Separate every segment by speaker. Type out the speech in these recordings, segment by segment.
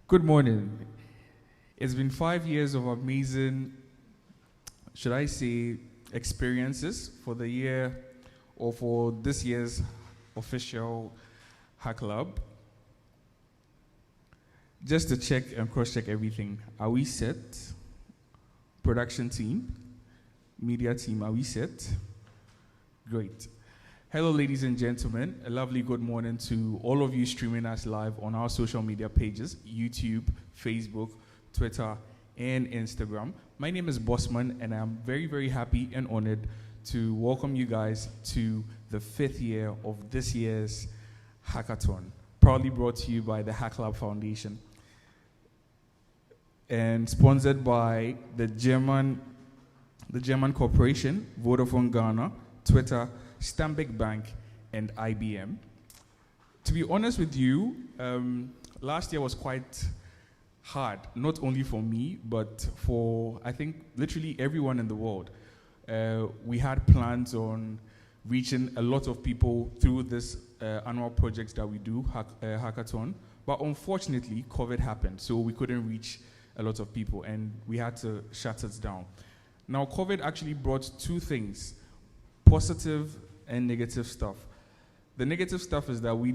Speaker 1: Good morning. It's been 5 years of amazing, should I say, experiences for the year or for this year's official Hack Club. Just to check and cross-check everything. Are we set? Production team, media team, are we set? Great. Hello, ladies and gentlemen. A lovely good morning to all of you streaming us live on our social media pages, YouTube, Facebook, Twitter, and Instagram. My name is Bossman, and I'm very, very happy and honored to welcome you guys to the 5th year of this year's hackathon, proudly brought to you by the Hacklab Foundation and sponsored by the German corporation, Vodafone Ghana, Twitter, Stanbic Bank, and IBM. To be honest with you, last year was quite hard, not only for me, but for, I think, literally everyone in the world. We had plans on reaching a lot of people through this annual projects that we do, hackathon, but unfortunately, COVID happened, so we couldn't reach a lot of people, and we had to shut it down. Now, COVID actually brought two things, positive and negative stuff. The negative stuff is that we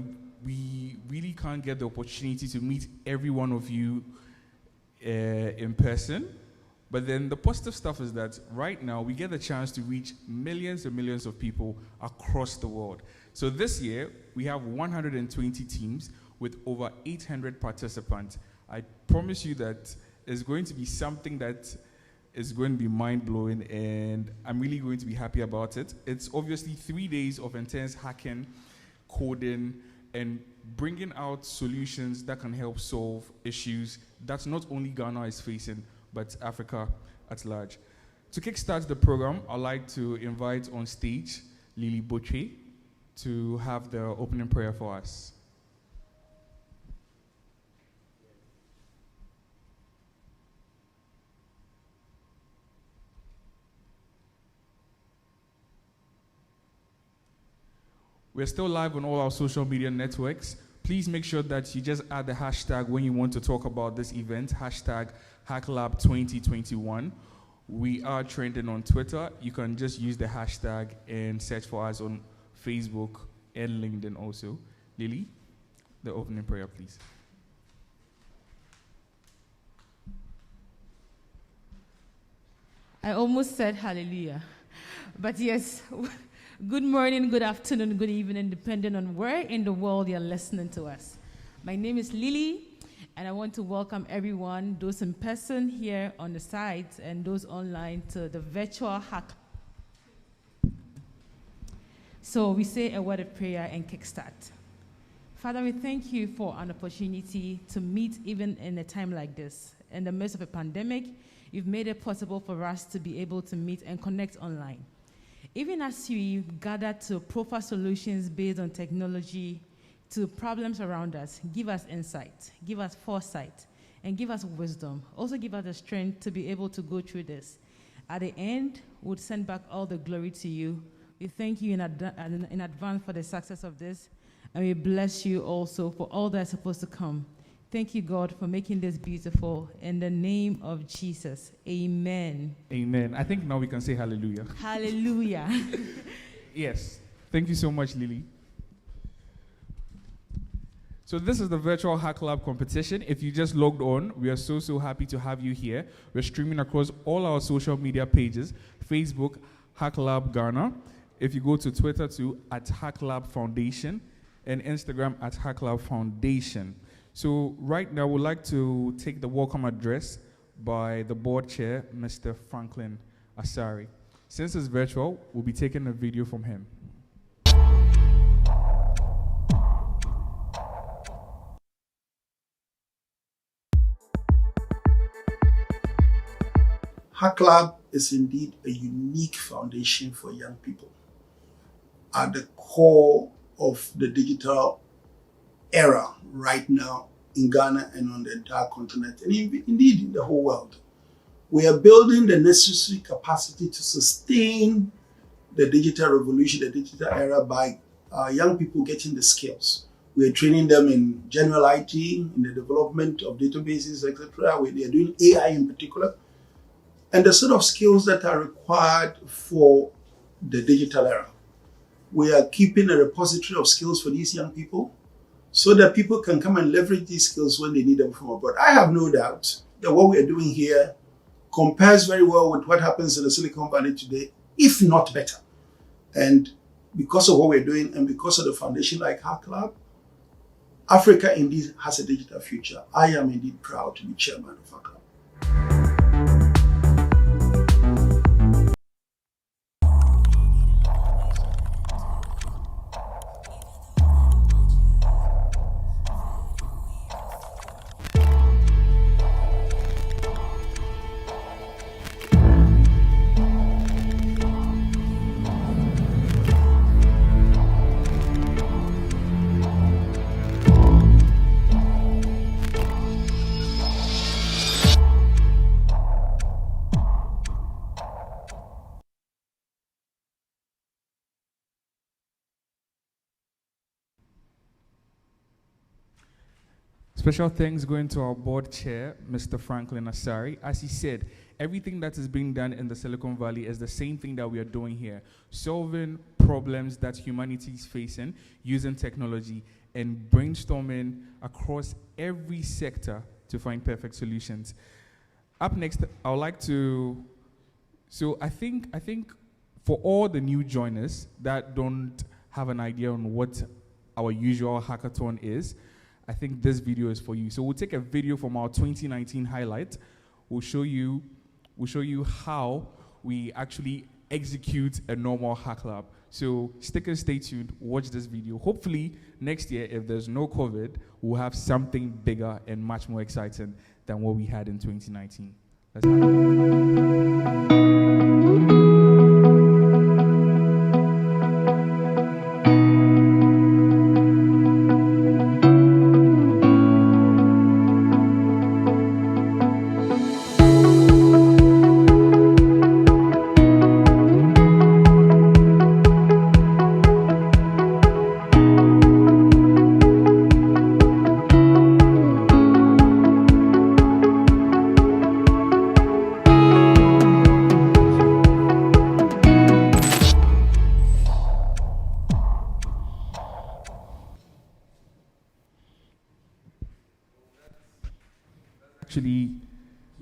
Speaker 1: really can't get the opportunity to meet every one of you in person. But then the positive stuff is that right now we get the chance to reach millions and millions of people across the world. So this year we have 120 teams with over 800 participants. I promise you that it's going to be something that is going to be mind-blowing, and I'm really going to be happy about it. It's obviously 3 days of intense hacking, coding, and bringing out solutions that can help solve issues that not only Ghana is facing, but Africa at large. To kickstart the program, I'd like to invite on stage Lily Boche to have the opening prayer for us. We're still live on all our social media networks. Please make sure that you just add the hashtag when you want to talk about this event, hashtag Hacklab 2021. We are trending on Twitter. You can just use the hashtag and search for us on Facebook and LinkedIn also. Lily, the opening prayer, please.
Speaker 2: I almost said hallelujah. But yes, good morning, good afternoon, good evening, depending on where in the world you're listening to us. My name is Lily, and I want to welcome everyone, those in person here on the site and those online, to the virtual hack. So we say a word of prayer and kickstart. Father, we thank you for an opportunity to meet even in a time like this. In the midst of a pandemic, you've made it possible for us to be able to meet and connect online. Even as we gather to profile solutions based on technology to problems around us, give us insight, give us foresight, and give us wisdom. Also give us the strength to be able to go through this. At the end, we'll send back all the glory to you. We thank you in advance for the success of this, and we bless you also for all that's supposed to come. Thank you, God, for making this beautiful. In the name of Jesus, amen.
Speaker 1: Amen. I think now we can say hallelujah.
Speaker 2: Hallelujah.
Speaker 1: Yes. Thank you so much, Lily. So this is the virtual Hack Lab competition. If you just logged on, we are so happy to have you here. We're streaming across all our social media pages, Facebook, Hack Lab Ghana. If you go to Twitter too, at Hack Lab Foundation, and Instagram at Hack Lab Foundation. So right now, we'd like to take the welcome address by the board chair, Mr. Franklin Asari. Since it's virtual, we'll be taking a video from him.
Speaker 3: Hacklab is indeed a unique foundation for young people. At the core of the digital era right now in Ghana and on the entire continent, and indeed in the whole world. We are building the necessary capacity to sustain the digital revolution, the digital era, by young people getting the skills We're training them in general IT, in the development of databases, etc. They're doing AI in particular. And the sort of skills that are required for the digital era. We are keeping a repository of skills for these young people so that people can come and leverage these skills when they need them from abroad. I have no doubt that what we are doing here compares very well with what happens in the Silicon Valley today, if not better. And because of what we're doing and because of the foundation like Hacklab, Africa indeed has a digital future. I am indeed proud to be chairman of Hacklab.
Speaker 1: Special thanks going to our board chair, Mr. Franklin Asari. As he said, everything that is being done in the Silicon Valley is the same thing that we are doing here, solving problems that humanity is facing using technology and brainstorming across every sector to find perfect solutions. Up next, I would like to, I think for all the new joiners that don't have an idea on what our usual hackathon is, I think this video is for you. So we'll take a video from our 2019 highlight. We'll show you how we actually execute a normal Hacklab. So stick and stay tuned, watch this video. Hopefully next year, if there's no COVID, we'll have something bigger and much more exciting than what we had in 2019. Let's have it.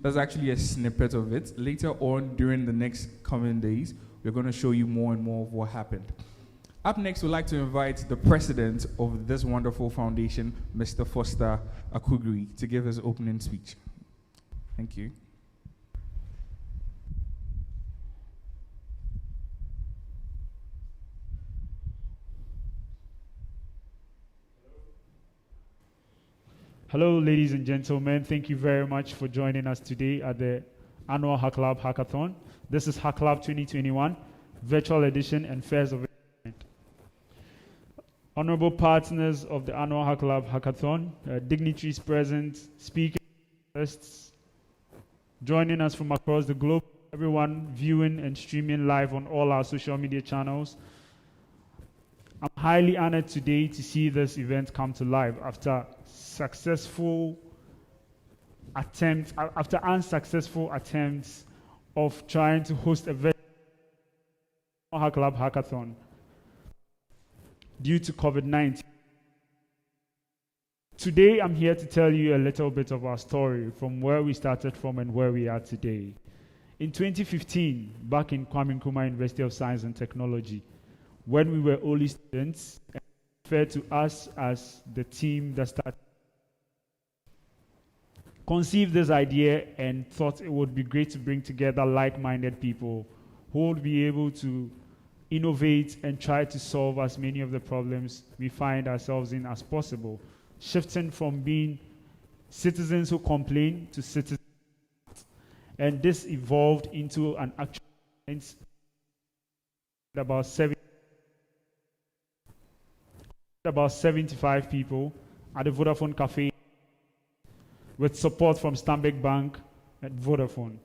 Speaker 1: That's actually a snippet of it. Later on, during the next coming days, we're going to show you more and more of what happened. Up next, we'd like to invite the president of this wonderful foundation, Mr. Foster Akugri, to give his opening speech. Thank you.
Speaker 4: Hello, ladies and gentlemen. Thank you very much for joining us today at the annual Hacklab Hackathon. This is Hacklab 2021, virtual edition and first of its kind. Honorable partners of the annual Hacklab Hackathon, dignitaries present, speakers, guests, joining us from across the globe, everyone viewing and streaming live on all our social media channels. I'm highly honored today to see this event come to life after unsuccessful attempts of trying to host a virtual Hacklab Hackathon due to COVID-19. Today, I'm here to tell you a little bit of our story from where we started from and where we are today. In 2015, back in Kwame Nkrumah University of Science and Technology, when we were only students, and referred to us as the team that started, conceived this idea and thought it would be great to bring together like-minded people who would be able to innovate and try to solve as many of the problems we find ourselves in as possible, shifting from being citizens who complain to citizens. And this evolved into an actual event about 75 people at the Vodafone Cafe with support from Stanbic Bank and Vodafone.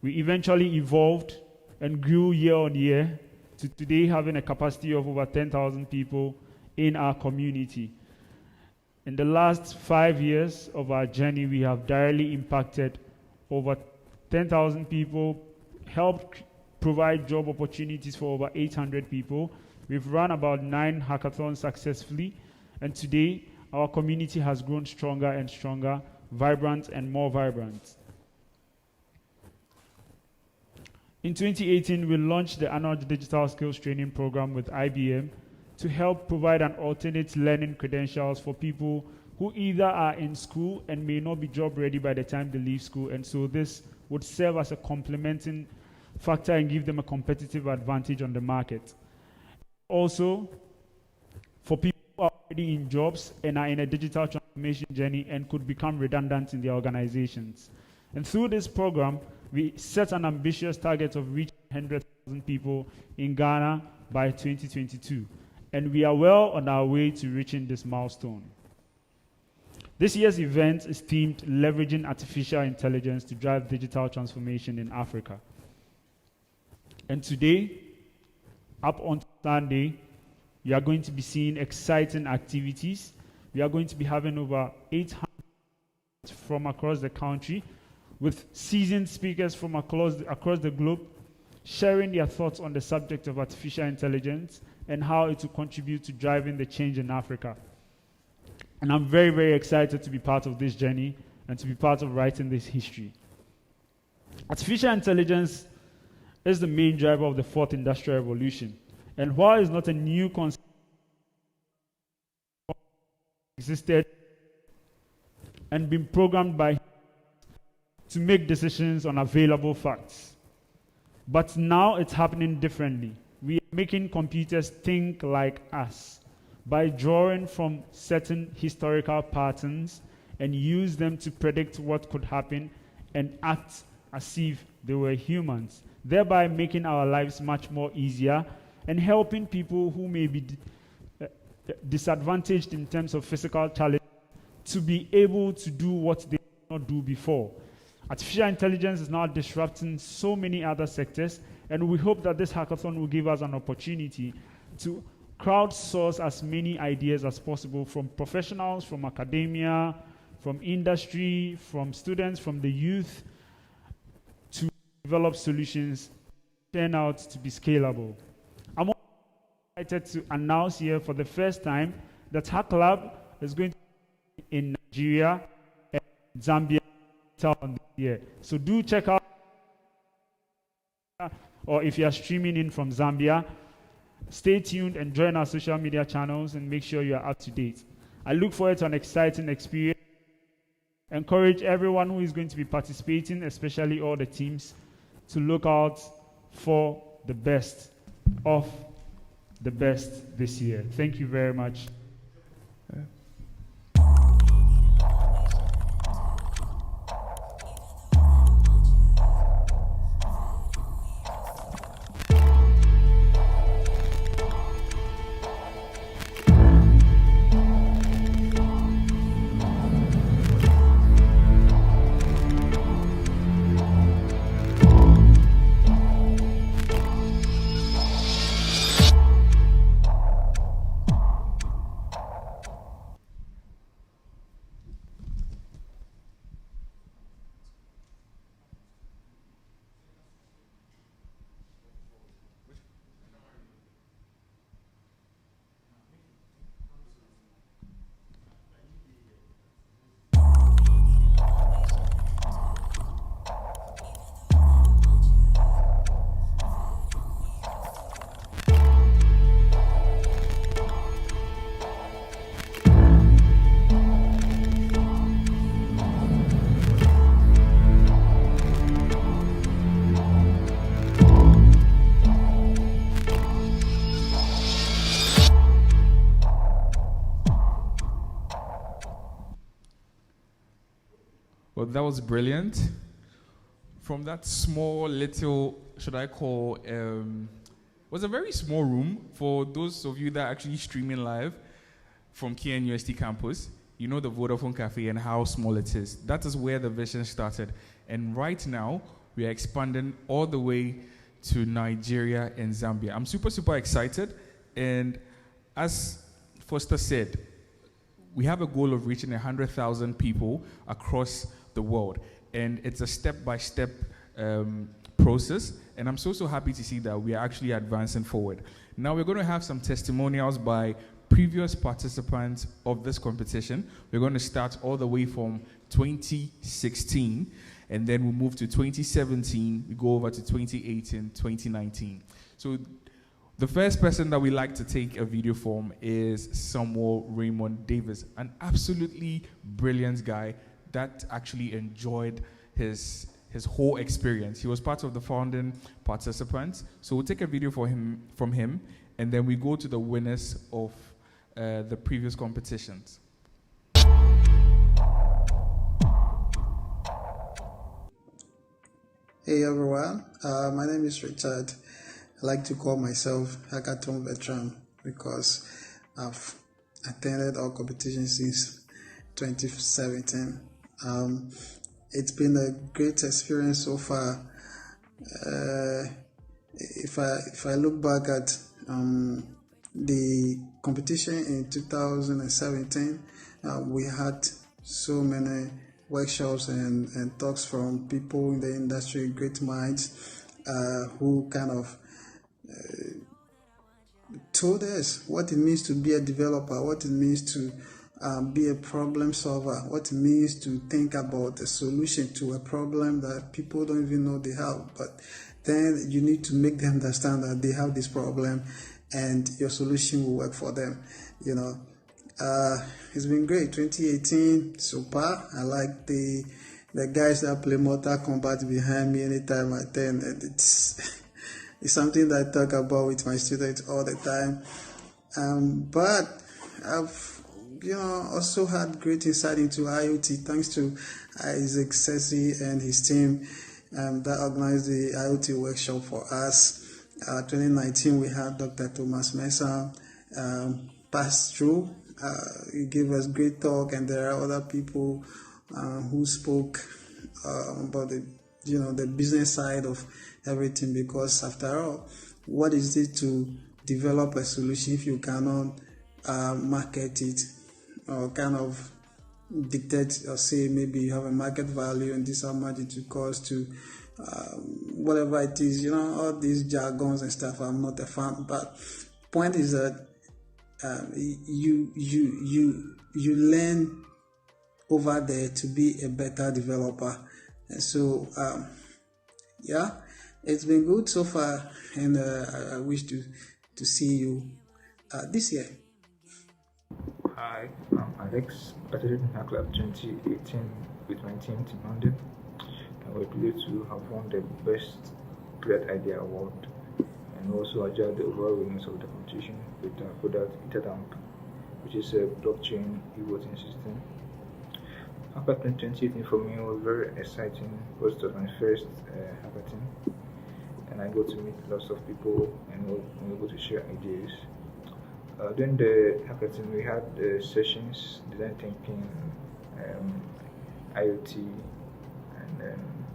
Speaker 4: We eventually evolved and grew year on year to today having a capacity of over 10,000 people in our community. In the last 5 years of our journey, we have directly impacted over 10,000 people, helped provide job opportunities for over 800 people. We've run about 9 hackathons successfully, and today our community has grown stronger and stronger, vibrant and more vibrant. In 2018, we launched the annual Digital Skills Training Program with IBM to help provide an alternate learning credentials for people who either are in school and may not be job ready by the time they leave school, and so this would serve as a complementing factor and give them a competitive advantage on the market. Also, for people who are already in jobs and are in a digital transformation journey and could become redundant in their organizations. And through this program, we set an ambitious target of reaching 100,000 people in Ghana by 2022. And we are well on our way to reaching this milestone. This year's event is themed Leveraging Artificial Intelligence to Drive Digital Transformation in Africa. And today, up on Sunday, you are going to be seeing exciting activities. We are going to be having over 800 from across the country with seasoned speakers from across the globe sharing their thoughts on the subject of artificial intelligence and how it will contribute to driving the change in Africa. And I'm very, very excited to be part of this journey and to be part of writing this history. Artificial intelligence is the main driver of the fourth industrial revolution. And while it's not a new concept, it existed and been programmed by to make decisions on available facts. But now it's happening differently. We are making computers think like us by drawing from certain historical patterns and use them to predict what could happen and act as if they were humans, thereby making our lives much more easier and helping people who may be disadvantaged in terms of physical challenge to be able to do what they could not do before. Artificial intelligence is now disrupting so many other sectors, and we hope that this hackathon will give us an opportunity to crowdsource as many ideas as possible from professionals, from academia, from industry, from students, from the youth, to develop solutions that turn out to be scalable. I'm excited to announce here for the first time that Hacklab is going to be in Nigeria and Zambia on this year. So do check out, or if you are streaming in from Zambia, stay tuned and join our social media channels and make sure you are up to date. I look forward to an exciting experience. Encourage everyone who is going to be participating, especially all the teams, to look out for the best of the best this year. Thank you very much.
Speaker 1: Well, that was brilliant. From that small little, should I call, was a very small room for those of you that are actually streaming live from KNUST campus. You know the Vodafone Cafe and how small it is. That is where the vision started. And right now, we are expanding all the way to Nigeria and Zambia. I'm super, super excited. And as Foster said, we have a goal of reaching 100,000 people across the world. And it's a step-by-step process. And I'm so happy to see that we are actually advancing forward. Now we're going to have some testimonials by previous participants of this competition. We're going to start all the way from 2016, and then we move to 2017, we go over to 2018, 2019. So the first person that we like to take a video from is Samuel Raymond Davis, an absolutely brilliant guy that actually enjoyed his whole experience. He was part of the founding participants. So we'll take a video from him, and then we go to the winners of the previous competitions.
Speaker 5: Hey everyone, my name is Richard. I like to call myself Hackathon veteran because I've attended all competitions since 2017. It's been a great experience so far. If I look back at the competition in 2017, we had so many workshops and talks from people in the industry, great minds, who kind of told us what it means to be a developer, what it means to be a problem solver, what it means to think about a solution to a problem that people don't even know they have. But then you need to make them understand that they have this problem and your solution will work for them. You know, it's been great. 2018, super. I like the guys that play Mortal Kombat behind me anytime I attend. And it's something that I talk about with my students all the time. But I've also had great insight into IoT thanks to Isaac Sessi and his team that organized the IoT workshop for us. 2019 we had Dr. Thomas Mensah pass through. He gave us great talk, and there are other people who spoke about the business side of everything, because after all, what is it to develop a solution if you cannot market it, or kind of dictate or say maybe you have a market value and this how much it will cost to whatever it is, all these jargons and stuff. I'm not a fan, but point is that you learn over there to be a better developer. And so it's been good so far, and I wish to see you this year.
Speaker 6: Hi, I'm Alex, participated in Hacklab 2018 with my team, Team London, and we're pleased to have won the Best Great Idea Award, and also achieved the overall winners of the competition with our product Eterdamp, which is a blockchain e-voting system. Hacklab 2018 for me was very exciting because it was my first hackathon, and I got to meet lots of people and we were able to share ideas. During the hackathon, we had sessions, design thinking, IoT, and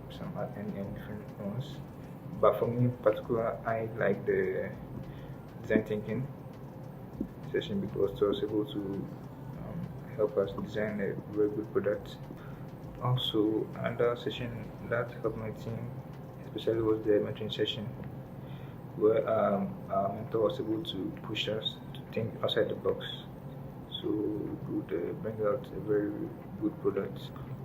Speaker 6: some and different ones. But for me in particular, I like the design thinking session because it was able to help us design a very good product. Also, another session that helped my team especially was the mentoring session, where our mentor was able to push us to think outside the box, so we could bring out a very good product.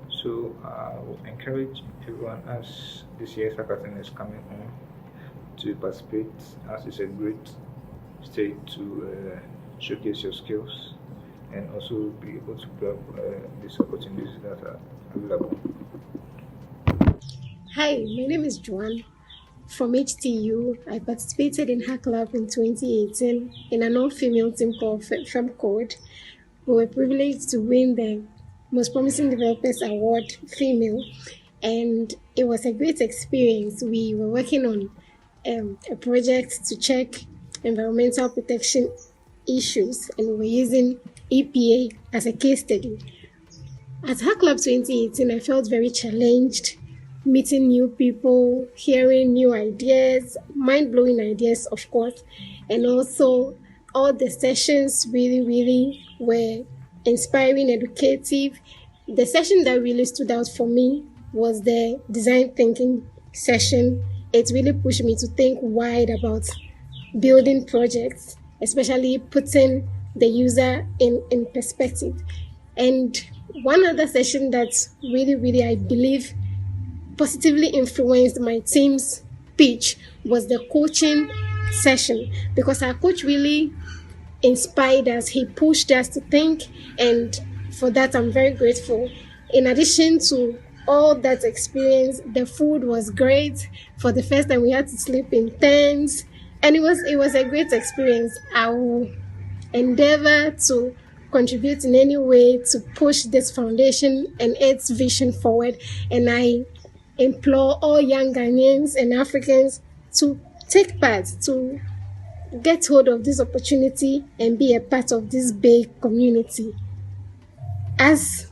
Speaker 6: So I will encourage everyone, as this year's hackathon is coming on, to participate, as it's a great stage to showcase your skills and also be able to grab these opportunities that are available.
Speaker 7: Hi, my name is Joanne from HTU. I participated in Hacklab in 2018 in an all-female team called FemCode. We were privileged to win the Most Promising Developers Award female, and it was a great experience. We were working on a project to check environmental protection issues, and we were using EPA as a case study. At Hacklab 2018, I felt very challenged, meeting new people, hearing new ideas, mind-blowing ideas, of course, and also all the sessions really were inspiring, educative. The session that really stood out for me was the design thinking session. It really pushed me to think wide about building projects, especially putting the user in perspective. And one other session that really, I believe, positively influenced my team's pitch was the coaching session, because our coach really inspired us. He pushed us to think, and for that, I'm very grateful. In addition to all that experience, the food was great. For the first time, we had to sleep in tents, and it was a great experience. I will endeavor to contribute in any way to push this foundation and its vision forward, and I implore all young Ghanaians and Africans to take part, to get hold of this opportunity and be a part of this big community. As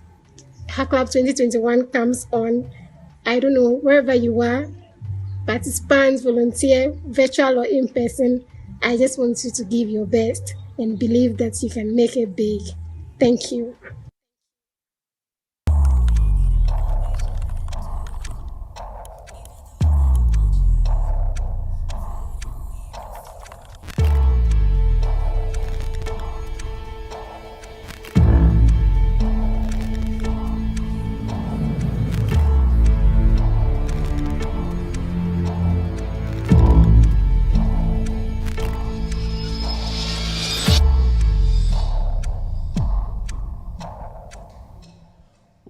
Speaker 7: Hacklab 2021 comes on, I don't know, wherever you are, participants, volunteer, virtual or in person, I just want you to give your best and believe that you can make it big. Thank you.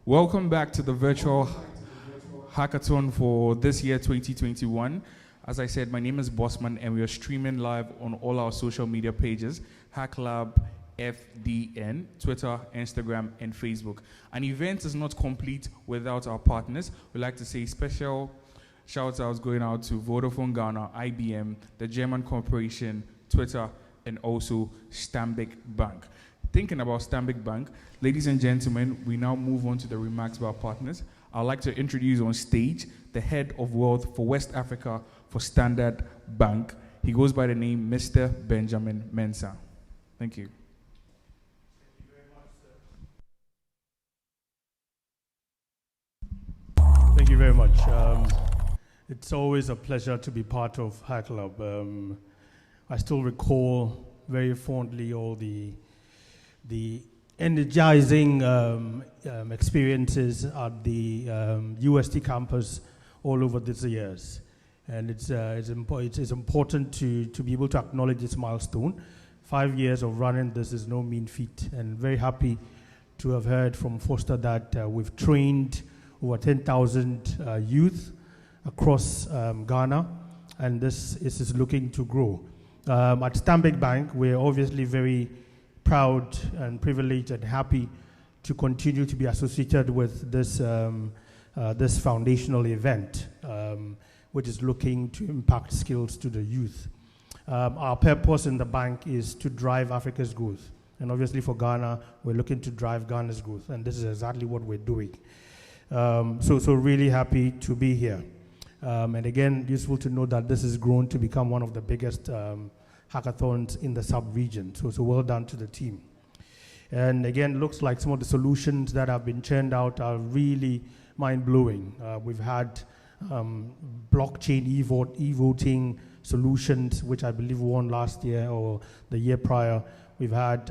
Speaker 1: Welcome back to the virtual hackathon for this year, 2021. As I said, my name is Bossman, and we are streaming live on all our social media pages, Hacklab FDN, Twitter, Instagram, and Facebook. An event is not complete without our partners. We'd like to say special shout-outs going out to Vodafone Ghana, IBM, the German Corporation, Twitter, and also Stanbic Bank. Thinking about Stanbic Bank, ladies and gentlemen, we now move on to the remarks of our partners. I'd like to introduce on stage the head of wealth for West Africa for Standard Bank. He goes by the name Mr. Benjamin Mensah. Thank you.
Speaker 8: Thank you very much. It's always a pleasure to be part of Hacklab. I still recall very fondly all the energizing experiences at the UST campus all over these years. And it's important to be able to acknowledge this milestone. 5 years of running this is no mean feat, and very happy to have heard from Foster that we've trained over 10,000 youth across Ghana, and this is looking to grow. At Stanbic Bank, we're obviously very proud and privileged and happy to continue to be associated with this this foundational event, which is looking to impact skills to the youth. Our purpose in the bank is to drive Africa's growth, and obviously for Ghana, we're looking to drive Ghana's growth, and this is exactly what we're doing. So really happy to be here. And again, useful to know that this has grown to become one of the biggest hackathons in the sub-region. So well done to the team. And again, looks like some of the solutions that have been churned out are really mind-blowing. We've had blockchain e-voting solutions, which I believe won last year or the year prior. We've had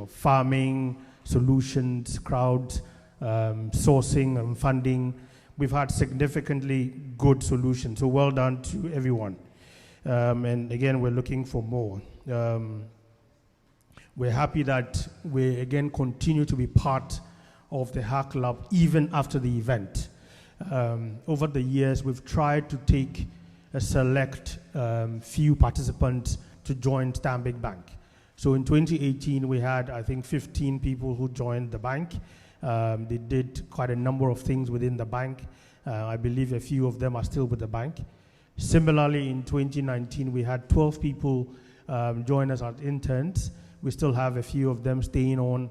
Speaker 8: farming solutions, crowd sourcing and funding. We've had significantly good solutions. So well done to everyone. And again, we're looking for more. We're happy that we again continue to be part of the Hacklab even after the event. Over the years, we've tried to take a select few participants to join Stanbic Bank. So in 2018, we had, I think, 15 people who joined the bank. They did quite a number of things within the bank. I believe a few of them are still with the bank. Similarly, in 2019, we had 12 people join us as interns. We still have a few of them staying on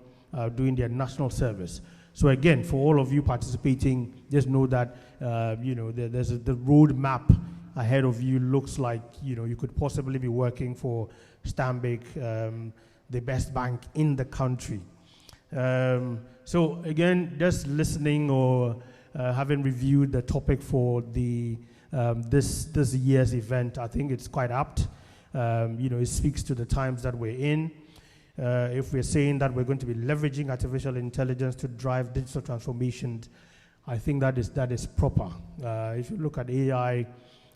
Speaker 8: doing their national service. So again, for all of you participating, just know that there's the roadmap ahead of you. Looks like you could possibly be working for Stanbic, the best bank in the country. So again, just listening or having reviewed the topic for the this year's event, I think it's quite apt. It speaks to the times that we're in. If we're saying that we're going to be leveraging artificial intelligence to drive digital transformation, I think that is proper. If you look at AI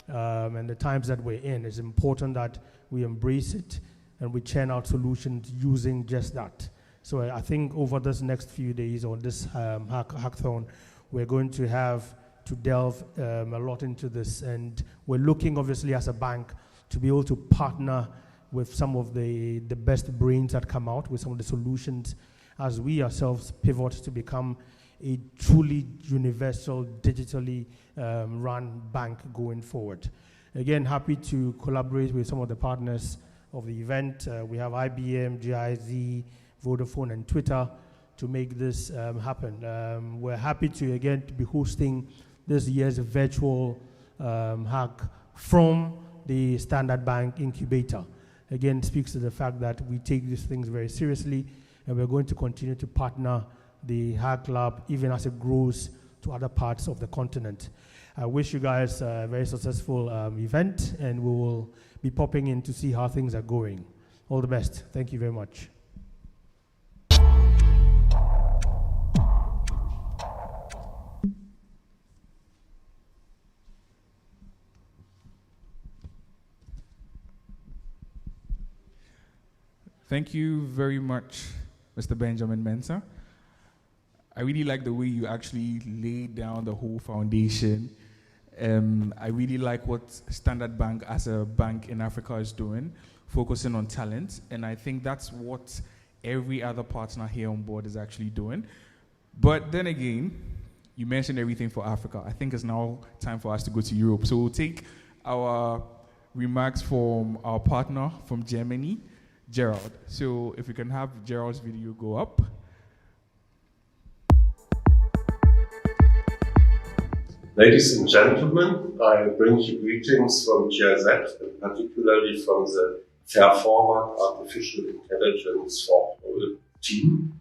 Speaker 8: and the times that we're in, it's important that we embrace it and we churn out solutions using just that. So I think over this next few days or this hackathon, we're going to have to delve a lot into this, and we're looking obviously as a bank to be able to partner with some of the best brains that come out with some of the solutions as we ourselves pivot to become a truly universal, digitally run bank going forward. Again, happy to collaborate with some of the partners of the event. We have IBM, GIZ, Vodafone, and Twitter to make this happen. We're happy to be hosting this year's virtual hack from the Standard Bank Incubator. Again, speaks to the fact that we take these things very seriously, and we're going to continue to partner the Hacklab even as it grows to other parts of the continent. I wish you guys a very successful event, and we will be popping in to see how things are going. All the best. Thank you very much.
Speaker 1: Thank you very much, Mr. Benjamin Mensah. I really like the way you actually laid down the whole foundation. I really like what Standard Bank as a bank in Africa is doing, focusing on talent. And I think that's what every other partner here on board is actually doing. But then again, you mentioned everything for Africa. I think it's now time for us to go to Europe. So we'll take our remarks from our partner from Germany, Gerald. So if we can have Gerald's video go up.
Speaker 9: Ladies and gentlemen, I bring you greetings from GIZ, and particularly from the Fair Forward Artificial Intelligence for All team.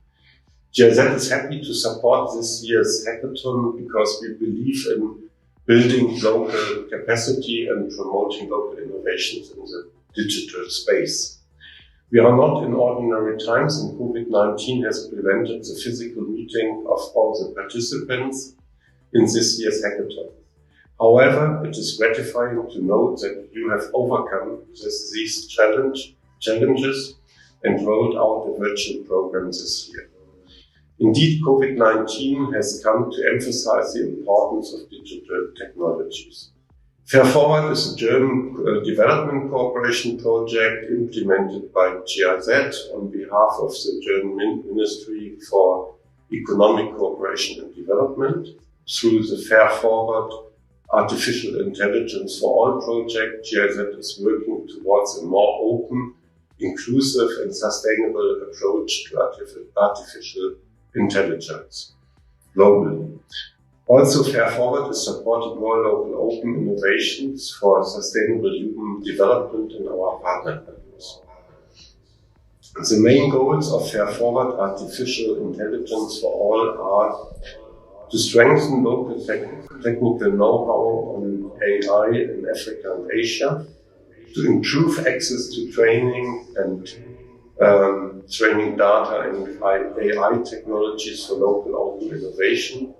Speaker 9: GIZ is happy to support this year's hackathon because we believe in building local capacity and promoting local innovations in the digital space. We are not in ordinary times, and COVID-19 has prevented the physical meeting of all the participants in this year's hackathon. However, it is gratifying to note that you have overcome these challenges and rolled out a virtual program this year. Indeed, COVID-19 has come to emphasize the importance of digital technologies. Fair Forward is a German development cooperation project implemented by GIZ on behalf of the German Ministry for Economic Cooperation and Development. Through the Fair Forward Artificial Intelligence for All project, GIZ is working towards a more open, inclusive and sustainable approach to artificial intelligence globally. Also, Fair Forward is supporting more local open innovations for sustainable human development in our partner countries. The main goals of Fair Forward Artificial Intelligence for All are to strengthen local technical know-how on AI in Africa and Asia, to improve access to training and training data and AI technologies for local open innovation,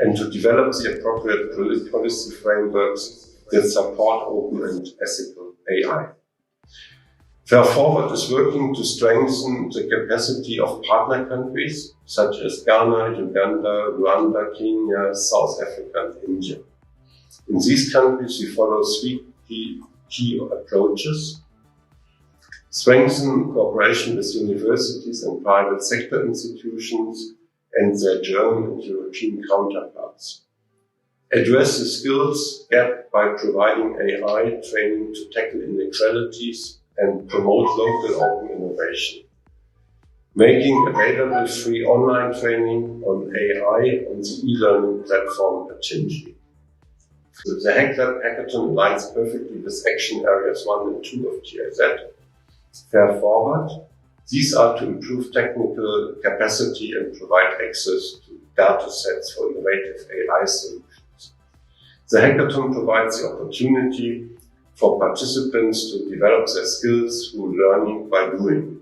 Speaker 9: and to develop the appropriate policy frameworks that support open and ethical AI. Fair Forward is working to strengthen the capacity of partner countries such as Ghana, Uganda, Rwanda, Kenya, South Africa, and India. In these countries, we follow three key approaches: strengthen cooperation with universities and private sector institutions and their German and European counterparts. Address the skills gap by providing AI training to tackle inequalities and promote local open innovation. Making available free online training on AI on the e-learning platform Achinji. The Hacklab Hackathon aligns perfectly with action areas 1 and 2 of GIZ. Fair Forward, These are to improve technical capacity and provide access to data sets for innovative AI solutions. The hackathon provides the opportunity for participants to develop their skills through learning by doing.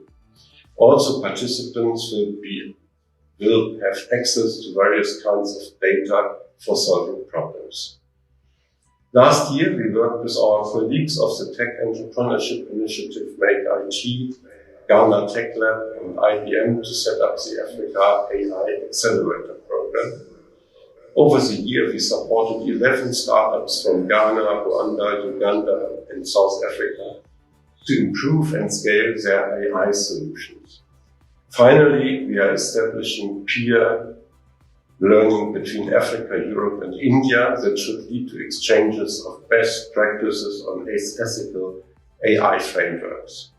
Speaker 9: Also, participants will have access to various kinds of data for solving problems. Last year, we worked with our colleagues of the Tech Entrepreneurship Initiative Make IT, Ghana Tech Lab, and IBM to set up the Africa AI Accelerator Program. Over the year, we supported 11 startups from Ghana, Rwanda, Uganda, and South Africa to improve and scale their AI solutions. Finally, we are establishing peer learning between Africa, Europe, and India that should lead to exchanges of best practices on ethical AI frameworks.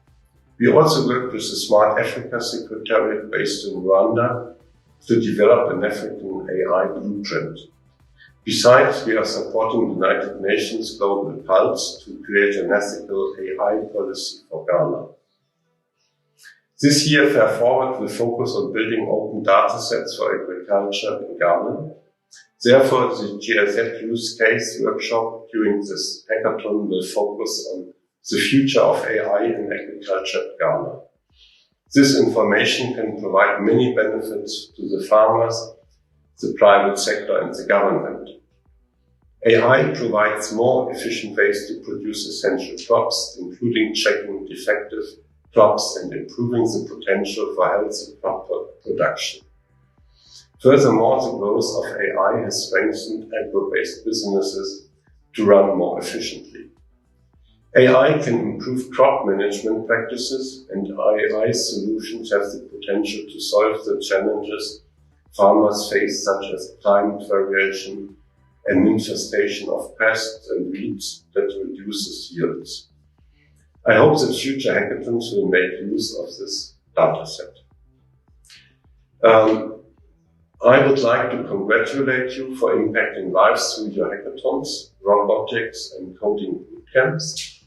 Speaker 9: We also work with the Smart Africa Secretariat based in Rwanda to develop an African AI blueprint. Besides, we are supporting the United Nations Global Pulse to create an ethical AI policy for Ghana. This year, Fair Forward will focus on building open data sets for agriculture in Ghana. Therefore, the GIZ use case workshop during this hackathon will focus on the future of AI in agriculture in Ghana. This information can provide many benefits to the farmers, the private sector, and the government. AI provides more efficient ways to produce essential crops, including checking defective crops and improving the potential for healthy crop production. Furthermore, the growth of AI has strengthened agro-based businesses to run more efficiently. AI can improve crop management practices, and AI solutions have the potential to solve the challenges farmers face, such as climate variation and infestation of pests and weeds that reduces yields. I hope that future hackathons will make use of this data set. I would like to congratulate you for impacting lives through your hackathons, robotics, and coding bootcamps.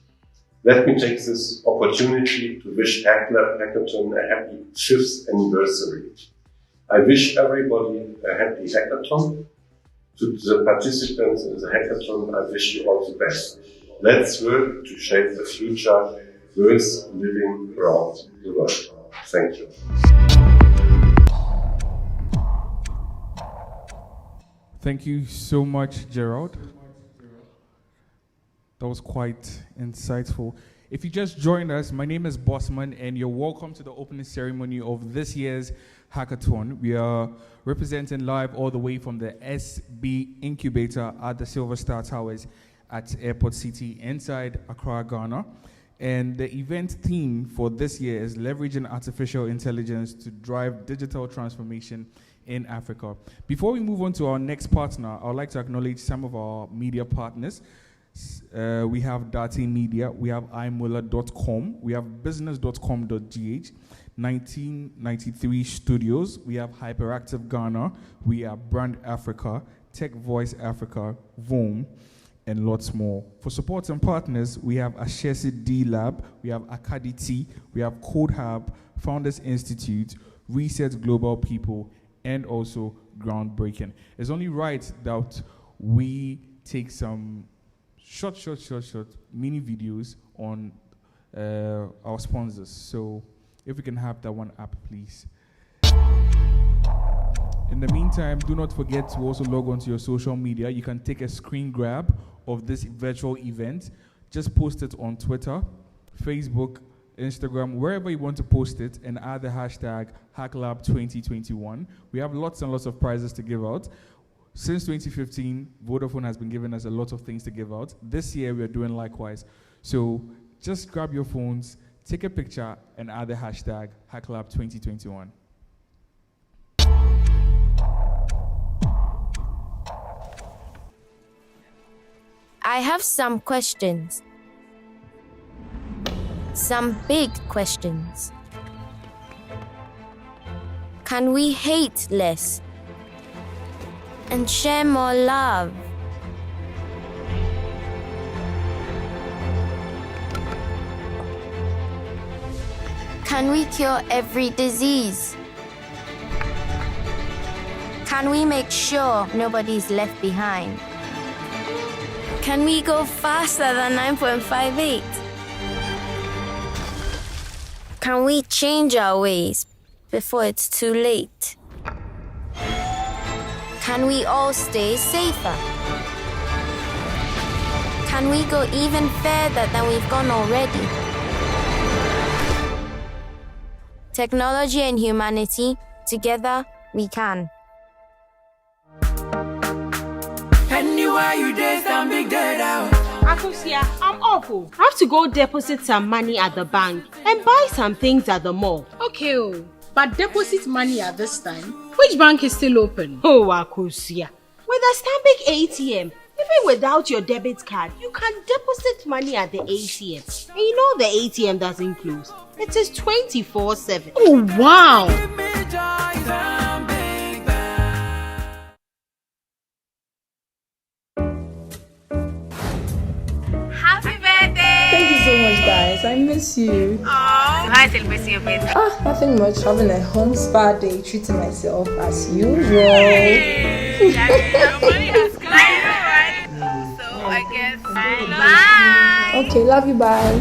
Speaker 9: Let me take this opportunity to wish Hacklab Hackathon a happy 5th anniversary. I wish everybody a happy hackathon. To the participants in the hackathon, I wish you all the best. Let's work to shape the future worth living around the world. Thank you.
Speaker 1: Thank you so much, Gerald. That was quite insightful. If you just joined us, my name is Bossman, and you're welcome to the opening ceremony of this year's hackathon. We are representing live all the way from the SB Incubator at the Silver Star Towers at Airport City inside Accra, Ghana. And the event theme for this year is leveraging artificial intelligence to drive digital transformation in Africa. Before we move on to our next partner, I would like to acknowledge some of our media partners. We have Date Media, we have iMuller.com, we have business.com.gh, 1993 Studios, we have Hyperactive Ghana, we have Brand Africa, Tech Voice Africa, VOM, and lots more. For support and partners, we have Ashesi D Lab, we have Akaditi, we have Code Hub, Founders Institute, Reset Global People, and also Groundbreaking. It's only right that we take some short mini videos on our sponsors. So if we can have that one up, please. In the meantime, do not forget to also log on to your social media. You can take a screen grab of this virtual event. Just post it on Twitter, Facebook, Instagram, wherever you want to post it, and add the hashtag Hacklab2021. We have lots and lots of prizes to give out. Since 2015, Vodafone has been giving us a lot of things to give out. This year, we are doing likewise. So just grab your phones, take a picture, and add the hashtag Hacklab2021.
Speaker 10: I have some questions. Some big questions. Can we hate less and share more love? Can we cure every disease? Can we make sure nobody's left behind? Can we go faster than 9.58? Can we change our ways before it's too late? Can we all stay safer? Can we go even further than we've gone already? Technology and humanity, together we can.
Speaker 11: Anywhere you dare, stand big dead out.
Speaker 12: Akosia, I'm awful. I have to go deposit some money at the bank and buy some things at the mall.
Speaker 13: Okay, but deposit money at this time. Which bank is still open?
Speaker 12: Oh, Akosia. With a Stanbic ATM, even without your debit card, you can deposit money at the ATM. And you know the ATM doesn't close. It is 24/7.
Speaker 13: Oh, wow.
Speaker 14: Happy birthday!
Speaker 15: Thank you so much, guys. I miss you.
Speaker 14: Oh, how celebrate your birthday?
Speaker 15: Nothing much. Having a home spa day, treating myself as usual.
Speaker 14: Hey, your money has come. I know, right? So I guess bye.
Speaker 15: Okay, love you. Bye.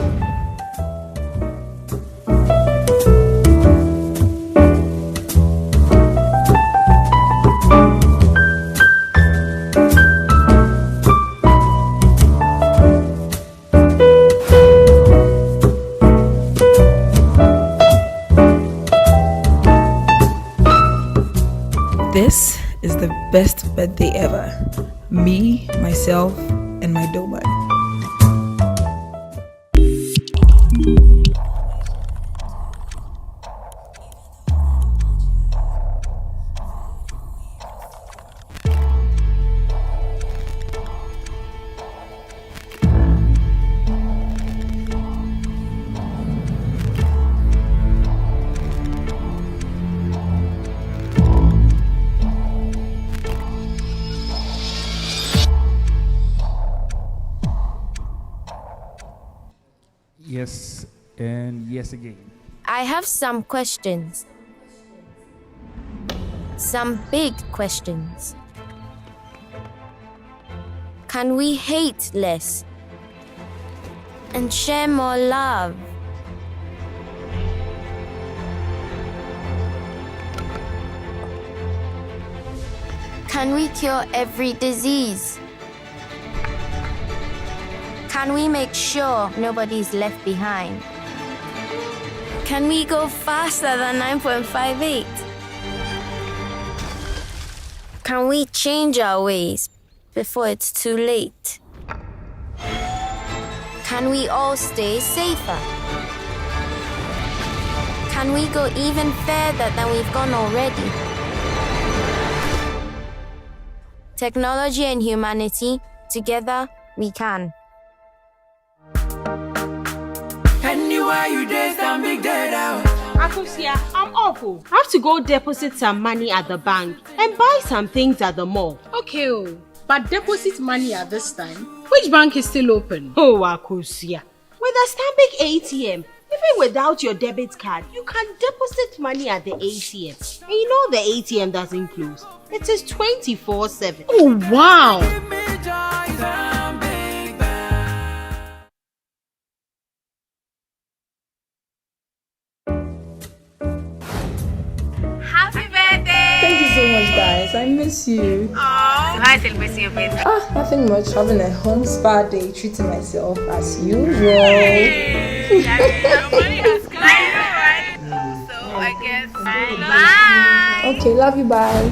Speaker 16: This is the best birthday ever. Me, myself, and my doorman.
Speaker 1: Yes, and yes again.
Speaker 10: I have some questions. Some big questions. Can we hate less and share more love? Can we cure every disease? Can we make sure nobody's left behind? Can we go faster than 9.58? Can we change our ways before it's too late? Can we all stay safer? Can we go even further than we've gone already? Technology and humanity, together we can.
Speaker 11: Anywhere you dare, stand big dead out.
Speaker 12: Akosia, I'm awful. I have to go deposit some money at the bank and buy some things at the mall.
Speaker 13: Okay, but deposit money at this time. Which bank is still open?
Speaker 12: Oh, Akosia. With a Stanbic ATM, even without your debit card, you can deposit money at the ATM. And you know the ATM doesn't close. It is 24/7.
Speaker 13: Oh, wow.
Speaker 14: Happy birthday!
Speaker 15: Thank you so much, guys. I miss you.
Speaker 14: Oh, how celebrate your birthday?
Speaker 15: Nothing much. Having a home spa day, treating myself as usual.
Speaker 14: Hey, your money has come. I know, right? So I guess bye.
Speaker 15: Okay, love you. Bye.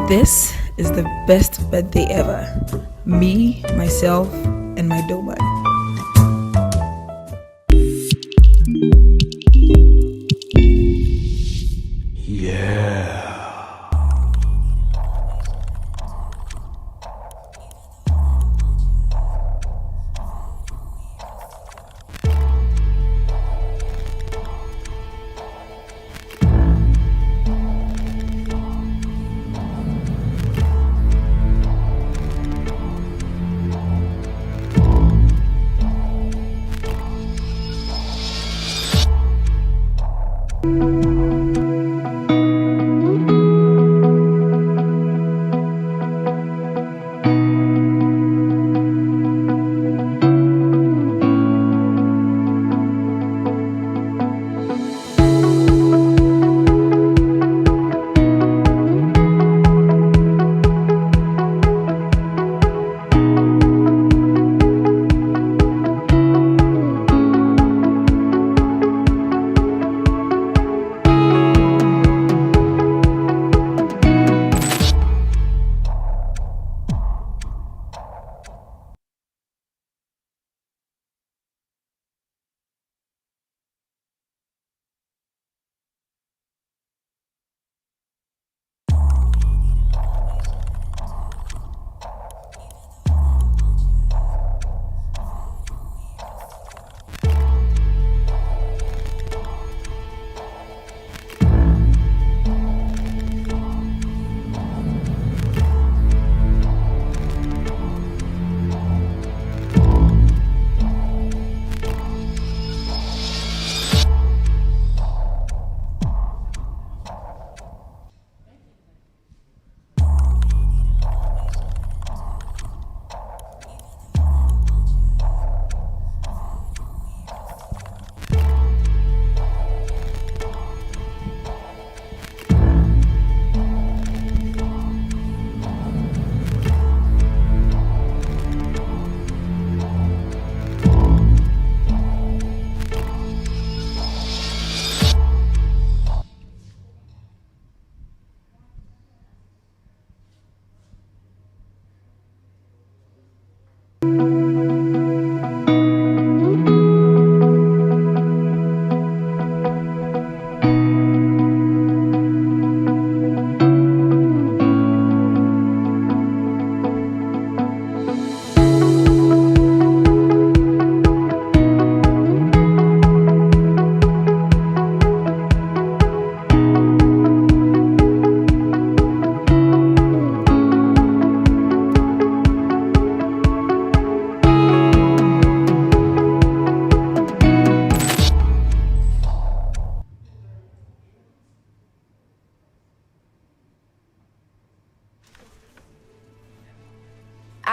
Speaker 16: This is the best birthday ever. Me, myself, and my doorman.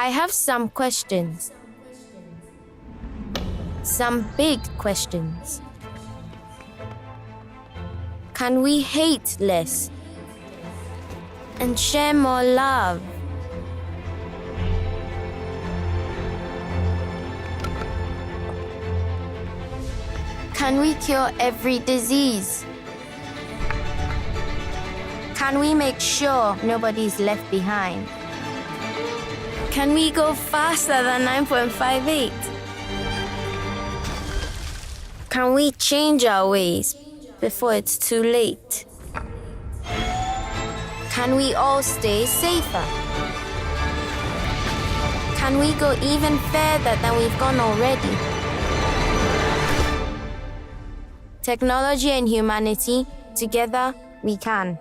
Speaker 10: I have some questions. Some big questions. Can we hate less and share more love? Can we cure every disease? Can we make sure nobody's left behind? Can we go faster than 9.58? Can we change our ways before it's too late? Can we all stay safer? Can we go even further than we've gone already? Technology and humanity, together we can.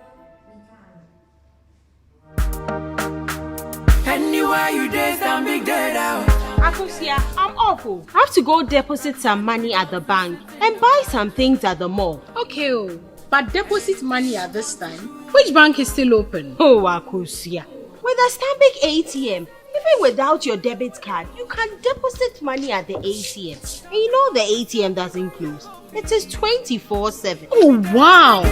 Speaker 11: Anywhere you dare, stand big day out.
Speaker 12: Akusia, I'm awful. I have to go deposit some money at the bank and buy some things at the mall.
Speaker 13: Okay, but deposit money at this time. Which bank is still open?
Speaker 12: Oh, Akusia. With a Stanbic ATM, even without your debit card, you can deposit money at the ATM. And you know the ATM doesn't close. It is 24/7.
Speaker 13: Oh, wow.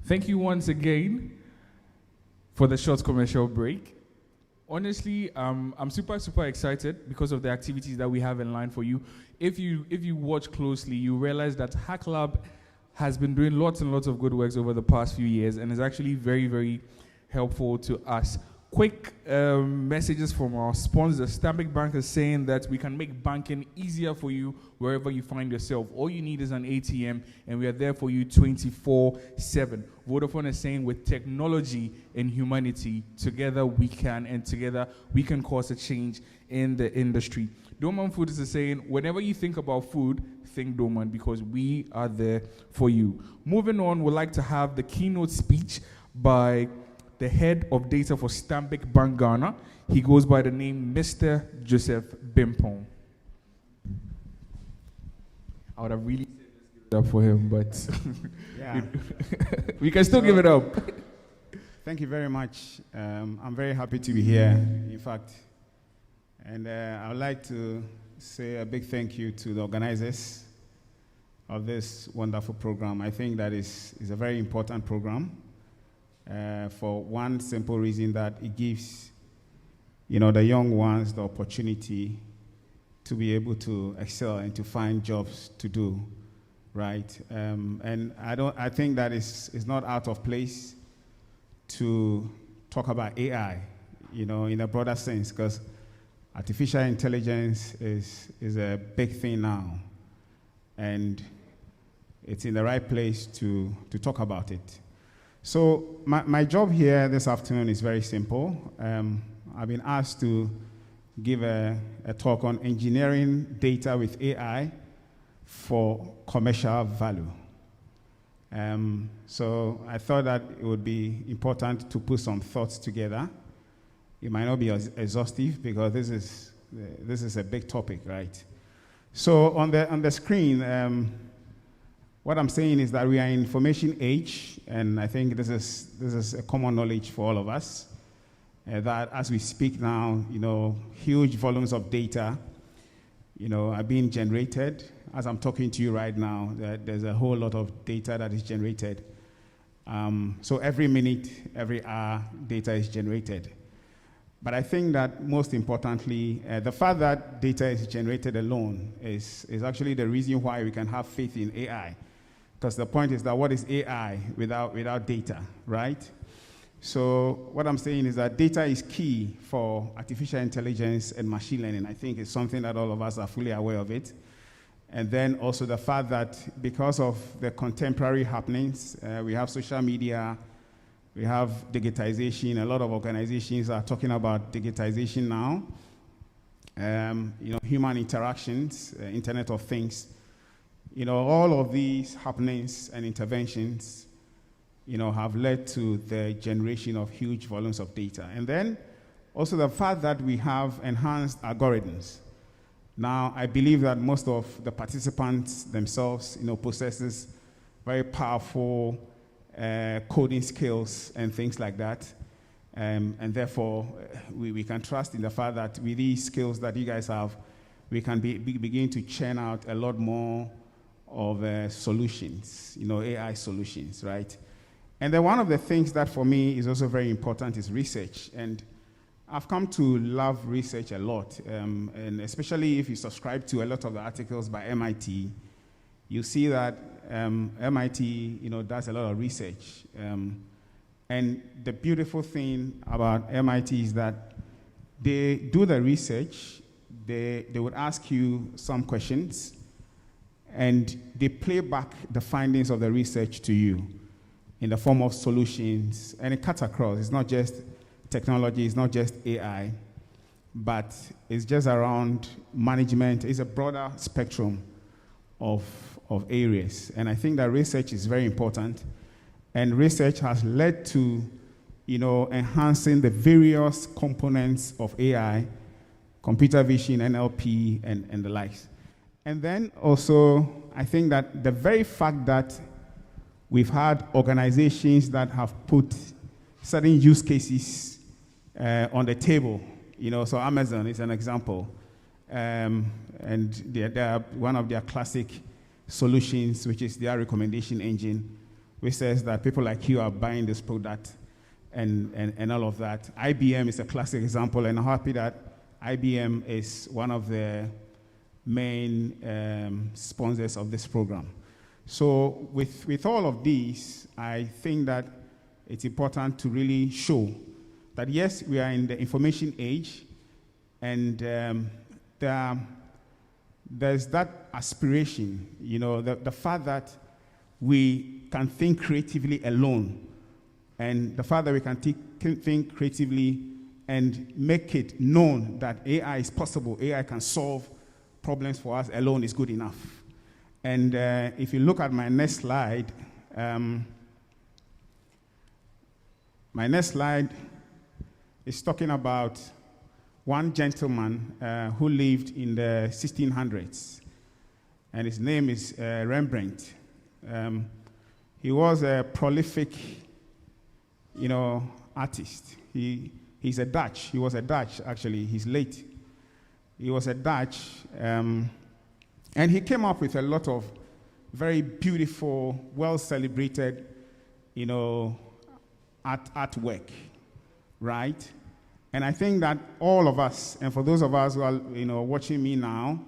Speaker 1: Thank you once again for the short commercial break. Honestly, I'm super excited because of the activities that we have in line for you. If you watch closely, you realize that Hacklab has been doing lots and lots of good works over the past few years and is actually very helpful to us. Quick messages from our sponsor. Stanbic Bank is saying that we can make banking easier for you wherever you find yourself. All you need is an ATM, and we are there for you 24/7. Vodafone is saying with technology and humanity, together we can, and together we can cause a change in the industry. Doman Foods is saying, whenever you think about food, think Doman, because we are there for you. Moving on, we'd like to have the keynote speech by the head of data for Stanbic Bank Ghana. He goes by the name Mr. Joseph Bimpong. I would have really said let's give it up for him, but
Speaker 17: yeah.
Speaker 1: We can still give it up.
Speaker 17: Thank you very much. I'm very happy to be here, in fact. And I would like to say a big thank you to the organizers of this wonderful program. I think that is a very important program. For one simple reason, that it gives, the young ones the opportunity to be able to excel and to find jobs to do, right? And I think that is not out of place to talk about AI, in a broader sense, because artificial intelligence is a big thing now, and it's in the right place to talk about it. So my job here this afternoon is very simple. I've been asked to give a talk on engineering data with AI for commercial value. So I thought that it would be important to put some thoughts together. It might not be exhaustive because this is a big topic, right? So on the screen, what I'm saying is that we are in information age, and I think this is a common knowledge for all of us, that as we speak now, huge volumes of data, are being generated. As I'm talking to you right now, there's a whole lot of data that is generated. So every minute, every hour, data is generated. But I think that most importantly, the fact that data is generated alone is actually the reason why we can have faith in AI. Because the point is that what is AI without data, right? So what I'm saying is that data is key for artificial intelligence and machine learning. I think it's something that all of us are fully aware of it. And then also the fact that because of the contemporary happenings, we have social media, we have digitization. A lot of organizations are talking about digitization now. Human interactions, Internet of Things. All of these happenings and interventions, have led to the generation of huge volumes of data. And then also the fact that we have enhanced algorithms. Now, I believe that most of the participants themselves, possesses very powerful coding skills and things like that. And therefore, we can trust in the fact that with these skills that you guys have, we can begin to churn out a lot more of solutions, AI solutions, right? And then one of the things that for me is also very important is research. And I've come to love research a lot, and especially if you subscribe to a lot of the articles by MIT, you see that MIT, does a lot of research. And the beautiful thing about MIT is that they do the research, they would ask you some questions, and they play back the findings of the research to you in the form of solutions, and it cuts across. It's not just technology, it's not just AI, but it's just around management. It's a broader spectrum of areas. And I think that research is very important. And research has led to, enhancing the various components of AI, computer vision, NLP, and the likes. And then also, I think that the very fact that we've had organizations that have put certain use cases on the table, so Amazon is an example. And they're one of their classic solutions, which is their recommendation engine, which says that people like you are buying this product and all of that. IBM is a classic example, and I'm happy that IBM is one of the main sponsors of this program. So with all of these, I think that it's important to really show that yes, we are in the information age, and there's that aspiration, the fact that we can think creatively alone, and the fact that we can think creatively and make it known that AI is possible, AI can solve problems for us alone is good enough. And if you look at my next slide, is talking about one gentleman who lived in the 1600s, and his name is Rembrandt. He was a prolific, artist. He was a Dutch, actually. He's late. He was a Dutch, and he came up with a lot of very beautiful, well-celebrated, artwork, right? And I think that all of us, and for those of us who are, watching me now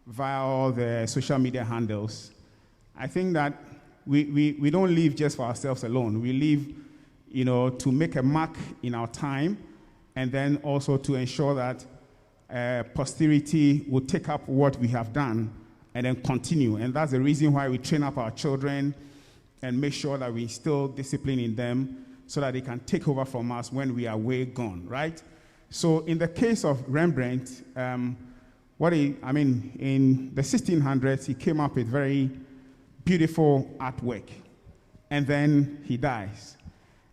Speaker 17: via all the social media handles, I think that we don't live just for ourselves alone. We live, to make a mark in our time, and then also to ensure that posterity will take up what we have done and then continue. And that's the reason why we train up our children and make sure that we instill discipline in them so that they can take over from us when we are way gone, right? So in the case of Rembrandt, in the 1600s, he came up with very beautiful artwork, and then he dies.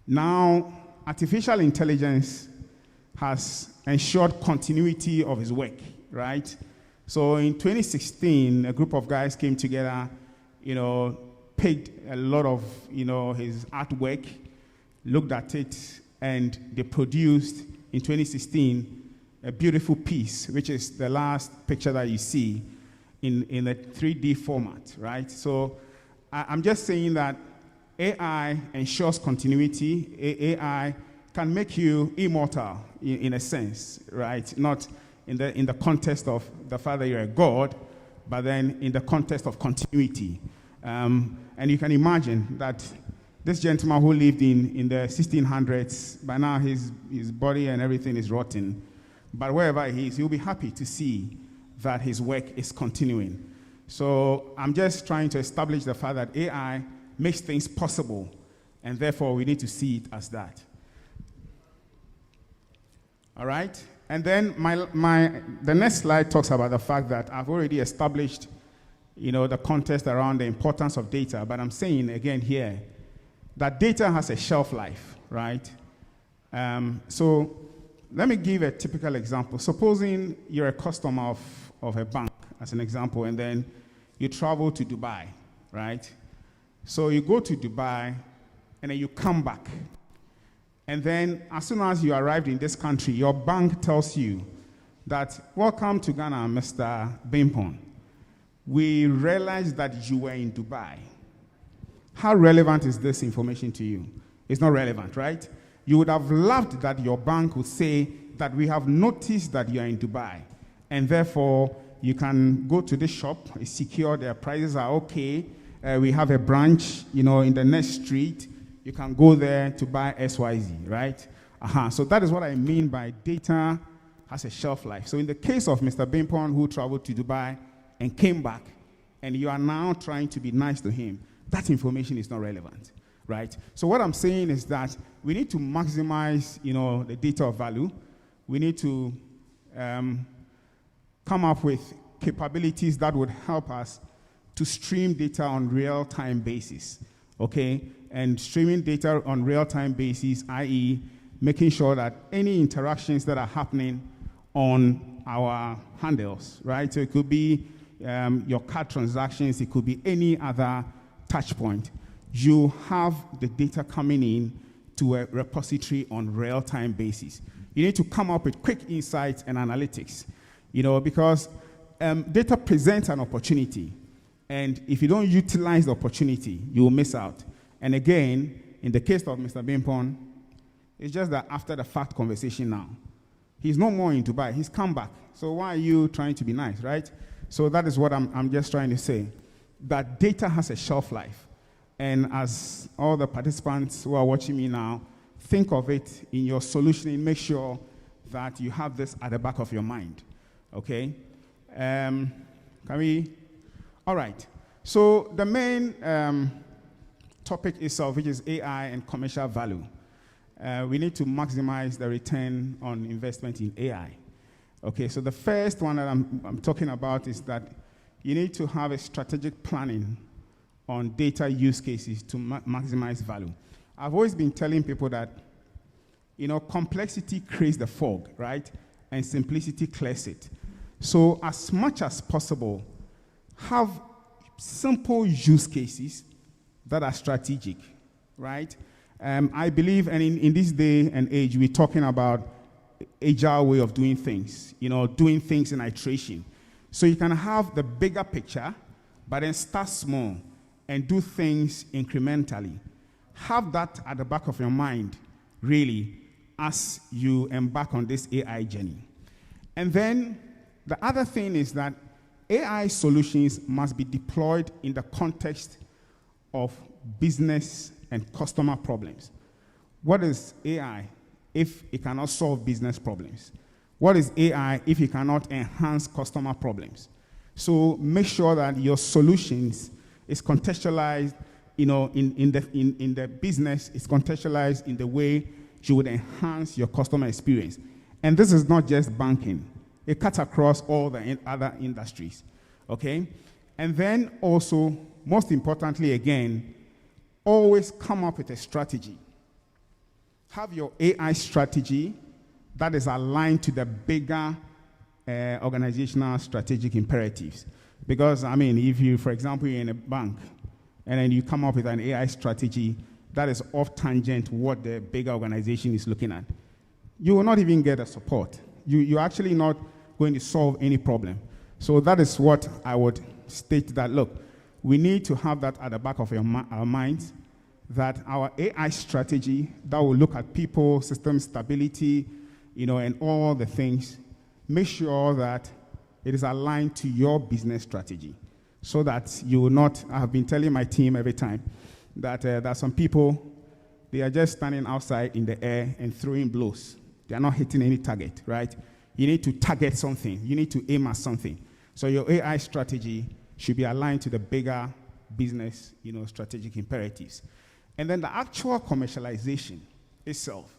Speaker 17: Now, artificial intelligence has ensured continuity of his work, right? So in 2016, a group of guys came together, picked a lot of, his artwork, looked at it, and they produced, in 2016, a beautiful piece, which is the last picture that you see in a 3D format, right? So I'm just saying that AI ensures continuity. AI can make you immortal in a sense, right? Not in the context of the fact that you're a god, but then in the context of continuity. And you can imagine that this gentleman who lived in the 1600s, by now his body and everything is rotten. But wherever he is, he'll be happy to see that his work is continuing. So I'm just trying to establish the fact that AI makes things possible, and therefore we need to see it as that. All right? And then the next slide talks about the fact that I've already established, the context around the importance of data, but I'm saying again here that data has a shelf life, right? So let me give a typical example. Supposing you're a customer of a bank, as an example, and then you travel to Dubai, right? So you go to Dubai, and then you come back. And then as soon as you arrived in this country, your bank tells you that, welcome to Ghana, Mr. Bimpon. We realized that you were in Dubai. How relevant is this information to you? It's not relevant, right? You would have loved that your bank would say that we have noticed that you are in Dubai, and therefore you can go to this shop, it's secure, their prices are okay. We have a branch, in the next street. You can go there to buy XYZ, right? So that is what I mean by data has a shelf life. So in the case of Mr. Bimpon, who traveled to Dubai and came back, and you are now trying to be nice to him, that information is not relevant, right? So what I'm saying is that we need to maximize, the data of value. We need to come up with capabilities that would help us to stream data on real-time basis, okay? And streaming data on real-time basis, i.e. making sure that any interactions that are happening on our handles, right? So it could be your card transactions, it could be any other touch point. You have the data coming in to a repository on real-time basis. You need to come up with quick insights and analytics, because data presents an opportunity. And if you don't utilize the opportunity, you will miss out. And again, in the case of Mr. Bimpon, it's just that after the fact conversation now. He's no more in Dubai. He's come back. So why are you trying to be nice, right? So that is what I'm just trying to say. That data has a shelf life. And as all the participants who are watching me now, think of it in your solutioning. Make sure that you have this at the back of your mind. Okay? Can we? All right. So the main topic itself, which is AI and commercial value. We need to maximize the return on investment in AI. Okay, so the first one that I'm talking about is that you need to have a strategic planning on data use cases to maximize value. I've always been telling people that, complexity creates the fog, right? And simplicity clears it. So as much as possible, have simple use cases that are strategic, right? I believe, and in this day and age, we're talking about agile way of doing things, doing things in iteration. So you can have the bigger picture, but then start small and do things incrementally. Have that at the back of your mind, really, as you embark on this AI journey. And then the other thing is that AI solutions must be deployed in the context of business and customer problems. What is AI if it cannot solve business problems? What is AI if it cannot enhance customer problems? So make sure that your solutions is contextualized, in the business, is contextualized in the way you would enhance your customer experience. And this is not just banking. It cuts across all the other industries, okay? And then also, most importantly again, always come up with a strategy. Have your AI strategy that is aligned to the bigger organizational strategic imperatives. Because, if you, for example, you're in a bank, and then you come up with an AI strategy that is off tangent what the bigger organization is looking at, you will not even get a support. You're actually not going to solve any problem. So that is what I would state that, look, we need to have that at the back of our minds, that our AI strategy that will look at people, system stability, and all the things, make sure that it is aligned to your business strategy so that you will not, I have been telling my team every time that there are some people, they are just standing outside in the air and throwing blows. They are not hitting any target, right? You need to target something. You need to aim at something. So your AI strategy should be aligned to the bigger business, strategic imperatives. And then the actual commercialization itself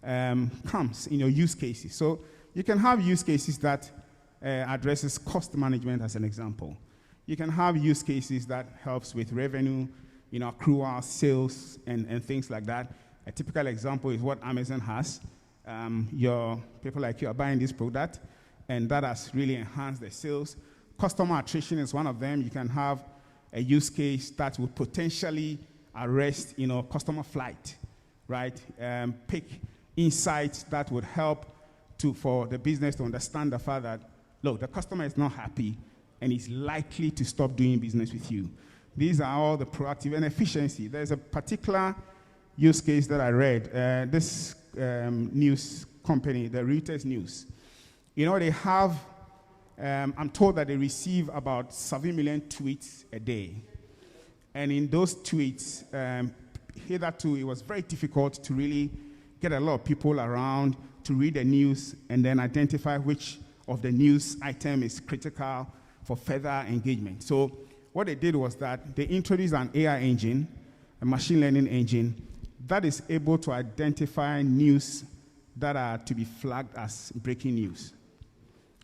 Speaker 17: comes in your use cases. So you can have use cases that addresses cost management as an example. You can have use cases that helps with revenue, accrual, sales, and things like that. A typical example is what Amazon has. Your people like you are buying this product, and that has really enhanced the sales. Customer attrition is one of them. You can have a use case that would potentially arrest, customer flight, right? Pick insights that would help for the business to understand the fact that, look, the customer is not happy and is likely to stop doing business with you. These are all the proactive and efficiency. There's a particular use case that I read. This news company, the Reuters News, they have, I'm told that they receive about 7 million tweets a day. And in those tweets, hitherto, it was very difficult to really get a lot of people around to read the news and then identify which of the news item is critical for further engagement. So what they did was that they introduced an AI engine, a machine learning engine, that is able to identify news that are to be flagged as breaking news.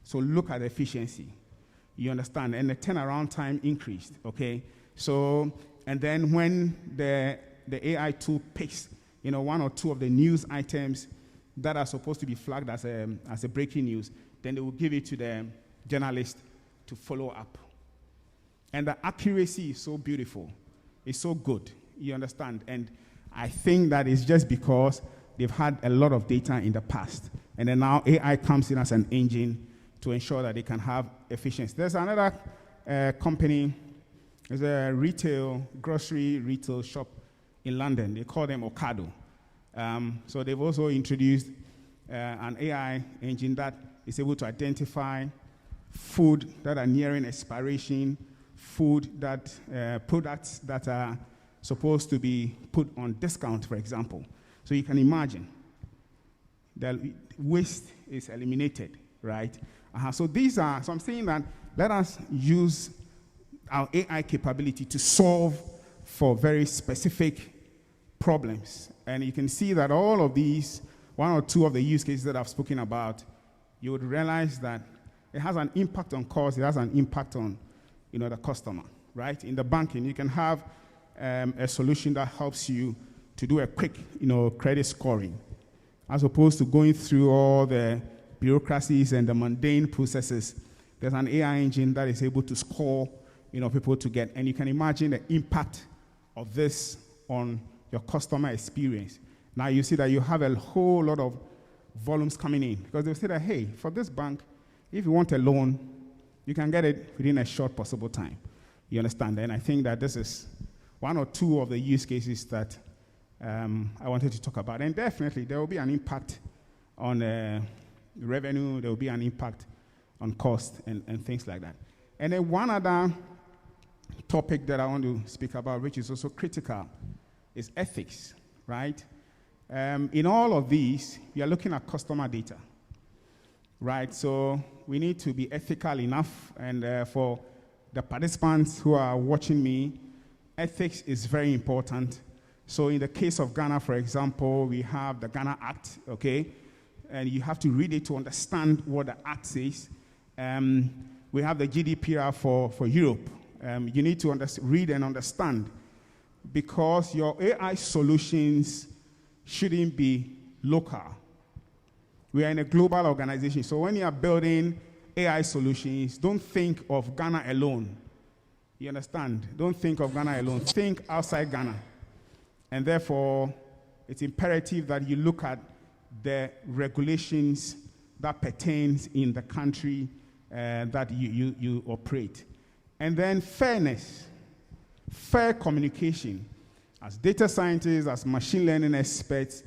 Speaker 17: So look at the efficiency. You understand? And the turnaround time increased, okay? So, and then when the AI tool picks, one or two of the news items that are supposed to be flagged as a breaking news, then they will give it to the journalist to follow up. And the accuracy is so beautiful. It's so good. You understand? And I think that is just because they've had a lot of data in the past. And then now AI comes in as an engine to ensure that they can have efficiency. There's another company, there's a grocery retail shop in London. They call them Ocado. So they've also introduced an AI engine that is able to identify food that are nearing expiration, food that products that are supposed to be put on discount, for example. So you can imagine that waste is eliminated, right? So I'm saying that let us use our AI capability to solve for very specific problems. And you can see that all of these, one or two of the use cases that I've spoken about, you would realize that it has an impact on cost, it has an impact on, the customer, right? In the banking, you can have a solution that helps you to do a quick, credit scoring, as opposed to going through all the bureaucracies and the mundane processes. There's an AI engine that is able to score, people to get, and you can imagine the impact of this on your customer experience. Now you see that you have a whole lot of volumes coming in, because they'll say that, hey, for this bank, if you want a loan, you can get it within a short possible time. You understand? And I think that this is one or two of the use cases that I wanted to talk about. And definitely there will be an impact on revenue, there will be an impact on cost and things like that. And then one other topic that I want to speak about, which is also critical, is ethics, right? In all of these, we are looking at customer data, right? So we need to be ethical enough, and for the participants who are watching me, ethics is very important. So in the case of Ghana, for example, we have the Ghana Act, okay? And you have to read it to understand what the Act says. We have the GDPR for Europe. You need to read and understand, because your AI solutions shouldn't be local. We are in a global organization, so when you are building AI solutions, don't think of Ghana alone. You understand? Don't think of Ghana alone. Think outside Ghana. And therefore, it's imperative that you look at the regulations that pertains in the country that you operate. And then fairness, fair communication. as data scientists, as machine learning experts,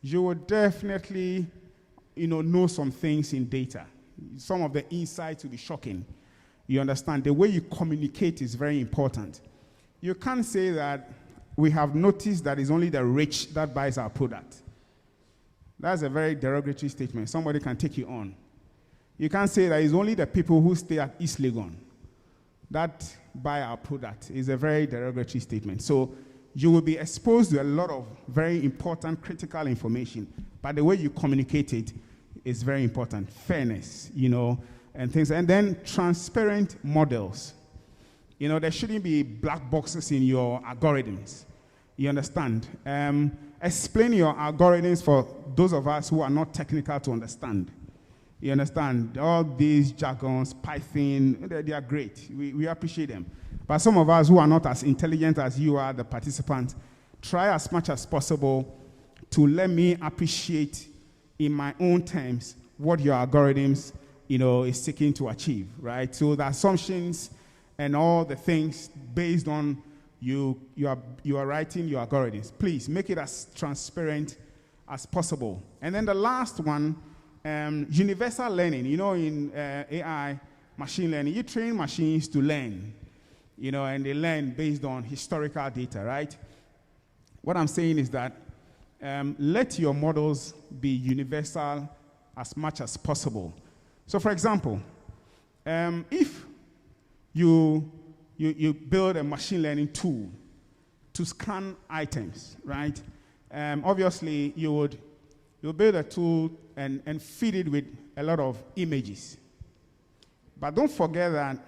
Speaker 17: you will definitely, know some things in data. Some of the insights will be shocking. You understand? The way you communicate is very important. You can't say that we have noticed that it's only the rich that buys our product. That's a very derogatory statement. Somebody can take you on. You can't say that it's only the people who stay at East Legon that buy our product. It's a very derogatory statement. So you will be exposed to a lot of very important, critical information, but the way you communicate it is very important. Fairness, and things. And then transparent models. There shouldn't be black boxes in your algorithms. You understand? Explain your algorithms for those of us who are not technical to understand. You understand? All these jargons, Python, they are great. We appreciate them. But some of us who are not as intelligent as you are, the participants, try as much as possible to let me appreciate in my own terms what your algorithms, is seeking to achieve, right? So the assumptions and all the things based on you are writing your algorithms. Please make it as transparent as possible. And then the last one, universal learning. In AI, machine learning, you train machines to learn, and they learn based on historical data, right? What I'm saying is that let your models be universal as much as possible. So, for example, if you build a machine learning tool to scan items, right? Obviously, you'll build a tool and feed it with a lot of images. But don't forget that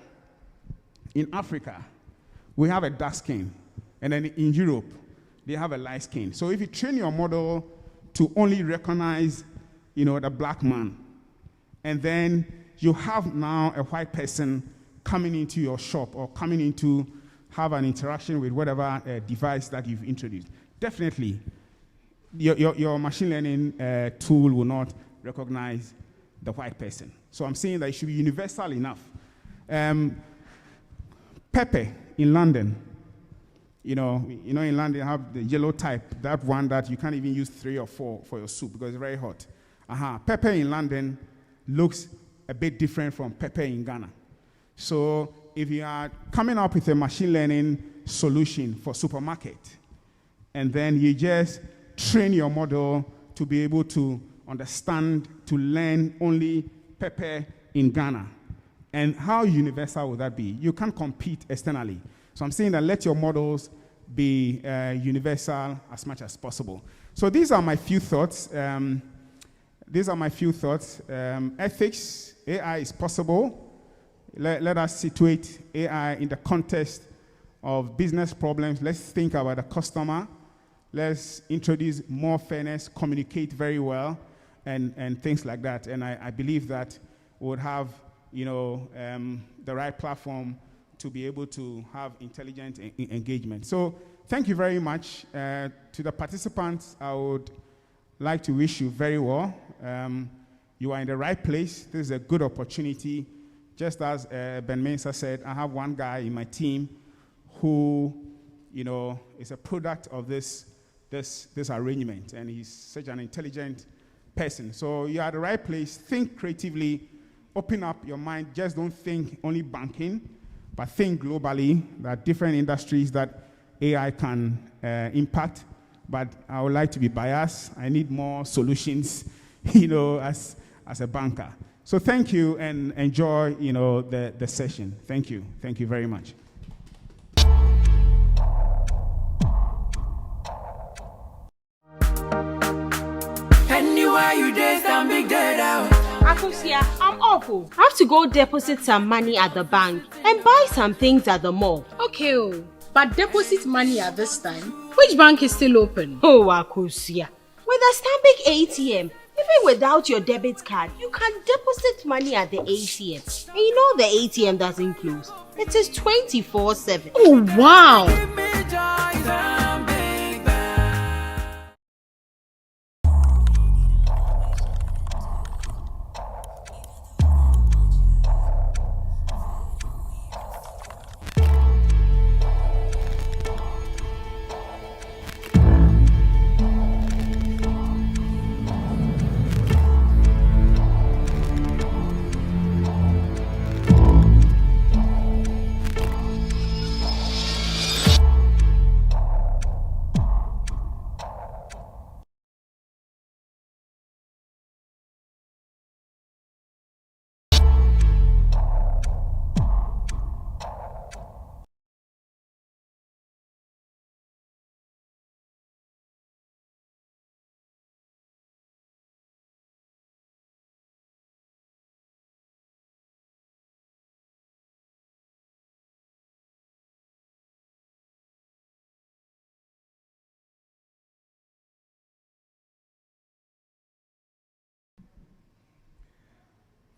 Speaker 17: in Africa, we have a dark skin. And then in Europe, they have a light skin. So if you train your model to only recognize, the black man, and then you have now a white person coming into your shop or coming in to have an interaction with whatever device that you've introduced, definitely your machine learning tool will not recognize the white person. So I'm saying that it should be universal enough. Pepper in London, in London you have the yellow type, that one that you can't even use 3 or 4 for your soup because it's very hot. Pepper in London looks a bit different from pepper in Ghana. So if you are coming up with a machine learning solution for supermarket, and then you just train your model to be able to understand, to learn only pepper in Ghana, and how universal would that be? You can't compete externally. So I'm saying that let your models be universal as much as possible. So these are my few thoughts. Ethics, AI is possible. Let us situate AI in the context of business problems. Let's think about the customer. Let's introduce more fairness, communicate very well, and things like that. And I believe that we would have, the right platform to be able to have intelligent engagement. So thank you very much. To the participants, I would like to wish you very well. You are in the right place. This is a good opportunity. Just as Ben Mensah said, I have one guy in my team who, is a product of this arrangement, and he's such an intelligent person. So you are at the right place. Think creatively. Open up your mind. Just don't think only banking, but think globally. There are different industries that AI can impact. But I would like to be biased. I need more solutions, as a banker. So thank you and enjoy, the session. Thank you. Thank you very much.
Speaker 11: Anywhere you dare, stand big dead out.
Speaker 12: Akusia, I'm awful. I have to go deposit some money at the bank and buy some things at the mall.
Speaker 13: Okay, but deposit money at this time. Which bank is still open?
Speaker 12: Oh, Akusia. With a Stanbic ATM, even without your debit card, you can deposit money at the ATM. And the ATM doesn't close. It is 24/7.
Speaker 13: Oh, wow.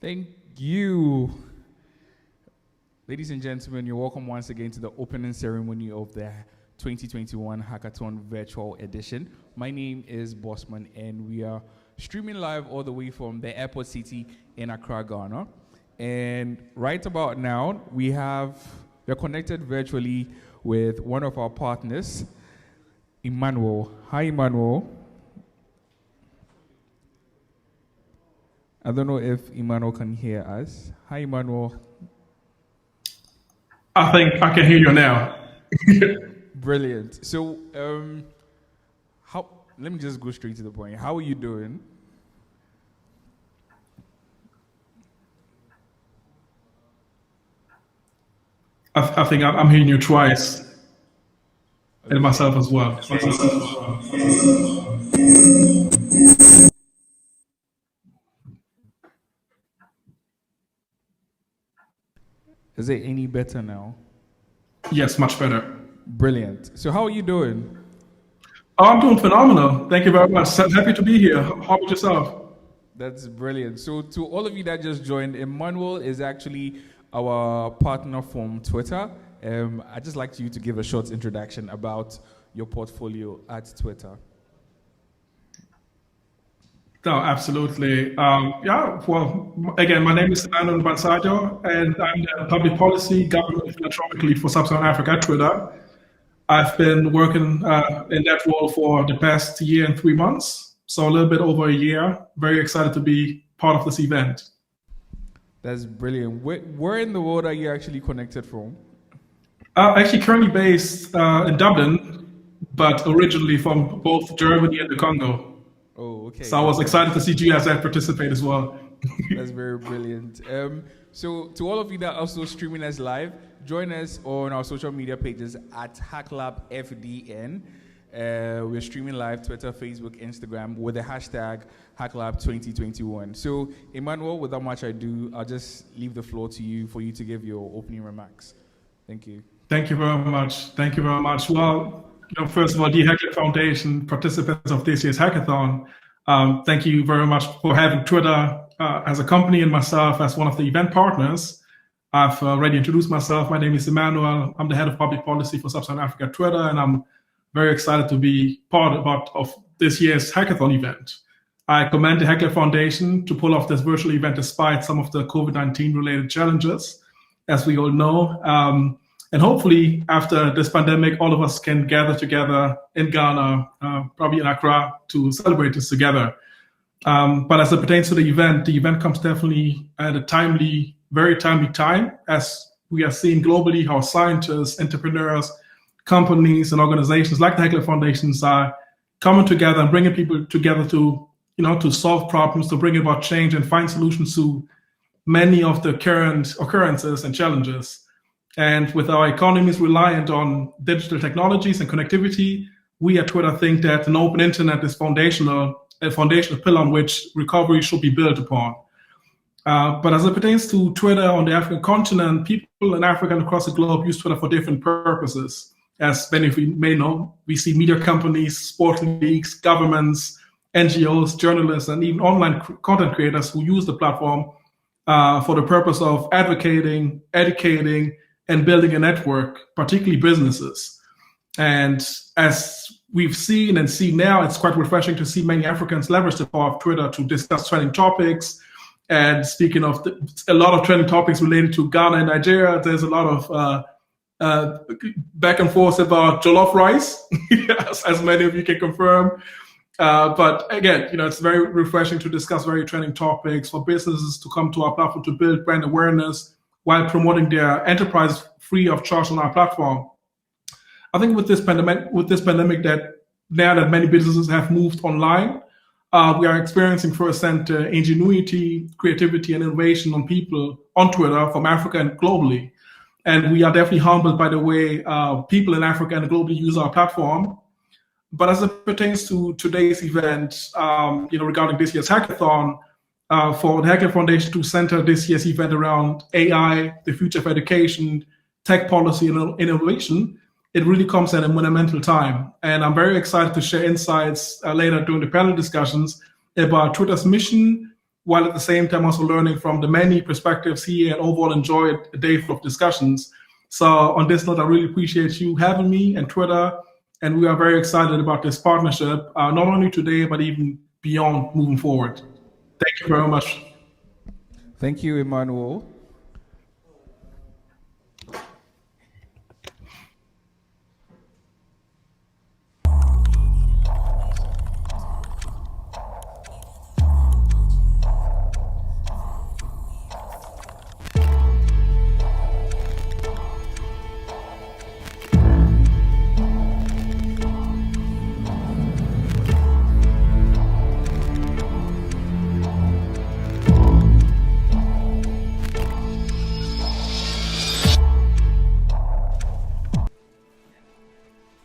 Speaker 1: Thank you. Ladies and gentlemen, you're welcome once again to the opening ceremony of the 2021 Hackathon Virtual Edition. My name is Bossman, and we are streaming live all the way from the airport city in Accra, Ghana. And right about now, we're connected virtually with one of our partners, Emmanuel. Hi, Emmanuel. I don't know if Emmanuel can hear us. Hi, Emmanuel.
Speaker 18: I think I can hear you now.
Speaker 1: Brilliant. So, let me just go straight to the point. How are you doing?
Speaker 18: I think I'm hearing you twice. And myself as well.
Speaker 1: Is it any better now?
Speaker 18: Yes, much better.
Speaker 1: Brilliant. So how are you doing?
Speaker 18: Oh, I'm doing phenomenal. Thank you very much. So happy to be here. How about yourself?
Speaker 1: That's brilliant. So to all of you that just joined, Emmanuel is actually our partner from Twitter. I'd just like you to give a short introduction about your portfolio at Twitter.
Speaker 18: No, absolutely. Well, again, my name is Emmanuel Bansajo, and I'm the Public Policy, Government, and Philanthropic Lead for Sub-Saharan Africa at Twitter. I've been working in that role for the past year and 3 months, so a little bit over a year. Very excited to be part of this event.
Speaker 1: That's brilliant. Where in the world are you actually connected from?
Speaker 18: Actually, currently based in Dublin, but originally from both Germany and the Congo.
Speaker 1: Oh, okay.
Speaker 18: So I was excited to see GSF participate as well.
Speaker 1: That's very brilliant. So to all of you that are also streaming us live, join us on our social media pages at Hacklab FDN. We're streaming live Twitter, Facebook, Instagram with the hashtag Hacklab 2021. So Emmanuel, without much ado, I'll just leave the floor to you for you to give your opening remarks. Thank you.
Speaker 18: Thank you very much. Thank you very much. Well, first of all, the Hacklab Foundation, participants of this year's hackathon, thank you very much for having Twitter as a company and myself as one of the event partners. I've already introduced myself. My name is Emmanuel. I'm the head of public policy for Sub-Saharan Africa at Twitter, and I'm very excited to be part of this year's hackathon event. I commend the Hacklab Foundation to pull off this virtual event despite some of the COVID-19 related challenges, as we all know. And hopefully, after this pandemic, all of us can gather together in Ghana, probably in Accra, to celebrate this together. But as it pertains to the event comes definitely at a very timely time, as we are seeing globally how scientists, entrepreneurs, companies, and organizations like the Hacklab Foundations are coming together and bringing people together to solve problems, to bring about change and find solutions to many of the current occurrences and challenges. And with our economies reliant on digital technologies and connectivity, we at Twitter think that an open internet is a foundational pillar on which recovery should be built upon. But as it pertains to Twitter on the African continent, people in Africa and across the globe use Twitter for different purposes. As many of you may know, we see media companies, sport leagues, governments, NGOs, journalists, and even online content creators who use the platform for the purpose of advocating, educating, and building a network, particularly businesses. And as we've seen and see now, it's quite refreshing to see many Africans leverage the power of Twitter to discuss trending topics. And speaking of a lot of trending topics related to Ghana and Nigeria, there's a lot of back and forth about jollof rice, as many of you can confirm. But again, it's very refreshing to discuss very trending topics for businesses to come to our platform to build brand awareness while promoting their enterprise free of charge on our platform. I think with this pandemic, that now that many businesses have moved online, we are experiencing firsthand ingenuity, creativity, and innovation on people on Twitter from Africa and globally. And we are definitely humbled by the way people in Africa and globally use our platform. But as it pertains to today's event, regarding this year's hackathon, for the Hacklab Foundation to center this year's event around AI, the future of education, tech policy, and innovation, it really comes at a monumental time. And I'm very excited to share insights later during the panel discussions about Twitter's mission, while at the same time also learning from the many perspectives here and overall enjoy a day full of discussions. So on this note, I really appreciate you having me and Twitter, and we are very excited about this partnership, not only today, but even beyond moving forward. Thank you very much.
Speaker 1: Thank you, Emmanuel.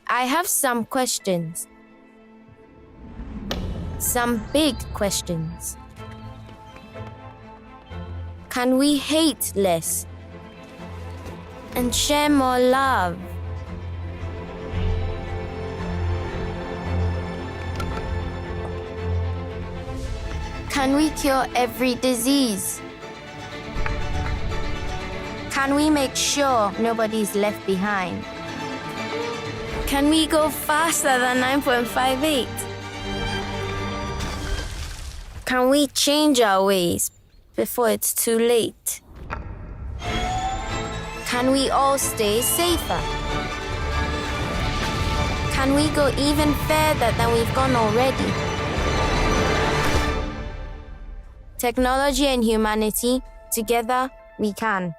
Speaker 10: I have some questions. Some big questions. Can we hate less and share more love? Can we cure every disease? Can we make sure nobody's left behind? Can we go faster than 9.58? Can we change our ways before it's too late? Can we all stay safer? Can we go even further than we've gone already? Technology and humanity, together we can.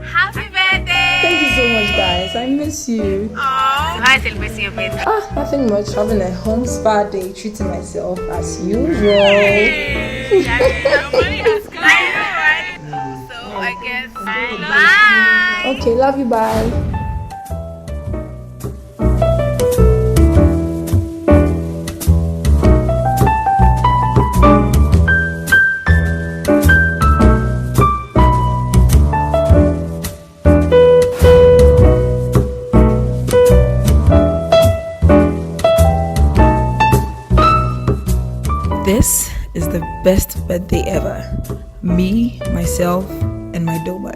Speaker 14: Happy birthday!
Speaker 15: Thank you so much, guys. I miss you.
Speaker 14: Oh, how are you celebrating your birthday?
Speaker 15: Nothing much. Having a home spa day, treating myself as usual.
Speaker 14: Hey, your money has come. I know, right? So I guess bye.
Speaker 15: Okay, love you. Bye.
Speaker 16: This is the best birthday ever. Me, myself, and my doughnut.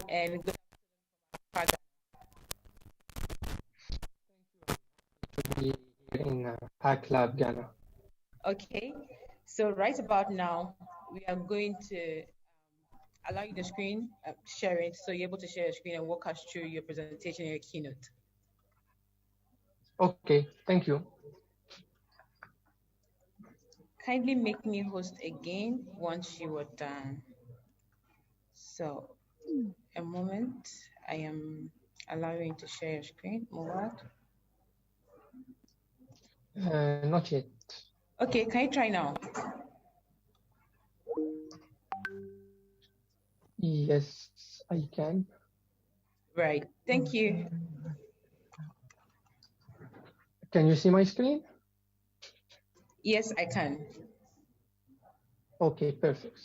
Speaker 2: And
Speaker 19: in Hacklab Ghana.
Speaker 2: okay, so right about now, we are going to allow you the screen sharing, so you're able to share your screen and walk us through your presentation and your keynote.
Speaker 19: Okay, thank you.
Speaker 2: Kindly make me host again once you are done. So, a moment, I am allowing you to share your screen. Murat?
Speaker 19: Not yet.
Speaker 2: Okay, can you try now?
Speaker 19: Yes, I can.
Speaker 15: Right. Thank you.
Speaker 19: Can you see my screen?
Speaker 15: Yes, I can.
Speaker 19: Okay, perfect.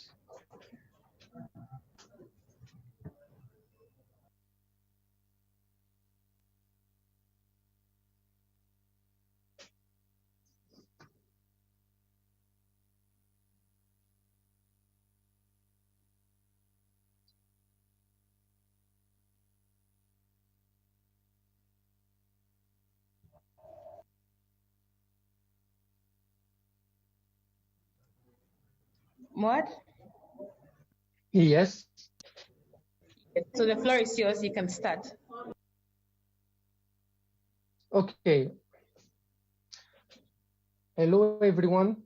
Speaker 15: What?
Speaker 19: Yes.
Speaker 15: So the floor is yours. You can start.
Speaker 19: Okay. Hello, everyone.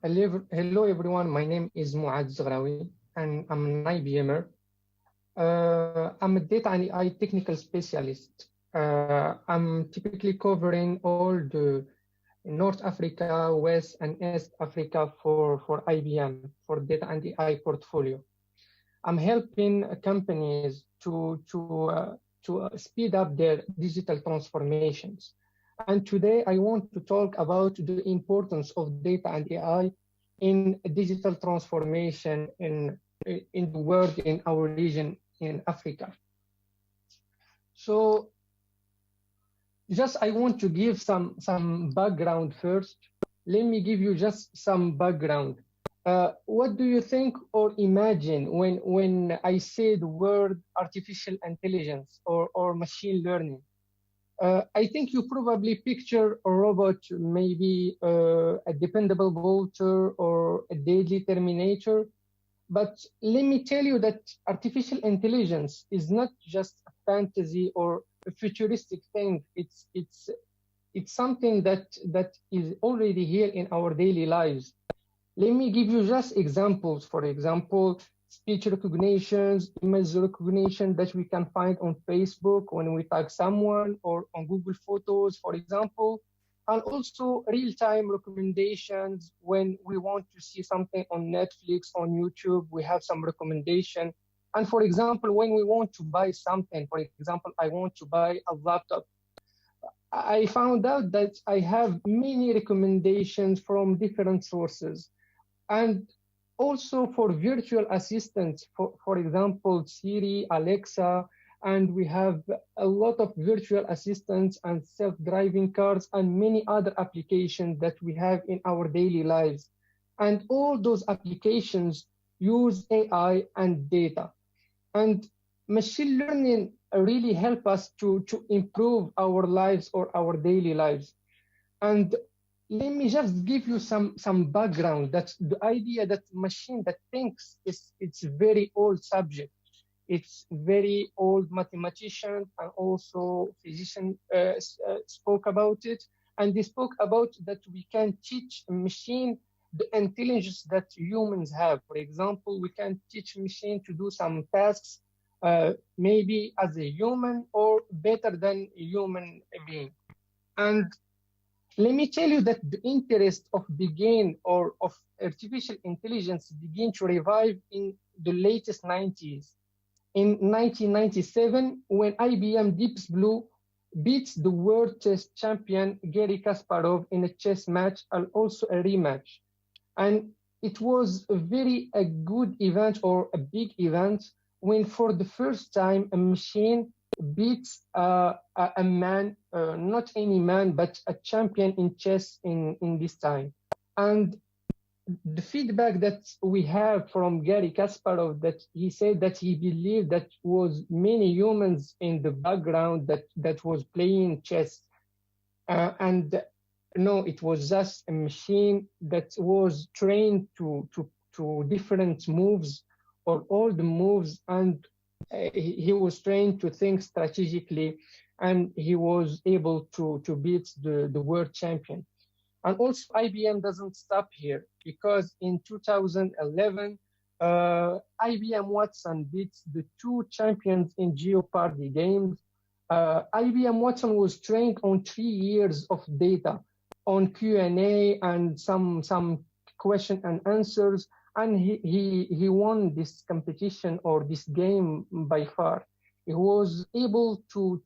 Speaker 19: Hello, everyone. My name is Muad Zaghrawi, and I'm an IBMer. I'm a data and AI technical specialist. I'm typically covering all the North Africa, West and East Africa for IBM, for data and AI portfolio. I'm helping companies to speed up their digital transformations. And today I want to talk about the importance of data and AI in digital transformation in the world, in our region, in Africa. So just I want to give some background first. Let me give you just some background. What do you think or imagine when I say the word artificial intelligence or machine learning? I think you probably picture a robot, maybe a dependable voter or a deadly terminator. But let me tell you that artificial intelligence is not just a fantasy or a futuristic thing. It's something that is already here in our daily lives. Let me give you just examples. For example, speech recognitions, image recognition that we can find on Facebook when we tag someone, or on Google Photos, for example, and also real-time recommendations when we want to see something on Netflix, on YouTube, we have some recommendation. And for example, when we want to buy something, for example, I want to buy a laptop, I found out that I have many recommendations from different sources. And also for virtual assistants, for example, Siri, Alexa, and we have a lot of virtual assistants and self-driving cars and many other applications that we have in our daily lives. And all those applications use AI and data. And machine learning really help us to improve our lives or our daily lives. And let me just give you some background. That the idea that machine that thinks it's a very old subject. It's very old mathematicians and also physicians spoke about it. And they spoke about that we can teach a machine the intelligence that humans have. For example, we can teach a machine to do some tasks maybe as a human or better than a human being. And let me tell you that the interest of artificial intelligence began to revive in the latest 90s. In 1997, when IBM Deep Blue beats the world chess champion Garry Kasparov in a chess match and also a rematch. And it was a good event or a big event when for the first time a machine beats a man, not any man, but a champion in chess in this time. And the feedback that we have from Garry Kasparov, that he said that he believed that was many humans in the background that was playing chess. And no, it was just a machine that was trained to different moves or all the moves, and he was trained to think strategically, and he was able to beat the world champion. And also IBM doesn't stop here, because in 2011, IBM Watson beats the two champions in Jeopardy games. IBM Watson was trained on 3 years of data on Q&A and some question and answers, and he won this competition or this game by far. He was able to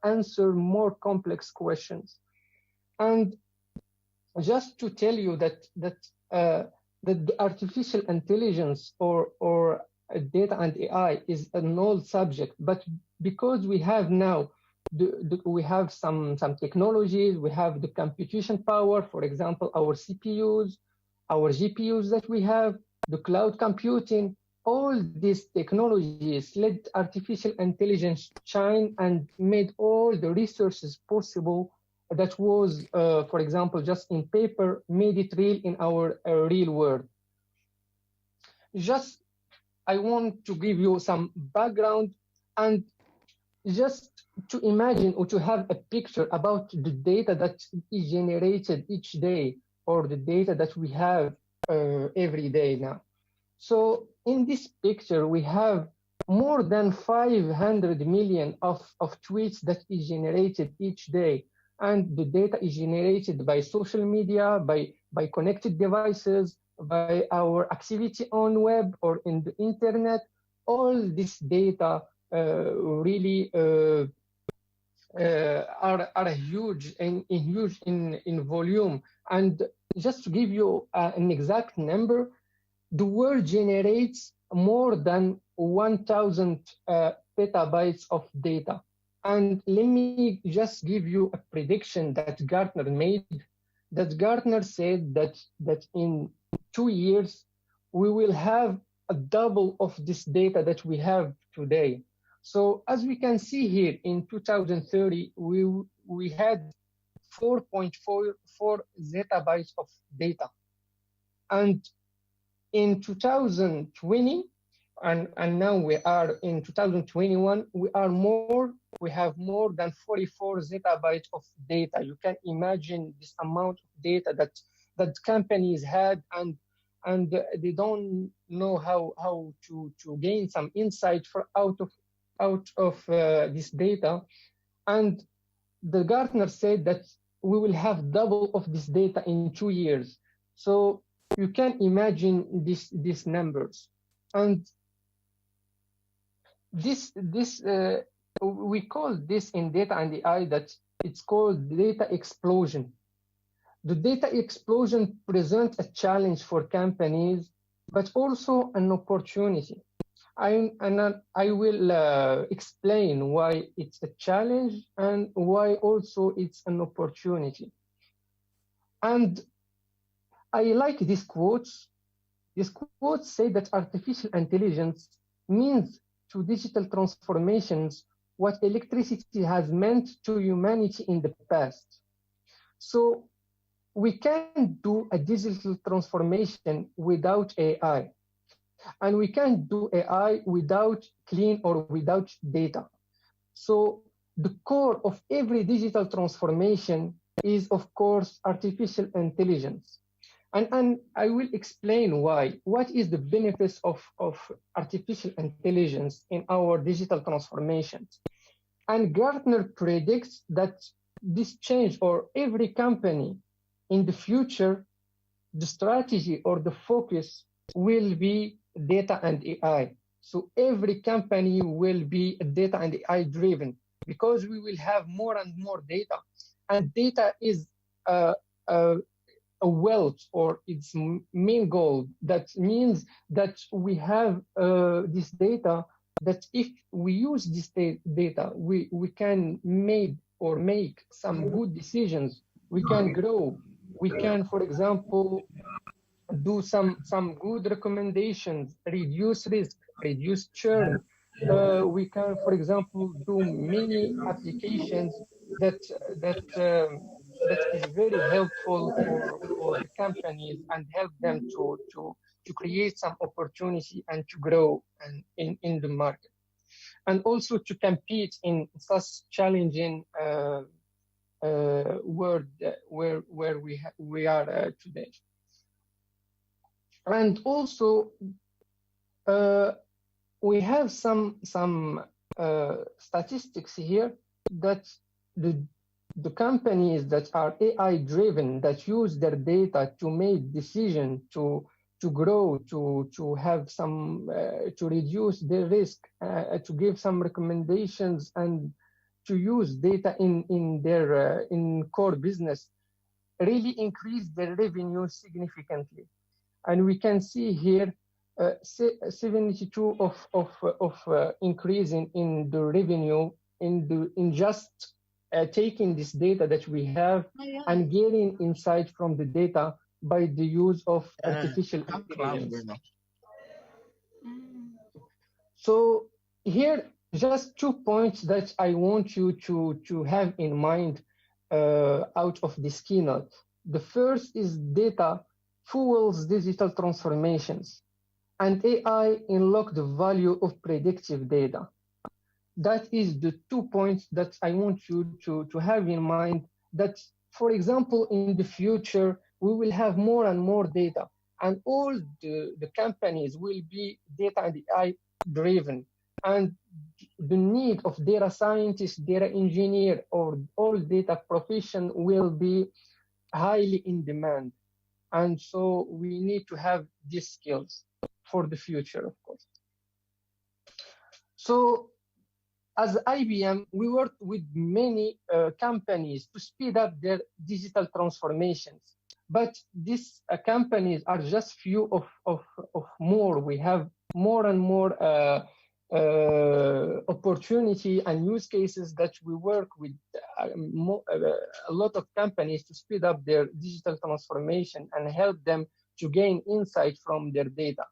Speaker 19: answer more complex questions. And just to tell you that the artificial intelligence or data and AI is an old subject, but because we have now we have some technologies, we have the computation power, for example, our CPUs, our GPUs that we have, the cloud computing, all these technologies let artificial intelligence shine and made all the resources possible that was, for example, just in paper, made it real in our real world. Just, I want to give you some background and just to imagine or to have a picture about the data that is generated each day or the data that we have every day now. So in this picture, we have more than 500 million of tweets that is generated each day. And the data is generated by social media, by connected devices, by our activity on web or in the internet. All this data really are huge in volume. And just to give you an exact number, the world generates more than 1,000 petabytes of data. And let me just give you a prediction that Gartner made. That Gartner said that in 2 years, we will have a double of this data that we have today. So as we can see here, in 2030, we had 4.44 zettabytes of data. And in 2020, and now we are in 2021, we have more than 44 zettabytes of data. You can imagine this amount of data that companies had, and they don't know how to gain some insight out of this data. And the Gartner said that we will have double of this data in 2 years. So you can imagine these numbers. And this we call this in data and AI that it's called data explosion. The data explosion presents a challenge for companies, but also an opportunity. I will explain why it's a challenge and why also it's an opportunity. And I like these quotes. These quotes say that artificial intelligence means to digital transformations what electricity has meant to humanity in the past. So we can't do a digital transformation without AI. And we can't do AI without clean or without data. So the core of every digital transformation is, of course, artificial intelligence. And I will explain why. What is the benefits of artificial intelligence in our digital transformations? And Gartner predicts that this change, or every company in the future, the strategy or the focus will be data and AI. So every company will be data and AI driven because we will have more and more data. And data is a wealth, or its main goal. That means that we have this data, that if we use this data, we can make some good decisions. We can grow. We can, for example, do some good recommendations, reduce risk, reduce churn. We can, for example, do many applications that is very helpful for the companies and help them to create some opportunity and to grow in the market, and also to compete in such challenging world where we are today. And also we have some statistics here that the companies that are AI driven, that use their data to make decisions, to grow, to have some, to reduce their risk, to give some recommendations, and to use data in their in core business, really increase their revenue significantly. And we can see here 72 of increase in the revenue in just taking this data that we have and getting insight from the data by the use of artificial intelligence. So here, just 2 points that I want you to have in mind out of this keynote. The first is data fuels digital transformations, and AI unlock the value of predictive data. That is the 2 points that I want you to have in mind, that, for example, in the future, we will have more and more data, and all the companies will be data and AI driven. And the need of data scientists, data engineer, or all data profession will be highly in demand. And so we need to have these skills for the future, of course. So as IBM, we worked with many companies to speed up their digital transformations. But these companies are just few of more. We have more and more opportunity and use cases that we work with a lot of companies to speed up their digital transformation and help them to gain insight from their data.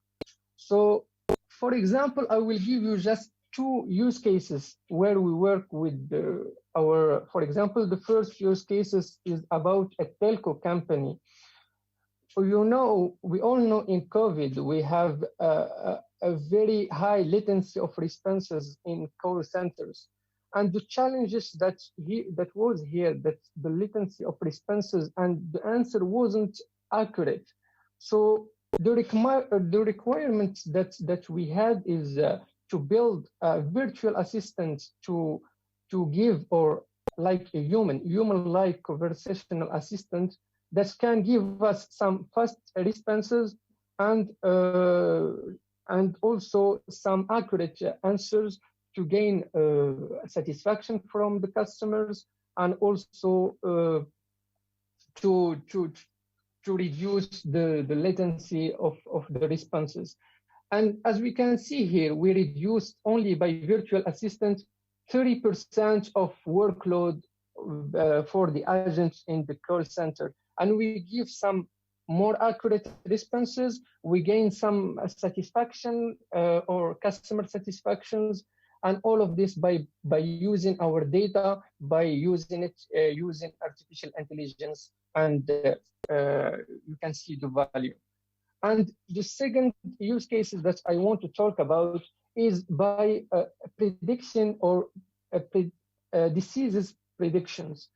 Speaker 19: So, for example, I will give you just 2 use cases where we work with for example, the first use cases is about a telco company. You know, we all know in COVID, we have a very high latency of responses in call centers. And the challenges that was here, that the latency of responses and the answer wasn't accurate. So the requirement that we had is to build a virtual assistant to give, or like a human-like conversational assistant that can give us some fast responses and also some accurate answers to gain satisfaction from the customers, and also to reduce the latency of the responses. And as we can see here, we reduced only by virtual assistant 30% of workload for the agents in the call center. And we give some more accurate responses. We gain some satisfaction or customer satisfactions, and all of this by using our data, by using it, using artificial intelligence, and you can see the value. And the second use cases that I want to talk about is by prediction or diseases predictions.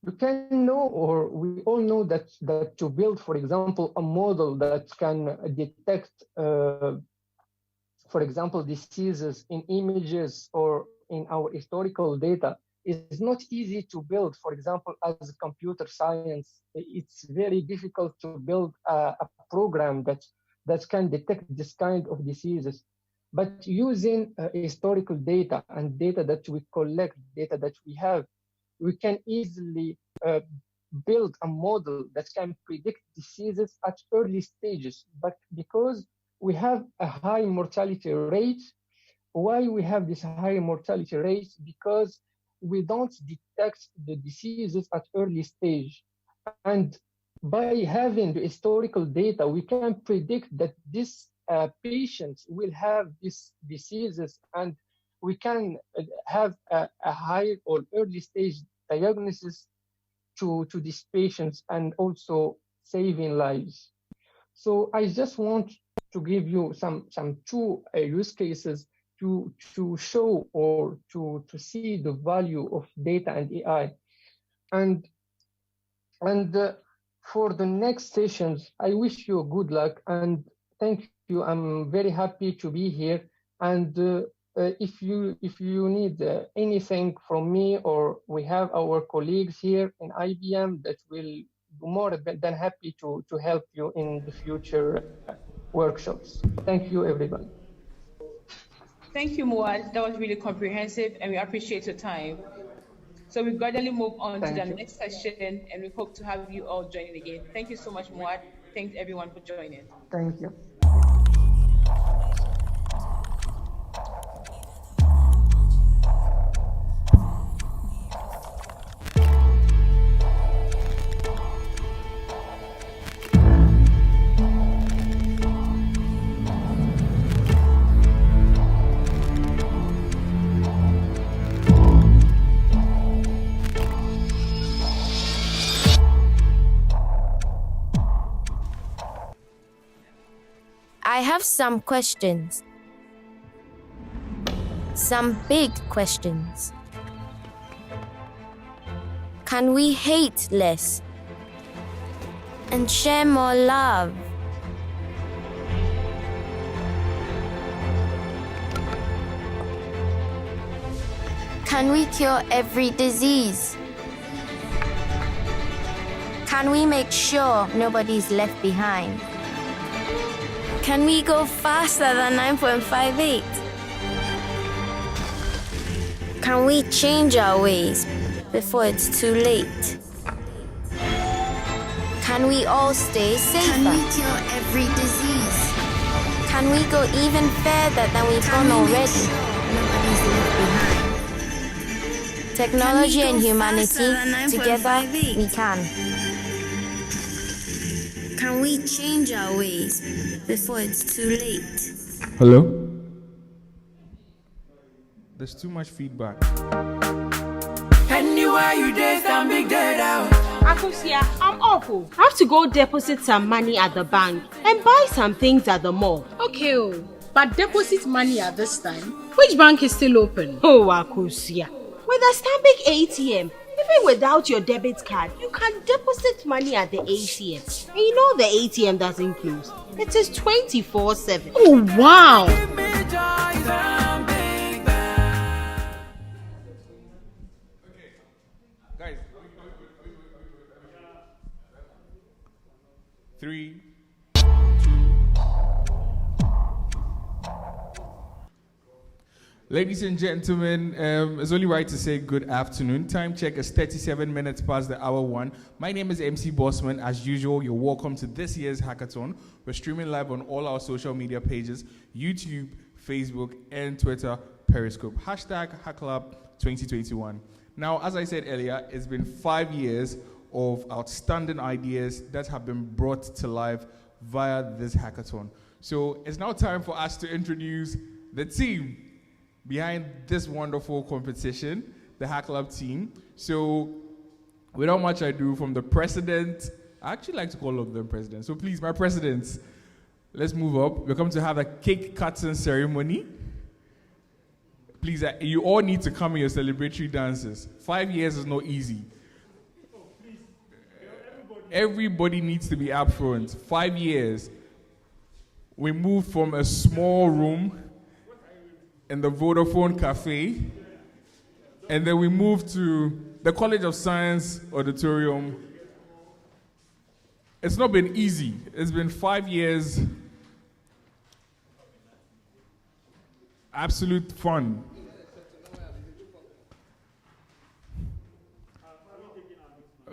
Speaker 19: You can know, or we all know that to build, for example, a model that can detect, for example, diseases in images or in our historical data is not easy to build. For example, as computer science, it's very difficult to build a program that can detect this kind of diseases. But using historical data and data that we collect, data that we have, we can easily build a model that can predict diseases at early stages. But because we have a high mortality rate, why we have this high mortality rate? Because we don't detect the diseases at early stage. And by having the historical data, we can predict that this patients will have these diseases, and we can have a high or early stage diagnosis to these patients, and also saving lives. So I just want to give you some 2 use cases to show or to see the value of data and AI. And for the next sessions, I wish you good luck and thank you. I'm very happy to be here, and if you need anything from me, or we have our colleagues here in IBM that will be more than happy to help you in the future workshops. Thank you, everybody.
Speaker 2: Thank you, Muad. That was really comprehensive, and we appreciate your time. So we gradually move on to the next session, and we hope to have you all joining again. Thank you so much, Muad. Thanks everyone for joining.
Speaker 19: Thank you.
Speaker 10: I have some questions. Some big questions. Can we hate less and share more love? Can we cure every disease? Can we make sure nobody's left behind? Can we go faster than 9.58? Can we change our ways before it's too late? Can we all stay safer? Can we cure every disease? Can we go even further than we've gone already? Nobody's left behind. Technology and humanity, together we can. Can we change our ways before it's too late?
Speaker 1: Hello? There's too much feedback.
Speaker 11: Anywhere you dare, stand big dead out.
Speaker 12: Akusia, I'm awful. I have to go deposit some money at the bank and buy some things at the mall.
Speaker 13: Okay, but deposit money at this time. Which bank is still open?
Speaker 12: Oh, Akusia. With a Stanbic ATM, even without your debit card, you can deposit money at the ATM. And you know the ATM doesn't close. It is 24/7.
Speaker 13: Oh, wow.
Speaker 1: Guys, 3, 2. Ladies and gentlemen, it's only right to say good afternoon. Time check is 37 minutes past the hour 1. My name is MC Bossman. As usual, you're welcome to this year's hackathon. We're streaming live on all our social media pages, YouTube, Facebook, and Twitter, Periscope. Hashtag Hacklab 2021. Now, as I said earlier, it's been 5 years of outstanding ideas that have been brought to life via this hackathon. So it's now time for us to introduce the team behind this wonderful competition, the Hacklab team. So without much ado, from the president, I actually like to call all of them presidents. So please, my presidents, let's move up. We're coming to have a cake cutting ceremony. Please, you all need to come in your celebratory dances. 5 years is not easy. Everybody needs to be up front. 5 years. We moved from a small room in the Vodafone Cafe, and then we moved to the College of Science Auditorium. It's not been easy. It's been 5 years. Absolute fun.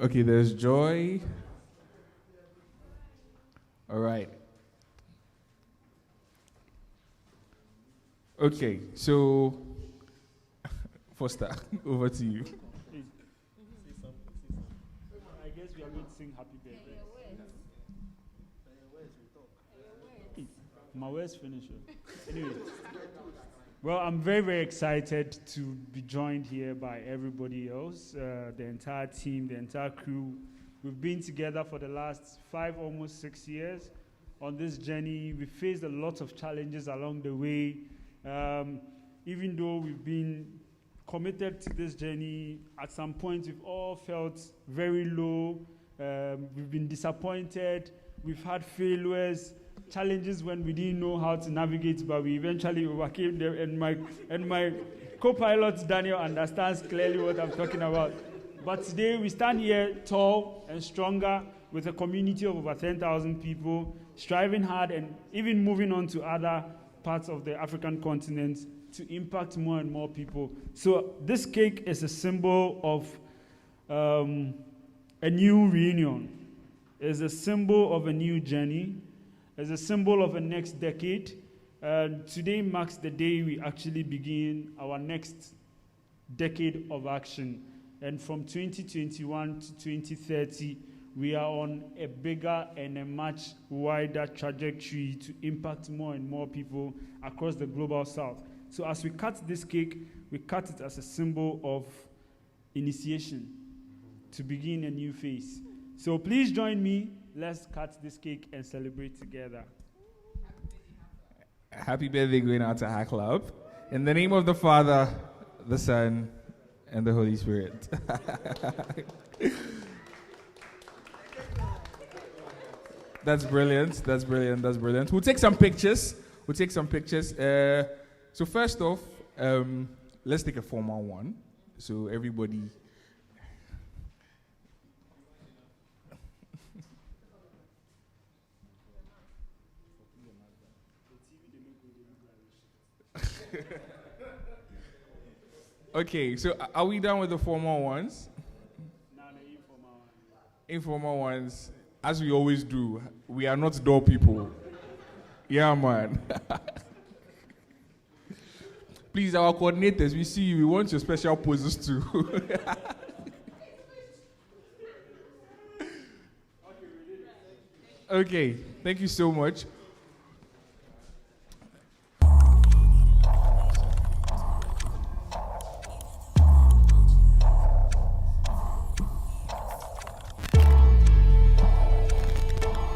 Speaker 1: Okay, there's Joy. All right. Okay, so Foster, over to you.
Speaker 4: I guess we are going to sing happy birthday. My words finish. Anyway. Well, I'm very, very excited to be joined here by everybody else, the entire team, the entire crew. We've been together for the last 5, almost 6 years on this journey. We faced a lot of challenges along the way. Even though we've been committed to this journey, at some point we've all felt very low. We've been disappointed. We've had failures. challenges when we didn't know how to navigate, but we eventually overcame them. And my co-pilot Daniel understands clearly what I'm talking about. But today we stand here tall and stronger with a community of over 10,000 people, striving hard and even moving on to other parts of the African continent to impact more and more people. So this cake is a symbol of a new reunion. It's a symbol of a new journey. It's a symbol of a next decade. Today marks the day we actually begin our next decade of action. And from 2021 to 2030, we are on a bigger and a much wider trajectory to impact more and more people across the global south. So as we cut this cake, we cut it as a symbol of initiation to begin a new phase. So please join me. Let's cut this cake and celebrate together.
Speaker 1: Happy birthday going out to Hacklab. In the name of the Father, the Son, and the Holy Spirit. That's brilliant. That's brilliant. That's brilliant. We'll take some pictures. So first off, let's take a formal one. So everybody. Okay, so are we done with the formal ones?
Speaker 4: No, the informal ones.
Speaker 1: Informal ones, as we always do, we are not door people. Yeah, man. Please, our coordinators, we see you. We want your special poses too. Okay, thank you so much.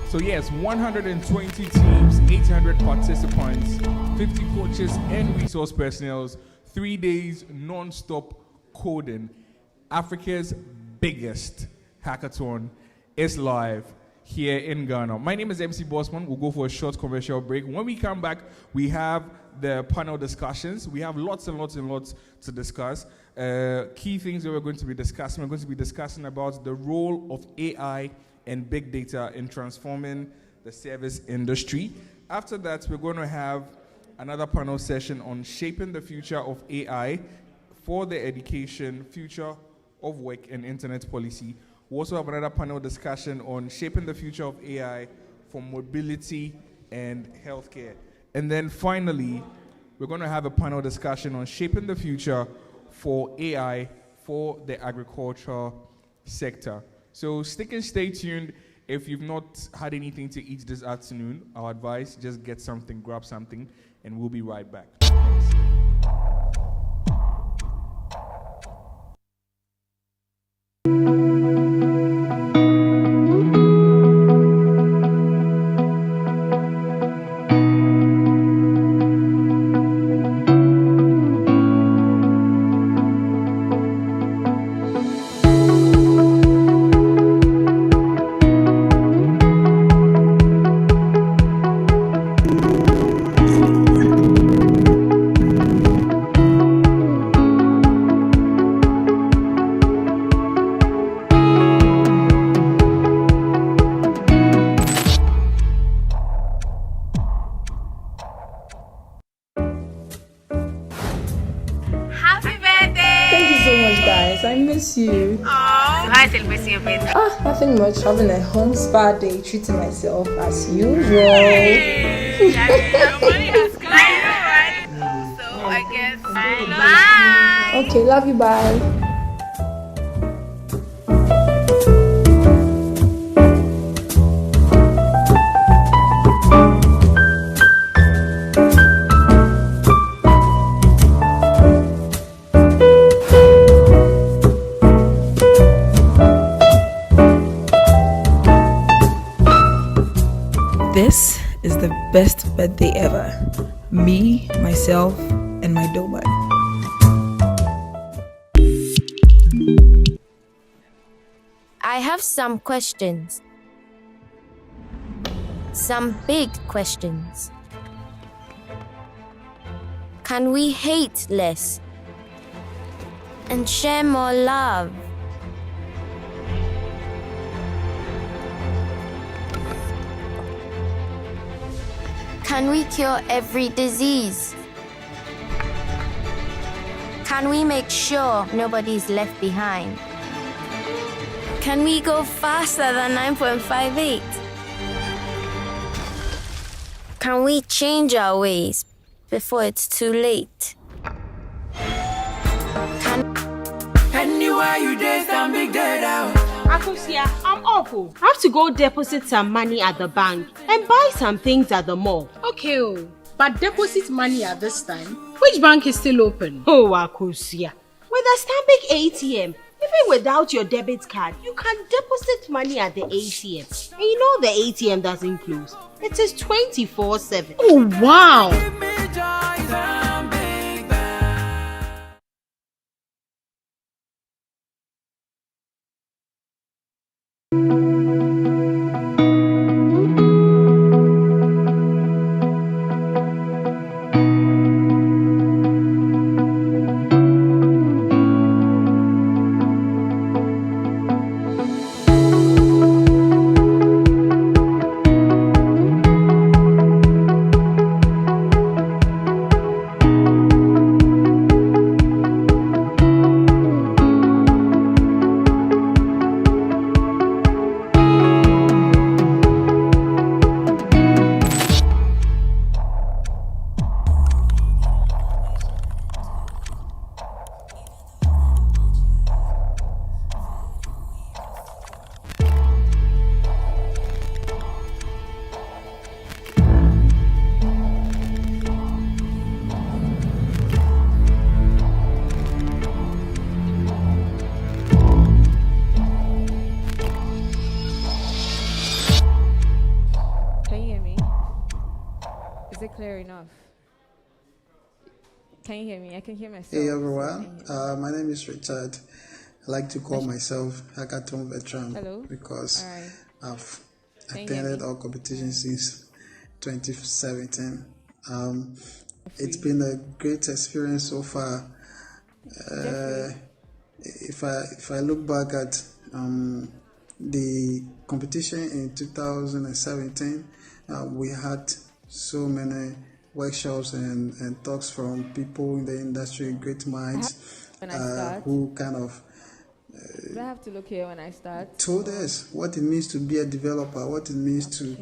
Speaker 1: So yes, 120 teams, 800 participants, 50 coaches and resource personnel, 3 days non-stop coding. Africa's biggest hackathon is live here in Ghana. My name is MC Bossman. We'll go for a short commercial break. When we come back, we have the panel discussions. We have lots and lots and lots to discuss. Key things that we're going to be discussing. We're going to be discussing about the role of AI and big data in transforming the service industry. After that, we're going to have another panel session on shaping the future of AI for the education, future of work, and internet policy. We also have another panel discussion on shaping the future of AI for mobility and healthcare. And then finally, we're going to have a panel discussion on shaping the future for AI for the agricultural sector. So stick and stay tuned. If you've not had anything to eat this afternoon, our advice, just get something, grab something, and we'll be right back. Thanks.
Speaker 15: You.
Speaker 14: Oh, how is celebrating your birthday?
Speaker 15: Nothing much. Having a home spa day, treating myself as usual.
Speaker 14: Hey, money has come. I know, right? So I guess bye.
Speaker 15: Okay, love you. Bye.
Speaker 16: This is the best birthday ever. Me, myself, and my doorman.
Speaker 10: I have some questions. some big questions. Can we hate less and share more love? Can we cure every disease? Can we make sure nobody's left behind? Can we go faster than 9.58? Can we change our ways before it's too late?
Speaker 11: Anywhere you dare, stand big day down.
Speaker 12: Akosia, I'm awful. I have to go deposit some money at the bank and buy some things at the mall.
Speaker 13: Okay, but deposit money at this time. Which bank is still open?
Speaker 12: Oh, Akosia. With a Stanbic ATM, even without your debit card, you can deposit money at the ATM. And you know the ATM doesn't close. It is 24/7.
Speaker 13: Oh, wow.
Speaker 20: Is it clear enough? Can you hear me? I can hear myself.
Speaker 5: Hey everyone, my name is Richard. I like to call myself Hackathon veteran.
Speaker 20: Hello?
Speaker 5: Because I've
Speaker 20: Can you
Speaker 5: attended all competitions since 2017. It's been a great experience so far. If I look back at the competition in 2017, we had so many workshops and talks from people in the industry, great minds, who kind of
Speaker 20: do I have to look here when I start?
Speaker 5: told us what it means to be a developer, what it means to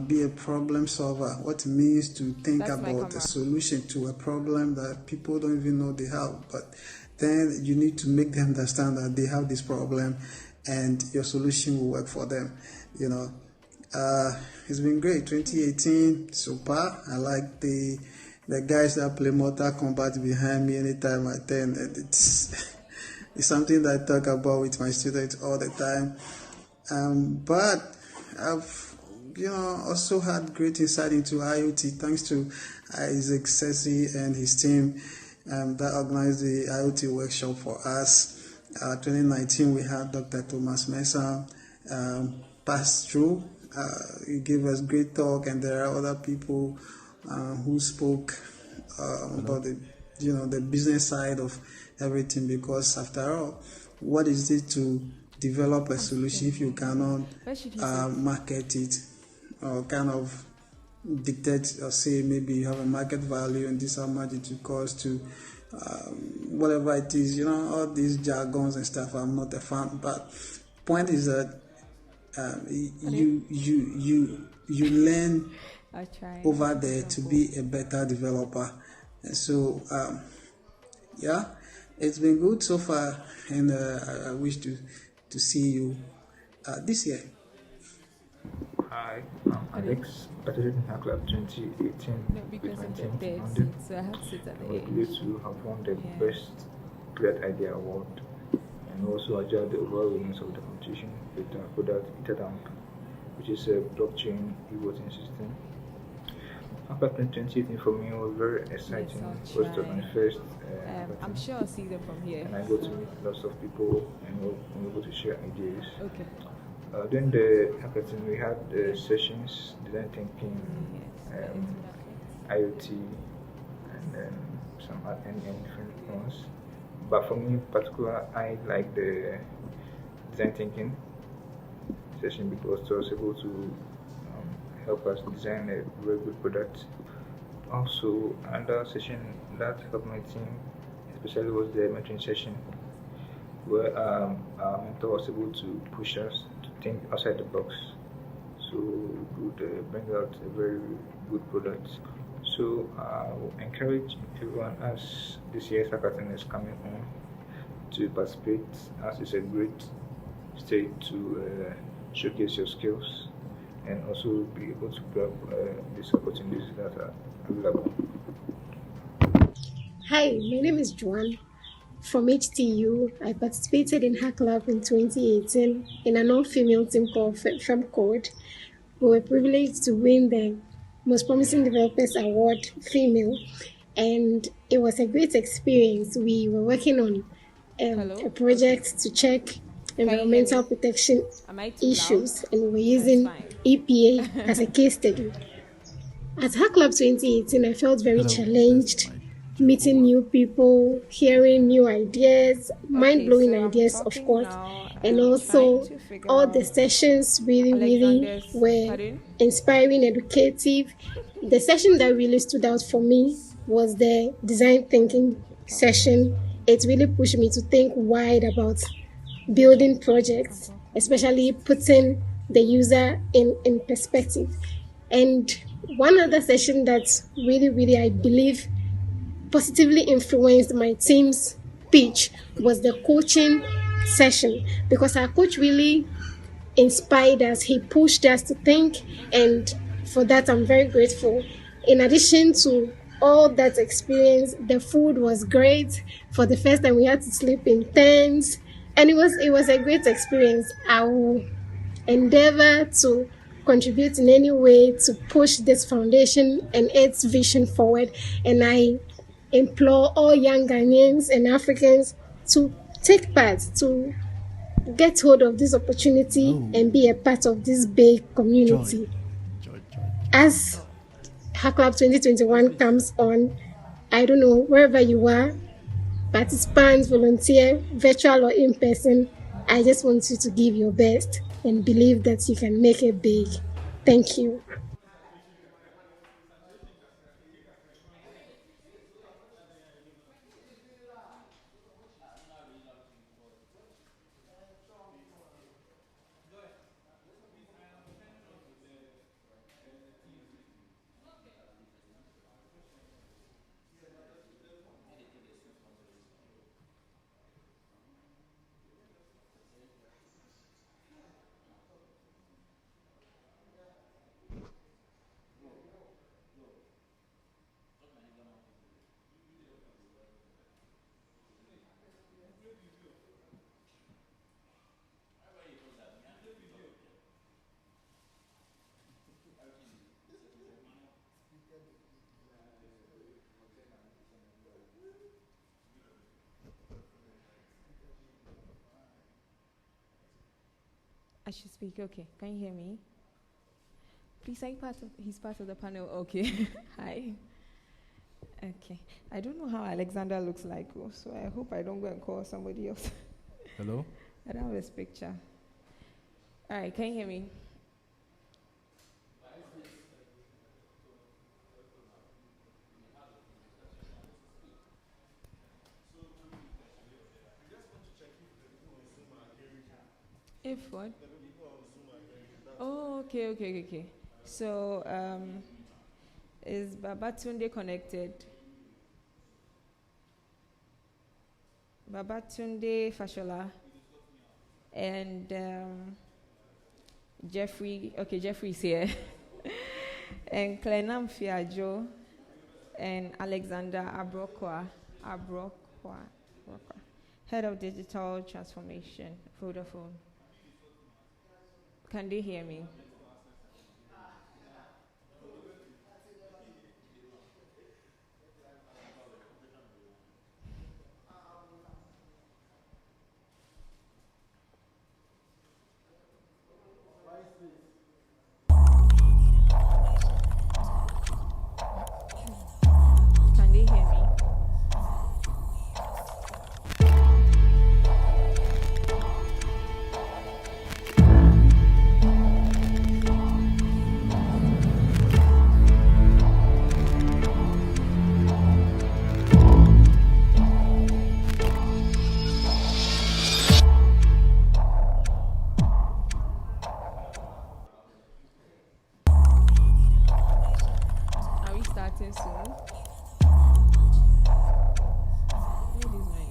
Speaker 5: be a problem solver, what it means to think about a solution to a problem that people don't even know they have. But then you need to make them understand that they have this problem and your solution will work for them. You know, it's been great. 2018, super. I like the guys that play Mortal Kombat behind me anytime I attend. It's something that I talk about with my students all the time. But I've, also had great insight into IoT thanks to Isaac Sessi and his team that organized the IoT workshop for us. 2019, we had Dr. Thomas Mensah pass through. He gave us great talk, and there are other people who spoke about the business side of everything, because after all, what is it to develop a solution if you cannot market it or kind of dictate or say maybe you have a market value and this how much it will cost to whatever it is, all these jargons and stuff. I'm not a fan, but point is that you learn over there to be a better developer, and so it's been good so far, and I wish to see you this year.
Speaker 6: Hi, I'm Alex, participating in Hacklab 2018 with my team founded. We're glad to have won the Best Great Idea Award and also adjudged the overall winners of the competition with our product Etherbank, which is a blockchain e-voting system. Hacklab 2018 for me was very exciting. It was my first
Speaker 20: I'm sure I'll see them from here.
Speaker 6: and I got to meet lots of people and we're able to share ideas.
Speaker 20: Okay.
Speaker 6: During the hackathon, we had sessions, design thinking, IoT, and some and different ones. But for me, in particular, I like the design thinking session because it was able to help us design a very good product. Also, another session that helped my team, especially, was the mentoring session, where our mentor was able to push us to think outside the box, so we could bring out a very good product. So I will encourage everyone as this year's hackathon is coming on to participate, as it's a great stage to showcase your skills and also be able to grab these opportunities that are available.
Speaker 7: Hi, my name is Joanne. From HTU, I participated in Hacklab in 2018 in an all-female team called From Code. We were privileged to win the Most Promising Developers Award female, and it was a great experience. We were working on a project to check environmental protection issues, and we were using EPA as a case study. At Hacklab 2018, I felt very challenged, meeting new people, hearing new ideas, mind-blowing ideas, of course, and also all the sessions really were inspiring, educative. The session that really stood out for me was the design thinking session. It really pushed me to think wide about building projects, especially putting the user in perspective. And one other session that really, I believe, positively influenced my team's pitch was the coaching session, because our coach really inspired us. He pushed us to think, and for that, I'm very grateful. In addition to all that experience, the food was great. For the first time, we had to sleep in tents, and it was a great experience. I will endeavor to contribute in any way to push this foundation and its vision forward. And I implore all young Ghanaians and Africans to take part, to get hold of this opportunity and be a part of this big community. As Hacklab 2021 comes on, I don't know, wherever you are, participants, volunteer, virtual or in person, I just want you to give your best and believe that you can make it big. Thank you.
Speaker 20: I should speak. Okay. Can you hear me? Please, he's part of the panel. Okay. Hi. Okay. I don't know how Alexander looks like, so I hope I don't go and call somebody else.
Speaker 21: Hello?
Speaker 20: I don't have his picture. All right. Can you hear me? If what? Oh, okay. So, is Babatunde connected? Babatunde Fashola and Jeffrey. Okay, Jeffrey's here. And Klenam Fiajo and Alexander Abrokwa, Head of Digital Transformation, Vodafone. Can they hear me? starting soon. Where is my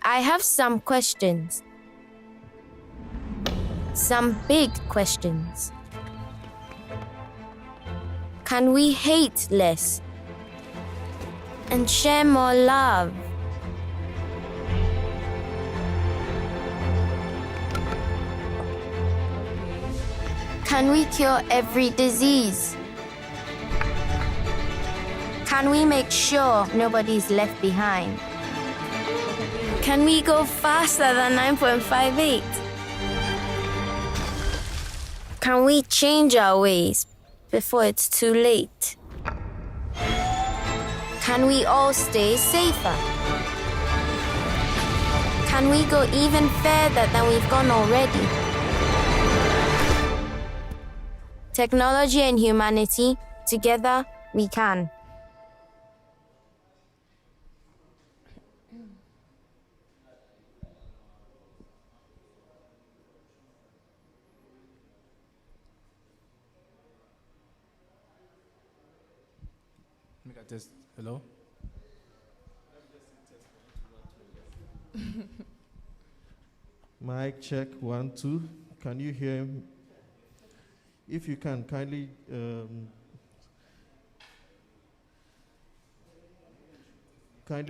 Speaker 10: I have some questions. Some big questions. Can we hate less and share more love? Can we cure every disease? Can we make sure nobody's left behind? Can we go faster than 9.58? Can we change our ways before it's too late? Can we all stay safer? Can we go even further than we've gone already? Technology and humanity, together we can.
Speaker 21: Hello? Mic check 1 2. Can you hear me? If you can, kindly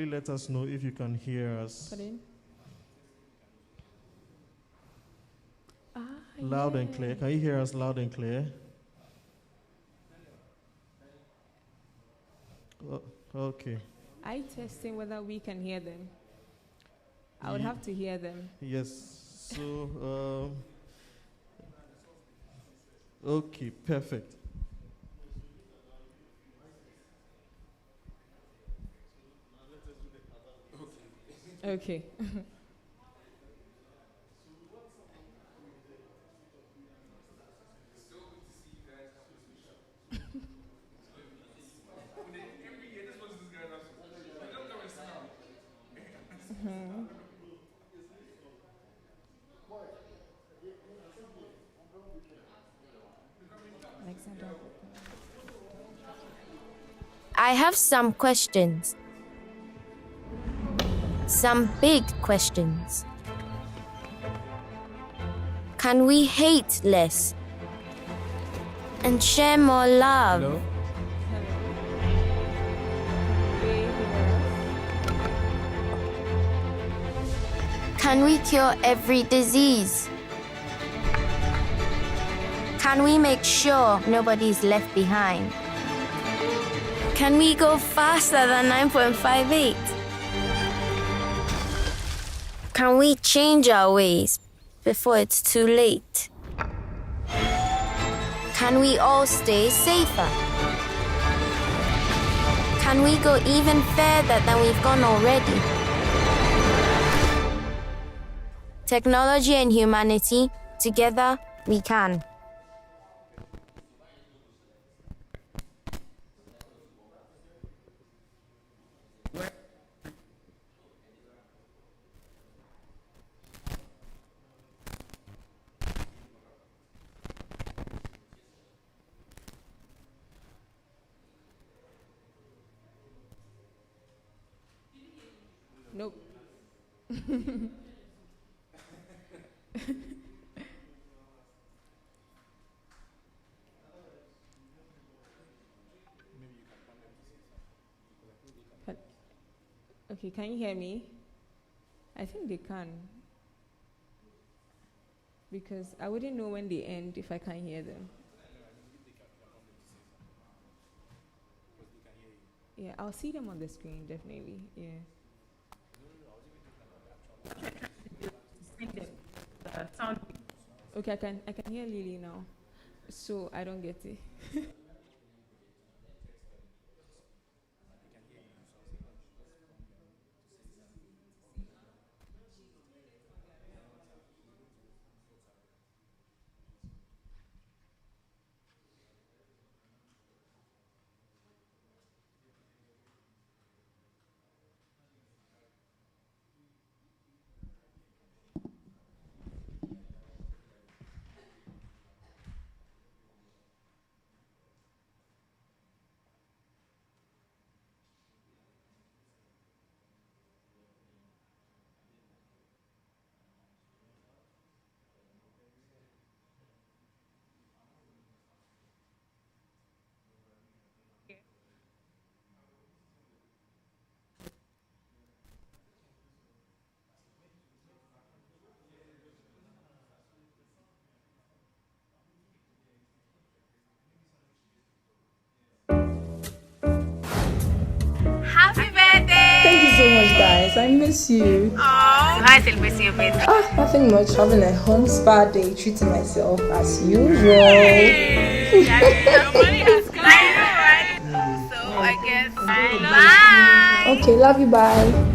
Speaker 21: let us know if you can hear us. Loud and clear. Can you hear us loud and clear? Okay.
Speaker 20: Are you testing whether we can hear them? I would have to hear them.
Speaker 21: Yes. So, okay, perfect.
Speaker 20: Okay.
Speaker 10: I have some questions. Some big questions. Can we hate less and share more love?
Speaker 21: Hello?
Speaker 10: Can we cure every disease? Can we make sure nobody's left behind? Can we go faster than 9.58? Can we change our ways before it's too late? Can we all stay safer? Can we go even further than we've gone already? Technology and humanity, together we can.
Speaker 20: Nope. Okay, can you hear me? I think they can. Because I wouldn't know when they end if I can't hear them. Yeah, I'll see them on the screen, definitely. Yeah. Okay, I can hear Lily now. So I don't get it.
Speaker 14: Happy birthday!
Speaker 15: Thank you so much, guys. I miss you.
Speaker 14: Oh, so how are you celebrating your birthday?
Speaker 15: Nothing much. Having a home spa day, treating myself as usual.
Speaker 14: Hey, your money has come. I know, right? So I guess bye.
Speaker 15: Okay, love you. Bye.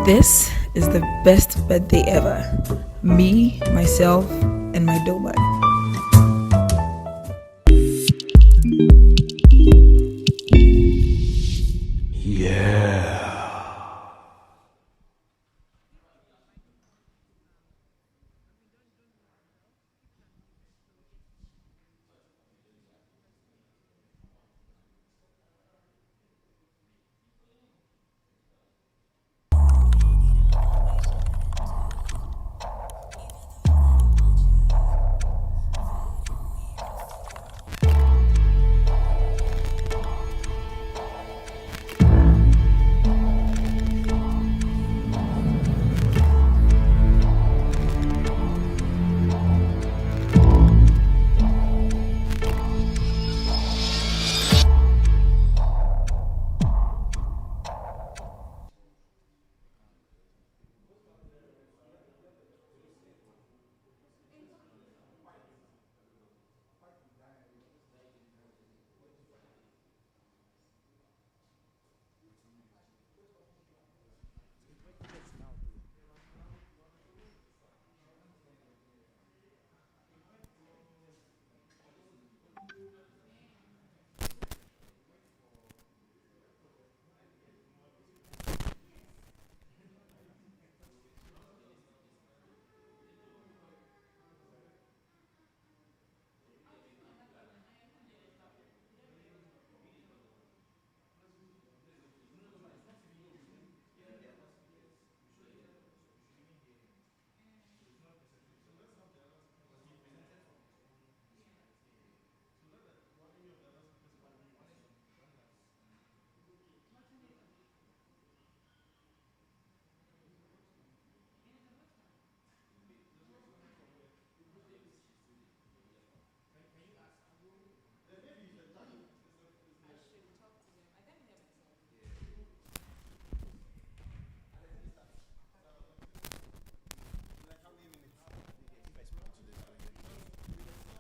Speaker 16: This is the best birthday ever. Me, myself, and my doughnut.
Speaker 11: Yeah.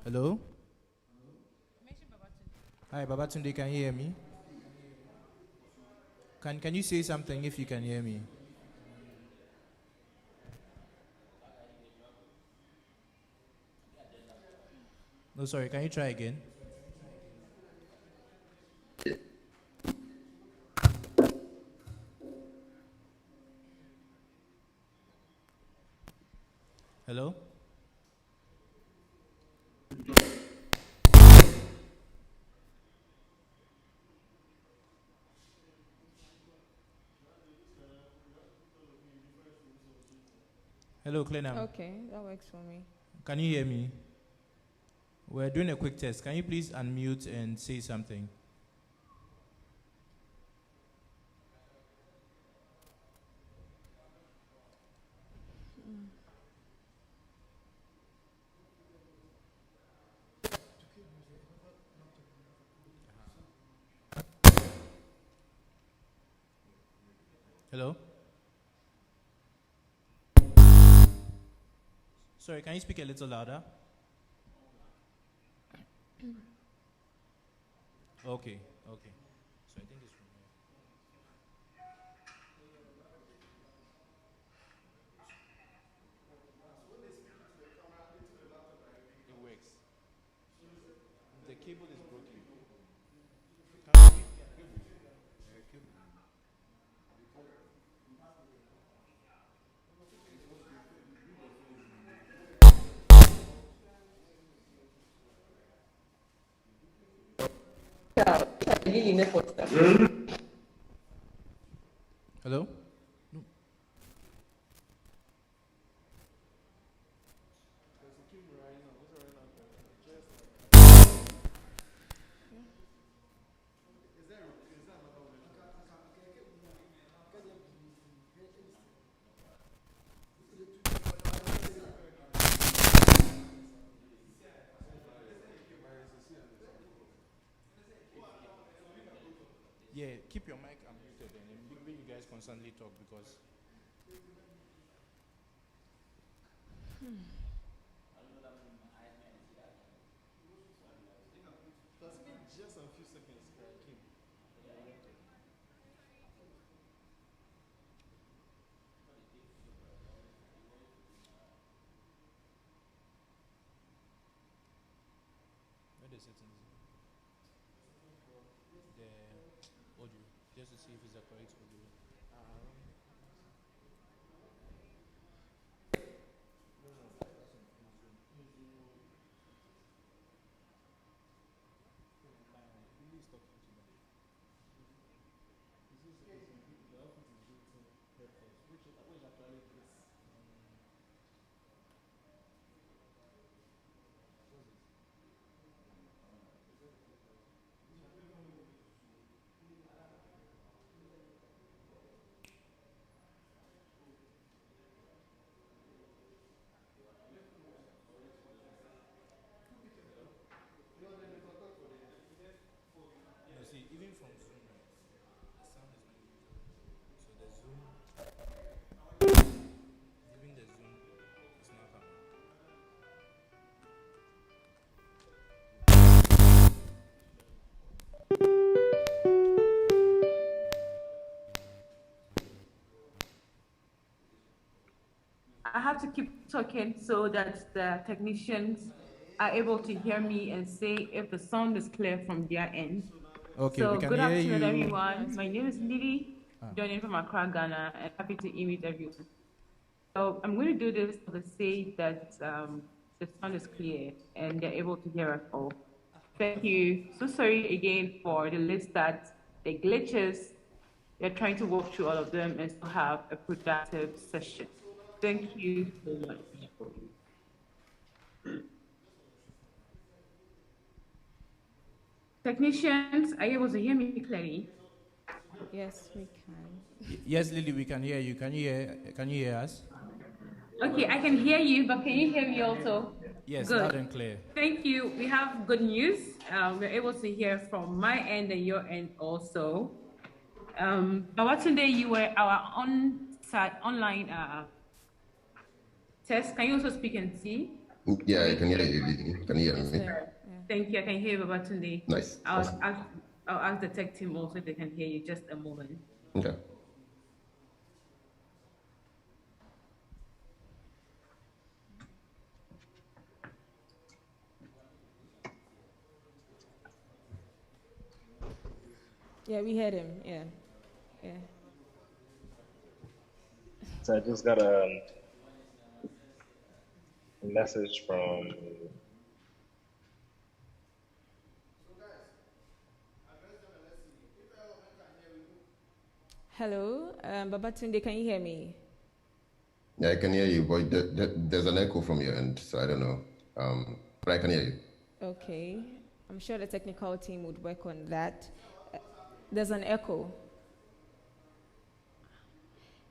Speaker 3: Hello? Hi, Babatunde, can you hear me? Can you say something if you can hear me? No, sorry, can you try again? Hello? Hello, Clenam.
Speaker 20: Okay, that works for me.
Speaker 3: Can you hear me? We're doing a quick test. Can you please unmute and say something? Hello? Sorry, can you speak a little louder? Okay, okay. So I think it's from here. It works. The cable is broken. Hello? No. Yeah, keep your mic unmuted and then maybe you guys constantly talk because. Just a few seconds, Kim. Where the settings? The audio, just to see if it's the correct audio. No, see, even from Zoom, right, the sound is not even coming. So the Zoom, even the Zoom is not coming.
Speaker 2: I have to keep talking so that the technicians are able to hear me and say if the sound is clear from their end.
Speaker 3: Okay,
Speaker 2: So
Speaker 3: we can
Speaker 2: good
Speaker 3: hear
Speaker 2: afternoon,
Speaker 3: you.
Speaker 2: everyone. My name is Lily, joining from Accra, Ghana, and happy to meet everyone. So I'm going to do this for the sake that the sound is clear and they're able to hear us all. Thank you. So sorry again for the list that the glitches. We're trying to walk through all of them and still have a productive session. Thank you so much. Technicians, are you able to hear me clearly?
Speaker 20: Yes, we can.
Speaker 3: Yes, Lily, we can hear you. Can you hear us?
Speaker 2: Okay, I can hear you, but can you hear me also?
Speaker 3: Yes,
Speaker 2: good.
Speaker 3: Loud and clear.
Speaker 2: Thank you. We have good news. We're able to hear from my end and your end also. Babatunde, you were our on-site online test. Can you also speak and see?
Speaker 8: Yeah, I can hear you, Lily. Can you hear me?
Speaker 2: Yeah. Thank you. I can hear you, Babatunde.
Speaker 8: Nice.
Speaker 2: I'll ask the tech team also if they can hear you. Just a moment.
Speaker 8: Okay.
Speaker 20: Yeah, we heard him. Yeah. Yeah.
Speaker 22: So I just got a message from
Speaker 20: Hello, Babatunde, can you hear me?
Speaker 8: Yeah, I can hear you, but there's an echo from your end, so I don't know. But I can hear you.
Speaker 20: Okay. I'm sure the technical team would work on that. There's an echo.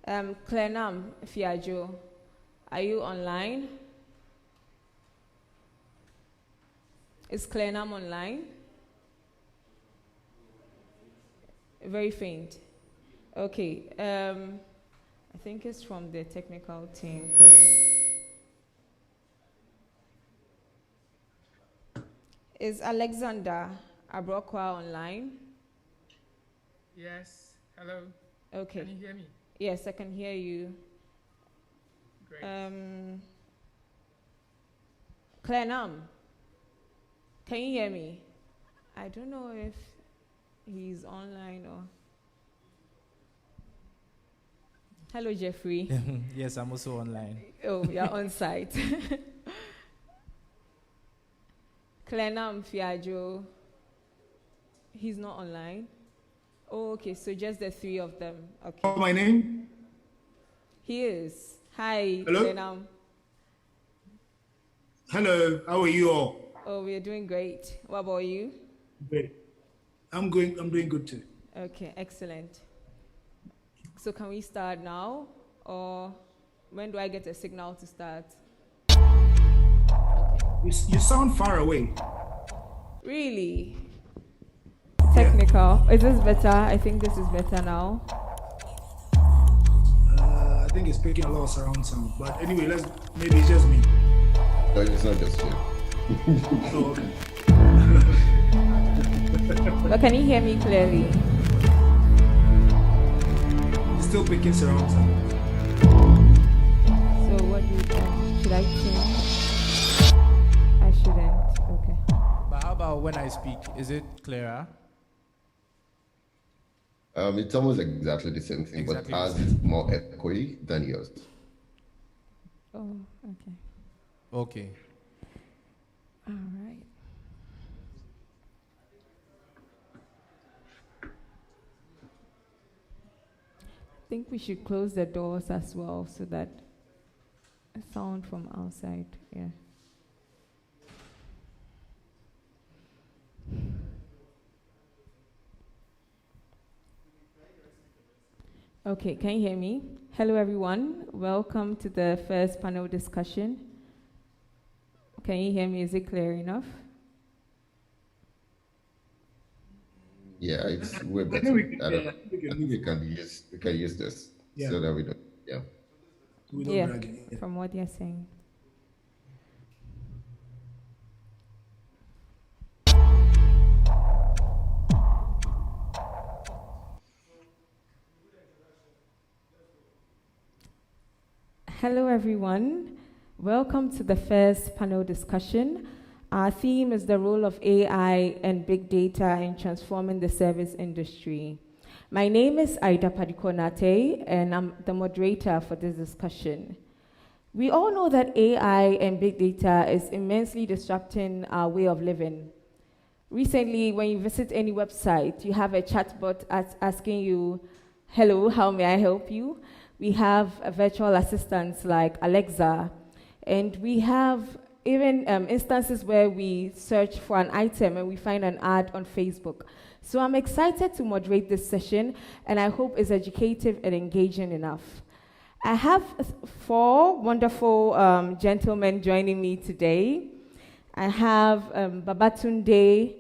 Speaker 20: Clenam Fiajo, are you online? Is Clenam online? Very faint. Okay. I think it's from the technical team. Is Alexander Abrokwa online?
Speaker 9: Yes. Hello.
Speaker 20: Okay.
Speaker 9: Can you hear me?
Speaker 20: Yes, I can hear you.
Speaker 9: Great.
Speaker 20: Clenam, can you hear me? I don't know if he's online or... Hello, Jeffrey.
Speaker 3: Yes, I'm also online.
Speaker 20: Oh, you're on site. Clenam Fiajo, he's not online. Oh, okay, so just the three of them. Okay.
Speaker 17: Oh, my name?
Speaker 20: He is. Hi,
Speaker 17: Hello?
Speaker 20: Clenam.
Speaker 17: Hello, how are you all?
Speaker 20: Oh, we're doing great. What about you?
Speaker 17: Great. I'm doing good too.
Speaker 20: Okay, excellent. So can we start now? Or when do I get a signal to start?
Speaker 17: You sound far away.
Speaker 20: Really? Technical. Is this better? I think this is better now.
Speaker 17: I think it's picking a lot of surround sound. But anyway, maybe it's just me.
Speaker 8: No, it's not just you.
Speaker 17: Oh, okay.
Speaker 20: But can you hear me clearly?
Speaker 17: It's still picking surround sound.
Speaker 20: So what do you think? Should I change? I shouldn't. Okay.
Speaker 3: But how about when I speak? Is it clearer?
Speaker 8: It's almost exactly the same thing,
Speaker 3: Exactly
Speaker 8: but ours is more echoey than yours.
Speaker 20: Oh, okay.
Speaker 3: Okay.
Speaker 20: All right. I think we should close the doors as well so that sound from outside, yeah. Okay, can you hear me? Hello everyone, welcome to the first panel discussion. Can you hear me? Is it clear enough?
Speaker 8: Yeah, it's way better. I think we can use this so that we don't. Yeah.
Speaker 17: We don't drag it.
Speaker 20: From what you're saying. Hello everyone, welcome to the first panel discussion. Our theme is the role of AI and big data in transforming the service industry. My name is Aida Padikonate, and I'm the moderator for this discussion. We all know that AI and big data is immensely disrupting our way of living. Recently, when you visit any website, you have a chatbot asking you, "Hello, how may I help you?" We have virtual assistants like Alexa, and we have even instances where we search for an item and we find an ad on Facebook. So I'm excited to moderate this session, and I hope it's educative and engaging enough. I have four wonderful gentlemen joining me today. I have Babatunde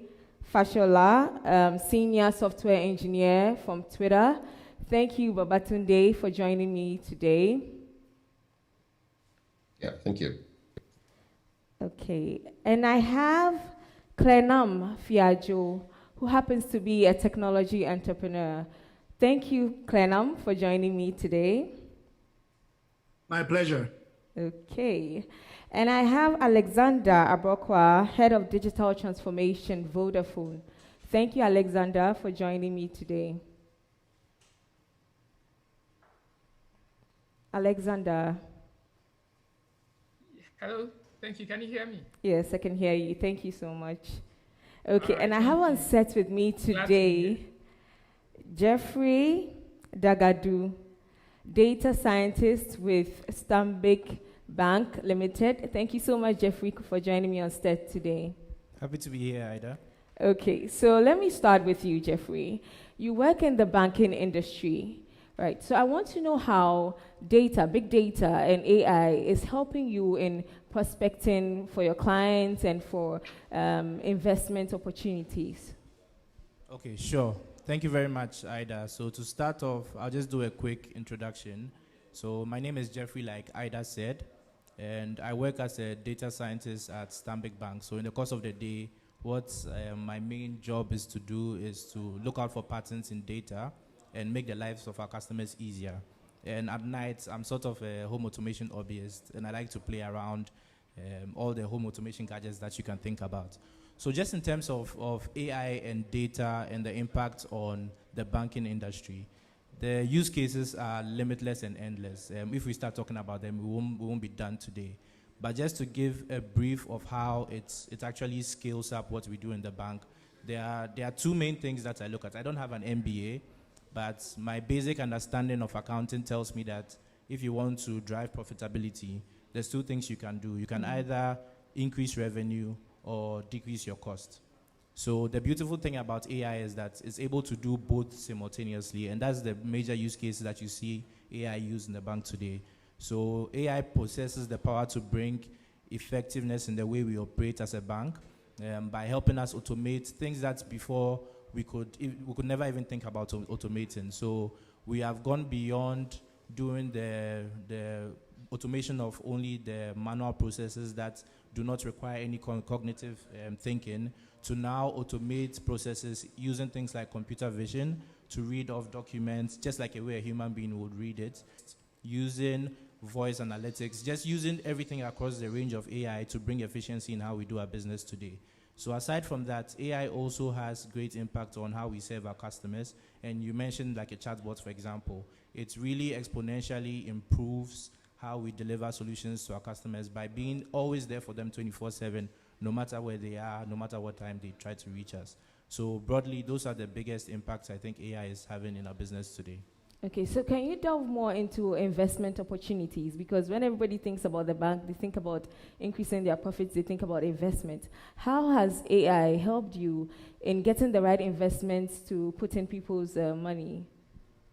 Speaker 20: Fashola, Senior Software Engineer from Twitter. Thank you, Babatunde, for joining me today.
Speaker 8: Yeah, thank you.
Speaker 20: Okay, and I have Clenam Fiajo, who happens to be a technology entrepreneur. Thank you, Clenam, for joining me today.
Speaker 17: My pleasure.
Speaker 20: Okay, and I have Alexander Abrokwa, Head of Digital Transformation, Vodafone. Thank you, Alexander, for joining me today. Alexander.
Speaker 9: Hello, thank you. Can you hear me?
Speaker 20: Yes, I can hear you. Thank you so much. Okay, and I have on set with me today Jeffrey Dagadu. data scientist with Stanbic Bank Limited. Thank you so much, Jeffrey, for joining me on stage today.
Speaker 3: Happy to be here, Ida.
Speaker 20: Okay, so let me start with you, Jeffrey. You work in the banking industry, right? So I want to know how data, big data, and AI is helping you in prospecting for your clients and for investment opportunities.
Speaker 3: Okay, sure. Thank you very much, Ida. So to start off, I'll just do a quick introduction. So my name is Jeffrey, like Ida said, and I work as a data scientist at Stanbic Bank. So in the course of the day, what my main job is to do is to look out for patterns in data and make the lives of our customers easier. And at night, I'm sort of a home automation hobbyist, and I like to play around all the home automation gadgets that you can think about. So just in terms of AI and data and the impact on the banking industry, the use cases are limitless and endless. If we start talking about them, we won't be done today. But just to give a brief of how it actually scales up what we do in the bank, there are two main things that I look at. I don't have an MBA, but my basic understanding of accounting tells me that if you want to drive profitability, there's two things you can do. You can either increase revenue or decrease your cost. So the beautiful thing about AI is that it's able to do both simultaneously, and that's the major use case that you see AI used in the bank today. So AI possesses the power to bring effectiveness in the way we operate as a bank by helping us automate things that before we could never even think about automating. So we have gone beyond doing the automation of only the manual processes that do not require any cognitive thinking to now automate processes using things like computer vision to read off documents just like a way a human being would read it, using voice analytics, just using everything across the range of AI to bring efficiency in how we do our business today. So aside from that, AI also has great impact on how we serve our customers. And you mentioned like a chatbot, for example. It really exponentially improves how we deliver solutions to our customers by being always there for them 24/7, no matter where they are, no matter what time they try to reach us. So broadly, those are the biggest impacts I think AI is having in our business today.
Speaker 20: Okay, so can you delve more into investment opportunities? Because when everybody thinks about the bank, they think about increasing their profits, they think about investment. How has AI helped you in getting the right investments to put in people's money?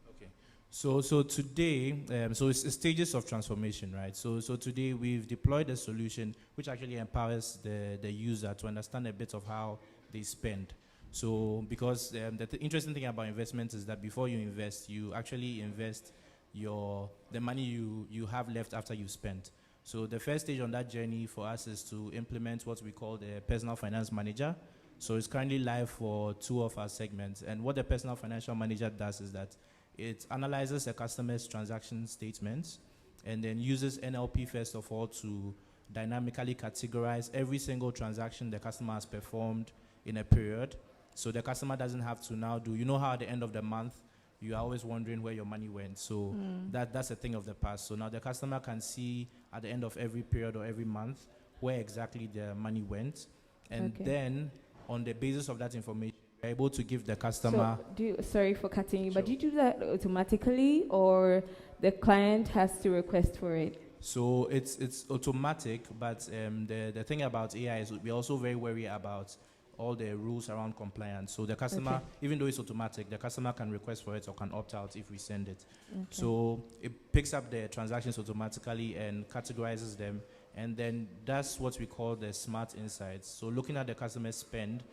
Speaker 3: Okay, so today, so it's stages of transformation, right? So today we've deployed a solution which actually empowers the user to understand a bit of how they spend. So because the interesting thing about investment is that before you invest, you actually invest the money you have left after you spent. So the first stage on that journey for us is to implement what we call the personal finance manager. So it's currently live for 2 of our segments. And what the personal financial manager does is that it analyzes a customer's transaction statements and then uses NLP first of all to dynamically categorize every single transaction the customer has performed in a period. So the customer doesn't have to now do, you know how at the end of the month, you are always wondering where your money went. So that's a thing of the past. So now the customer can see at the end of every period or every month where exactly the money went. And then on the basis of that information, you're able to give the customer...
Speaker 20: So sorry for cutting you, but do you do that automatically or the client has to request for it?
Speaker 3: So it's automatic, but the thing about AI is we're also very wary about all the rules around compliance. So the customer, even though it's automatic, the customer can request for it or can opt out if we send it. So it picks up the transactions automatically and categorizes them. And then that's what we call the smart insights. So looking at the customer spend,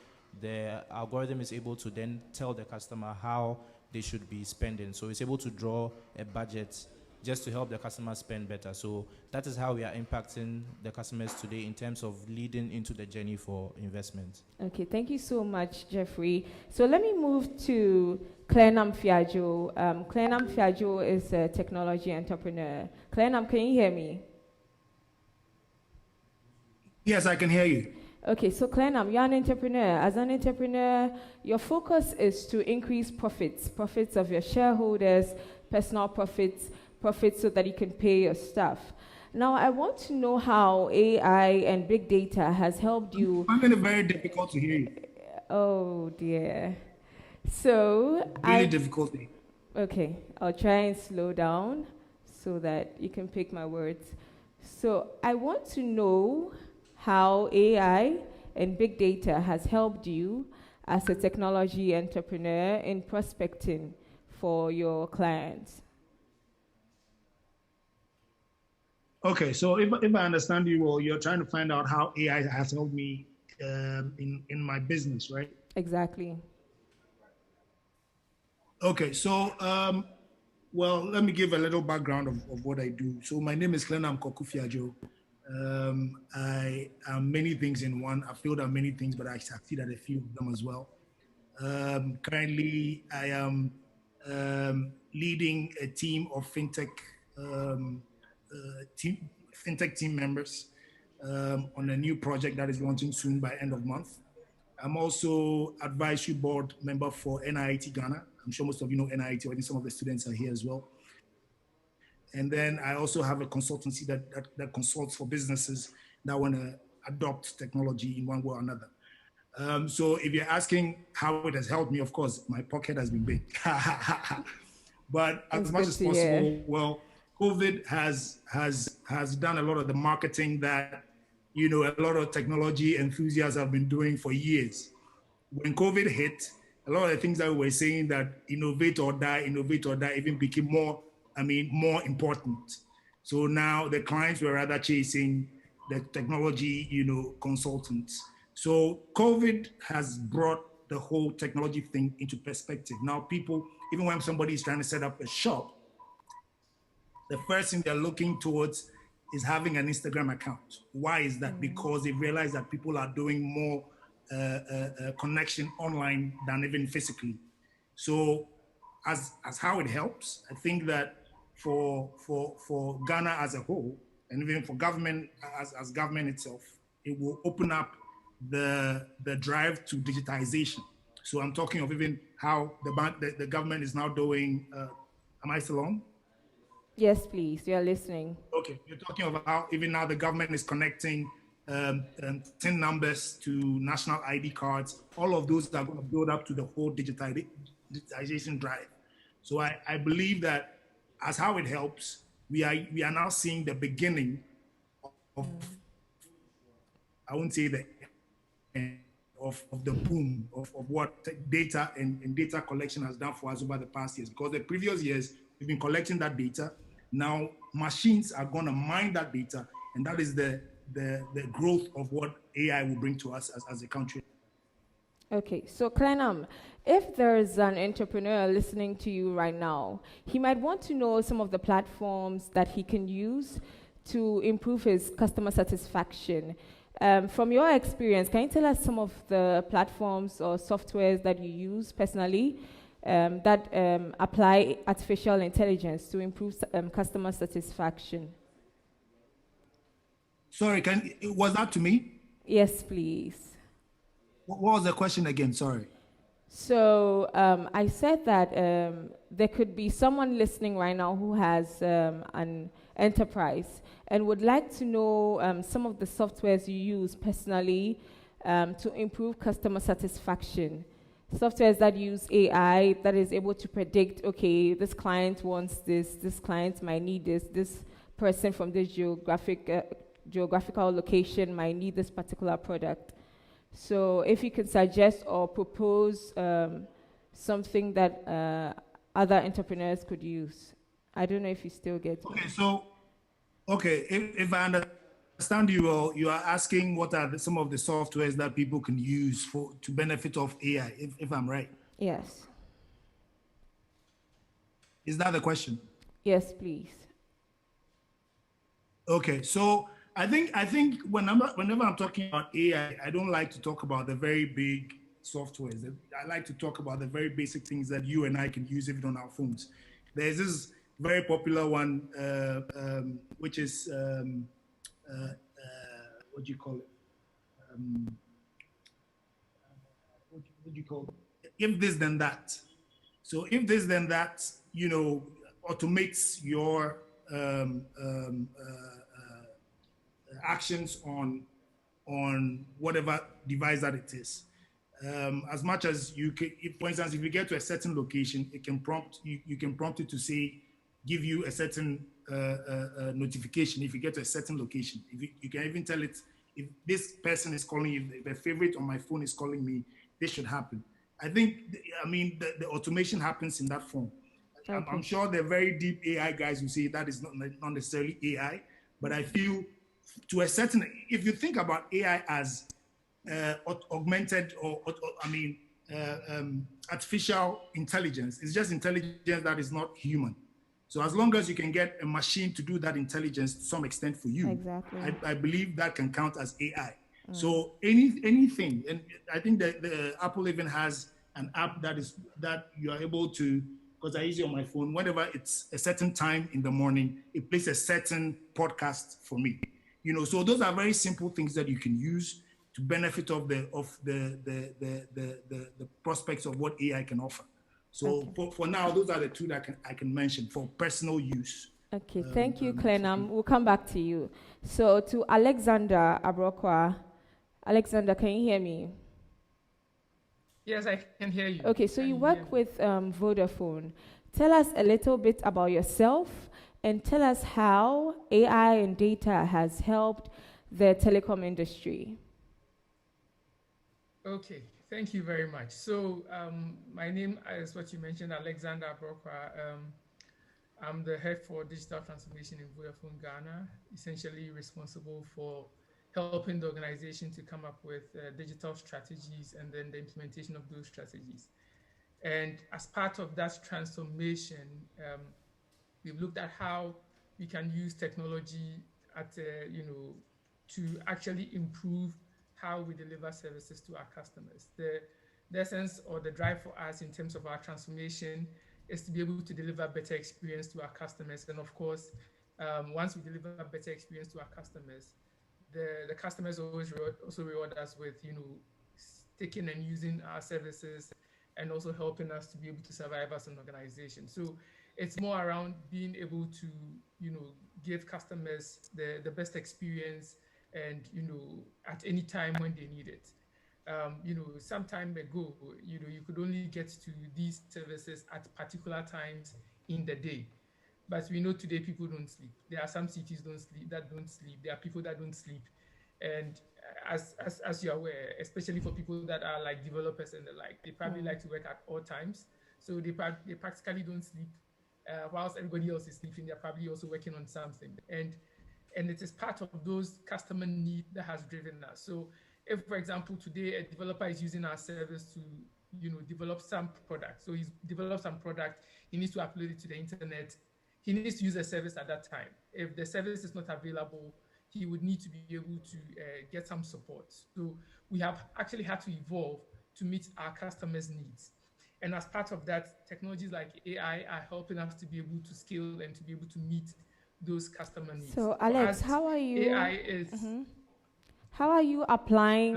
Speaker 3: the algorithm is able to then tell the customer how they should be spending. So it's able to draw a budget just to help the customer spend better. So that is how we are impacting the customers today in terms of leading into the journey for investment.
Speaker 20: Okay, thank you so much, Jeffrey. So let me move to Clenam Fiajo. Clenam Fiajo is a technology entrepreneur. Clenam, can you hear me?
Speaker 17: Yes, I can hear you.
Speaker 20: Okay, so Clenam, you're an entrepreneur. As an entrepreneur, your focus is to increase profits of your shareholders, personal profits so that you can pay your staff. Now, I want to know how AI and big data has helped you.
Speaker 17: I'm finding it very difficult to hear you.
Speaker 20: Oh, dear. So,
Speaker 17: really difficult.
Speaker 20: Okay, I'll try and slow down so that you can pick my words. So I want to know how AI and big data has helped you as a technology entrepreneur in prospecting for your clients.
Speaker 17: Okay, so if I understand you well, you're trying to find out how AI has helped me in my business, right?
Speaker 20: Exactly.
Speaker 17: Okay, so well, let me give a little background of what I do. So my name is Klenam Kokufiajo. I am many things in one. I failed at many things, but I succeed at a few of them as well. Currently, I am leading a team of um, fintech team members on a new project that is launching soon by end of month. I'm also advisory board member for NIT Ghana. I'm sure most of you know NIT, or some of the students are here as well. And then I also have a consultancy that consults for businesses that want to adopt technology in one way or another. So if you're asking how it has helped me, of course, my pocket has been big. But as much as possible, well, COVID has done a lot of the marketing that, a lot of technology enthusiasts have been doing for years. When COVID hit, a lot of the things that we were saying that innovate or die, even became more important. So now the clients were rather chasing the technology, consultants. So COVID has brought the whole technology thing into perspective. Now people, even when somebody is trying to set up a shop, the first thing they're looking towards is having an Instagram account. Why is that? Because they realize that people are doing more connection online than even physically. So as how it helps, I think that for Ghana as a whole, and even for government as government itself, it will open up the drive to digitization. So I'm talking of even how the government is now doing. Am I still on?
Speaker 20: Yes, please. You are listening.
Speaker 17: Okay, you're talking about how even now the government is connecting TIN numbers to national ID cards. All of those are going to build up to the whole digitization drive. So I believe that as how it helps, we are now seeing the beginning of, I wouldn't say the end of the boom of what data and data collection has done for us over the past years. Because the previous years, we've been collecting that data. Now machines are going to mine that data, and that is the growth of what AI will bring to us as a country.
Speaker 20: Okay, so Klenam, if there's an entrepreneur listening to you right now, he might want to know some of the platforms that he can use to improve his customer satisfaction. From your experience, can you tell us some of the platforms or softwares that you use personally that apply artificial intelligence to improve customer satisfaction?
Speaker 17: Sorry, was that to me?
Speaker 20: Yes, please.
Speaker 17: What was the question again? Sorry.
Speaker 20: So I said that there could be someone listening right now who has an enterprise and would like to know some of the softwares you use personally to improve customer satisfaction. Softwares that use AI that is able to predict, okay, this client wants this client might need this person from this geographical location might need this particular product. So if you could suggest or propose something that other entrepreneurs could use. I don't know if you still get
Speaker 17: me. Okay, if I understand you well, you are asking what are some of the softwares that people can use to benefit of AI, if I'm right.
Speaker 20: Yes.
Speaker 17: Is that the question?
Speaker 20: Yes, please.
Speaker 17: Okay, so I think whenever I'm talking about AI, I don't like to talk about the very big softwares. I like to talk about the very basic things that you and I can use even on our phones. There's this very popular one, which is what do you call it? What do you call it? If this then that. So if this then that, automates your actions on whatever device that it is. As much as you can, if, for instance, if you get to a certain location, it can prompt you can prompt it to say, give you a certain notification if you get to a certain location. If you can even tell it, if this person is calling you, if a favorite on my phone is calling me, this should happen. I think, the automation happens in that form.
Speaker 20: Okay.
Speaker 17: I'm sure the very deep AI guys who say that is not necessarily AI, but I feel to a certain, if you think about AI as augmented artificial intelligence, it's just intelligence that is not human. So as long as you can get a machine to do that intelligence to some extent for you,
Speaker 20: exactly.
Speaker 17: I believe that can count as AI. So anything, and I think that the Apple even has an app that you are able to, because I use it on my phone, whenever it's a certain time in the morning, it plays a certain podcast for me. So those are very simple things that you can use to benefit of the prospects of what AI can offer. So for now, those are the two that I can mention for personal use.
Speaker 20: Okay, thank you, Clenam. We'll come back to you. So to Alexander Abrokwa. Alexander, can you hear me?
Speaker 9: Yes, I can hear you.
Speaker 20: Okay, so you work with Vodafone. Tell us a little bit about yourself and tell us how AI and data has helped the telecom industry.
Speaker 9: Okay, thank you very much. So my name is what you mentioned, Alexander Abrokwa. I'm the head for digital transformation in Vodafone Ghana, essentially responsible for helping the organization to come up with digital strategies and then the implementation of those strategies. And as part of that transformation, we've looked at how we can use technology to actually improve how we deliver services to our customers. The essence or the drive for us in terms of our transformation is to be able to deliver better experience to our customers. And of course, once we deliver a better experience to our customers, the customers always reward us with, sticking and using our services and also helping us to be able to survive as an organization. So it's more around being able to, give customers the best experience and, at any time when they need it. Some time ago, you could only get to these services at particular times in the day. But we know today people don't sleep. There are some cities that don't sleep. There are people that don't sleep. And as you're aware, especially for people that are like developers and the like, they probably like to work at all times. So they practically don't sleep. Whilst everybody else is sleeping, they're probably also working on something. And it is part of those customer need that has driven us. So if, for example, today a developer is using our service to, develop some product. So he's developed some product, he needs to upload it to the internet. He needs to use a service at that time. If the service is not available, he would need to be able to get some support. So we have actually had to evolve to meet our customers' needs. And as part of that, technologies like AI are helping us to be able to scale and to be able to meet those customer needs.
Speaker 20: So Alex, how are you?
Speaker 9: AI is...
Speaker 20: How are you applying,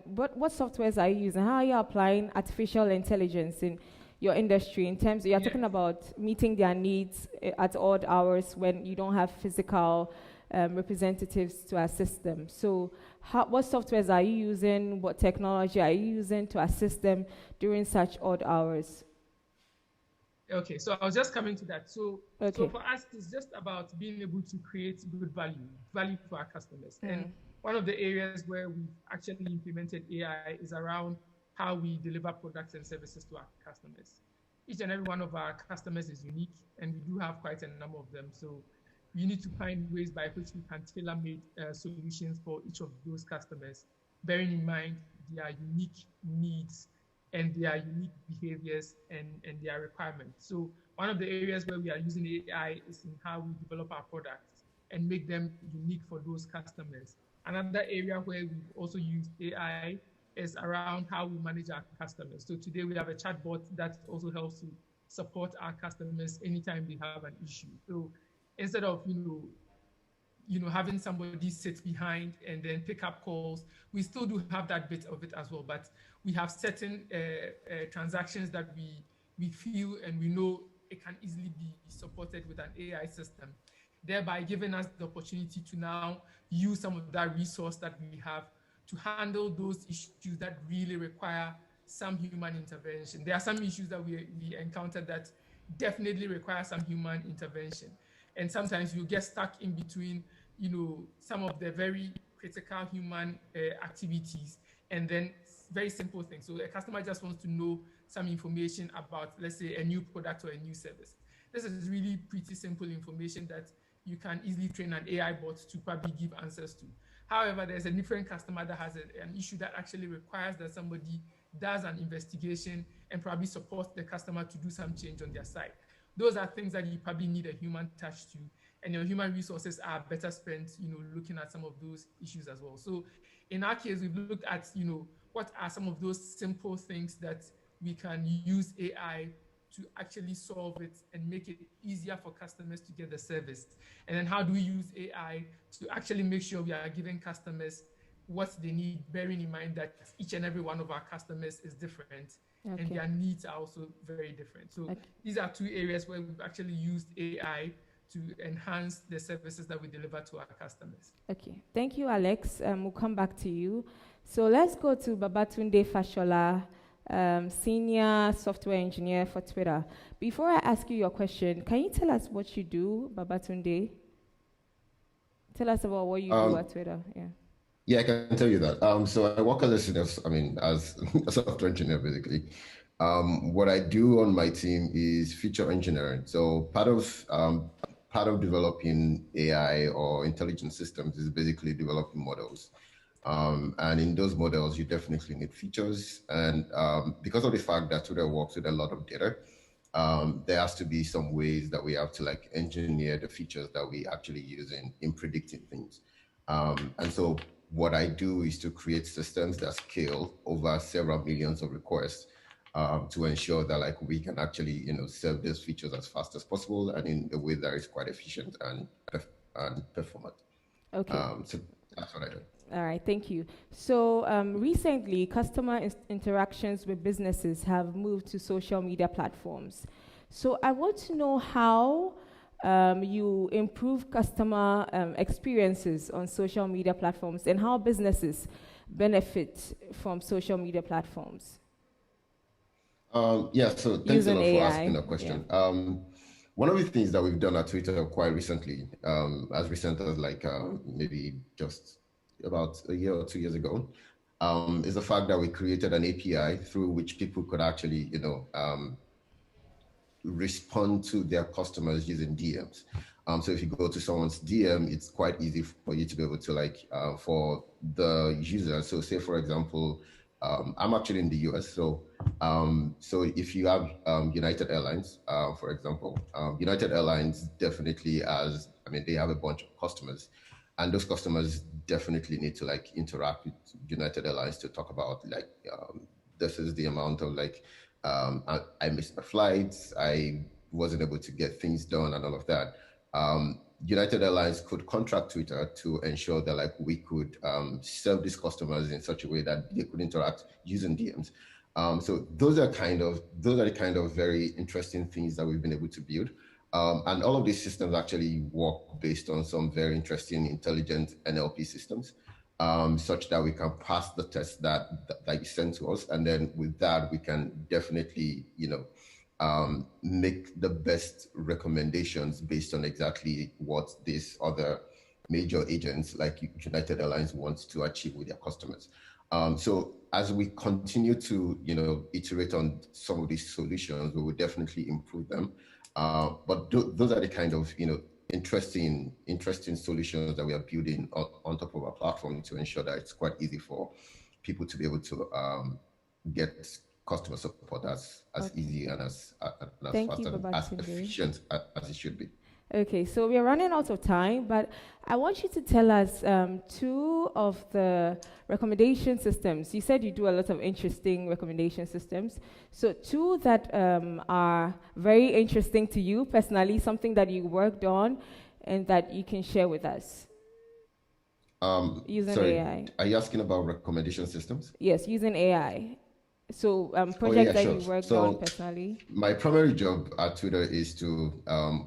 Speaker 20: what softwares are you using? How are you applying artificial intelligence in your industry in terms, you're talking about meeting their needs at odd hours when you don't have physical representatives to assist them. So what softwares are you using? What technology are you using to assist them during such odd hours?
Speaker 9: Okay, so I was just coming to that. So for us, it's just about being able to create good value for our customers. And one of the areas where we've actually implemented AI is around how we deliver products and services to our customers. Each and every one of our customers is unique, and we do have quite a number of them. So we need to find ways by which we can tailor-made solutions for each of those customers, bearing in mind their unique needs and their unique behaviors and their requirements. So one of the areas where we are using AI is in how we develop our products and make them unique for those customers. Another area where we've also used AI is around how we manage our customers. So today we have a chatbot that also helps to support our customers anytime they have an issue. So instead of having somebody sit behind and then pick up calls, we still do have that bit of it as well. But we have certain transactions that we feel and we know it can easily be supported with an AI system, thereby giving us the opportunity to now use some of that resource that we have to handle those issues that really require some human intervention. There are some issues that we encounter that definitely require some human intervention. And sometimes you get stuck in between, some of the very critical human activities and then very simple things. So a customer just wants to know some information about, let's say, a new product or a new service. This is really pretty simple information that you can easily train an AI bot to probably give answers to. However, there's a different customer that has an issue that actually requires that somebody does an investigation and probably supports the customer to do some change on their side. Those are things that you probably need a human touch to, and your human resources are better spent, looking at some of those issues as well. So in our case, we've looked at, what are some of those simple things that we can use AI to actually solve it and make it easier for customers to get the service. And then how do we use AI to actually make sure we are giving customers what they need, bearing in mind that each and every one of our customers is different,
Speaker 20: Okay.
Speaker 9: and their needs are also very different. So these are two areas where we've actually used AI to enhance the services that we deliver to our customers.
Speaker 20: Okay, thank you, Alex. We'll come back to you. So let's go to Babatunde Fashola, Senior Software Engineer for Twitter. Before I ask you your question, can you tell us what you do, Babatunde? Tell us about what you do at Twitter.
Speaker 8: Yeah, I can tell you that. So I work as a senior, as a software engineer, basically. What I do on my team is feature engineering. So part of developing AI or intelligent systems is basically developing models. And in those models, you definitely need features. And because of the fact that Twitter works with a lot of data, there has to be some ways that we have to engineer the features that we actually use in predicting things. And so what I do is to create systems that scale over several millions of requests to ensure that we can actually serve those features as fast as possible and in a way that is quite efficient and performant.
Speaker 20: Okay.
Speaker 8: So that's what I do.
Speaker 20: All right, thank you. So recently, customer interactions with businesses have moved to social media platforms. So I want to know how you improve customer experiences on social media platforms and how businesses benefit from social media platforms.
Speaker 8: So thanks a lot for asking that question.
Speaker 20: Yeah.
Speaker 8: One of the things that we've done at Twitter quite recently, as recent as maybe just about a year or 2 years ago, is the fact that we created an API through which people could actually, respond to their customers using DMs. So if you go to someone's DM, it's quite easy for you to be able to for the user. So say, for example, I'm actually in the US. So if you have United Airlines, for example, United Airlines definitely they have a bunch of customers. And those customers definitely need to interact with United Airlines to talk about this is the amount of I missed my flights, I wasn't able to get things done and all of that. United Airlines could contract Twitter to ensure that we could serve these customers in such a way that they could interact using DMs. So those are the kind of very interesting things that we've been able to build. And all of these systems actually work based on some very interesting, intelligent NLP systems, such that we can pass the test that you send to us. And then with that, we can definitely, make the best recommendations based on exactly what these other major agents like United Airlines wants to achieve with their customers. So as we continue to, iterate on some of these solutions, we will definitely improve them. But those are the kind of, interesting solutions that we are building on top of our platform to ensure that it's quite easy for people to be able to get customer support as easy and as fast and as efficient as it should be.
Speaker 20: Okay, so we are running out of time, but I want you to tell us two of the recommendation systems. You said you do a lot of interesting recommendation systems. So two that are very interesting to you personally, something that you worked on and that you can share with us. Using AI.
Speaker 8: Are you asking about recommendation systems?
Speaker 20: Yes, using AI. So projects that you worked on personally.
Speaker 8: My primary job at Twitter is to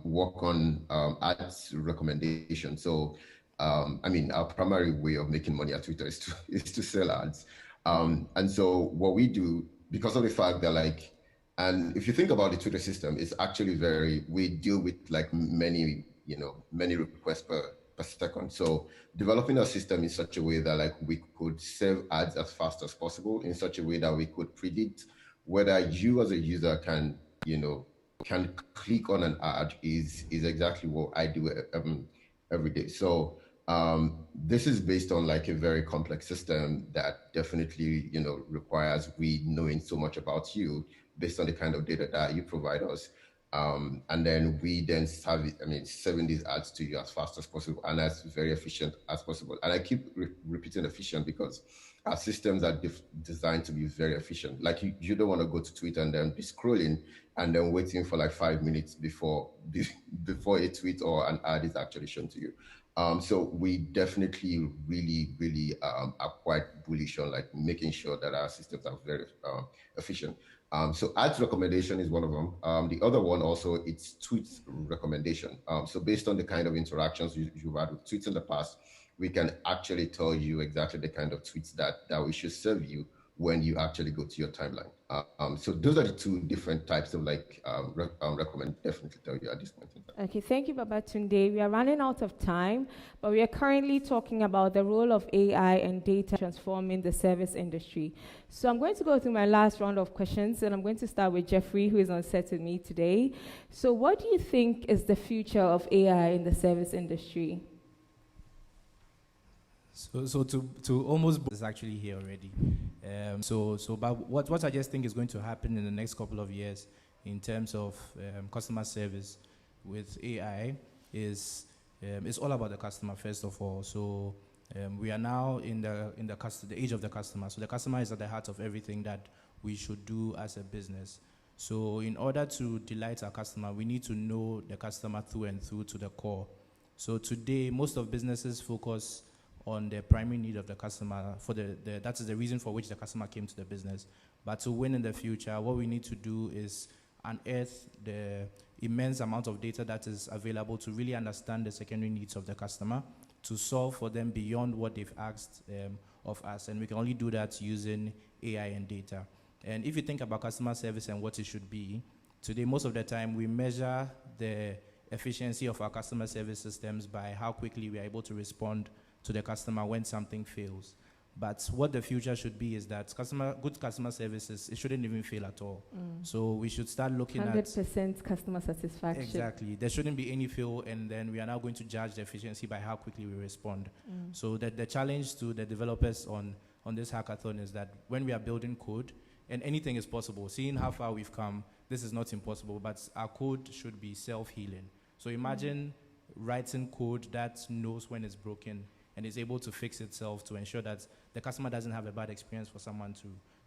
Speaker 8: work on ads recommendation. So our primary way of making money at Twitter is to sell ads. And so what we do because of the fact that like, and if you think about the Twitter system, it's actually we deal with like many requests per second. So developing a system in such a way that like we could serve ads as fast as possible, in such a way that we could predict whether you as a user can click on an ad is exactly what I do every day. So this is based on like a very complex system that definitely requires we knowing so much about you based on the kind of data that you provide us. And then we then serving these ads to you as fast as possible and as very efficient as possible. And I keep repeating efficient because our systems are designed to be very efficient. Like you don't want to go to Twitter and then be scrolling and then waiting for like 5 minutes before a tweet or an ad is actually shown to you. So we definitely really are quite bullish on like making sure that our systems are very efficient. So ads recommendation is one of them. The other one also, it's tweets recommendation. So based on the kind of interactions you've had with tweets in the past, we can actually tell you exactly the kind of tweets that we should serve you when you actually go to your timeline. So those are the two different types of like recommend definitely tell you at this point in time.
Speaker 20: Okay, thank you, Babatunde. We are running out of time, but we are currently talking about the role of AI and data transforming the service industry. So I'm going to go through my last round of questions, and I'm going to start with Jeffrey, who is on set with me today. So what do you think is the future of AI in the service industry?
Speaker 3: So to almost is actually here already. But what I just think is going to happen in the next couple of years in terms of customer service with AI is it's all about the customer first of all. So we are now in the age of the customer. So the customer is at the heart of everything that we should do as a business. So in order to delight our customer, we need to know the customer through and through to the core. So today, most of businesses focus on the primary need of the customer. That is the reason for which the customer came to the business. But to win in the future, what we need to do is unearth the immense amount of data that is available to really understand the secondary needs of the customer, to solve for them beyond what they've asked of us. And we can only do that using AI and data. And if you think about customer service and what it should be, today, most of the time, we measure the efficiency of our customer service systems by how quickly we are able to respond to the customer when something fails. But what the future should be is that good customer services, it shouldn't even fail at all. So we should start looking
Speaker 20: 100% customer satisfaction.
Speaker 3: Exactly. There shouldn't be any fail, and then we are now going to judge the efficiency by how quickly we respond. So the challenge to the developers on this hackathon is that when we are building code, and anything is possible, seeing how far we've come, this is not impossible, but our code should be self-healing. So imagine writing code that knows when it's broken and is able to fix itself to ensure that the customer doesn't have a bad experience for someone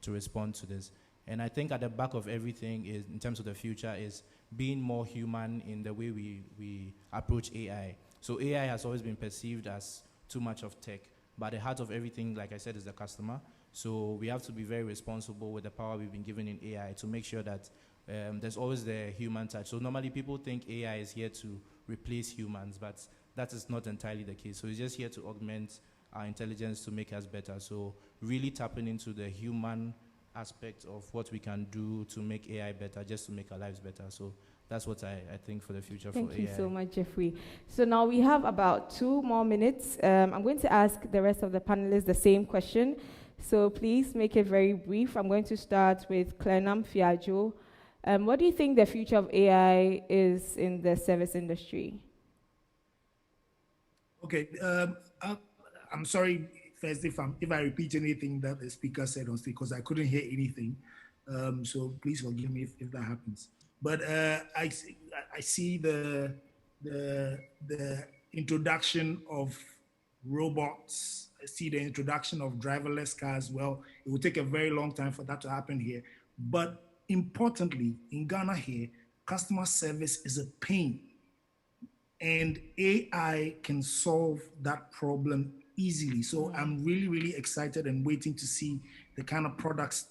Speaker 3: to respond to this. And I think at the back of everything is, in terms of the future, is being more human in the way we approach AI. So AI has always been perceived as too much of tech, but the heart of everything, like I said, is the customer. So we have to be very responsible with the power we've been given in AI to make sure that there's always the human touch. So normally people think AI is here to replace humans, but that is not entirely the case. So it's just here to augment our intelligence to make us better. So really tapping into the human aspect of what we can do to make AI better, just to make our lives better. So that's what I think for the future for AI.
Speaker 20: Thank you so much, Jeffrey. So now we have about 2 more minutes. I'm going to ask the rest of the panelists the same question. So please make it very brief. I'm going to start with Clenam Fiajo. What do you think the future of AI is in the service industry?
Speaker 17: Okay, I'm sorry first if I repeat anything that the speaker said on stage because I couldn't hear anything. So please forgive me if that happens. But I see the introduction of robots. I see the introduction of driverless cars. Well, it will take a very long time for that to happen here. But importantly, in Ghana here, customer service is a pain. And AI can solve that problem easily. So I'm really, really excited and waiting to see the kind of products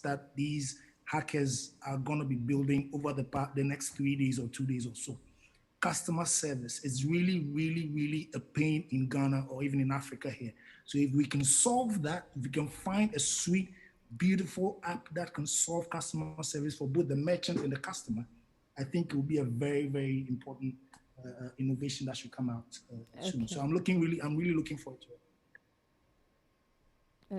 Speaker 17: that these hackers are going to be building over the next 3 days or 2 days or so. Customer service is really, really, really a pain in Ghana or even in Africa here. So if we can solve that, if we can find a suite beautiful app that can solve customer service for both the merchant and the customer, I think it will be a very, very important innovation that should come out soon. So I'm really looking forward to it.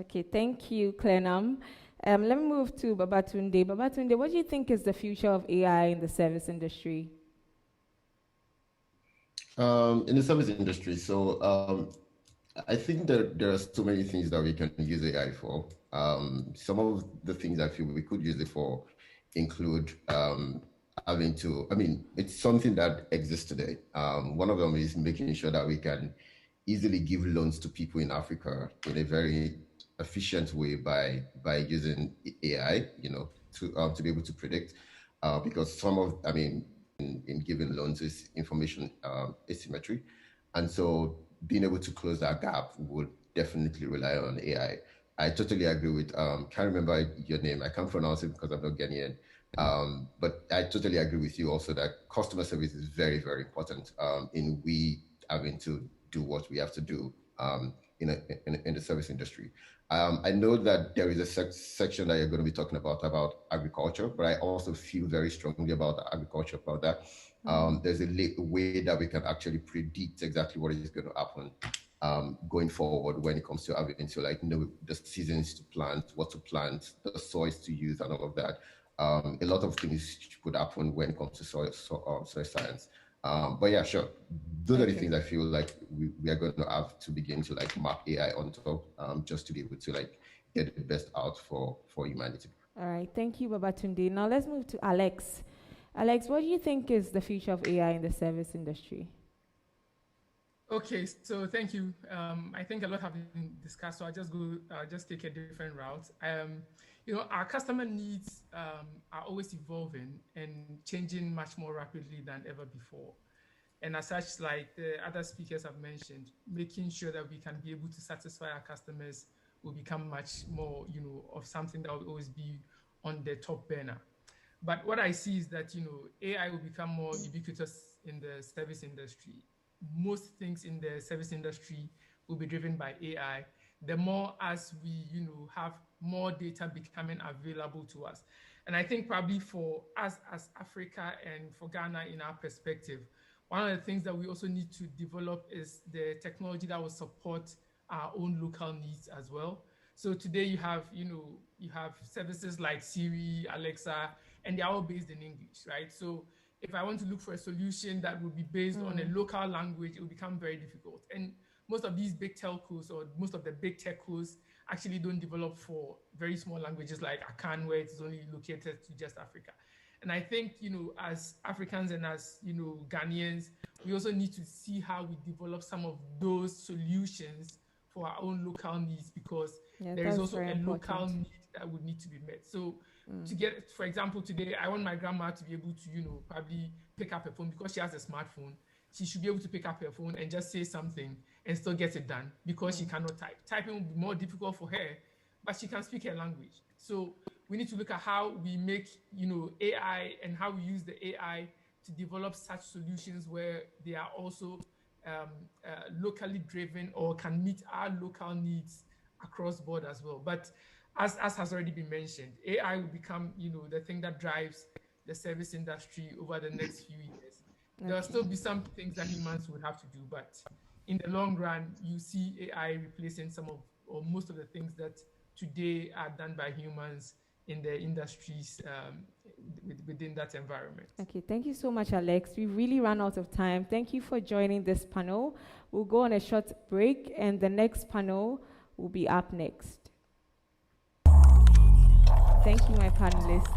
Speaker 20: Okay, thank you, Clenam. Let me move to Babatunde. Babatunde, what do you think is the future of AI in the service industry?
Speaker 8: In the service industry, so I think that there are so many things that we can use AI for. Some of the things I feel we could use it for include it's something that exists today. One of them is making sure that we can easily give loans to people in Africa in a very efficient way by using AI, to be able to predict, because in giving loans is information asymmetry, and so being able to close that gap would definitely rely on AI. I totally agree with, can't remember your name. I can't pronounce it because I'm not Ghanaian. But I totally agree with you also that customer service is very, very important in we having to do what we have to do in the service industry. I know that there is a section that you're going to be talking about agriculture, but I also feel very strongly about agriculture, about that. There's a way that we can actually predict exactly what is going to happen going forward when it comes to having to know the seasons to plant, what to plant, the soils to use, and all of that. A lot of things could happen when it comes to soil science. But yeah, sure. Those are the things I feel like we are going to have to begin to map AI on top, just to be able to get the best out for humanity.
Speaker 20: All right, thank you, Babatunde. Now let's move to Alex. Alex, what do you think is the future of AI in the service industry?
Speaker 9: Okay, so thank you. I think a lot have been discussed, so I'll just take a different route. Our customer needs are always evolving and changing much more rapidly than ever before. And as such, like the other speakers have mentioned, making sure that we can be able to satisfy our customers will become much more, of something that will always be on the top burner. But what I see is that, AI will become more ubiquitous in the service industry. Most things in the service industry will be driven by AI. The more as we, have more data becoming available to us. And I think probably for us as Africa and for Ghana in our perspective, one of the things that we also need to develop is the technology that will support our own local needs as well. So today you have services like Siri, Alexa, and they're all based in English, right? So if I want to look for a solution that would be based on a local language, it will become very difficult. And most of these big telcos or most of the big techos actually don't develop for very small languages like Akan, where it's only located to just Africa. And I think, as Africans and as, Ghanaians, we also need to see how we develop some of those solutions for our own local needs, because there is also a local need that would need to be met. So to get, for example, today, I want my grandma to be able to, probably pick up her phone because she has a smartphone. She should be able to pick up her phone and just say something and still get it done because she cannot type. Typing will be more difficult for her, but she can speak her language. So we need to look at how we make, AI and how we use the AI to develop such solutions where they are also locally driven or can meet our local needs across board as well. But as has already been mentioned, AI will become, the thing that drives the service industry over the next few years. Okay. There'll still be some things that humans would have to do, but in the long run, you see AI replacing some of or most of the things that today are done by humans in the industries within that environment.
Speaker 20: Okay, thank you so much, Alex. We've really run out of time. Thank you for joining this panel. We'll go on a short break, and the next panel will be up next. Thank you, my panelists.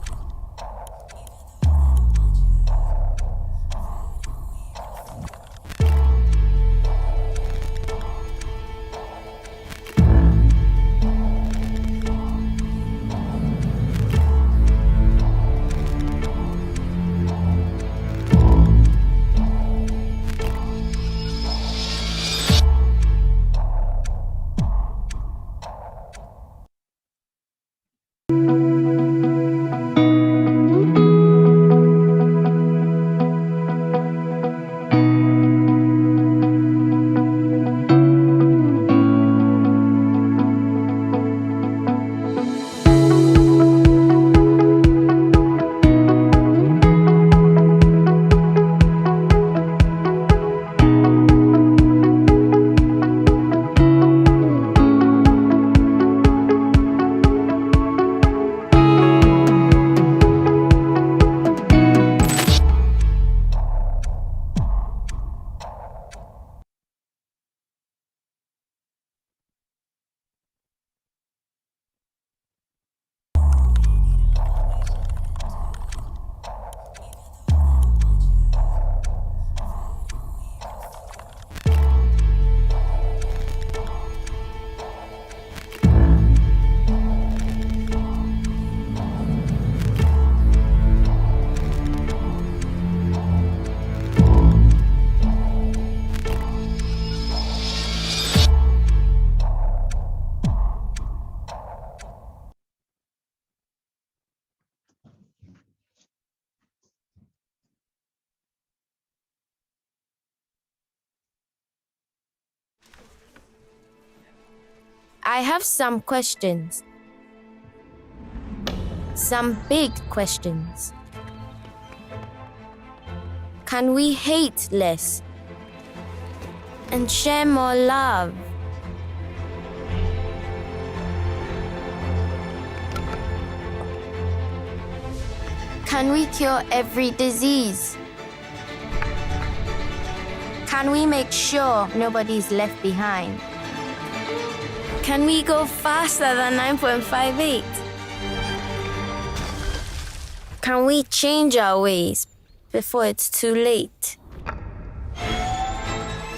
Speaker 10: I have some questions. Some big questions. Can we hate less and share more love? Can we cure every disease? Can we make sure nobody's left behind? Can we go faster than 9.58? Can we change our ways before it's too late?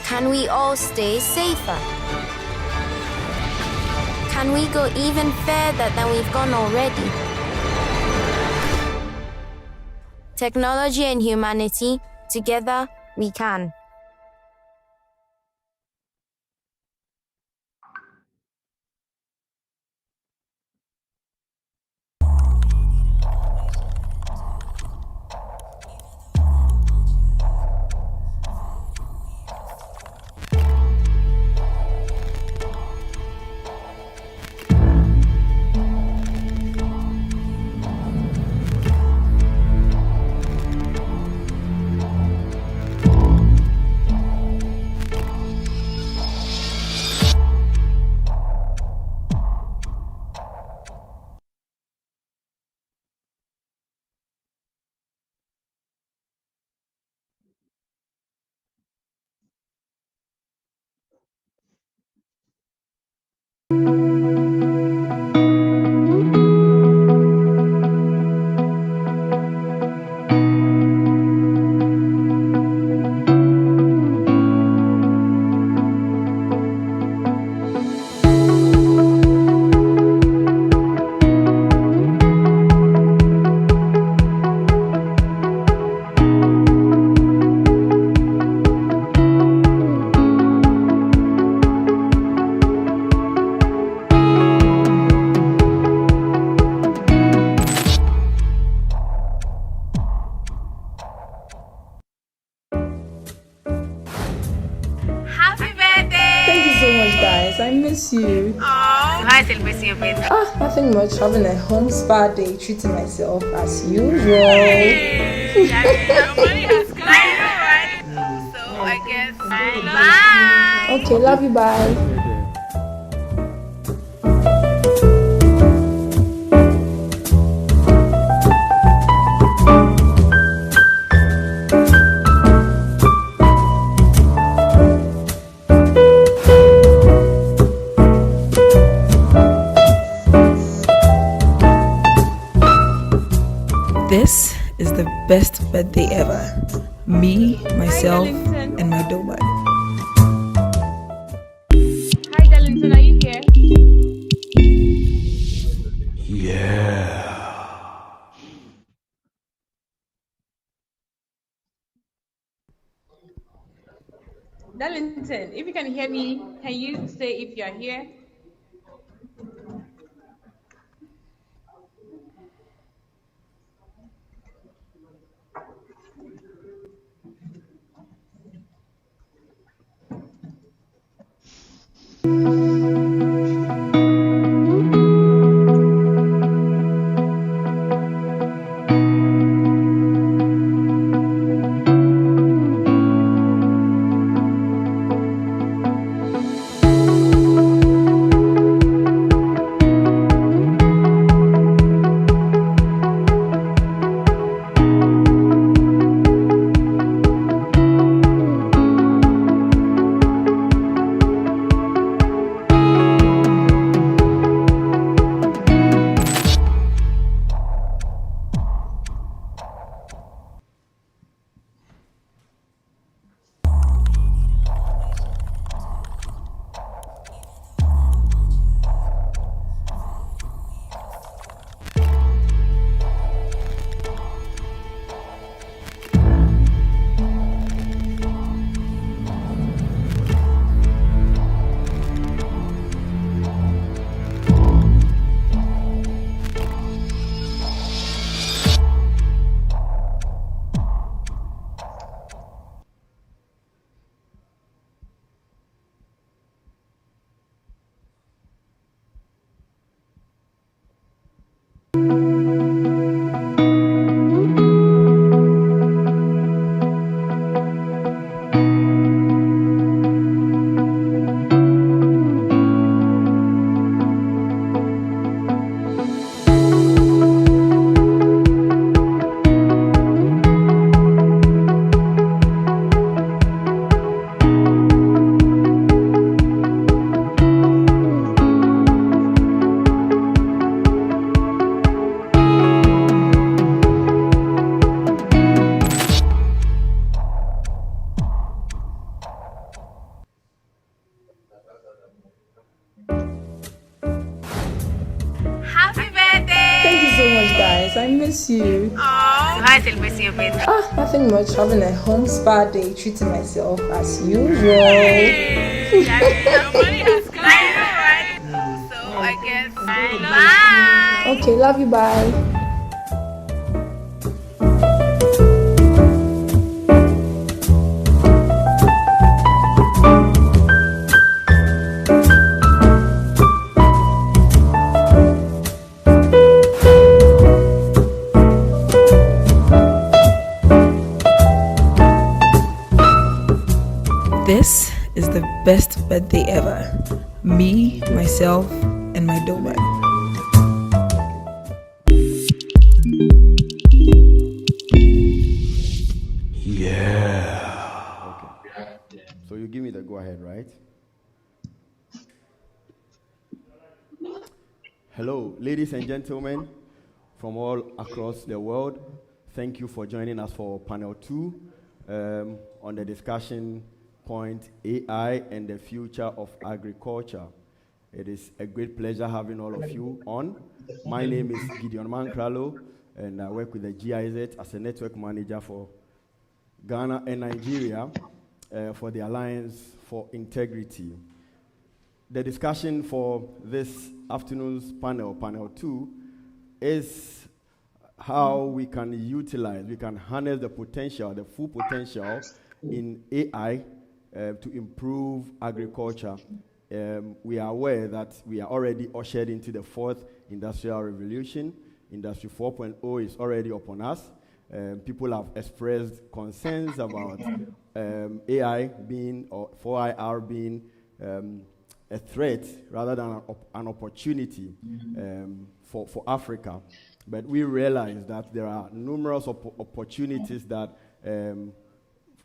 Speaker 10: Can we all stay safer? Can we go even further than we've gone already? Technology and humanity, together we can.
Speaker 14: Happy birthday!
Speaker 15: Thank you so much, guys. I miss you.
Speaker 14: Oh, how are you celebrating your birthday?
Speaker 15: Nothing much. Having a home spa day, treating myself as usual.
Speaker 14: Hey, your money has come. I know, right? So I guess bye.
Speaker 15: Okay, love you. Bye.
Speaker 16: This is the best birthday ever. Me, myself, and my dough body.
Speaker 2: Hi, Darlington, are you here?
Speaker 11: Yeah.
Speaker 2: Darlington, if you can hear me, can you say if you are here?
Speaker 15: you?
Speaker 14: Oh, how are you celebrating your birthday?
Speaker 15: Nothing much. Having a home spa day, treating myself as usual.
Speaker 14: Hey, your money has come. I know, right? So I guess bye.
Speaker 15: Okay, love you. Bye.
Speaker 16: This is the best birthday ever. Me, myself, and my dober.
Speaker 18: Yeah. Okay. So you give me the go ahead, right? Hello, ladies and gentlemen from all across the world. Thank you for joining us for panel 2 on the discussion point AI and the future of agriculture. It is a great pleasure having all of you on. My name is Gideon Mankralo, and I work with the GIZ as a network manager for Ghana and Nigeria for the Alliance for Integrity. The discussion for this afternoon's panel, panel 2, is how we can utilize, we can harness the potential, the full potential in AI to improve agriculture. We are aware that we are already ushered into the 4th industrial revolution. Industry 4.0 is already upon us. People have expressed concerns about AI being, or 4IR being a threat rather than an opportunity for Africa. But we realize that there are numerous opportunities that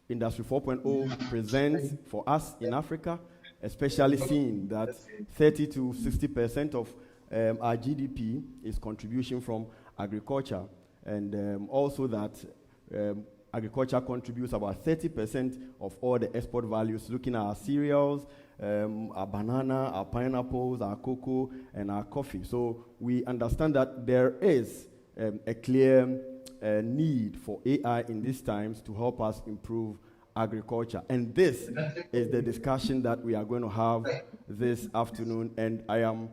Speaker 18: Industry 4.0 presents for us in Africa, especially seeing that 30 to 60% of our GDP is contribution from agriculture, and also that agriculture contributes about 30% of all the export values, looking at our cereals, our banana, our pineapples, our cocoa, and our coffee. So we understand that there is a clear need for AI in these times to help us improve agriculture. And this is the discussion that we are going to have this afternoon. And I am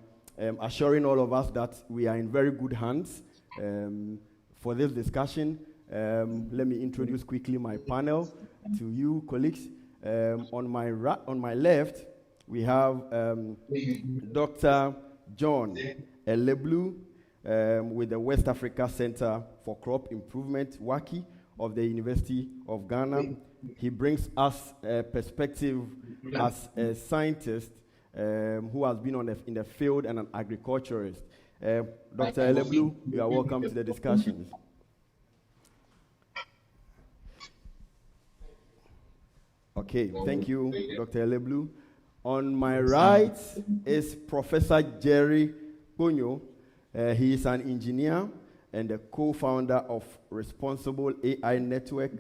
Speaker 18: assuring all of us that we are in very good hands for this discussion. Let me introduce quickly my panel to you, colleagues. On my left, we have Dr. John Eleblu with the West Africa Center for Crop Improvement, WACI, of the University of Ghana. He brings us a perspective as a scientist who has been in the field and an agriculturist. Dr. Eleblu, you are welcome to the discussions. Okay, thank you, Dr. Eleblu. On my right is Professor Jerry Ponyo. He is an engineer and the co-founder of Responsible AI Network,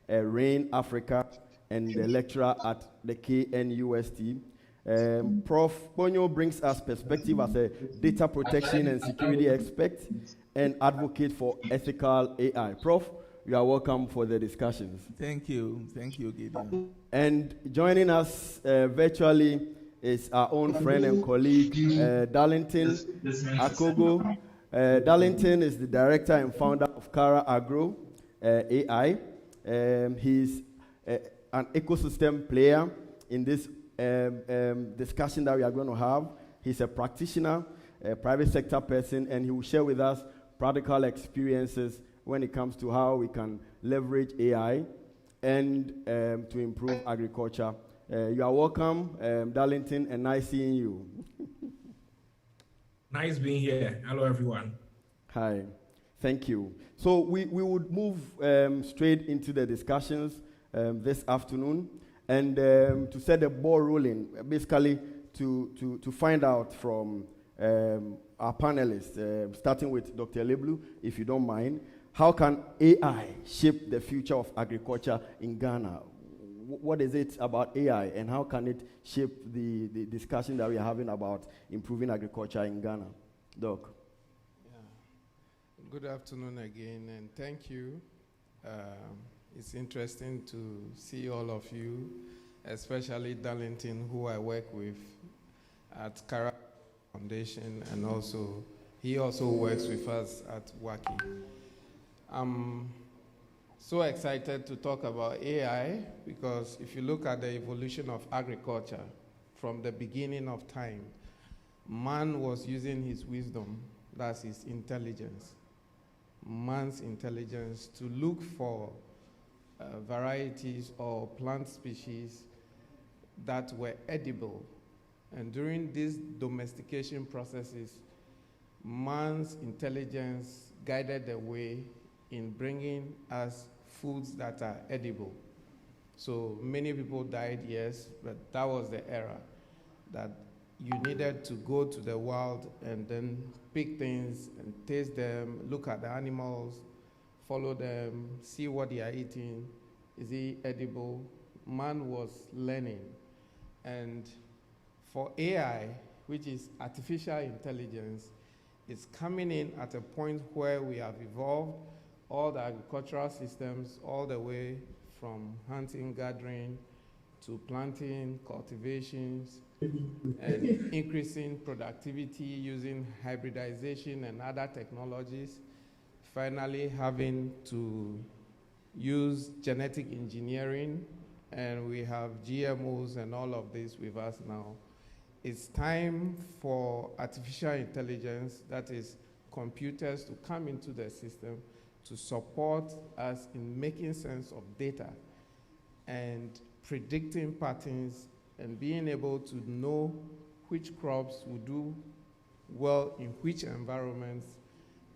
Speaker 18: RAIN Africa, and the lecturer at the KNUST. Prof. Ponyo brings us perspective as a data protection and security expert and advocate for ethical AI. Prof, you are welcome for the discussions.
Speaker 19: Thank you, Gideon.
Speaker 18: And joining us virtually is our own friend and colleague, Darlington Akogo. Darlington is the director and founder of Kara Agro AI. He's an ecosystem player in this discussion that we are going to have. He's a practitioner, a private sector person, and he will share with us practical experiences when it comes to how we can leverage AI and to improve agriculture. You are welcome, Darlington, and nice seeing you.
Speaker 23: Nice being here. Hello, everyone.
Speaker 18: Hi. Thank you. So we would move straight into the discussions this afternoon, and to set the ball rolling, basically to find out from our panelists, starting with Dr. Eleblu, if you don't mind, how can AI shape the future of agriculture in Ghana? What is it about AI, and how can it shape the discussion that we are having about improving agriculture in Ghana? Doc.
Speaker 1: Good afternoon again, and thank you. It's interesting to see all of you, especially Darlington, who I work with at Cara Foundation, and also he also works with us at Waki. I'm so excited to talk about AI because if you look at the evolution of agriculture from the beginning of time, man was using his wisdom, that's his intelligence, man's intelligence, to look for varieties or plant species that were edible. And during these domestication processes, man's intelligence guided the way in bringing us foods that are edible. So many people died, yes, but that was the era that you needed to go to the wild and then pick things and taste them, look at the animals, follow them, see what they are eating. Is it edible? Man was learning. And for AI, which is artificial intelligence, it's coming in at a point where we have evolved all the agricultural systems all the way from hunting, gathering, to planting, cultivations, and increasing productivity using hybridization and other technologies, finally having to use genetic engineering, and we have GMOs and all of this with us now. It's time for artificial intelligence, that is computers, to come into the system to support us in making sense of data and predicting patterns and being able to know which crops will do well in which environments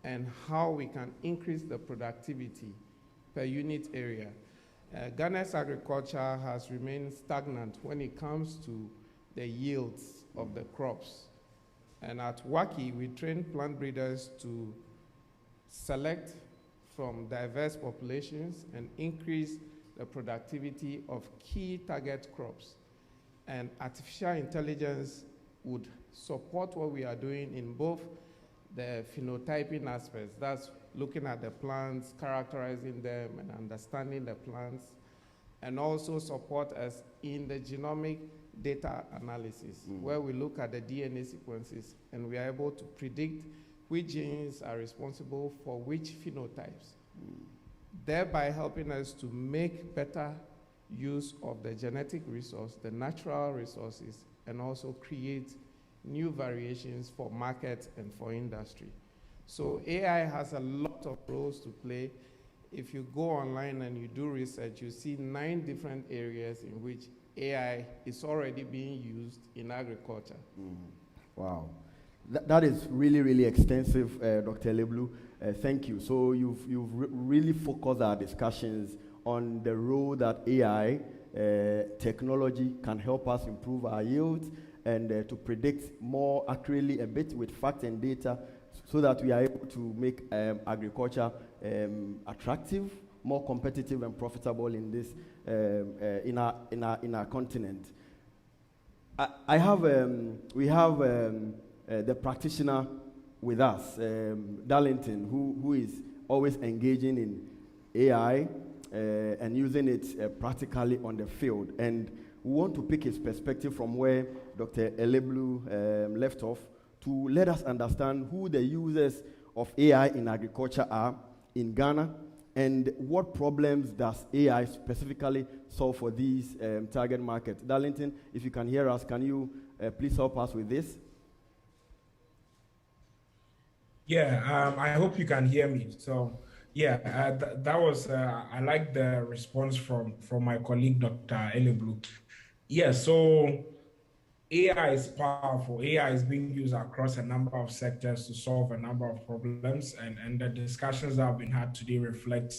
Speaker 1: and how we can increase the productivity per unit area. Ghana's agriculture has remained stagnant when it comes to the yields of the crops. And at Waki, we train plant breeders to select from diverse populations and increase the productivity of key target crops. And artificial intelligence would support what we are doing in both the phenotyping aspects, that's looking at the plants, characterizing them, and understanding the plants, and also support us in the genomic data analysis, where we look at the DNA sequences and we are able to predict which genes are responsible for which phenotypes, thereby helping us to make better use of the genetic resource, the natural resources, and also create new variations for market and for industry. So AI has a lot of roles to play. If you go online and you do research, you see 9 different areas in which AI is already being used in agriculture.
Speaker 18: Wow. That is really, really extensive, Dr. Leblu. Thank you. So you've really focused our discussions on the role that AI technology can help us improve our yields and to predict more accurately a bit with facts and data so that we are able to make agriculture attractive, more competitive and profitable in this in our continent. We have the practitioner with us, Darlington, who is always engaging in AI and using it practically on the field. And we want to pick his perspective from where Dr. Eleblu left off to let us understand who the users of AI in agriculture are in Ghana and what problems does AI specifically solve for these target markets. Darlington, if you can hear us, can you please help us with this?
Speaker 23: Yeah, I hope you can hear me. So, yeah, that was, I like the response from my colleague, Dr. Eleblu. Yeah, so AI is powerful. AI is being used across a number of sectors to solve a number of problems, and the discussions that have been had today reflect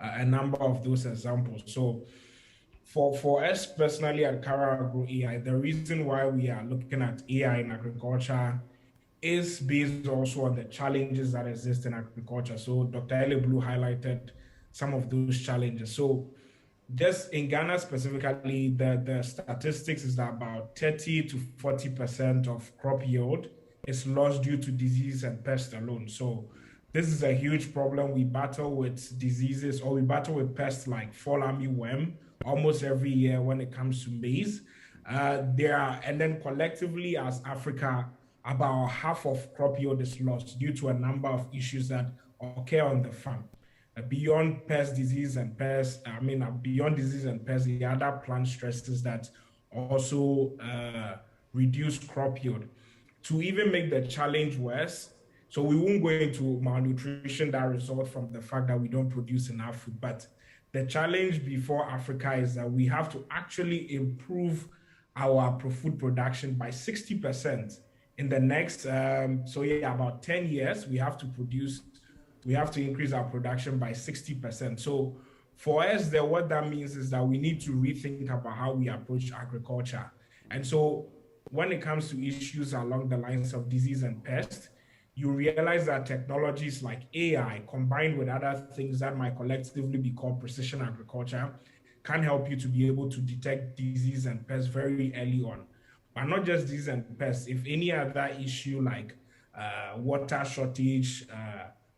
Speaker 23: a number of those examples. So, for us personally at Cara Agro AI, the reason why we are looking at AI in agriculture is based also on the challenges that exist in agriculture. So Dr. Eleblu highlighted some of those challenges. So just in Ghana specifically, the statistics is that about 30 to 40% of crop yield is lost due to disease and pest alone. So This is a huge problem. We battle with diseases, or we battle with pests like fall armyworm almost every year when it comes to maize. And then collectively as Africa, about half of crop yield is lost due to a number of issues that occur on the farm. Beyond pest disease and pests, beyond disease and pests, the other plant stresses that also reduce crop yield. To even make the challenge worse, so we won't go into malnutrition that results from the fact that we don't produce enough food, but the challenge before Africa is that we have to actually improve our food production by 60% in the next, about 10 years, we have to increase our production by 60%. So for us, what that means is that we need to rethink about how we approach agriculture. And so when it comes to issues along the lines of disease and pest, you realize that technologies like AI combined with other things that might collectively be called precision agriculture can help you to be able to detect disease and pests very early on. But not just disease and pests, if any other issue like water shortage,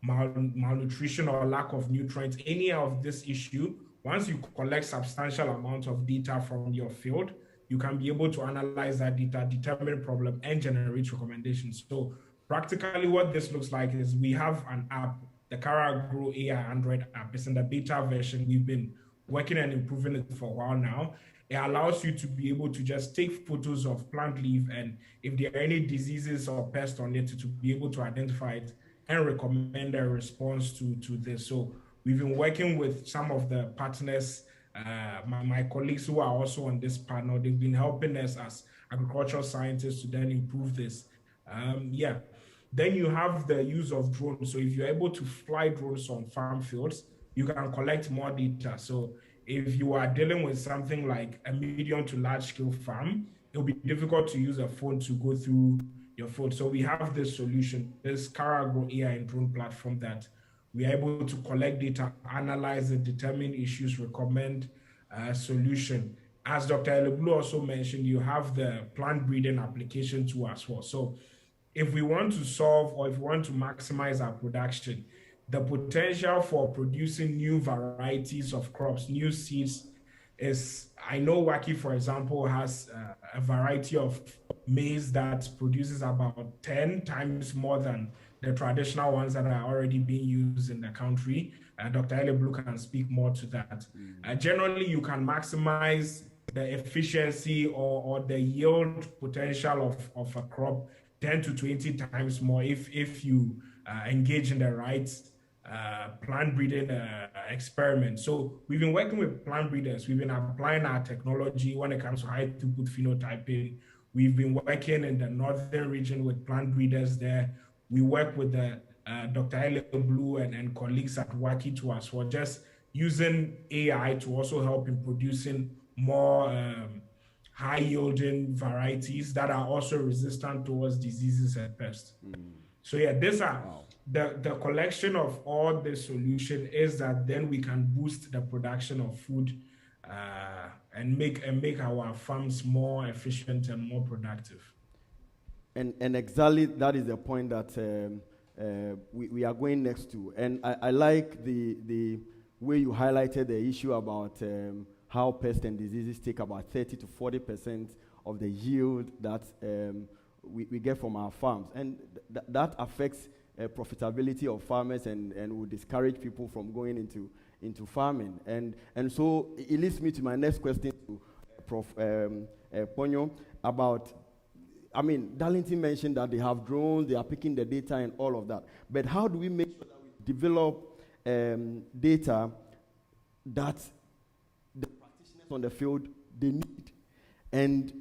Speaker 23: malnutrition or lack of nutrients, any of this issue, once you collect substantial amounts of data from your field, you can be able to analyze that data, determine problem, and generate recommendations. So practically what this looks like is we have an app, the Kara Grow AI Android app. It's in the beta version. We've been working and improving it for a while now. It allows you to be able to just take photos of plant leaf, and if there are any diseases or pests on it, to be able to identify it and recommend a response to this. So we've been working with some of the partners, my colleagues who are also on this panel. They've been helping us as agricultural scientists to then improve this. Then you have the use of drones. So if you're able to fly drones on farm fields, you can collect more data. So if you are dealing with something like a medium to large scale farm, it'll be difficult to use a phone to go through your field. So we have this solution, this Kara Grow AI and drone platform, that we are able to collect data, analyze it, determine issues, recommend a solution. As Dr. Eleblu also mentioned, you have the plant breeding application tool as well. So if we want to solve, or if we want to maximize our production, the potential for producing new varieties of crops, new seeds is, I know Waki, for example, has a variety of maize that produces about 10 times more than the traditional ones that are already being used in the country. Dr. Eleblu can speak more to that. Generally, you can maximize the efficiency or the yield potential of a crop 10 to 20 times more if you engage in the right plant breeding experiment. So we've been working with plant breeders. We've been applying our technology when it comes to high throughput phenotyping. We've been working in the northern region with plant breeders there. We work with the Dr. Eleblu and colleagues at Waki too as well, just using AI to also help in producing more high yielding varieties that are also resistant towards diseases and pests. So yeah, these are the collection of all the solution is that then we can boost the production of food and make our farms more efficient and more productive.
Speaker 18: And exactly that is the point that we are going next to. And I like the way you highlighted the issue about how pests and diseases take about 30 to 40% of the yield that we get from our farms. And that affects profitability of farmers and will discourage people from going into farming. And so it leads me to my next question to Prof. Ponyo about, Darlington mentioned that they have drones, they are picking the data and all of that. But how do we make sure that we develop data that the practitioners on the field, they need? And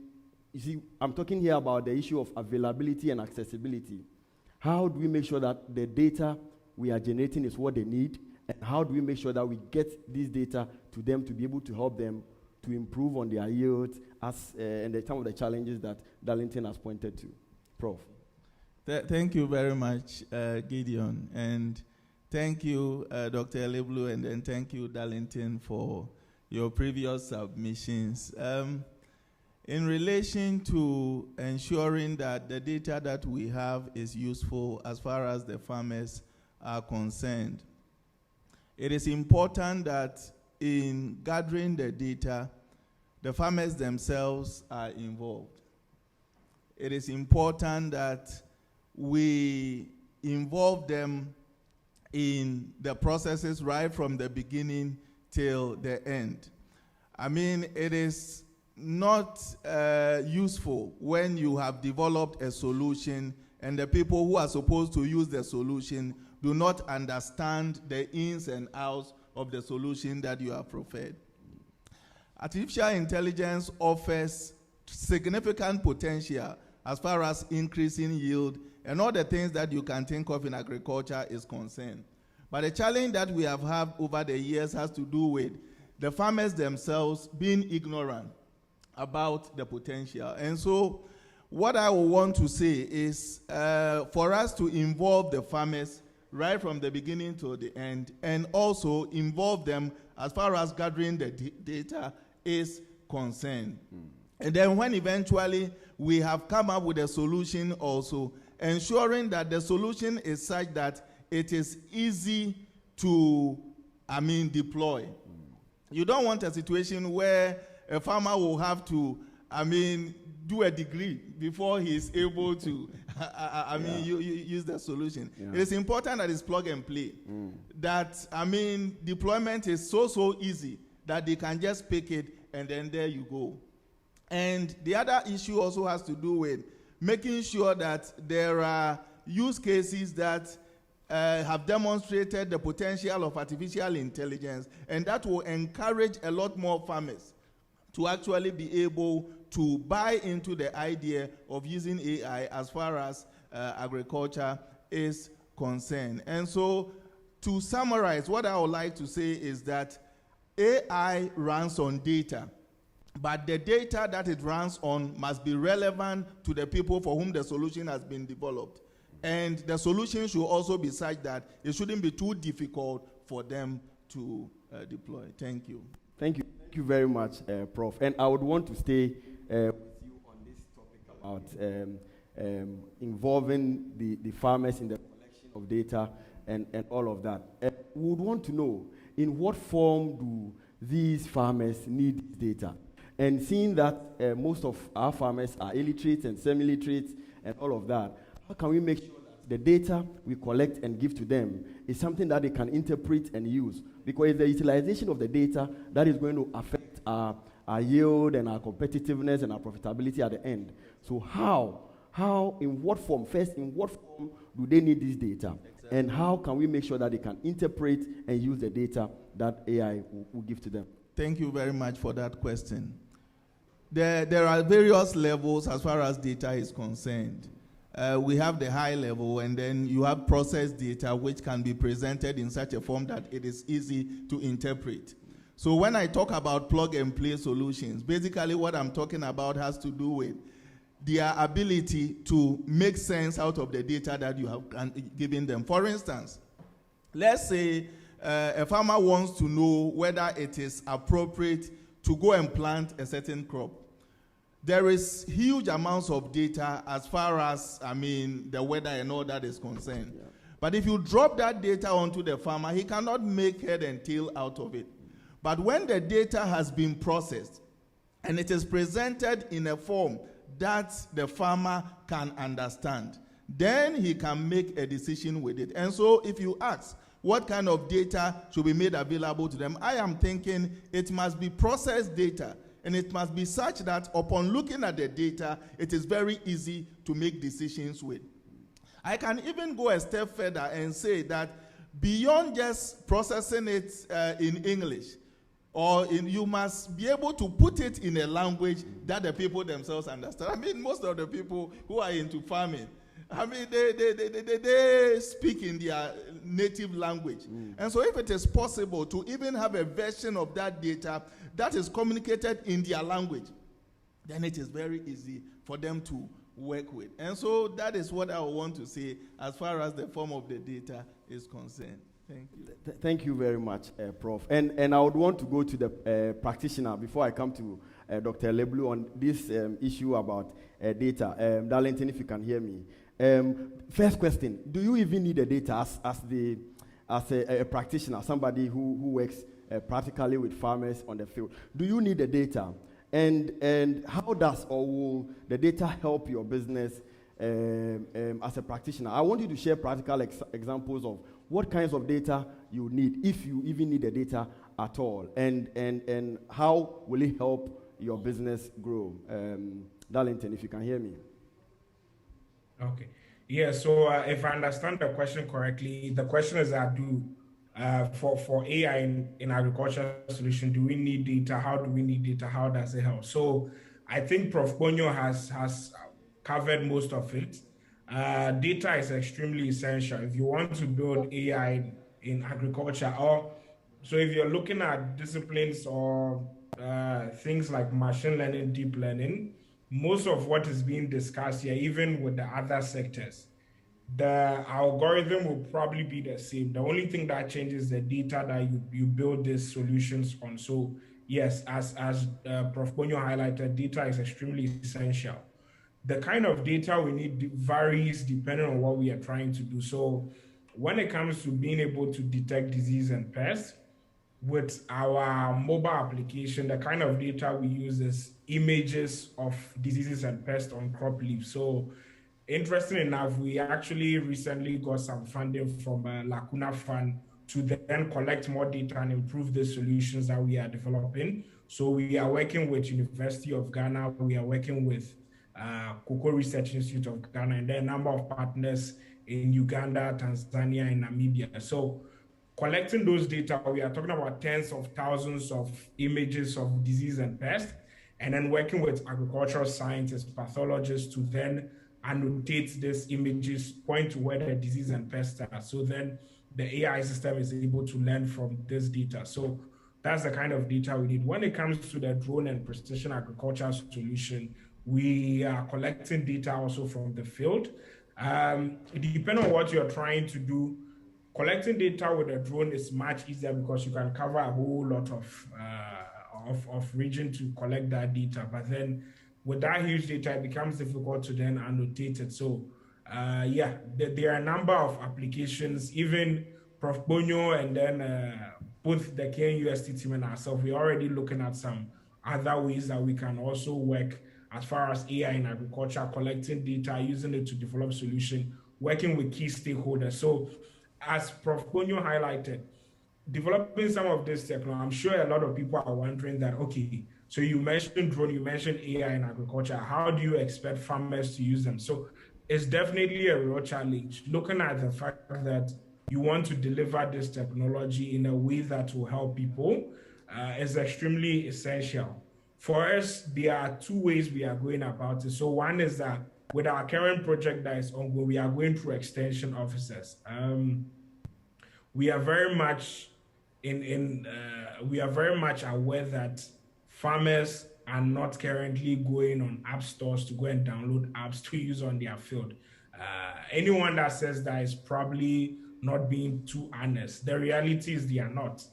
Speaker 18: you see, I'm talking here about the issue of availability and accessibility. How do we make sure that the data we are generating is what they need? And how do we make sure that we get this data to them to be able to help them to improve on their yields and some of the challenges that Darlington has pointed to? Prof.
Speaker 19: Thank you very much, Gideon. And thank you, Dr. Eleblu, and then thank you, Darlington, for your previous submissions. In relation to ensuring that the data that we have is useful as far as the farmers are concerned, it is important that in gathering the data, the farmers themselves are involved. It is important that we involve them in the processes right from the beginning till the end. I mean, it is not useful when you have developed a solution and the people who are supposed to use the solution do not understand the ins and outs of the solution that you have preferred. Artificial intelligence offers significant potential as far as increasing yield and all the things that you can think of in agriculture is concerned. But the challenge that we have had over the years has to do with the farmers themselves being ignorant about the potential. And so what I want to say is for us to involve the farmers right from the beginning to the end, and also involve them as far as gathering the data is concerned. And then when eventually we have come up with a solution also, ensuring that the solution is such that it is easy to, deploy. You don't want a situation where a farmer will have to, do a degree before he is able to, use the solution. Yeah. It is important that it's plug and play. That, deployment is so easy that they can just pick it and then there you go. And the other issue also has to do with making sure that there are use cases that have demonstrated the potential of artificial intelligence, and that will encourage a lot more farmers to actually be able to buy into the idea of using AI as far as agriculture is concerned. And so, to summarize, what I would like to say is that AI runs on data, but the data that it runs on must be relevant to the people for whom the solution has been developed. And the solution should also be such that it shouldn't be too difficult for them to deploy. Thank you.
Speaker 18: Thank you. Thank you very much, Prof. And I would want to stay with you on this topic about involving the farmers in the collection of data and all of that. We would want to know, in what form do these farmers need data? And seeing that most of our farmers are illiterate and semi-literate and all of that, how can we make sure that the data we collect and give to them is something that they can interpret and use? Because it's the utilization of the data that is going to affect our yield and our competitiveness and our profitability at the end. So how, in what form, first, in what form do they need this data? Exactly. And how can we make sure that they can interpret and use the data that AI will give to them?
Speaker 19: Thank you very much for that question. There are various levels as far as data is concerned. We have the high level, and then you have processed data which can be presented in such a form that it is easy to interpret. So when I talk about plug and play solutions, basically what I'm talking about has to do with their ability to make sense out of the data that you have given them. For instance, let's say a farmer wants to know whether it is appropriate to go and plant a certain crop. There is huge amounts of data as far as, the weather and all that is concerned. Yeah. But if you drop that data onto the farmer, he cannot make head and tail out of it. But when the data has been processed and it is presented in a form that the farmer can understand, then he can make a decision with it. And so if you ask what kind of data should be made available to them, I am thinking it must be processed data. And it must be such that upon looking at the data, it is very easy to make decisions with. I can even go a step further and say that beyond just processing it in English, you must be able to put it in a language that the people themselves understand. Most of the people who are into farming, they speak in their native language. And so if it is possible to even have a version of that data that is communicated in their language, then it is very easy for them to work with. And so that is what I want to say as far as the form of the data is concerned. Thank you.
Speaker 18: Thank you very much, Prof. And I would want to go to the practitioner before I come to Dr. Leblu on this issue about data. Darlington, if you can hear me. First question: do you even need the data as a practitioner, somebody who works practically with farmers on the field? Do you need the data? And how does or will the data help your business as a practitioner? I want you to share practical examples of what kinds of data you need, if you even need the data at all, and how will it help your business grow? Darlington, if you can hear me.
Speaker 23: Okay. Yeah, so if I understand the question correctly, the question is that for AI in agriculture solution, do we need data? How do we need data? How does it help? So I think Prof. Bonyo has covered most of it. Data is extremely essential if you want to build AI in agriculture, or so if you're looking at disciplines or things like machine learning, deep learning, most of what is being discussed here, even with the other sectors, the algorithm will probably be the same. The only thing that changes the data that you build these solutions on. So yes, as Prof. Bonyo highlighted, data is extremely essential. The kind of data we need varies depending on what we are trying to do. So when it comes to being able to detect disease and pests, with our mobile application, the kind of data we use is images of diseases and pests on crop leaves. So interesting enough, we actually recently got some funding from Lacuna Fund to then collect more data and improve the solutions that we are developing. So we are working with University of Ghana, we are working with Cocoa Research Institute of Ghana, and then a number of partners in Uganda, Tanzania, and Namibia. So collecting those data, we are talking about tens of thousands of images of disease and pest, and then working with agricultural scientists, pathologists to then annotate these images, point to where the disease and pests are. So then the AI system is able to learn from this data. So that's the kind of data we need. When it comes to the drone and precision agriculture solution, we are collecting data also from the field. Depending on what you're trying to do, collecting data with a drone is much easier because you can cover a whole lot of region to collect that data. But then with that huge data, it becomes difficult to then annotate it. So yeah, there are a number of applications, even Prof. Bonyo and then both the KNUST team and ourselves, we're already looking at some other ways that we can also work as far as AI in agriculture, collecting data, using it to develop solutions, working with key stakeholders. So as Prof. Bonyo highlighted, developing some of this technology, I'm sure a lot of people are wondering that, okay, so you mentioned drone, you mentioned AI in agriculture, how do you expect farmers to use them? So it's definitely a real challenge, looking at the fact that you want to deliver this technology in a way that will help people is extremely essential. For us, there are two ways we are going about it. So one is that with our current project that is ongoing, we are going through extension officers. We are very much we are very much aware that farmers are not currently going on app stores to go and download apps to use on their field. Anyone that says that is probably not being too honest. The reality is they are not.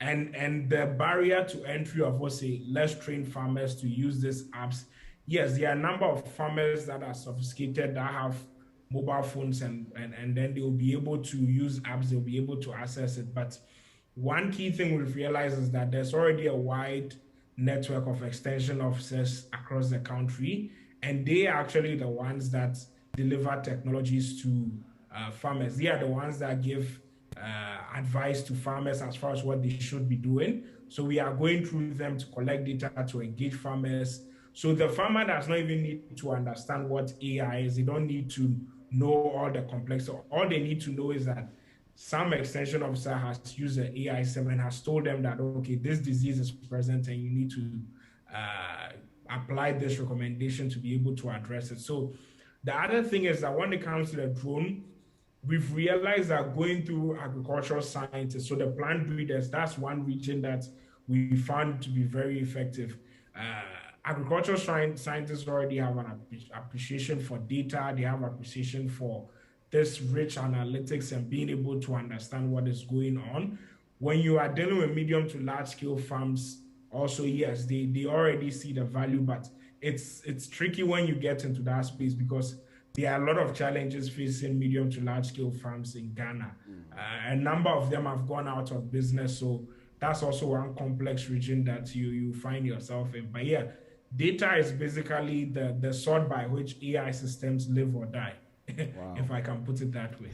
Speaker 23: And the barrier to entry of, let's say, let's train farmers to use these apps. Yes, there are a number of farmers that are sophisticated, that have mobile phones, and then they'll be able to use apps, they'll be able to access it. But one key thing we've realized is that there's already a wide network of extension officers across the country, and they are actually the ones that deliver technologies to farmers. They are the ones that give advice to farmers as far as what they should be doing. So we are going through them to collect data, to engage farmers. So the farmer does not even need to understand what AI is. They don't need to know all the complexity. All they need to know is that some extension officer has used the AI system and has told them that, okay, this disease is present and you need to apply this recommendation to be able to address it. So the other thing is that when it comes to the drone, we've realized that going through agricultural scientists, so the plant breeders, that's one region that we found to be very effective. Agricultural scientists already have an appreciation for data. They have appreciation for this rich analytics and being able to understand what is going on. When you are dealing with medium to large scale farms, also, yes, they already see the value, but it's tricky when you get into that space because there are a lot of challenges facing medium to large scale farms in Ghana. A number of them have gone out of business. So that's also one complex region that you find yourself in. But yeah, data is basically the sword by which AI systems live or die, if I can put it that way.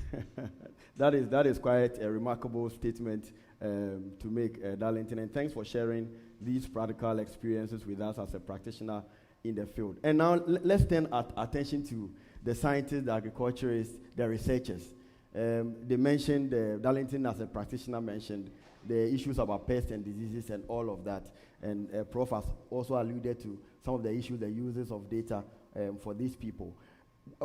Speaker 18: That is quite a remarkable statement to make, Darlington. And thanks for sharing these practical experiences with us as a practitioner in the field. And now let's turn our attention to the scientists, the agriculturists, the researchers. They mentioned, Darlington as a practitioner mentioned the issues about pests and diseases and all of that. And Prof has also alluded to some of the issues, the uses of data for these people.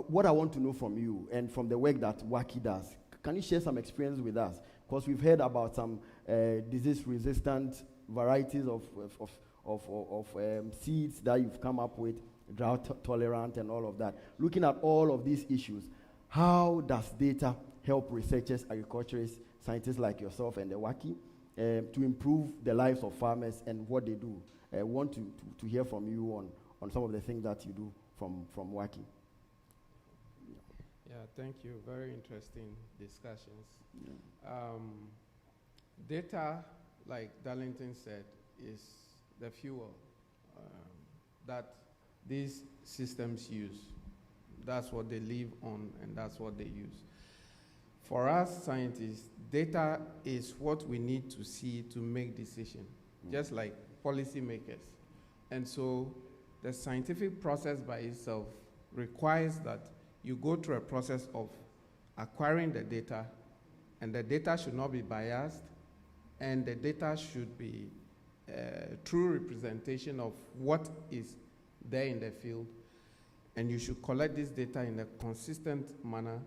Speaker 18: What I want to know from you and from the work that WACI does, can you share some experience with us? Because we've heard about some disease-resistant varieties of seeds that you've come up with, drought-tolerant and all of that. Looking at all of these issues, how does data help researchers, agriculturists, scientists like yourself and the WACI to improve the lives of farmers and what they do? I want to hear from you on some of the things that you do from WACI.
Speaker 1: Yeah, thank you. Very interesting discussions. Data, like Darlington said, is the fuel that these systems use. That's what they live on, and that's what they use. For us scientists, data is what we need to see to make decisions, just like policymakers. And so the scientific process by itself requires that you go through a process of acquiring the data, and the data should not be biased, and the data should be a true representation of what is there in the field, and you should collect this data in a consistent manner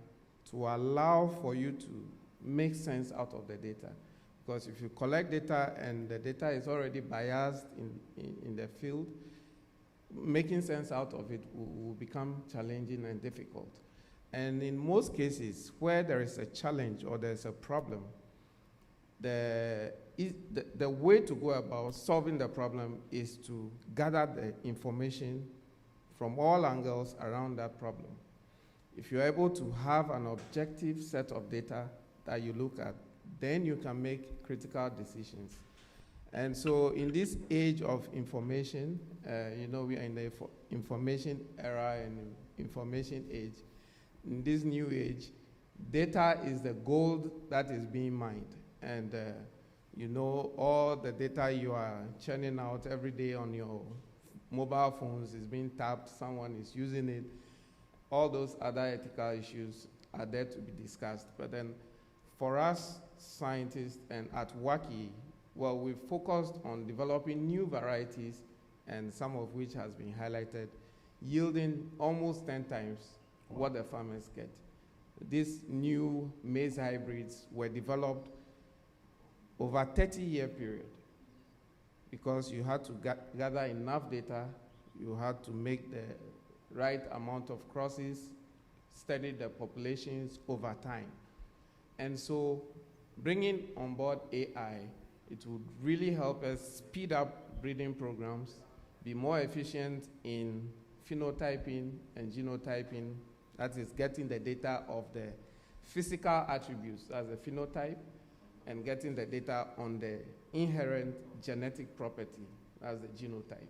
Speaker 1: to allow for you to make sense out of the data. Because if you collect data and the data is already biased in the field, making sense out of it will become challenging and difficult. And in most cases, where there is a challenge or there's a problem, the way to go about solving the problem is to gather the information from all angles around that problem. If you're able to have an objective set of data that you look at, then you can make critical decisions. And so in this age of information, we are in the information era and information age. In this new age, data is the gold that is being mined. And all the data you are churning out every day on your mobile phones is being tapped, someone is using it. All those other ethical issues are there to be discussed. But then for us scientists and at WACI, well, we've focused on developing new varieties, and some of which has been highlighted, yielding almost 10 times what the farmers get. These new maize hybrids were developed over a 30-year period because you had to gather enough data, you had to make the right amount of crosses, study the populations over time. And so bringing on board AI, it would really help us speed up breeding programs, be more efficient in phenotyping and genotyping, that is getting the data of the physical attributes as a phenotype, and getting the data on the inherent genetic property as the genotype.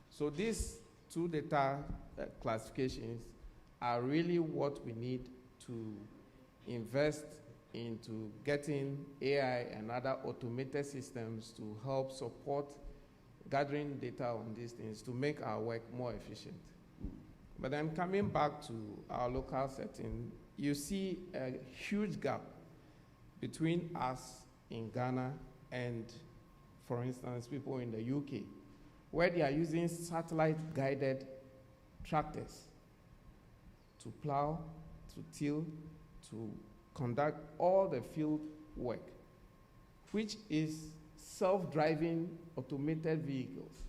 Speaker 1: So these two data classifications are really what we need to invest into getting AI and other automated systems to help support gathering data on these things to make our work more efficient. But then coming back to our local setting, you see a huge gap between us in Ghana and, for instance, people in the UK, where they are using satellite-guided tractors to plow, to till, to conduct all the field work, which is self-driving automated vehicles.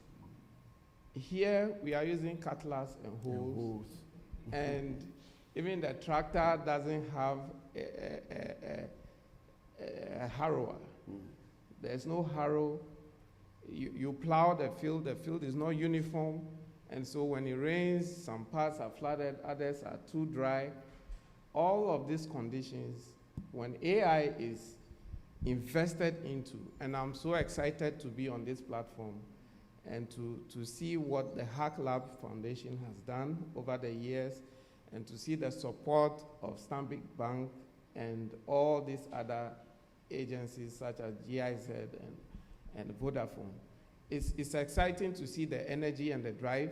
Speaker 1: Here we are using cutlass and hoes, and even the tractor doesn't have a harrower. There's no harrow. You plow the field is not uniform, And so when it rains, some parts are flooded, others are too dry. All of these conditions, when AI is invested into, and I'm so excited to be on this platform and to see what the Hacklab Foundation has done over the years, and to see the support of Stanbic Bank and all these other agencies such as GIZ and Vodafone. It's exciting to see the energy and the drive,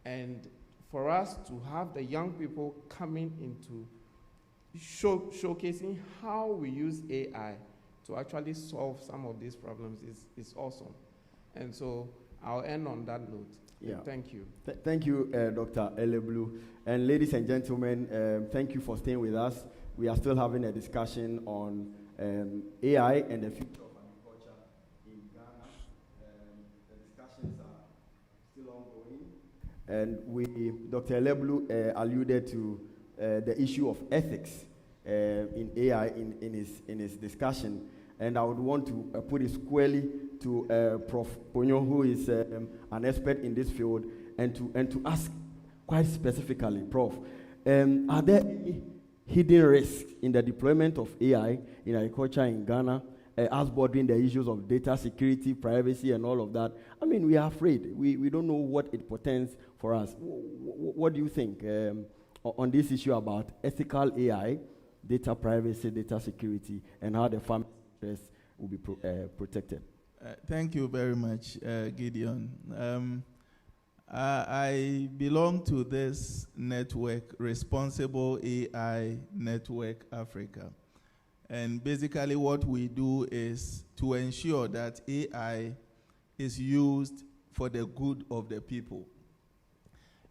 Speaker 1: and for us to have the young people coming into showcasing how we use AI to actually solve some of these problems is awesome. And so I'll end on that note. Yeah. Thank you.
Speaker 18: Thank you, Dr. Eleblu. And ladies and gentlemen, thank you for staying with us. We are still having a discussion on AI and the future of agriculture in Ghana. The discussions are still ongoing. And Dr. Eleblu alluded to the issue of ethics in AI in his discussion. And I would want to put it squarely to Prof. Ponyo, who is an expert in this field, and to ask quite specifically, Prof, are there any hidden risks in the deployment of AI in agriculture in Ghana, as bordering the issues of data security, privacy, and all of that? I mean, we are afraid. We don't know what it portends for us. What do you think on this issue about ethical AI, data privacy, data security, and how the farm interests will be protected?
Speaker 19: Thank you very much, Gideon. I belong to this network, Responsible AI Network Africa. And basically what we do is to ensure that AI is used for the good of the people.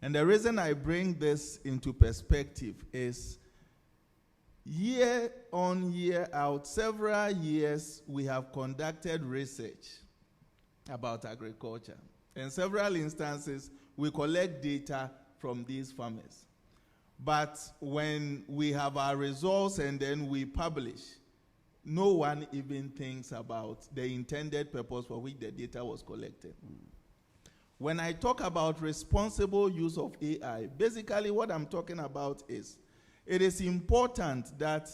Speaker 19: And the reason I bring this into perspective is year on, year out, several years, we have conducted research about agriculture. In several instances, we collect data from these farmers. But when we have our results and then we publish, no one even thinks about the intended purpose for which the data was collected. When I talk about responsible use of AI, basically what I'm talking about is it is important that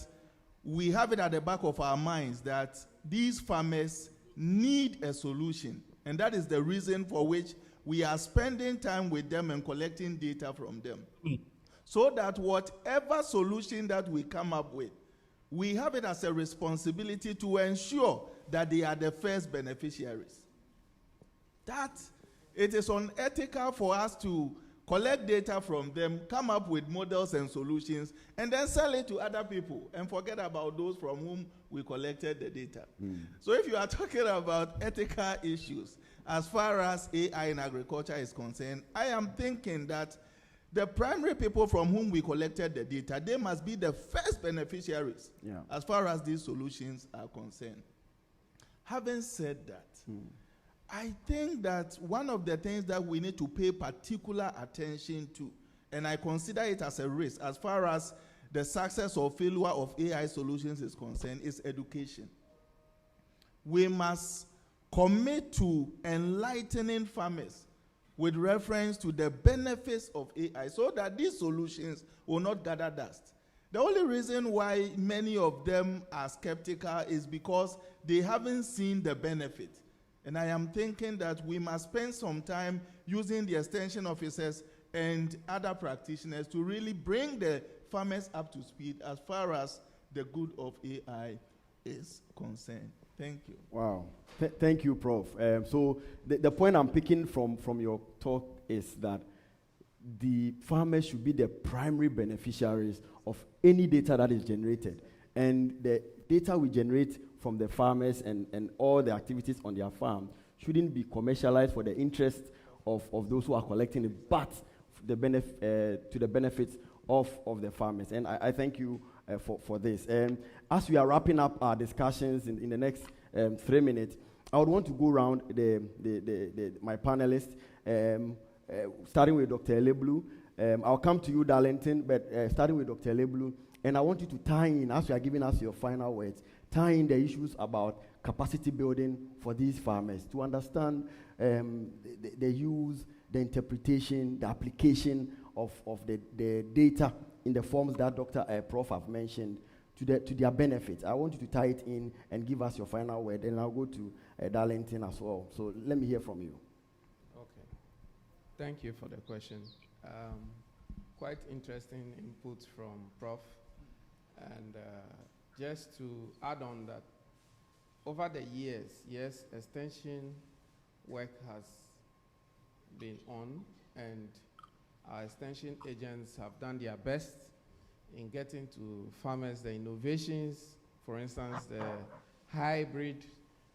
Speaker 19: we have it at the back of our minds that these farmers need a solution. And that is the reason for which we are spending time with them and collecting data from them. So that whatever solution that we come up with, we have it as a responsibility to ensure that they are the first beneficiaries. That it is unethical for us to collect data from them, come up with models and solutions, and then sell it to other people and forget about those from whom we collected the data. So if you are talking about ethical issues, as far as AI in agriculture is concerned, I am thinking that the primary people from whom we collected the data, they must be the first beneficiaries as far as these solutions are concerned. Having said that, I think that one of the things that we need to pay particular attention to, and I consider it as a risk as far as the success or failure of AI solutions is concerned, is education. We must commit to enlightening farmers with reference to the benefits of AI so that these solutions will not gather dust. The only reason why many of them are skeptical is because they haven't seen the benefit. And I am thinking that we must spend some time using the extension officers and other practitioners to really bring the farmers up to speed as far as the good of AI is concerned. Thank you.
Speaker 18: Wow. Thank you, Prof. So the point I'm picking from your talk is that the farmers should be the primary beneficiaries of any data that is generated. And the data we generate from the farmers and all the activities on their farm shouldn't be commercialized for the interest of those who are collecting it, but to the benefits of the farmers. And I thank you for this. As we are wrapping up our discussions in the next 3 minutes, I would want to go around my panelists, starting with Dr. Eleblu. I'll come to you, Darlington, but starting with Dr. Eleblu, and I want you to tie in, as you are giving us your final words, tie in the issues about capacity building for these farmers to understand the use the interpretation, the application of the data in the forms that Dr. Prof have mentioned to their benefit. I want you to tie it in and give us your final word, and I'll go to Darlington as well. So let me hear from you.
Speaker 1: Okay. Thank you for the question. Quite interesting input from Prof. And just to add on that, over the years, yes, extension work has been on, and our extension agents have done their best in getting to farmers the innovations, for instance, the hybrid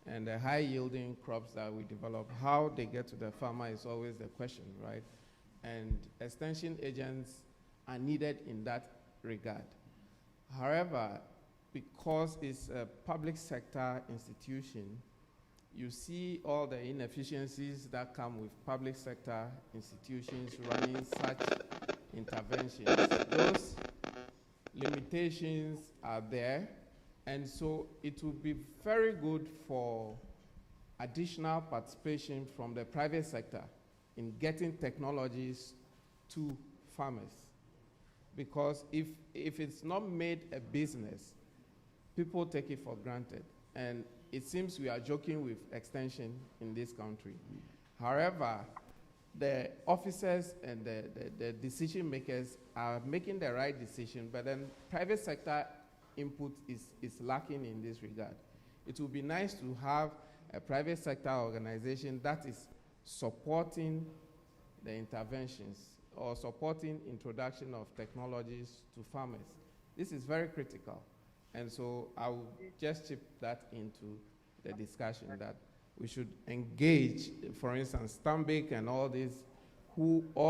Speaker 1: and the high-yielding crops that we develop. How they get to the farmer is always the question, right? And extension agents are needed in that regard. However, because it's a public sector institution, you see all the inefficiencies that come with public sector institutions running such interventions. Those limitations are there, and so it would be very good for additional participation from the private sector in getting technologies to farmers. Because if it's not made a business, people take it for granted. And it seems we are joking with extension in this country. However, the officers and the decision makers are making the right decision, but then private sector input is lacking in this regard. It would be nice to have a private sector organization that is supporting the interventions or supporting introduction of technologies to farmers. This is very critical. And so I will just chip that into the discussion that we should engage, for instance, Stanbic and all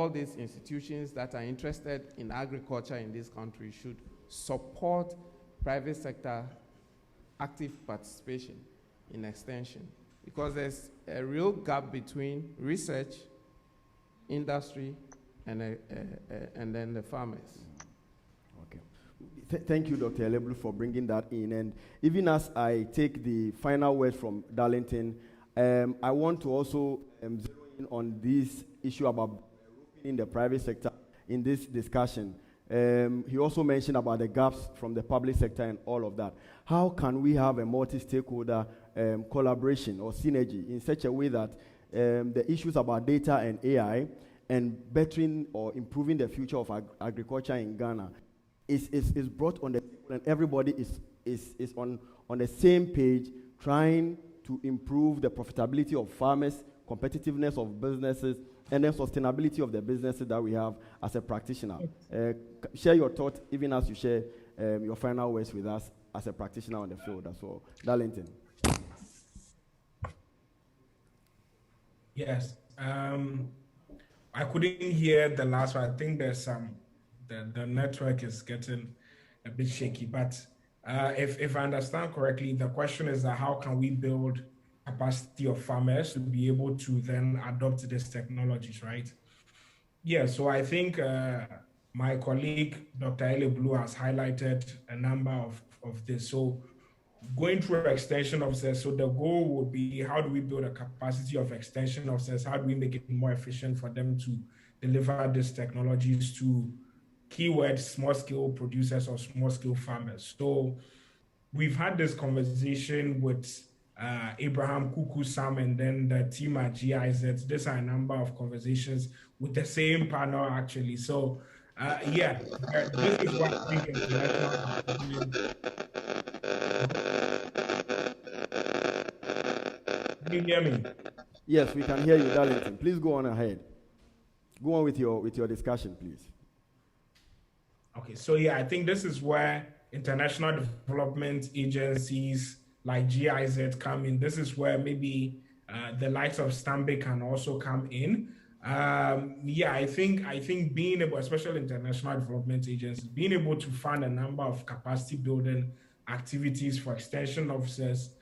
Speaker 1: these institutions that are interested in agriculture in this country should support private sector active participation in extension, because there's a real gap between research, industry, and then the farmers.
Speaker 18: Thank you, Dr. Eleblu, for bringing that in. And even as I take the final word from Darlington, I want to also zero in on this issue about in the private sector in this discussion. He also mentioned about the gaps from the public sector and all of that. How can we have a multi-stakeholder collaboration or synergy in such a way that the issues about data and AI and bettering or improving the future of agriculture in Ghana is brought on the table, and everybody is on the same page, trying to improve the profitability of farmers, competitiveness of businesses, and then sustainability of the businesses that we have as a practitioner. Share your thoughts, even as you share your final words with us as a practitioner on the field as well. Darlington.
Speaker 23: Yes. I couldn't hear the last one. I think there's some. The network is getting a bit shaky, but if I understand correctly, the question is that how can we build capacity of farmers to be able to then adopt these technologies, right? Yeah, so I think my colleague, Dr. Eleblu, has highlighted a number of this. So going through extension officers, so the goal would be, how do we build a capacity of extension officers? How do we make it more efficient for them to deliver these technologies to keyword small-scale producers or small-scale farmers? So we've had this conversation with Abraham Kuku Sam and then the team at GIZ. There's a number of conversations with the same panel, actually. So yeah, this is what I think is Can you hear me?
Speaker 18: Yes, we can hear you, Darlington. Please go on ahead. Go on with your discussion, please.
Speaker 23: Okay, so yeah, I think this is where international development agencies like GIZ come in. This is where maybe the likes of Stanbic can also come in. Yeah, I think being able, especially international development agencies, being able to fund a number of capacity building activities for extension officers,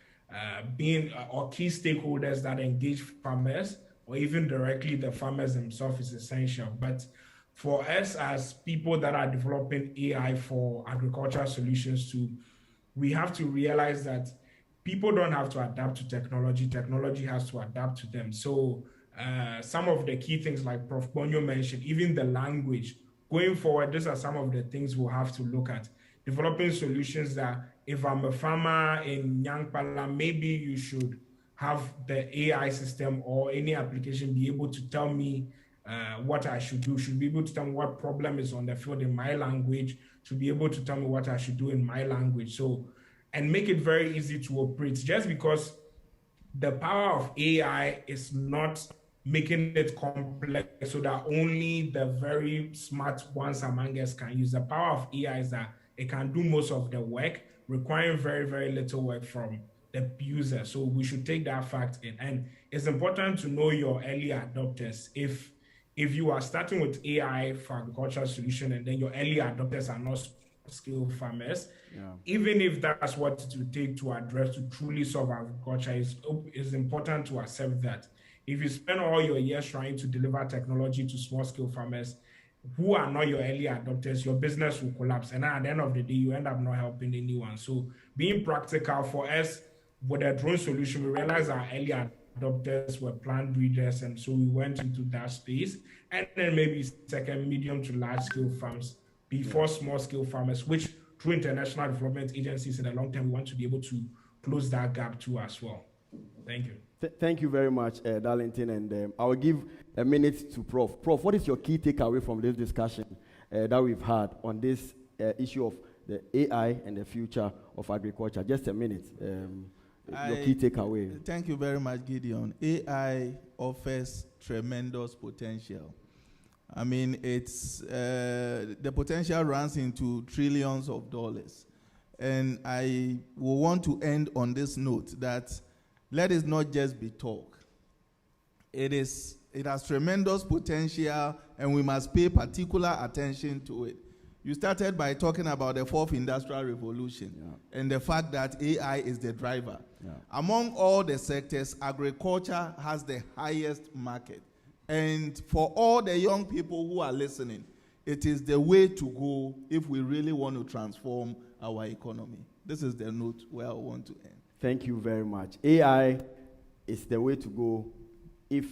Speaker 23: or key stakeholders that engage farmers, or even directly the farmers themselves, is essential. But for us as people that are developing AI for agricultural solutions too, we have to realize that people don't have to adapt to technology. Technology has to adapt to them. So some of the key things like Prof. Bonyo mentioned, even the language. Going forward, these are some of the things we'll have to look at. Developing solutions that if I'm a farmer in Nyankpala, maybe you should have the AI system or any application be able to tell me what I should do, should be able to tell me what problem is on the field in my language, should be able to tell me what I should do in my language. So, and make it very easy to operate. Just because the power of AI is not making it complex so that only the very smart ones among us can use. The power of AI is that it can do most of the work, requiring very, very little work from the user. So we should take that fact in. And it's important to know your early adopters. If you are starting with AI for agricultural solution and then your early adopters are not skilled farmers, even if that's what it will take to address, to truly solve agriculture, it's important to accept that. If you spend all your years trying to deliver technology to small-scale farmers who are not your early adopters, your business will collapse. And at the end of the day, you end up not helping anyone. So being practical for us, with a drone solution, we realized our early adopters were plant breeders. And so we went into that space. And then maybe second, medium to large-scale farms before small-scale farmers, which through international development agencies in the long term, we want to be able to close that gap too as well. Thank you.
Speaker 18: Thank you very much, Darlington, and I will give a minute to Prof. Prof, what is your key takeaway from this discussion that we've had on this issue of the AI and the future of agriculture? Just a minute. Your key takeaway.
Speaker 19: Thank you very much, Gideon. AI offers tremendous potential. I mean, it's the potential runs into trillions of dollars. And I will want to end on this note that let it not just be talk. It has tremendous potential, and we must pay particular attention to it. You started by talking about the fourth industrial revolution and the fact that AI is the driver. Among all the sectors, agriculture has the highest market. And for all the young people who are listening, it is the way to go if we really want to transform our economy. This is the note where I want to end.
Speaker 18: Thank you very much. AI is the way to go if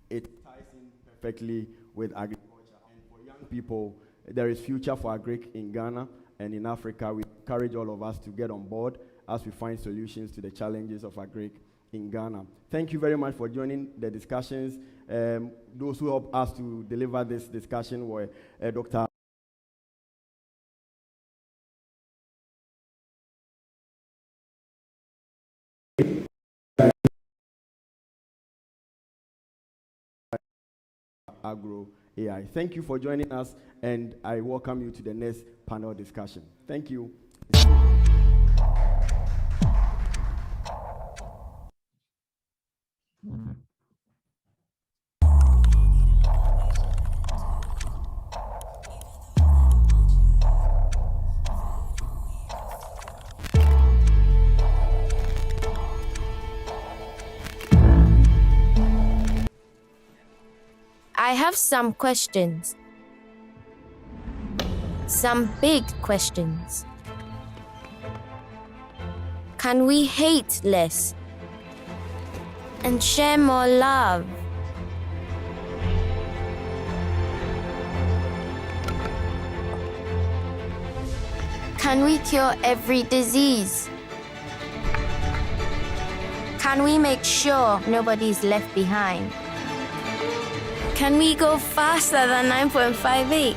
Speaker 18: it ties in perfectly with agriculture. And for young people, there is future for agric in Ghana and in Africa. We encourage all of us to get on board as we find solutions to the challenges of agric in Ghana. Thank you very much for joining the discussions. Those who helped us to deliver this discussion were Dr. Agro AI. Thank you for joining us, and I welcome you to the next panel discussion. Thank you.
Speaker 10: I have some questions. Some big questions. Can we hate less and share more love? Can we cure every disease? Can we make sure nobody's left behind? Can we go faster than 9.58?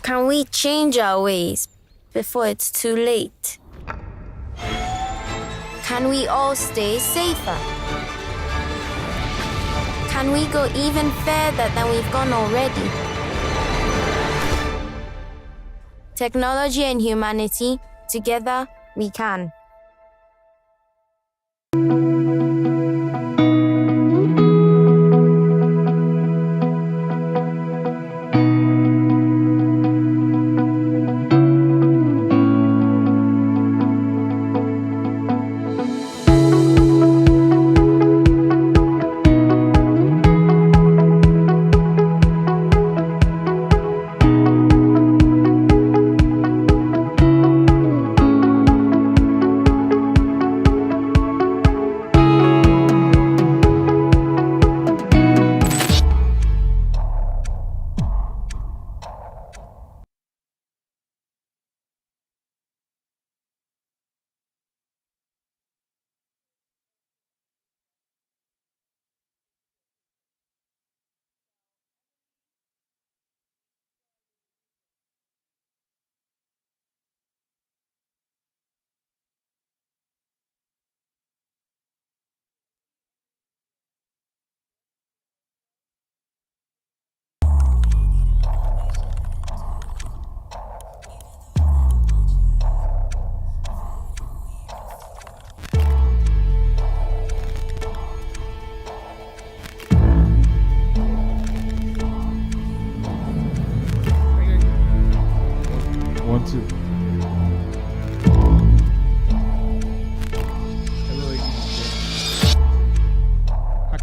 Speaker 10: Can we change our ways before it's too late? Can we all stay safer? Can we go even further than we've gone already? Technology and humanity, together we can.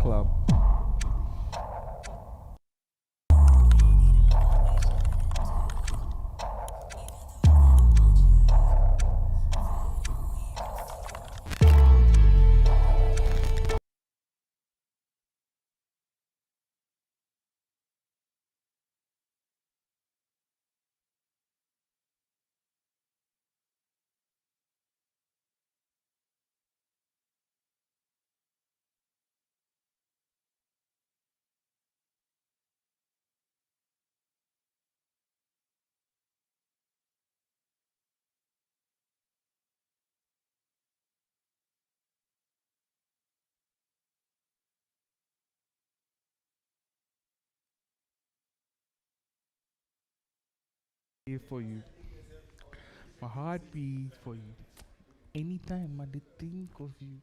Speaker 4: Hacklab. Here for you. My heart beats for you. Anytime I did think of you.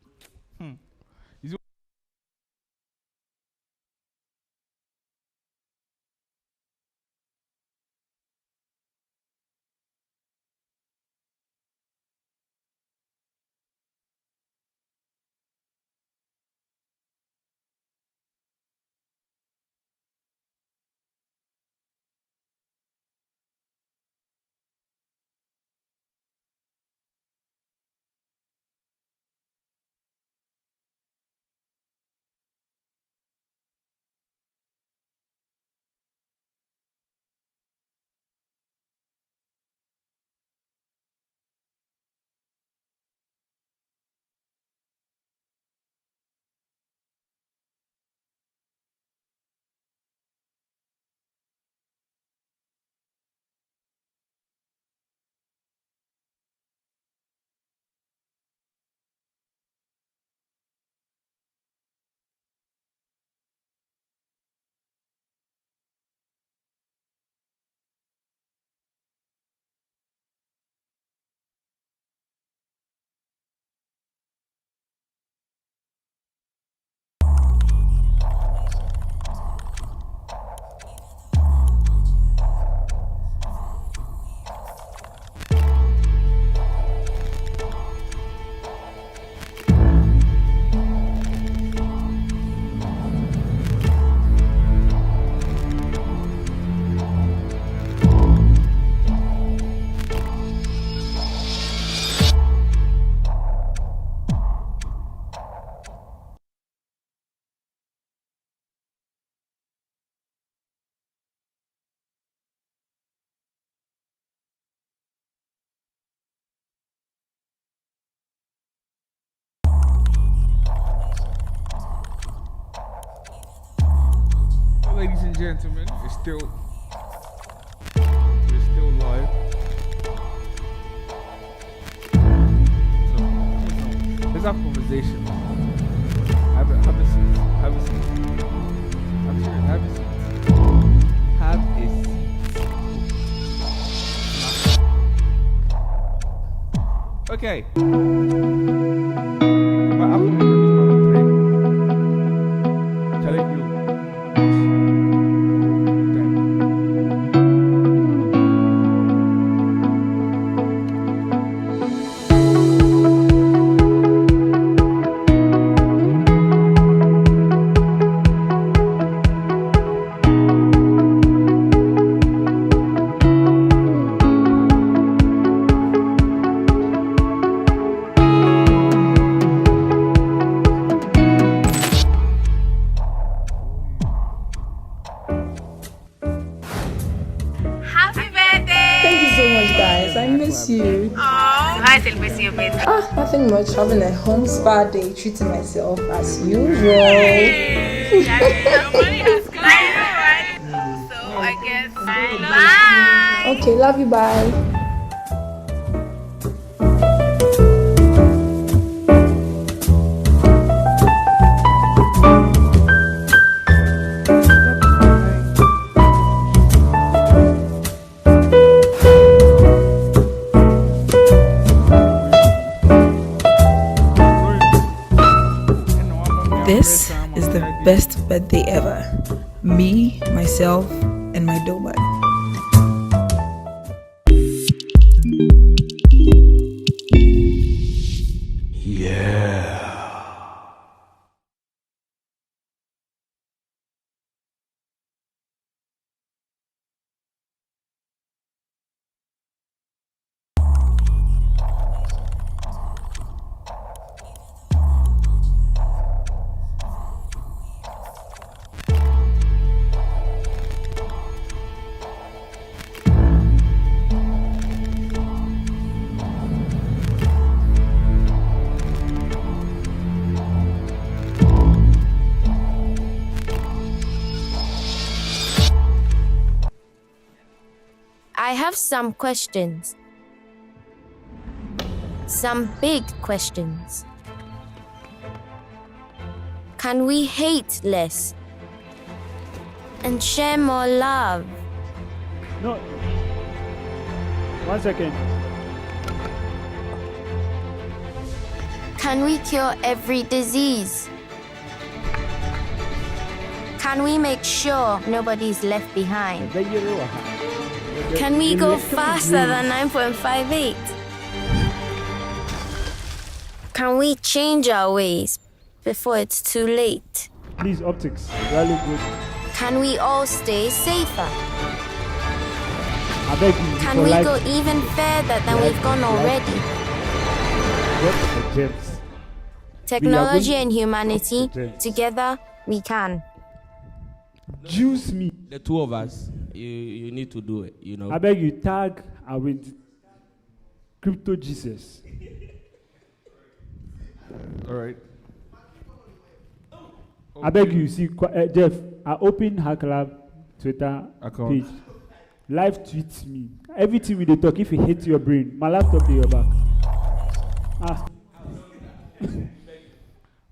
Speaker 4: Is it ladies and gentlemen, we're still live. So, let's have a conversation. Have a seat. Have a seat. I'm serious. Have a seat. Have a seat. Okay. Well, I'm going to do this number 3. Tell you.
Speaker 15: Nothing much, having a home spa day, treating myself as usual.
Speaker 14: Nobody has come. I know, right? So I guess bye.
Speaker 15: Okay, love you, bye.
Speaker 16: This is the best birthday ever. Me, myself, and my doormat.
Speaker 10: I have some questions. Some big questions. Can we hate less and share more love?
Speaker 5: No. 1 second.
Speaker 10: Can we cure every disease? Can we make sure nobody's left behind? Can we go faster than 9.58? Can we change our ways before it's too late?
Speaker 5: Please, optics. Really good.
Speaker 10: Can we all stay safer?
Speaker 5: I beg you.
Speaker 10: Can we go even further than we've gone already? Technology and humanity, together we can.
Speaker 5: Juice me.
Speaker 12: The two of us, you need to do it, you know.
Speaker 5: I beg you, tag with Crypto Jesus.
Speaker 4: All right.
Speaker 5: I beg you, see, Jeff, I open Hacklab Twitter
Speaker 4: account.
Speaker 5: Page. Live tweets me. Everything we dey talk, if it hits your brain, my laptop in your back.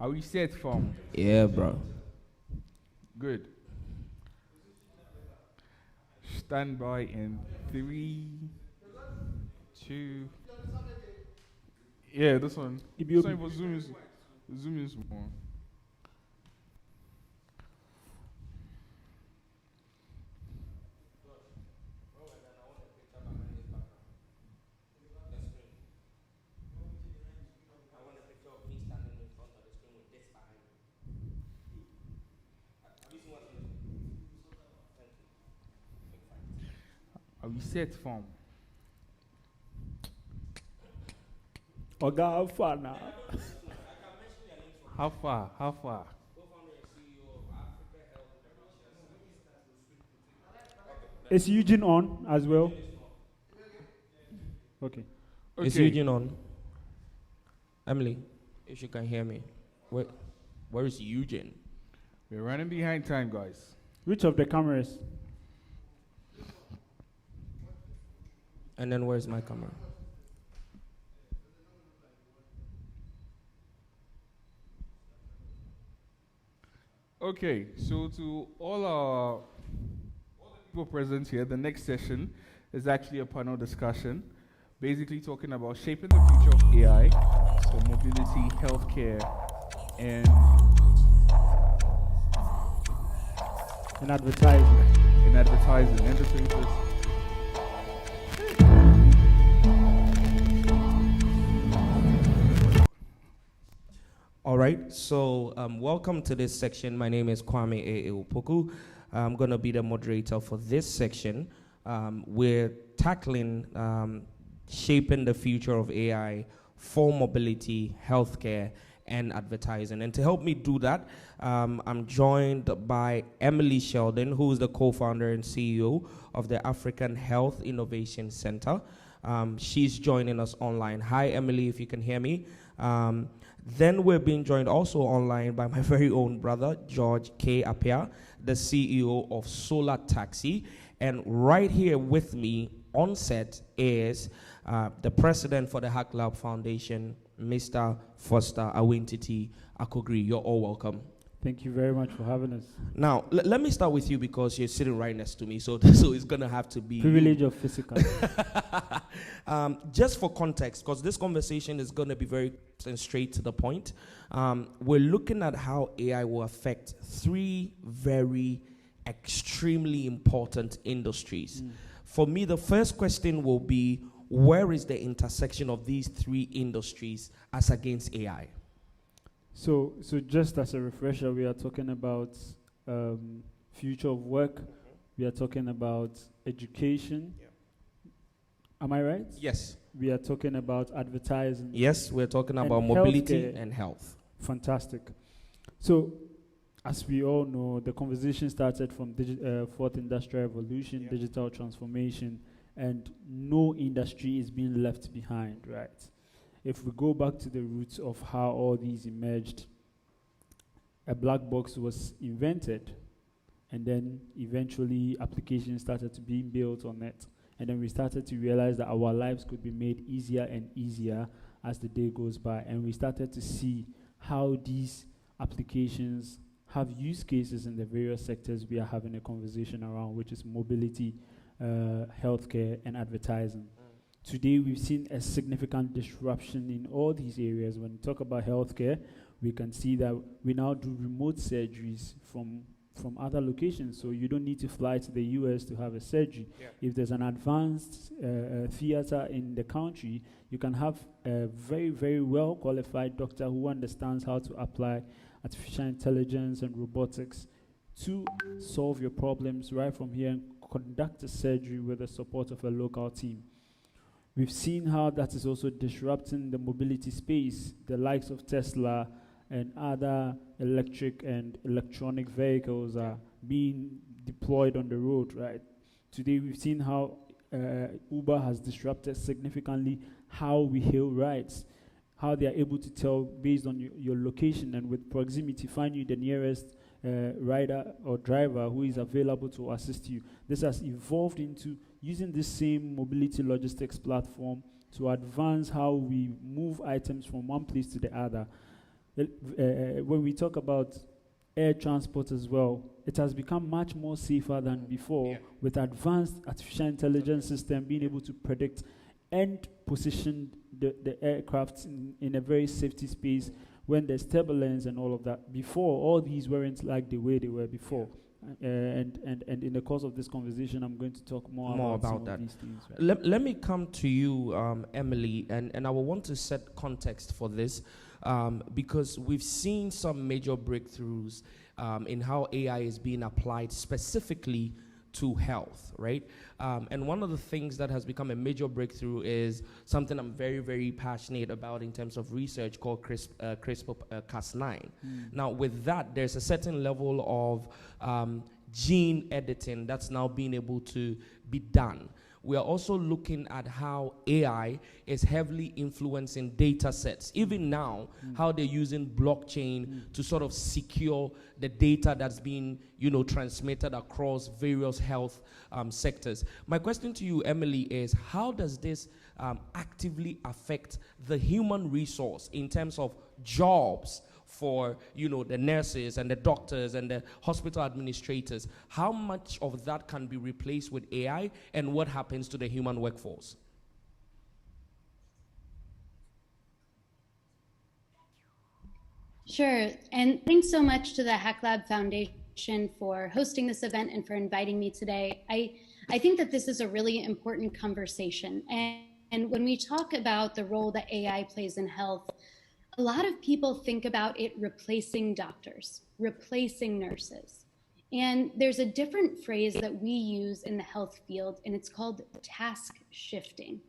Speaker 4: Are we set, fam?
Speaker 12: Yeah, bro.
Speaker 4: Good. Stand by in 3, 2. Yeah, this one. This one for zoom in more. Are we set, fam?
Speaker 5: Oga, how far now?
Speaker 4: How far? How far?
Speaker 5: Is Eugene on as well? Okay.
Speaker 12: Is Eugene on? Emily, if you can hear me. Where is Eugene?
Speaker 4: We're running behind time, guys.
Speaker 5: Which of the cameras?
Speaker 12: And then where's my camera?
Speaker 4: Okay, so to all the people present here, the next session is actually a panel discussion, basically talking about shaping the future of AI for mobility, healthcare, and
Speaker 5: advertising.
Speaker 4: In advertising, and the things that
Speaker 12: All right, so welcome to this section. My name is Kwame Opoku. I'm going to be the moderator for this section. We're tackling shaping the future of AI for mobility, healthcare, and advertising. And to help me do that, I'm joined by Emily Sheldon, who is the co-founder and CEO of the African Health Innovation Center. She's joining us online. Hi, Emily, if you can hear me. Then we're being joined also online by my very own brother, George K. Apia, the CEO of Solar Taxi. And right here with me on set is the president for the Hacklab Foundation, Mr. Foster Awintiti Akogri. You're all welcome.
Speaker 5: Thank you very much for having us.
Speaker 12: Now, let me start with you because you're sitting right next to me, so it's going to have to be
Speaker 5: privilege
Speaker 12: you.
Speaker 5: Of physical.
Speaker 12: Just for context, because this conversation is going to be very and straight to the point, we're looking at how AI will affect three very extremely important industries. For me, the first question will be, where is the intersection of these three industries as against AI?
Speaker 5: So just as a refresher, we are talking about future of work. We are talking about education. Yeah. Am I right?
Speaker 12: Yes.
Speaker 5: We are talking about advertising.
Speaker 12: Yes, we're talking about mobility and health.
Speaker 5: Fantastic. So, as we all know, the conversation started from fourth industrial revolution, digital transformation, and no industry is being left behind, right? If we go back to the roots of how all these emerged, a black box was invented, and then eventually applications started to be built on it. And then we started to realize that our lives could be made easier and easier as the day goes by. And we started to see how these applications have use cases in the various sectors we are having a conversation around, which is mobility, healthcare, and advertising. Today, we've seen a significant disruption in all these areas. When we talk about healthcare, we can see that we now do remote surgeries from other locations. So you don't need to fly to the US to have a surgery. Yeah. If there's an advanced theater in the country, you can have a very, very well qualified doctor who understands how to apply artificial intelligence and robotics to solve your problems right from here and conduct a surgery with the support of a local team. We've seen how that is also disrupting the mobility space. The likes of Tesla and other electric and electronic vehicles are being deployed on the road, right? Today we've seen how Uber has disrupted significantly how we hail rides, how they are able to tell based on your location and with proximity, find you the nearest rider or driver who is available to assist you. This has evolved into using this same mobility logistics platform to advance how we move items from one place to the other. When we talk about air transport as well, it has become much more safer than before, with advanced artificial intelligence system being able to predict and position the aircraft in a very safety space when there's turbulence and all of that. Before, all these weren't like the way they were before. And in the course of this conversation, I'm going to talk more about that. These things, right?
Speaker 12: Let me come to you, Emily, and I will want to set context for this because we've seen some major breakthroughs in how AI is being applied specifically to health, right? And one of the things that has become a major breakthrough is something I'm very, very passionate about in terms of research called CRISPR-Cas9. Now, with that, there's a certain level of gene editing that's now being able to be done. We are also looking at how AI is heavily influencing data sets. Even now, how they're using blockchain to sort of secure the data that's being, transmitted across various health sectors. My question to you, Emily, is how does this actively affect the human resource in terms of jobs for the nurses and the doctors and the hospital administrators? How much of that can be replaced with AI, and what happens to the human workforce?
Speaker 6: Sure, and thanks so much to the Hacklab Foundation for hosting this event and for inviting me today. I think that this is a really important conversation, and when we talk about the role that AI plays in health, a lot of people think about it replacing doctors, replacing nurses. And there's a different phrase that we use in the health field, and it's called task shifting.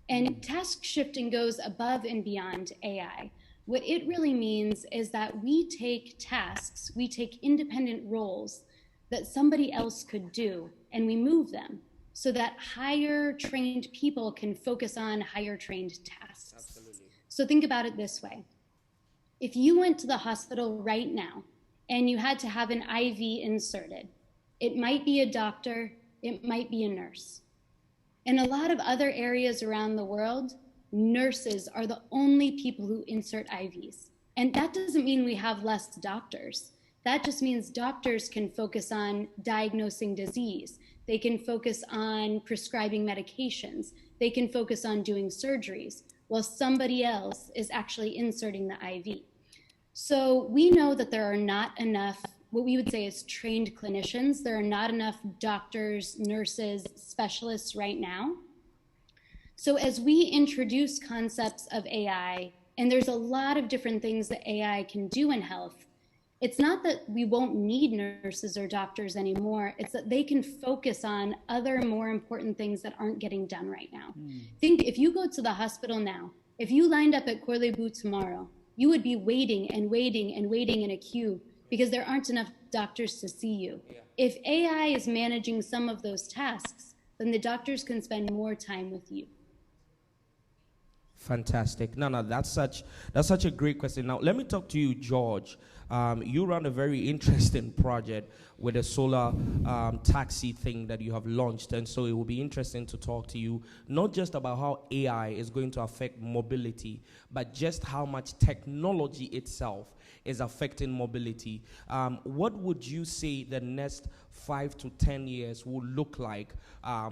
Speaker 6: And task shifting goes above and beyond AI. What it really means is that we take tasks, we take independent roles that somebody else could do, and we move them so that higher trained people can focus on higher trained tasks. Absolutely. So think about it this way. If you went to the hospital right now and you had to have an IV inserted, it might be a doctor, it might be a nurse. In a lot of other areas around the world, nurses are the only people who insert IVs. And that doesn't mean we have less doctors. That just means doctors can focus on diagnosing disease. They can focus on prescribing medications. They can focus on doing surgeries, while somebody else is actually inserting the IV. So we know that there are not enough, what we would say is trained clinicians. There are not enough doctors, nurses, specialists right now. So as we introduce concepts of AI, and there's a lot of different things that AI can do in health, it's not that we won't need nurses or doctors anymore, it's that they can focus on other more important things that aren't getting done right now. Think if you go to the hospital now, if you lined up at Corlebu tomorrow, you would be waiting and waiting and waiting in a queue because there aren't enough doctors to see you. If AI is managing some of those tasks, then the doctors can spend more time with you.
Speaker 12: Fantastic. No, that's such a great question. Now, let me talk to you, George. You run a very interesting project with a solar taxi thing that you have launched, and so it will be interesting to talk to you, not just about how AI is going to affect mobility, but just how much technology itself is affecting mobility. What would you say the next 5 to 10 years will look like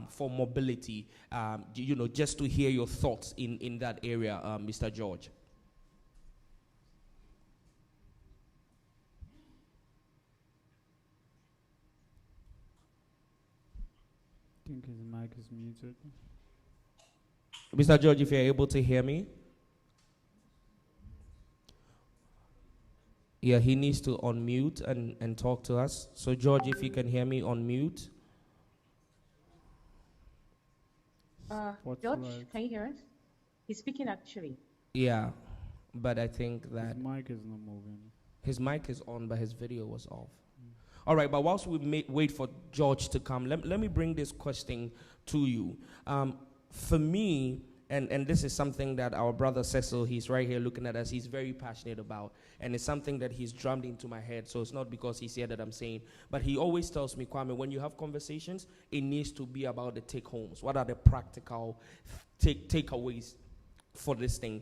Speaker 12: for mobility? Just to hear your thoughts in that area, Mr. George.
Speaker 5: I think his mic is muted.
Speaker 12: Mr. George, if you're able to hear me. Yeah, he needs to unmute and talk to us. So, George, if you can hear me, unmute.
Speaker 2: George, can you hear us? He's speaking actually.
Speaker 12: Yeah, but I think that
Speaker 5: his mic is not moving.
Speaker 12: His mic is on, but his video was off. All right, but whilst we wait for George to come, let me bring this question to you. For me, and this is something that our brother Cecil, he's right here looking at us, he's very passionate about, and it's something that he's drummed into my head, so it's not because he's here that I'm saying, but he always tells me, Kwame, when you have conversations, it needs to be about the take-homes. What are the practical takeaways for this thing?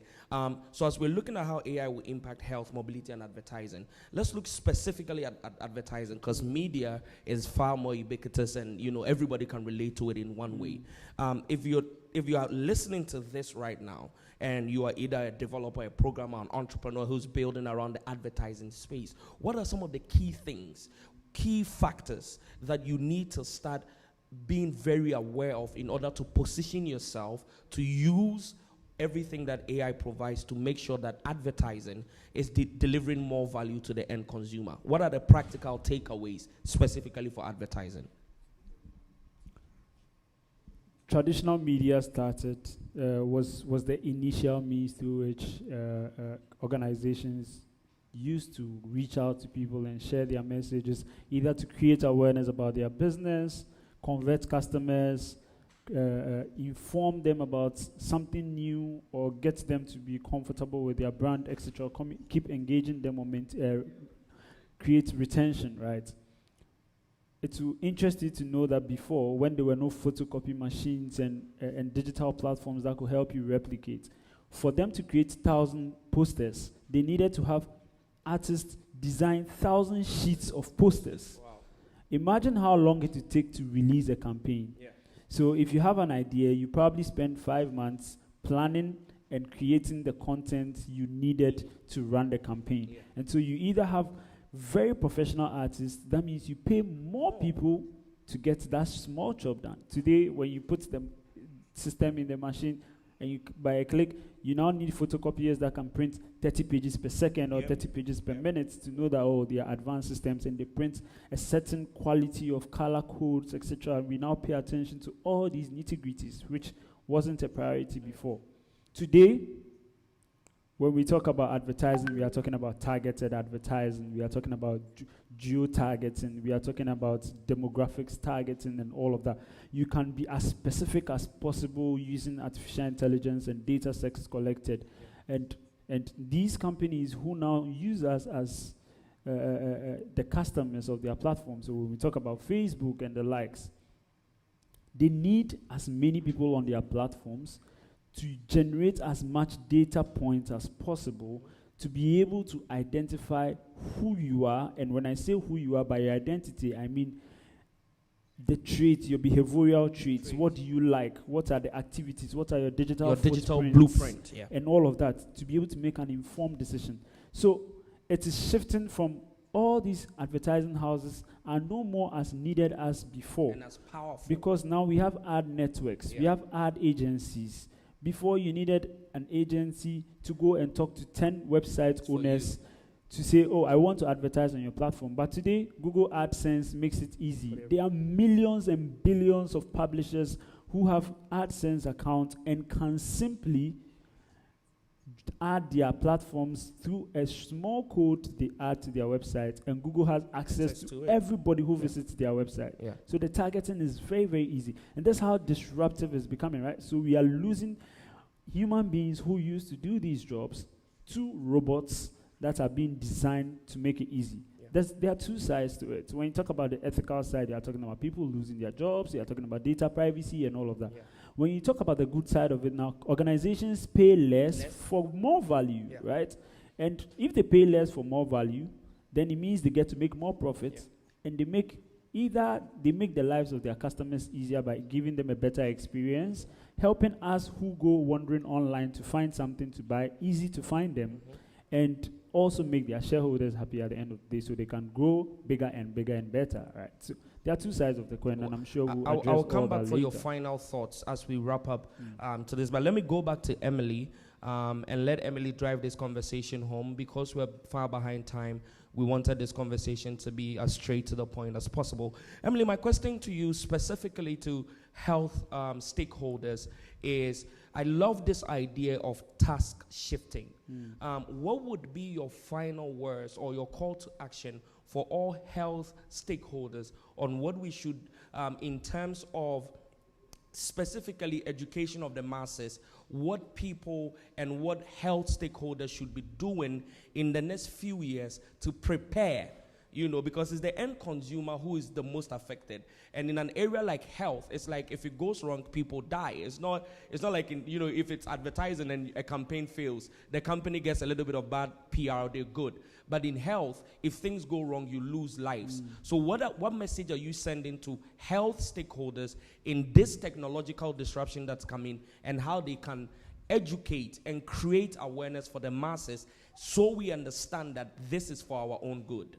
Speaker 12: So as we're looking at how AI will impact health, mobility, and advertising, let's look specifically at advertising, because media is far more ubiquitous, and everybody can relate to it in one way. If you are listening to this right now, and you are either a developer, a programmer, an entrepreneur who's building around the advertising space, what are some of the key things, key factors that you need to start being very aware of in order to position yourself to use everything that AI provides to make sure that advertising is delivering more value to the end consumer? What are the practical takeaways specifically for advertising?
Speaker 5: Traditional media started, was the initial means through which organizations used to reach out to people and share their messages, either to create awareness about their business, convert customers, inform them about something new, or get them to be comfortable with their brand, etc. Keep engaging them, or create retention, right? It's interesting to know that before, when there were no photocopy machines and digital platforms that could help you replicate, for them to create 1,000 posters, they needed to have artists design 1,000 sheets of posters. Wow. Imagine how long it would take to release a campaign. Yeah. So if you have an idea, you probably spend 5 months planning and creating the content you needed to run the campaign. Yeah. And so you either have very professional artists, that means you pay more people to get that small job done. Today, when you put the system in the machine, and by a click, you now need photocopiers that can print 30 pages per second or 30 pages per minute to know that, they are advanced systems, and they print a certain quality of color codes, etc. We now pay attention to all these nitty-gritties, which wasn't a priority before. Today, when we talk about advertising, we are talking about targeted advertising, we are talking about geo-targeting, we are talking about demographics targeting and all of that. You can be as specific as possible using artificial intelligence and data sets collected. And these companies who now use us as the customers of their platforms, so when we talk about Facebook and the likes, they need as many people on their platforms to generate as much data points as possible to be able to identify who you are. And when I say who you are by your identity, I mean the traits, your behavioral traits. What do you like? What are the activities? What are your digital
Speaker 12: blueprint? Yeah.
Speaker 5: And all of that, to be able to make an informed decision. So it is shifting from all these advertising houses are no more as needed as before.
Speaker 12: And as powerful.
Speaker 5: Because now we have ad networks, we have ad agencies. Before, you needed an agency to go and talk to 10 website owners to say, I want to advertise on your platform. But today, Google AdSense makes it easy. There are millions and billions of publishers who have AdSense accounts and can simply add their platforms through a small code they add to their website, and Google has access to everybody who visits their website. Yeah. So the targeting is very, very easy. And that's how disruptive it's becoming, right? So we are losing human beings who used to do these jobs to robots that are being designed to make it easy. There are two sides to it. When you talk about the ethical side, you are talking about people losing their jobs, you are talking about data privacy and all of that. When you talk about the good side of it now, organizations pay less for more value, right? And if they pay less for more value, then it means they get to make more profits, and they make the lives of their customers easier by giving them a better experience, helping us who go wandering online to find something to buy, easy to find them, and also make their shareholders happy at the end of the day so they can grow bigger and bigger and better, right? So there are two sides of the coin, and I'm sure we'll address
Speaker 12: I'll come
Speaker 5: all
Speaker 12: back
Speaker 5: that
Speaker 12: for your
Speaker 5: later.
Speaker 12: final thoughts as we wrap up to this. But let me go back to Emily and let Emily drive this conversation home. Because we're far behind time, we wanted this conversation to be as straight to the point as possible. Emily, my question to you specifically to health stakeholders is, I love this idea of task shifting. What would be your final words or your call to action for all health stakeholders on what we should, in terms of specifically education of the masses, what people and what health stakeholders should be doing in the next few years to prepare, because it's the end consumer who is the most affected. And in an area like health, it's like if it goes wrong, people die. It's not like if it's advertising and a campaign fails, the company gets a little bit of bad PR, they're good. But in health, if things go wrong, you lose lives. So what message are you sending to health stakeholders in this technological disruption that's coming, and how they can educate and create awareness for the masses so we understand that this is for our own good?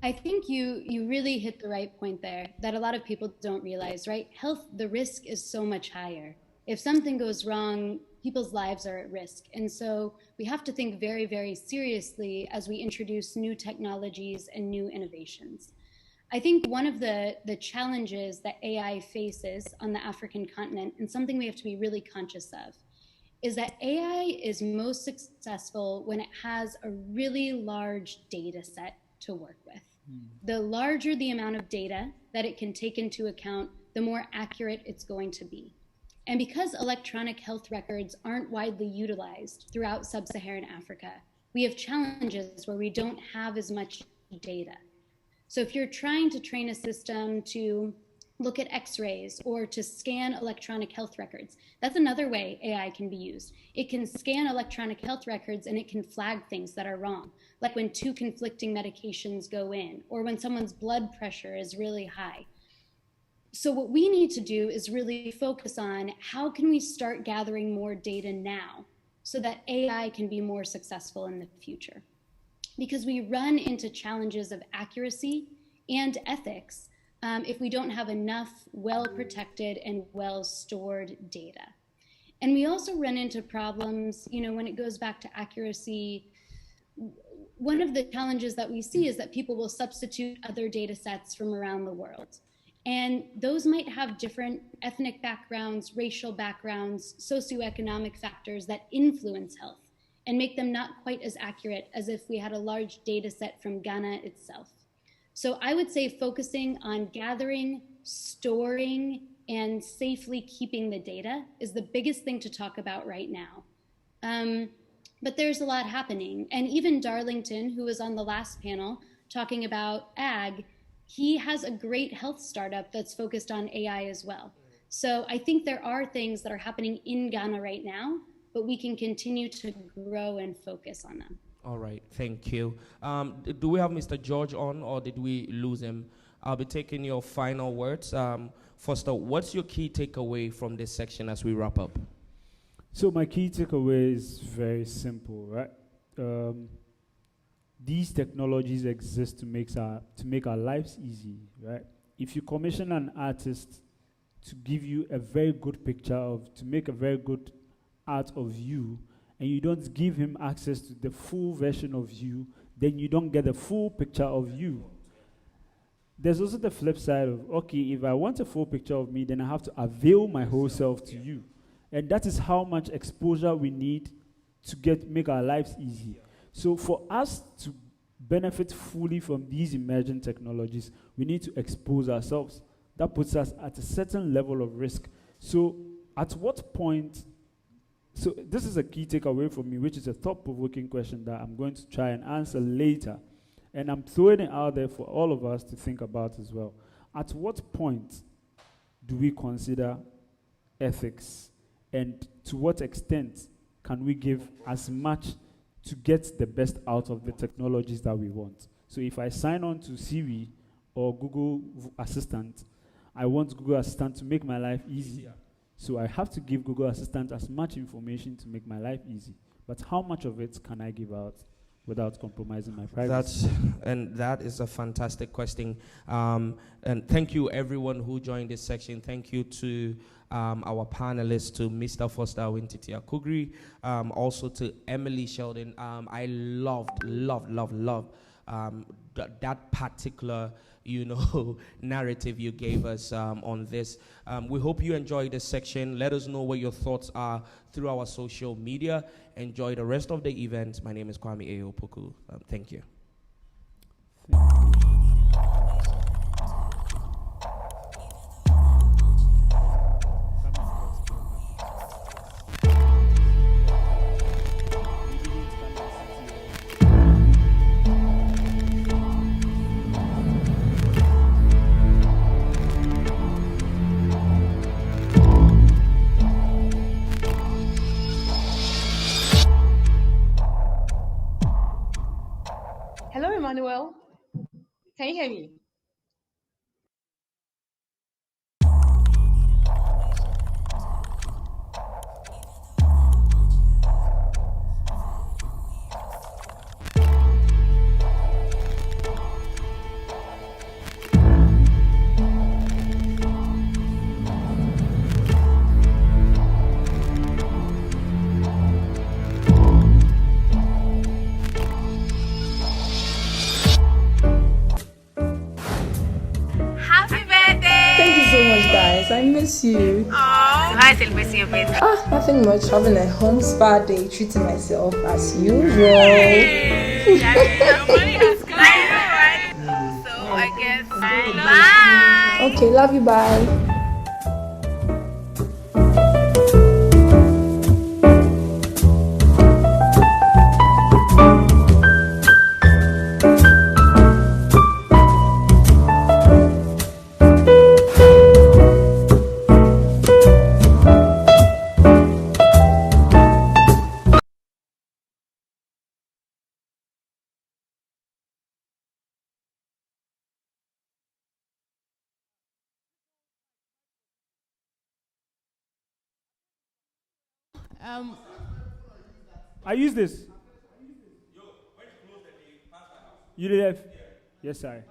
Speaker 6: I think you really hit the right point there that a lot of people don't realize, right? Health, the risk is so much higher. If something goes wrong, people's lives are at risk. And so we have to think very, very seriously as we introduce new technologies and new innovations. I think one of the challenges that AI faces on the African continent, and something we have to be really conscious of, is that AI is most successful when it has a really large data set to work with. The larger the amount of data that it can take into account, the more accurate it's going to be. And because electronic health records aren't widely utilized throughout sub-Saharan Africa, we have challenges where we don't have as much data. So if you're trying to train a system to look at x-rays or to scan electronic health records, that's another way AI can be used. It can scan electronic health records and it can flag things that are wrong, like when two conflicting medications go in, or when someone's blood pressure is really high. So what we need to do is really focus on how can we start gathering more data now so that AI can be more successful in the future. Because we run into challenges of accuracy and ethics if we don't have enough well-protected and well-stored data. And we also run into problems, when it goes back to accuracy. One of the challenges that we see is that people will substitute other data sets from around the world. And those might have different ethnic backgrounds, racial backgrounds, socioeconomic factors that influence health and make them not quite as accurate as if we had a large data set from Ghana itself. So I would say focusing on gathering, storing, and safely keeping the data is the biggest thing to talk about right now. But there's a lot happening. And even Darlington, who was on the last panel talking about ag, he has a great health startup that's focused on AI as well. So I think there are things that are happening in Ghana right now, but we can continue to grow and focus on them.
Speaker 12: All right, thank you. Do we have Mr. George on, or did we lose him? I'll be taking your final words. Foster, what's your key takeaway from this section as we wrap up?
Speaker 5: So my key takeaway is very simple, right? These technologies exist to make our lives easy, right? If you commission an artist to give you a very good picture to make a very good art of you, and you don't give him access to the full version of you, then you don't get the full picture of you. There's also the flip side of, okay, if I want a full picture of me, then I have to avail my whole self to you. And that is how much exposure we need to make our lives easy. So for us to benefit fully from these emerging technologies, we need to expose ourselves. That puts us at a certain level of risk. So at what point So this is a key takeaway for me, which is a thought-provoking question that I'm going to try and answer later. And I'm throwing it out there for all of us to think about as well. At what point do we consider ethics? And to what extent can we give as much to get the best out of the technologies that we want? So if I sign on to Siri or Google Assistant, I want Google Assistant to make my life easy. So I have to give Google Assistant as much information to make my life easy. But how much of it can I give out without compromising my privacy?
Speaker 12: That is a fantastic question. And thank you everyone who joined this section. Thank you to our panelists, to Mr. Foster Wintitia Kugri, also to Emily Sheldon. I loved that particular narrative you gave us on this. We hope you enjoyed this section. Let us know what your thoughts are through our social media. Enjoy the rest of the event. My name is Kwame Ayopoku. Thank you.
Speaker 7: Hello, Emmanuel. Can you hear me?
Speaker 14: Happy birthday!
Speaker 15: Thank you so much, guys. I miss you.
Speaker 14: Oh, how is celebrating your birthday?
Speaker 15: Nothing much. Having a home spa day, treating myself as usual.
Speaker 14: Your money has come. I know, right? So I guess bye.
Speaker 15: Okay, love you. Bye.
Speaker 5: I use this. You did have? Yes, I.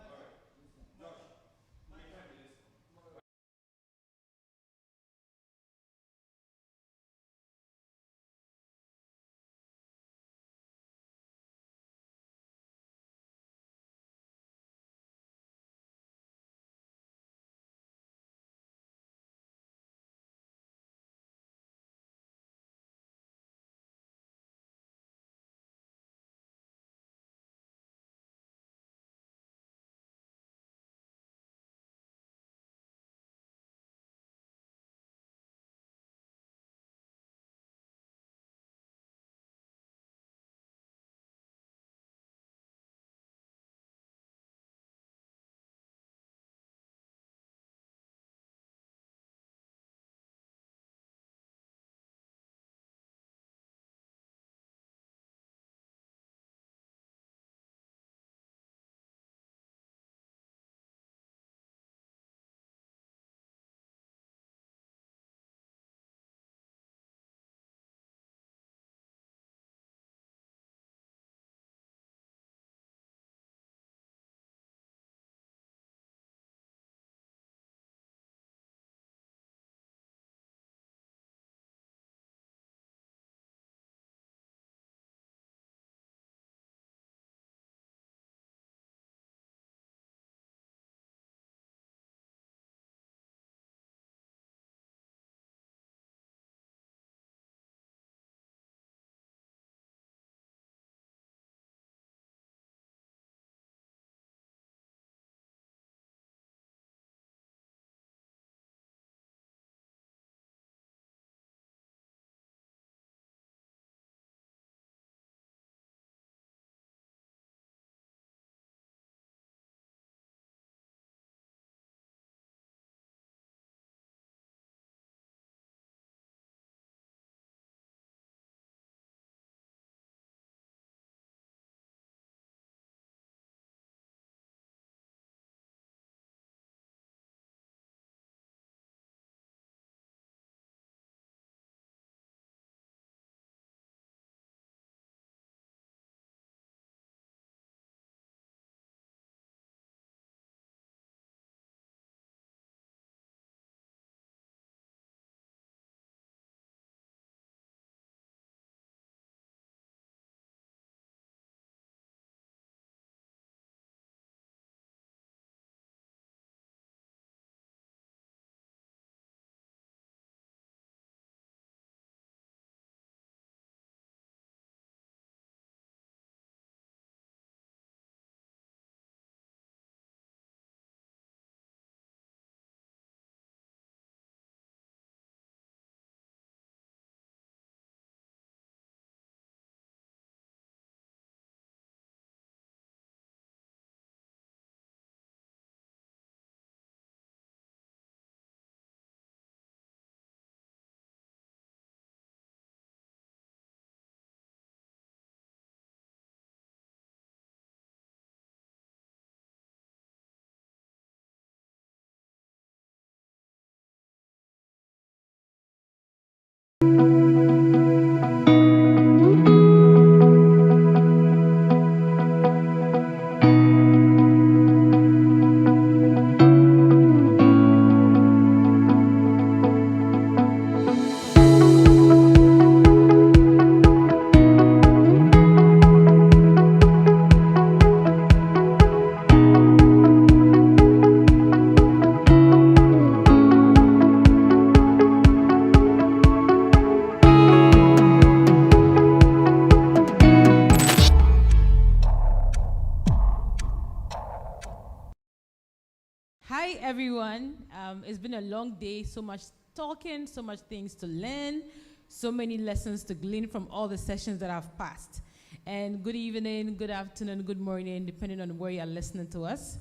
Speaker 2: Hi, everyone. It's been a long day, so much talking, so much things to learn, so many lessons to glean from all the sessions that I've passed. And good evening, good afternoon, good morning, depending on where you're listening to us.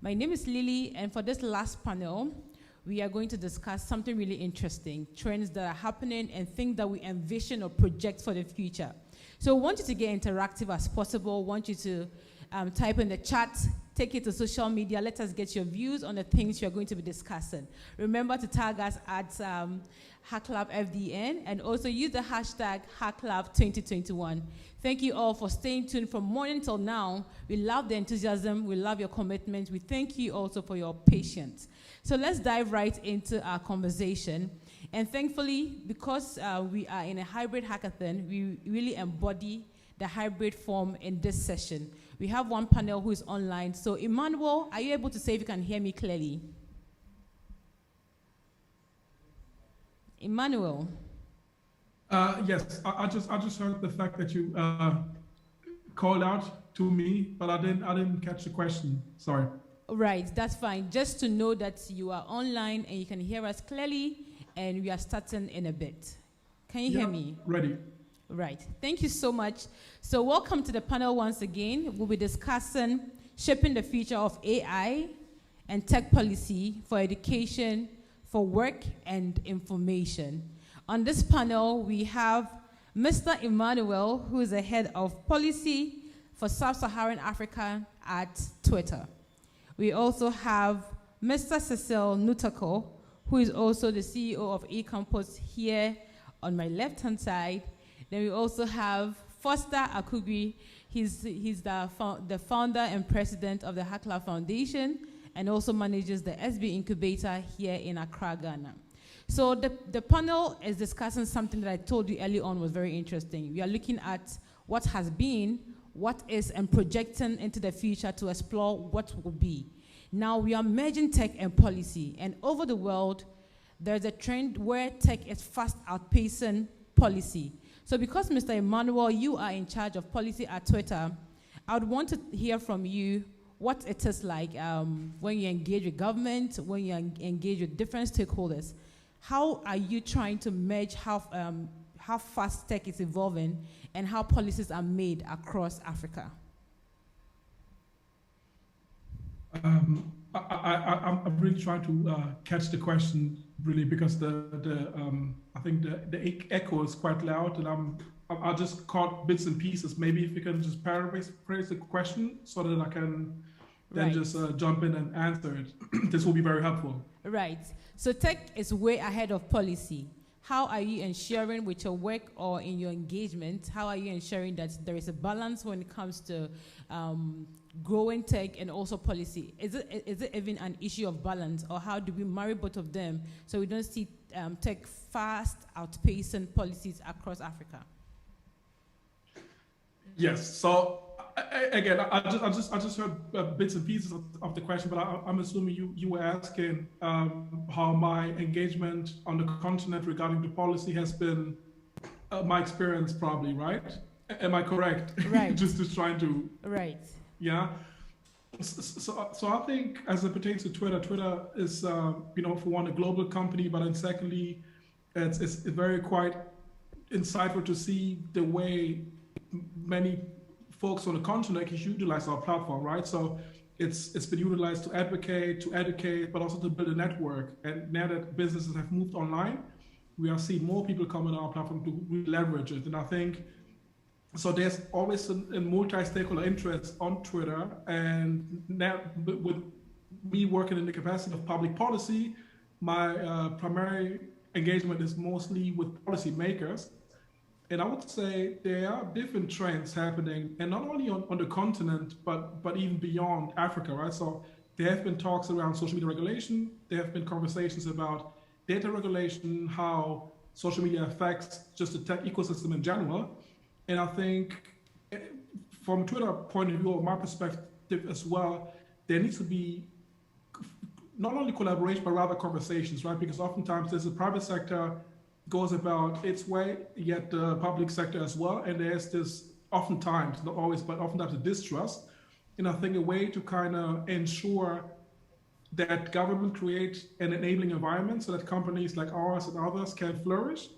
Speaker 2: My name is Lily, and for this last panel, we are going to discuss something really interesting, trends that are happening and things that we envision or project for the future. So I want you to get interactive as possible, want you to type in the chat, take it to social media, let us get your views on the things you're going to be discussing. Remember to tag us at Hacklab FDN and also use the hashtag Hacklab 2021. Thank you all for staying tuned from morning till now. We love the enthusiasm, we love your commitment. We thank you also for your patience. So let's dive right into our conversation. And thankfully, because we are in a hybrid hackathon, we really embody the hybrid form in this session. We have one panel who is online. So Emmanuel, are you able to say if you can hear me clearly? Emmanuel.
Speaker 13: Yes, I just heard the fact that you called out to me, but I didn't catch the question. Sorry.
Speaker 2: Right, that's fine. Just to know that you are online and you can hear us clearly, and we are starting in a bit. Can you hear me?
Speaker 13: Ready.
Speaker 2: Right. Thank you so much. So welcome to the panel once again. We'll be discussing shaping the future of AI and tech policy for education, for work, and information. On this panel, we have Mr. Emmanuel, who is the head of policy for Sub-Saharan Africa at Twitter. We also have Mr. Cecil Nutako, who is also the CEO of eCampus here on my left-hand side. Then we also have Foster Akugui. He's the founder and president of the Hacklab Foundation and also manages the SB Incubator here in Accra, Ghana. So the panel is discussing something that I told you early on was very interesting. We are looking at what has been, what is, and projecting into the future to explore what will be. Now we are merging tech and policy, and over the world, there's a trend where tech is fast outpacing policy. So because Mr. Emmanuel, you are in charge of policy at Twitter, I would want to hear from you what it is like when you engage with government, when you engage with different stakeholders. How are you trying to merge how fast tech is evolving and how policies are made across Africa?
Speaker 13: I'm really trying to catch the question, really, because I think the echo is quite loud, and I just caught bits and pieces. Maybe if you can just paraphrase the question so that I can then just jump in and answer it. This will be very helpful.
Speaker 2: Right. So tech is way ahead of policy. How are you ensuring with your work or in your engagement, how are you ensuring that there is a balance when it comes to growing tech and also policy? Is it even an issue of balance, or how do we marry both of them so we don't see tech fast outpacing policies across Africa?
Speaker 13: Yes. So again, I just heard bits and pieces of the question, but I'm assuming you were asking how my engagement on the continent regarding the policy has been my experience, probably, right? Am I correct?
Speaker 2: Right.
Speaker 13: just trying to.
Speaker 2: Right.
Speaker 13: Yeah. So I think as it pertains to Twitter is for one, a global company, but then secondly, it's very quite insightful to see the way many folks on the continent utilize our platform, right? So it's been utilized to advocate, to educate, but also to build a network. And now that businesses have moved online, we are seeing more people coming on our platform to leverage it. And I think, so there's always a multi-stakeholder interest on Twitter. And now with me working in the capacity of public policy, my primary engagement is mostly with policymakers. And I would say there are different trends happening, and not only on the continent, but even beyond Africa, right? So there have been talks around social media regulation. There have been conversations about data regulation, how social media affects just the tech ecosystem in general. And I think from Twitter point of view, or my perspective as well, there needs to be not only collaboration, but rather conversations, right? Because oftentimes there's a private sector goes about its way, yet the public sector as well. And there's this oftentimes, not always, but oftentimes a distrust. And I think a way to kind of ensure that government create an enabling environment so that companies like ours and others can flourish,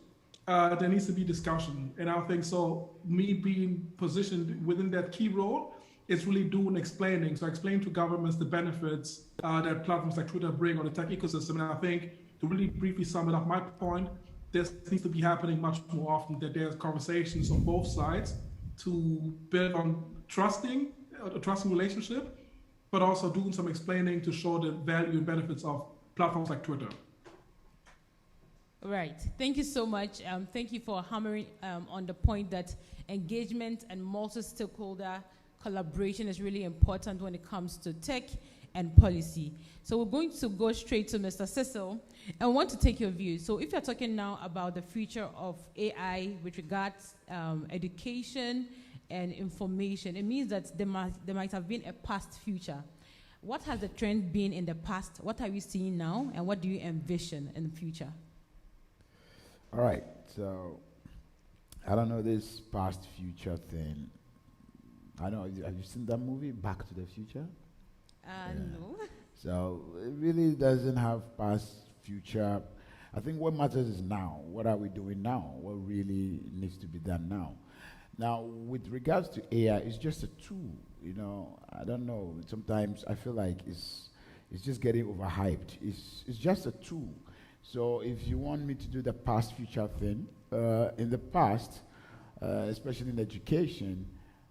Speaker 13: there needs to be discussion. And I think so, me being positioned within that key role is really doing explaining. So explain to governments the benefits that platforms like Twitter bring on the tech ecosystem. And I think to really briefly sum it up, my point, this needs to be happening much more often, that there's conversations on both sides to build on a trusting relationship, but also doing some explaining to show the value and benefits of platforms like Twitter.
Speaker 2: Right. Thank you so much. Thank you for hammering on the point that engagement and multi-stakeholder collaboration is really important when it comes to tech and policy. So we're going to go straight to Mr. Cecil and want to take your view. So if you're talking now about the future of AI with regards education and information, it means that there might have been a past future. What has the trend been in the past? What are we seeing now? And what do you envision in the future?
Speaker 3: All right. So I don't know this past future thing. I don't know. Have you seen that movie, Back to the Future?
Speaker 2: No.
Speaker 3: So it really doesn't have past, future. I think what matters is now. What are we doing now? What really needs to be done now? Now, with regards to AI, it's just a tool. You know, I don't know. Sometimes I feel like it's just getting overhyped. It's just a tool. So if you want me to do the past, future thing, in the past, especially in education,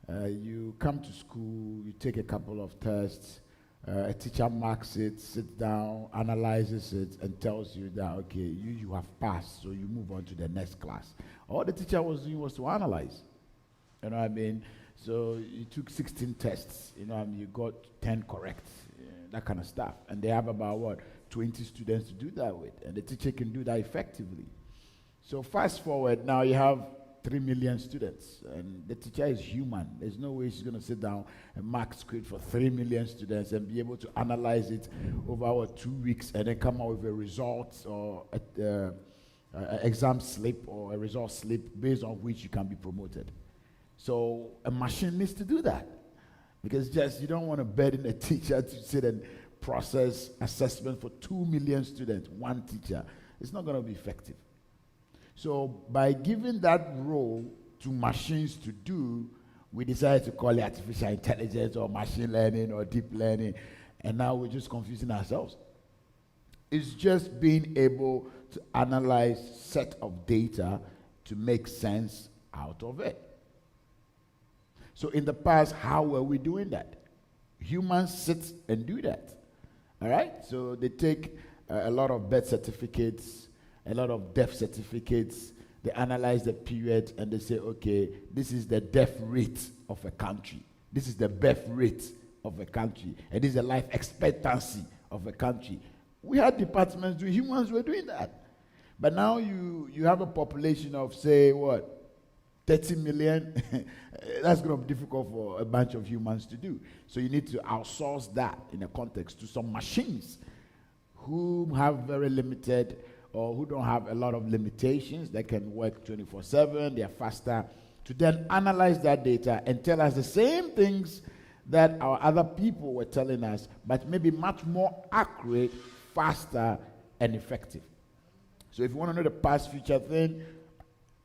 Speaker 3: you come to school, you take a couple of tests, a teacher marks it, sits down, analyzes it, and tells you that, okay, you have passed, so you move on to the next class. All the teacher was doing was to analyze. You know what I mean? So you took 16 tests, you know what I mean? You got 10 correct, that kind of stuff. And they have about, 20 students to do that with, and the teacher can do that effectively. So fast forward, now you have 3 million students, and the teacher is human. There's no way she's going to sit down and mark script for 3 million students and be able to analyze it over 2 weeks and then come out with a result or an exam slip or a result slip based on which you can be promoted. So a machine needs to do that, because just you don't want to burden a teacher to sit and process assessment for 2 million students, one teacher. It's not going to be effective. So by giving that role to machines to do, we decided to call it artificial intelligence or machine learning or deep learning, and now we're just confusing ourselves. It's just being able to analyze set of data to make sense out of it. So in the past, how were we doing that? Humans sit and do that. All right? So they take a lot of birth certificates, a lot of death certificates, they analyze the period and they say, okay, this is the death rate of a country. This is the birth rate of a country. And this is the life expectancy of a country. We had departments doing, humans were doing that. But now you have a population of, say, 30 million? That's going to be difficult for a bunch of humans to do. So you need to outsource that in a context to some machines who have very limited or who don't have a lot of limitations. They can work 24/7, they are faster, to then analyze that data and tell us the same things that our other people were telling us, but maybe much more accurate, faster, and effective. So if you want to know the past, future thing,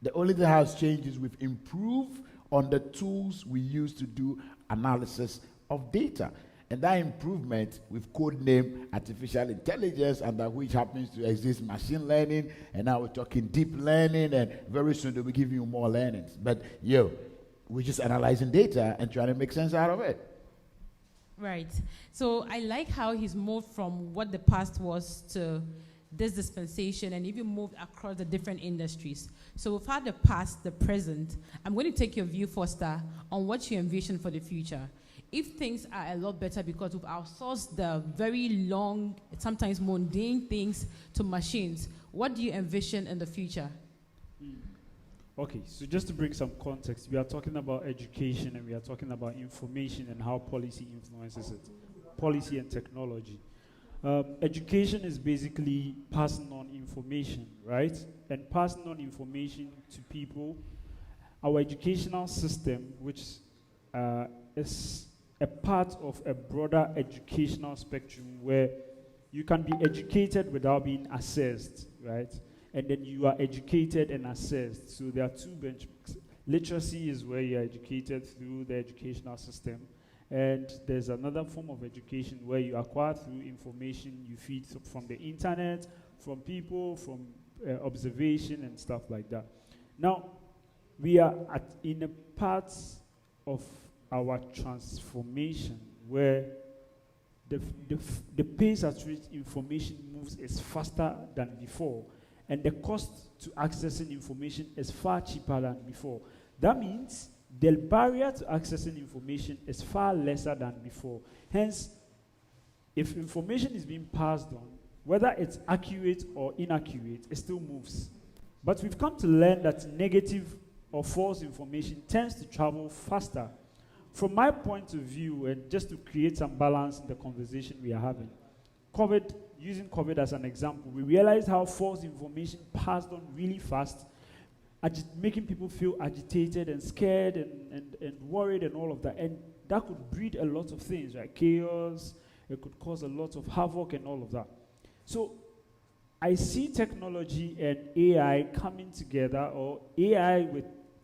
Speaker 3: the only thing that has changed is we've improved on the tools we use to do analysis of data. And that improvement, we've codenamed artificial intelligence, under which happens to exist machine learning, and now we're talking deep learning, and very soon they'll be giving you more learnings. But we're just analyzing data and trying to make sense out of it.
Speaker 2: Right. So I like how he's moved from what the past was to this dispensation and even moved across the different industries. So we've had the past, the present. I'm going to take your view, Foster, on what you envision for the future. If things are a lot better because we've outsourced the very long, sometimes mundane things to machines, what do you envision in the future?
Speaker 5: Okay, so just to bring some context, we are talking about education and we are talking about information and how policy influences it. Policy and technology. Education is basically passing on information, right? And passing on information to people. Our educational system, which is a part of a broader educational spectrum where you can be educated without being assessed, right? And then you are educated and assessed. So there are two benchmarks. Literacy is where you are educated through the educational system. And there's another form of education where you acquire through information you feed from the internet, from people, from observation and stuff like that. Now, we are in a part of our transformation where the pace at which information moves is faster than before, and the cost to accessing information is far cheaper than before. That means the barrier to accessing information is far lesser than before. Hence, if information is being passed on, whether it's accurate or inaccurate, it still moves. But we've come to learn that negative or false information tends to travel faster. From my point of view, and just to create some balance in the conversation we are having, using COVID as an example, we realized how false information passed on really fast, making people feel agitated and scared and worried and all of that. And that could breed a lot of things, right? Chaos, it could cause a lot of havoc and all of that. So I see technology and AI coming together, or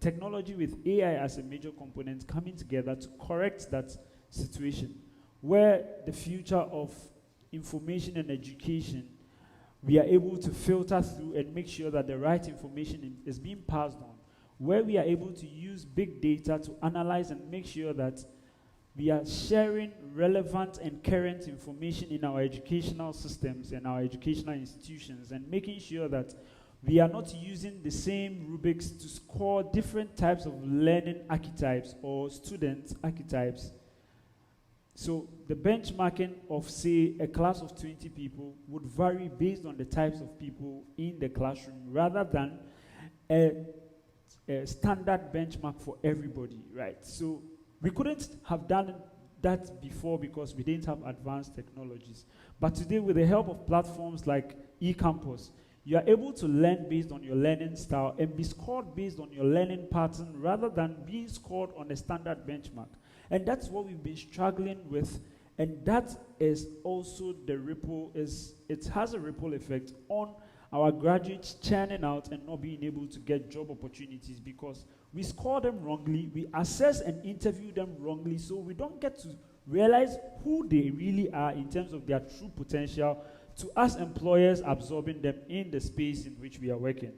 Speaker 5: technology with AI as a major component coming together to correct that situation, where the future of information and education, we are able to filter through and make sure that the right information is being passed on, where we are able to use big data to analyze and make sure that we are sharing relevant and current information in our educational systems and our educational institutions, and making sure that we are not using the same rubrics to score different types of learning archetypes or student archetypes. So the benchmarking of, say, a class of 20 people would vary based on the types of people in the classroom rather than a standard benchmark for everybody, right? So we couldn't have done that before because we didn't have advanced technologies. But today, with the help of platforms like eCampus, you are able to learn based on your learning style and be scored based on your learning pattern rather than being scored on a standard benchmark. And that's what we've been struggling with. And that is also it has a ripple effect on our graduates churning out and not being able to get job opportunities because we score them wrongly, we assess and interview them wrongly, so we don't get to realize who they really are in terms of their true potential to us employers absorbing them in the space in which we are working.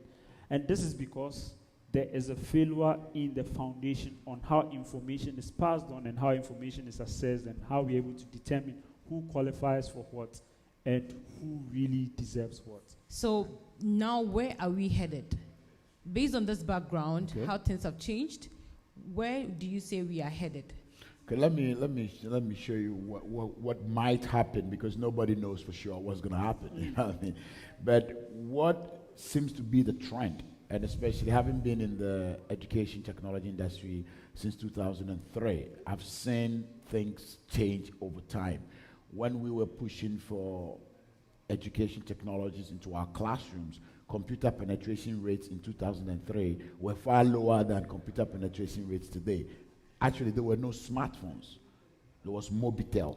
Speaker 5: And this is because there is a failure in the foundation on how information is passed on and how information is assessed and how we're able to determine who qualifies for what and who really deserves what.
Speaker 2: So now where are we headed? Based on this background, how things have changed, where do you say we are headed?
Speaker 3: Okay, let me show you what might happen, because nobody knows for sure what's going to happen. You know what I mean? But what seems to be the trend, and especially having been in the education technology industry since 2003, I've seen things change over time. When we were pushing for education technologies into our classrooms, computer penetration rates in 2003 were far lower than computer penetration rates today. Actually, there were no smartphones. There was Mobitel.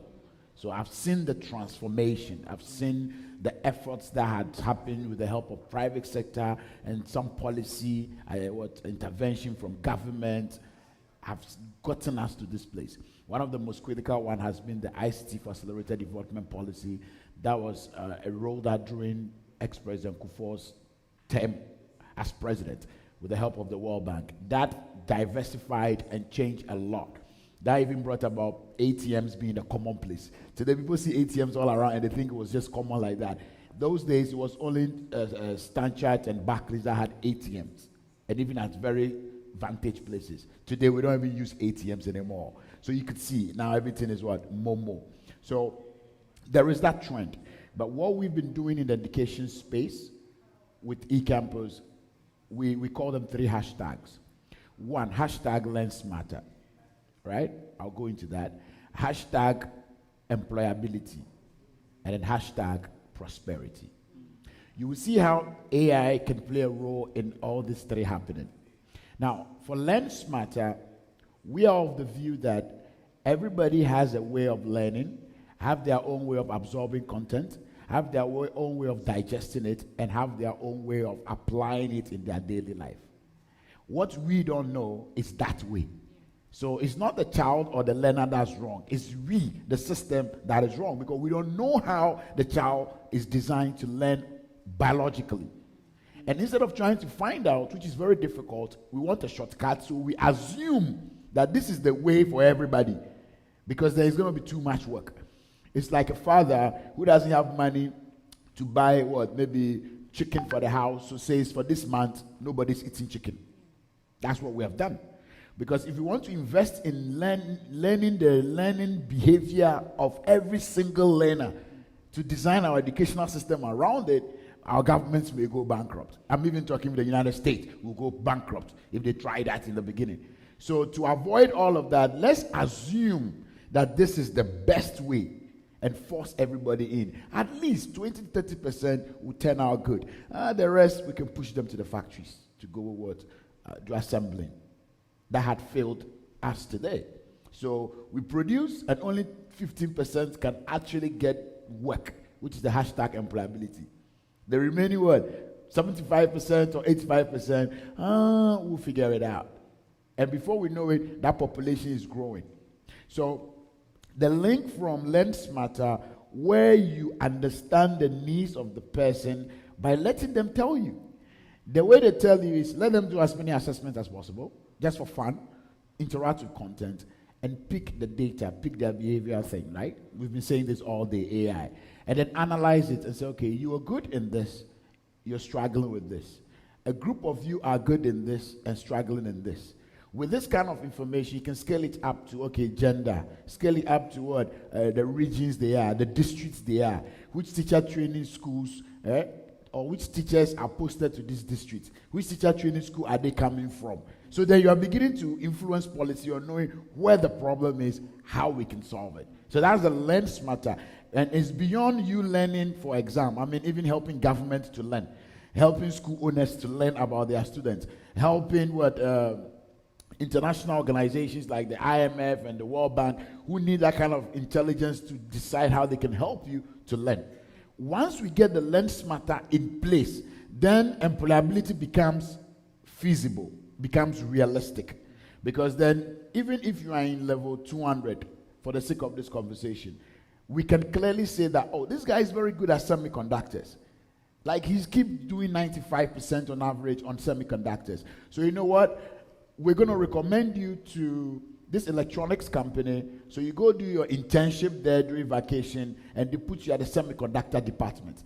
Speaker 3: So I've seen the transformation. I've seen the efforts that had happened with the help of private sector and some policy, intervention from government have gotten us to this place. One of the most critical one has been the ICT for Accelerated Development Policy. That was a role that during ex-President Kufuor's term as president, with the help of the World Bank, that diversified and changed a lot. That even brought about ATMs being a commonplace. Today people see ATMs all around and they think it was just common like that. those days it was only Stanchart and Barclays that had ATMs, and even at very vantage places. Today we don't even use ATMs anymore. So you could see now everything is what? Momo. So there is that trend. But what we've been doing in the education space with eCampus, we call them 3 hashtags. 1, hashtag Learn Smarter, right? I'll go into that. Hashtag employability, and then hashtag prosperity. You will see how AI can play a role in all these 3 happening. Now, for Learn Smarter, we are of the view that everybody has a way of learning, have their own way of absorbing content, have their own way of digesting it, and have their own way of applying it in their daily life. What we don't know is that way. So it's not the child or the learner that's wrong. It's we, the system, that is wrong, because we don't know how the child is designed to learn biologically. And instead of trying to find out, which is very difficult, we want a shortcut, so we assume that this is the way for everybody, because there is going to be too much work. It's like a father who doesn't have money to buy maybe chicken for the house, who says for this month, nobody's eating chicken. That's what we have done. Because if we want to invest in learning the learning behavior of every single learner to design our educational system around it, our governments may go bankrupt. I'm even talking with the United States will go bankrupt if they try that in the beginning. So to avoid all of that, let's assume that this is the best way and force everybody in. At least 20-30% will turn out good. The rest, we can push them to the factories to go do assembling. That had failed us today. So we produce, and only 15% can actually get work, which is the hashtag employability. The remaining 75% or 85%, we'll figure it out. And before we know it, that population is growing. So the link from Learn Smarter, where you understand the needs of the person by letting them tell you. The way they tell you is let them do as many assessments as possible, just for fun, interact with content, and pick the data, pick their behavioral thing, right? We've been saying this all day, AI. And then analyze it and say, okay, you are good in this, you're struggling with this. A group of you are good in this and struggling in this. With this kind of information, you can scale it up to, gender, scale it up to the regions they are, the districts they are, which teacher training schools, or which teachers are posted to this district, which teacher training school are they coming from. So then you are beginning to influence policy or knowing where the problem is, how we can solve it. So that's the Learn Smarter. And it's beyond you learning for exam. I mean, even helping government to learn, helping school owners to learn about their students, helping international organizations like the IMF and the World Bank who need that kind of intelligence to decide how they can help you to learn. Once we get the Learn Smarter in place, then employability becomes feasible, becomes realistic. Because then, even if you are in level 200, for the sake of this conversation, we can clearly say that, this guy is very good at semiconductors. Like, he's keep doing 95% on average on semiconductors. So you know what? We're going to recommend you to this electronics company. So you go do your internship there during vacation, and they put you at the semiconductor department.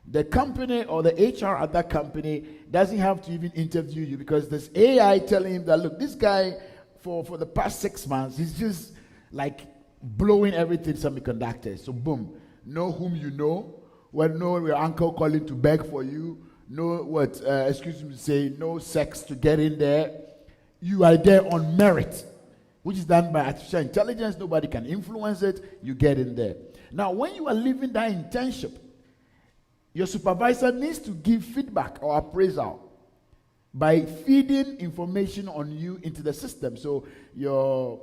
Speaker 3: The company or the HR at that company doesn't have to even interview you, because there's AI telling him that, look, this guy for the past 6 months, he's just like blowing everything semiconductors. So boom, know whom you know, know your uncle calling to beg for you, know no sex to get in there. You are there on merit, which is done by artificial intelligence. Nobody can influence it. You get in there. Now, when you are leaving that internship, your supervisor needs to give feedback or appraisal by feeding information on you into the system. So your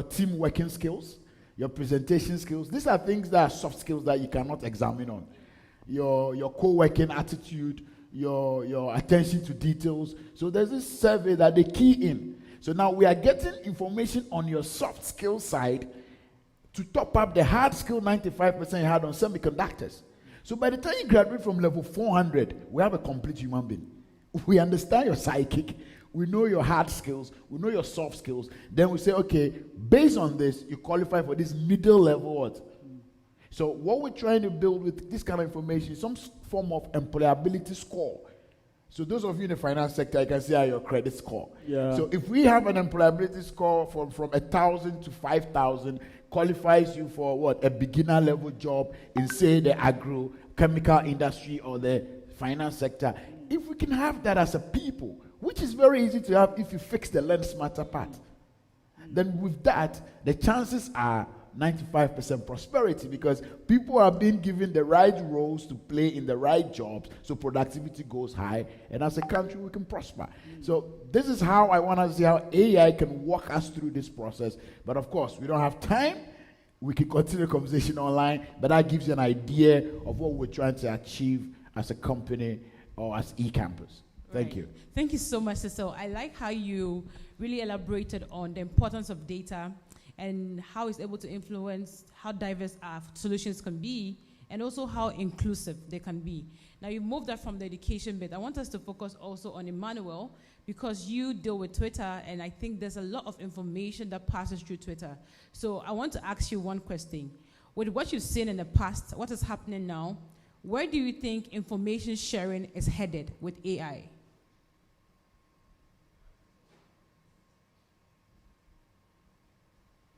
Speaker 3: team working skills, your presentation skills, these are things that are soft skills that you cannot examine on. Your co-working attitude, your attention to details. So there's this survey that they key in. So now we are getting information on your soft skill side to top up the hard skill 95% you had on semiconductors. So by the time you graduate from level 400, we have a complete human being. We understand your psychic. We know your hard skills. We know your soft skills. Then we say, okay, based on this, you qualify for this middle level So what we're trying to build with this kind of information is some form of employability score. So those of you in the finance sector, I can see your credit score.
Speaker 5: Yeah.
Speaker 3: So if we have an employability score from 1,000 to 5,000, qualifies you for what? A beginner level job in, say, the agrochemical industry or the finance sector. If we can have that as a people, which is very easy to have if you fix the learn smarter part, then with that, the chances are 95% prosperity, because people are being given the right roles to play in the right jobs, so productivity goes high, and as a country we can prosper. So this is how I want to see how AI can walk us through this process. But of course, we don't have time. We can continue the conversation online, but that gives you an idea of what we're trying to achieve as a company or as eCampus. Thank you.
Speaker 2: Thank you so much, Cecil. I like how you really elaborated on the importance of data and how it's able to influence how diverse our solutions can be, and also how inclusive they can be. Now, you moved that from the education bit. I want us to focus also on Emmanuel, because you deal with Twitter, and I think there's a lot of information that passes through Twitter. So I want to ask you one question. With what you've seen in the past, what is happening now, where do you think information sharing is headed with AI?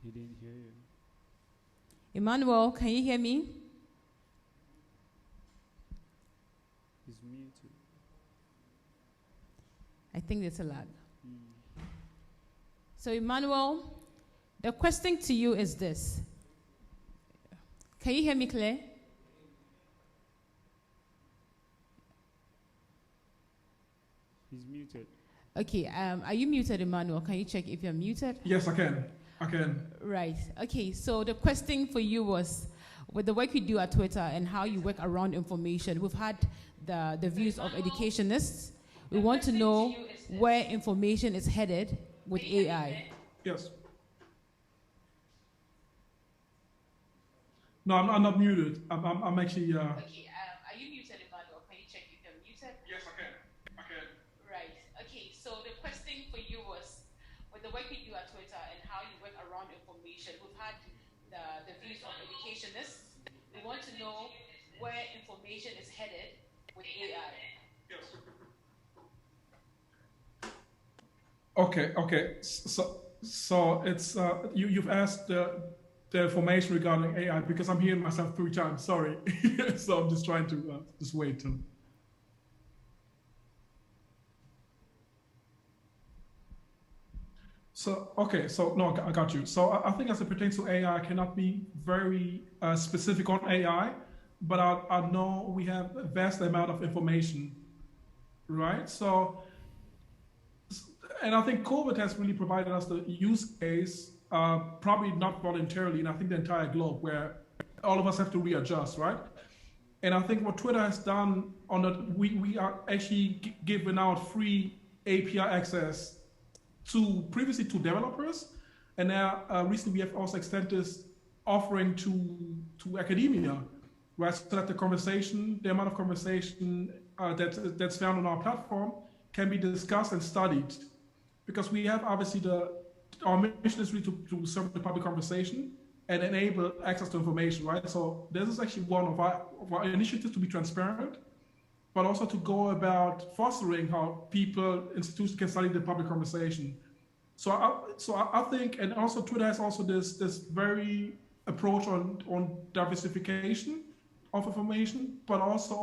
Speaker 5: He didn't hear you.
Speaker 2: Emmanuel, can you hear me?
Speaker 5: He's muted.
Speaker 2: I think there's a lag. So Emmanuel, the question to you is this. Can you hear me, Claire?
Speaker 5: He's muted.
Speaker 2: Okay, are you muted, Emmanuel? Can you check if you're muted?
Speaker 13: Yes, I can.
Speaker 2: Right. Okay, so the question for you was, with the work you do at Twitter and how you work around information, we've had the views of educationists. We want to know where information is headed with AI.
Speaker 13: Yes. No, I'm not muted. I'm actually...
Speaker 2: Okay, are you muted, Emmanuel? Can you check if you're muted?
Speaker 13: Yes, I can.
Speaker 2: Right. Okay, so the question for you was, with the work you do at Twitter and how you work around information, we've had the views of educationists. We want to know where information is headed with AI.
Speaker 13: Yes. Okay. So it's you've asked the information regarding AI, because I'm hearing myself 3 times. Sorry. So I'm just trying to just wait. So no, I got you. So I think as it pertains to AI, I cannot be very specific on AI, but I know we have a vast amount of information, right? So, and I think COVID has really provided us the use case, probably not voluntarily, and I think the entire globe, where all of us have to readjust, right? And I think what Twitter has done on that, we are actually giving out free API access previously to developers, and now recently we have also extended this offering to academia, right? So that the amount of conversation that's found on our platform can be discussed and studied, because we have obviously our mission is really to serve the public conversation and enable access to information, right? So this is actually one of our initiatives to be transparent, but also to go about fostering how institutions can study the public conversation. So I think, and also Twitter has also this very approach on diversification of information, but also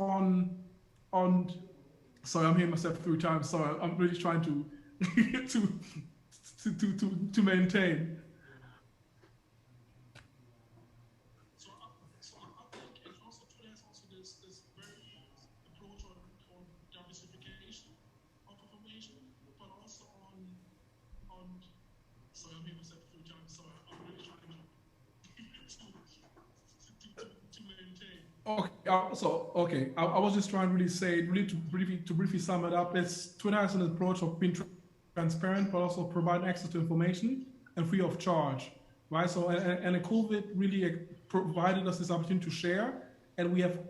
Speaker 13: on sorry, I'm hearing myself 3 times. Sorry, I'm really trying to to maintain. Okay, I was just trying to really say, to briefly sum it up, Twitter has an approach of being transparent, but also providing access to information and free of charge, right? So, and COVID really provided us this opportunity to share, and we have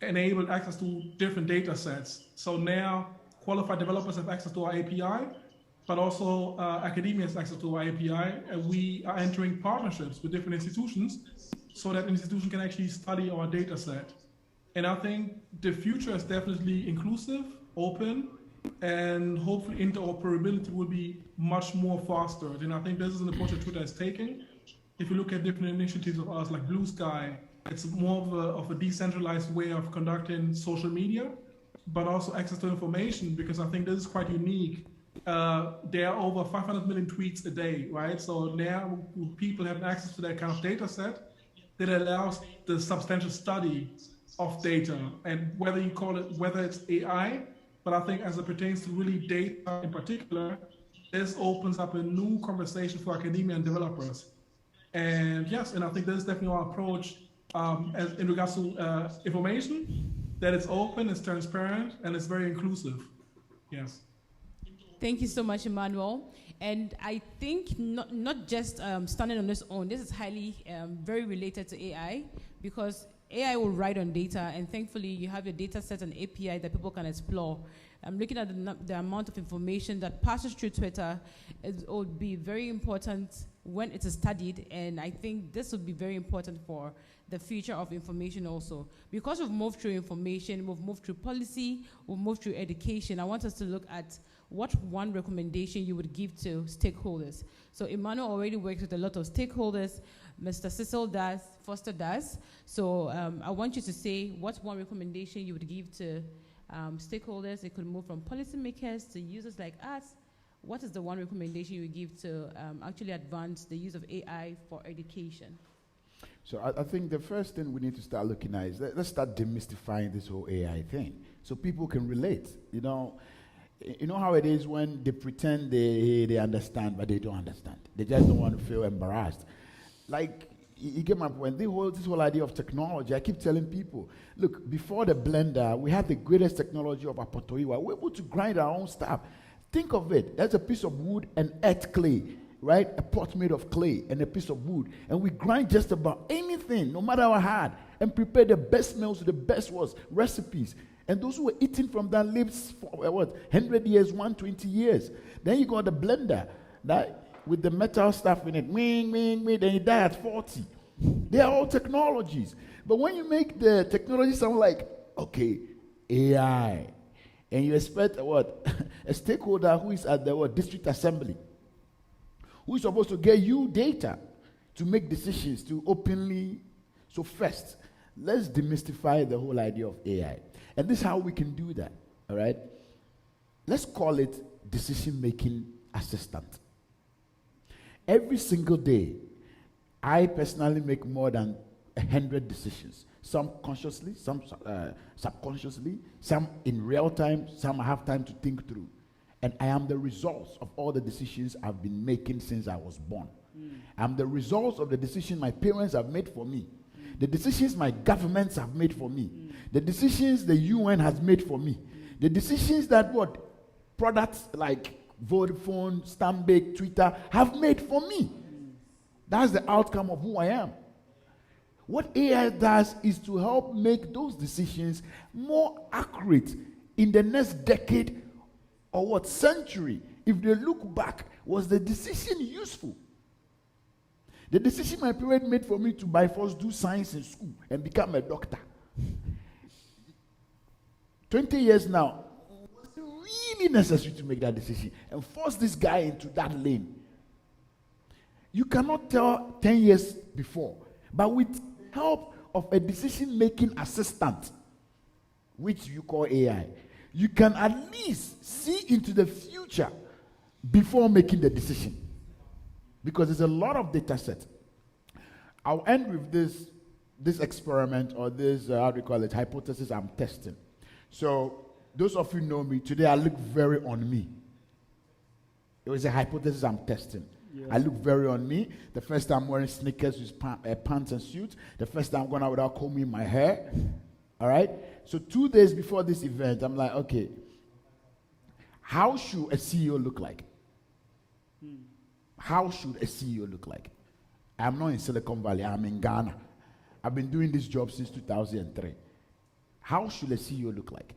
Speaker 13: enabled access to different data sets. So now qualified developers have access to our API, but also academia has access to our API, and we are entering partnerships with different institutions so that an institution can actually study our data set. And I think the future is definitely inclusive, open, and hopefully interoperability will be much more faster. And I think this is an approach that Twitter is taking. If you look at different initiatives of ours like Blue Sky, it's more of a decentralized way of conducting social media, but also access to information, because I think this is quite unique. There are over 500 million tweets a day, right? So now people have access to that kind of data set that allows the substantial study of data, and whether you call it, whether it's AI, but I think as it pertains to really data in particular, this opens up a new conversation for academia and developers. And yes, and I think this is definitely our approach as in regards to information, that it's open, it's transparent, and it's very inclusive. Yes.
Speaker 2: Thank you so much, Emmanuel. And I think not just standing on its own, this is highly very related to AI, because AI will write on data, and thankfully you have your data set and API that people can explore. I'm looking at the amount of information that passes through Twitter. It would be very important when it is studied, and I think this would be very important for the future of information also. Because we've moved through information, we've moved through policy, we've moved through education, I want us to look at what one recommendation you would give to stakeholders. So Emmanuel already works with a lot of stakeholders. Mr. Cecil does, Foster does. So I want you to say what one recommendation you would give to stakeholders. It could move from policymakers to users like us. What is the one recommendation you would give to actually advance the use of AI for education?
Speaker 3: So I think the first thing we need to start looking at is let's start demystifying this whole AI thing so people can relate. You know how it is when they pretend they understand, but they don't understand. They just don't want to feel embarrassed. Like, you get my point. This whole idea of technology, I keep telling people, look, before the blender, we had the greatest technology of Apotoiwa. We're able to grind our own stuff. Think of it. That's a piece of wood and earth clay, right? A pot made of clay and a piece of wood. And we grind just about anything, no matter how hard, and prepare the best meals, the best recipes. And those who were eating from that lived for 100 years, 120 years. Then you got the blender, that with the metal stuff in it, then you die at 40. They are all technologies. But when you make the technology sound like, okay, AI, and you expect a stakeholder who is at the district assembly, who is supposed to get you data to make decisions, to openly. So first, let's demystify the whole idea of AI. And this is how we can do that, all right? Let's call it decision-making assistant. Every single day, I personally make more than 100 decisions. Some consciously, some subconsciously, some in real time, some I have time to think through. And I am the results of all the decisions I've been making since I was born. I'm the results of the decisions my parents have made for me. The decisions my governments have made for me. The decisions the UN has made for me. The decisions that products like Vodafone, Stanbic, Twitter have made for me. That's the outcome of who I am. What AI does is to help make those decisions more accurate in the next decade or century. If they look back, was the decision useful? The decision my parents made for me to by force do science in school and become a doctor. 20 years now, was it really necessary to make that decision and force this guy into that lane? You cannot tell 10 years before, but with help of a decision-making assistant, which you call AI, you can at least see into the future before making the decision. Because there's a lot of data set. I'll end with this experiment or this, hypothesis I'm testing. So, those of you know me, today I look very on me. It was a hypothesis I'm testing. Yeah. I look very on me. The first time I'm wearing sneakers with pants and suits. The first time I'm going out without combing my hair. All right? So 2 days before this event, I'm like, okay, how should a CEO look like? How should a CEO look like? I'm not in Silicon Valley. I'm in Ghana. I've been doing this job since 2003. How should a CEO look like?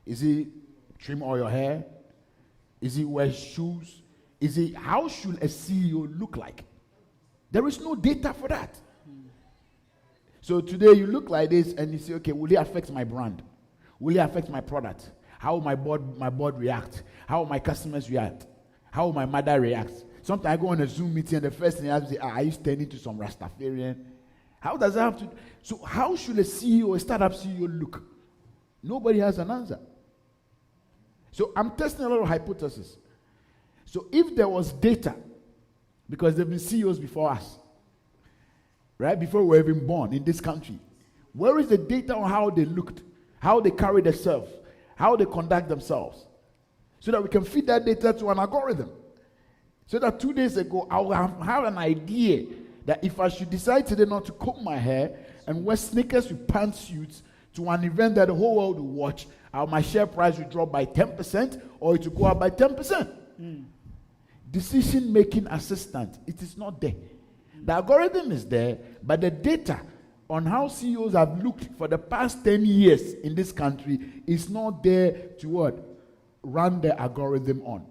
Speaker 3: Is he trim all your hair? Is he wear shoes? How should a CEO look like? There is no data for that. So today you look like this and you say, okay, will it affect my brand? Will it affect my product? How will my board react? How will my customers react? How will my mother react? Sometimes I go on a Zoom meeting and the first thing I have to say, are you standing to some Rastafarian? How does that have to? So how should a CEO, a startup CEO look? Nobody has an answer. So I'm testing a lot of hypotheses. So if there was data, because there have been CEOs before us, right, before we were even born in this country, where is the data on how they looked, how they carry themselves, how they conduct themselves, so that we can feed that data to an algorithm? So that 2 days ago, I will have an idea that if I should decide today not to comb my hair and wear sneakers with pantsuits to an event that the whole world will watch, my share price will drop by 10% or it will go up by 10%. Decision-making assistant, it is not there. The algorithm is there, but the data on how CEOs have looked for the past 10 years in this country is not there to what? Run the algorithm on.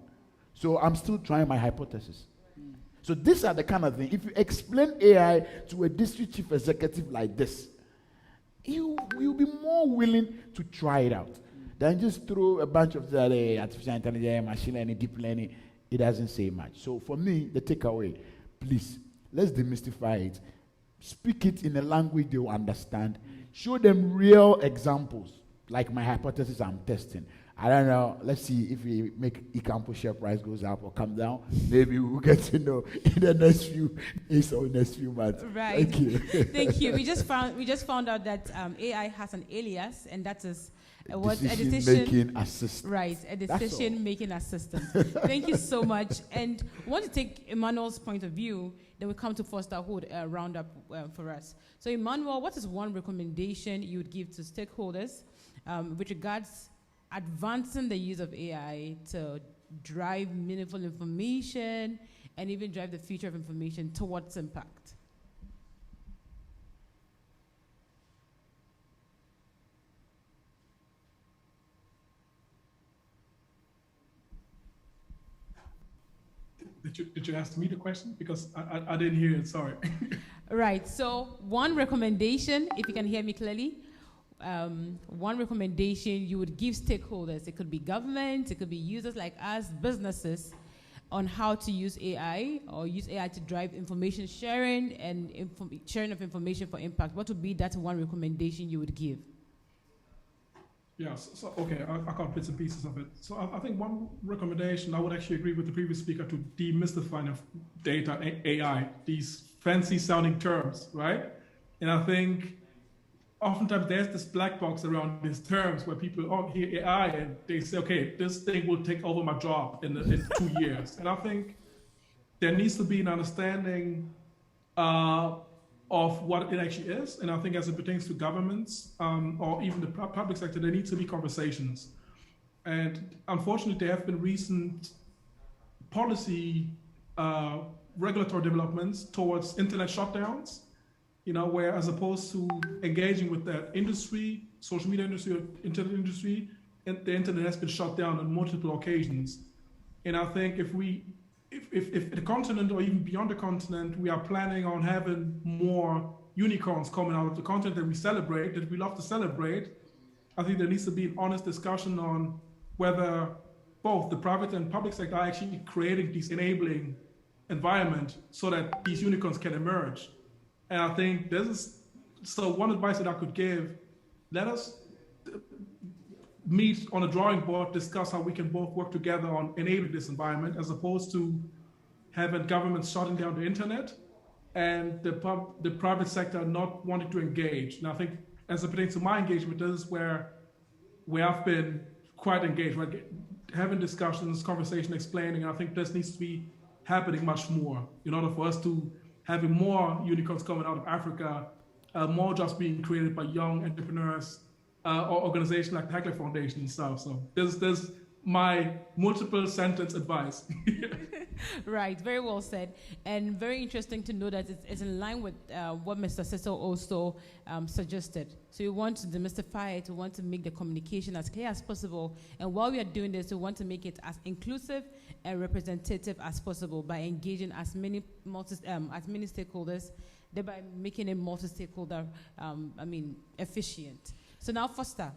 Speaker 3: So I'm still trying my hypothesis. So these are the kind of things. If you explain AI to a district chief executive like this, you'll be more willing to try it out than just throw a bunch of artificial intelligence, machine learning, deep learning. It doesn't say much. So for me, the takeaway, please, let's demystify it. Speak it in a language they will understand. Show them real examples, like my hypothesis I'm testing. I don't know. Let's see if we make eCampus share price goes up or come down. Maybe we'll get to know in the next few days or next few months.
Speaker 2: Right.
Speaker 3: Thank you.
Speaker 2: Thank you. We just found out that AI has an alias, and that is a decision-making assistant. Right, a decision-making assistant. Thank you so much. And I want to take Emmanuel's point of view. Then we come to Foster Hood roundup for us. So, Emmanuel, what is one recommendation you would give to stakeholders with regards advancing the use of AI to drive meaningful information and even drive the future of information towards impact?
Speaker 13: Did you ask me the question? Because I didn't hear it, sorry.
Speaker 2: Right, so one recommendation, if you can hear me clearly, one recommendation you would give stakeholders, it could be government, it could be users like us, businesses, on how to use AI or use AI to drive information sharing and sharing of information for impact. What would be that one recommendation you would give?
Speaker 13: Yes, so okay, I got bits and pieces of it. So I think one recommendation, I would actually agree with the previous speaker to demystify data, AI, these fancy sounding terms, right? And I think oftentimes there's this black box around these terms where people hear AI and they say, okay, this thing will take over my job in 2 years. And I think there needs to be an understanding of what it actually is. And I think as it pertains to governments or even the public sector, there needs to be conversations. And unfortunately, there have been recent policy regulatory developments towards internet shutdowns, where as opposed to engaging with the industry, social media industry, or internet industry, the internet has been shut down on multiple occasions. And I think if the continent or even beyond the continent, we are planning on having more unicorns coming out of the continent that we celebrate, that we love to celebrate, I think there needs to be an honest discussion on whether both the private and public sector are actually creating this enabling environment so that these unicorns can emerge. And I think so one advice that I could give, let us meet on a drawing board, discuss how we can both work together on enabling this environment, as opposed to having governments shutting down the internet and the private sector not wanting to engage. And I think as it pertains to my engagement, this is where I've been quite engaged, right? Having discussions, conversation, explaining. I think this needs to be happening much more in order for us to having more unicorns coming out of Africa, more jobs being created by young entrepreneurs, or organizations like the Hacklab Foundation and stuff. So there's my multiple sentence advice.
Speaker 2: Right, very well said. And very interesting to know that it's in line with what Mr. Cecil also suggested. So we want to demystify it, we want to make the communication as clear as possible. And while we are doing this, we want to make it as inclusive and representative as possible by engaging as many stakeholders, thereby making it multi-stakeholder, efficient. So now, Foster,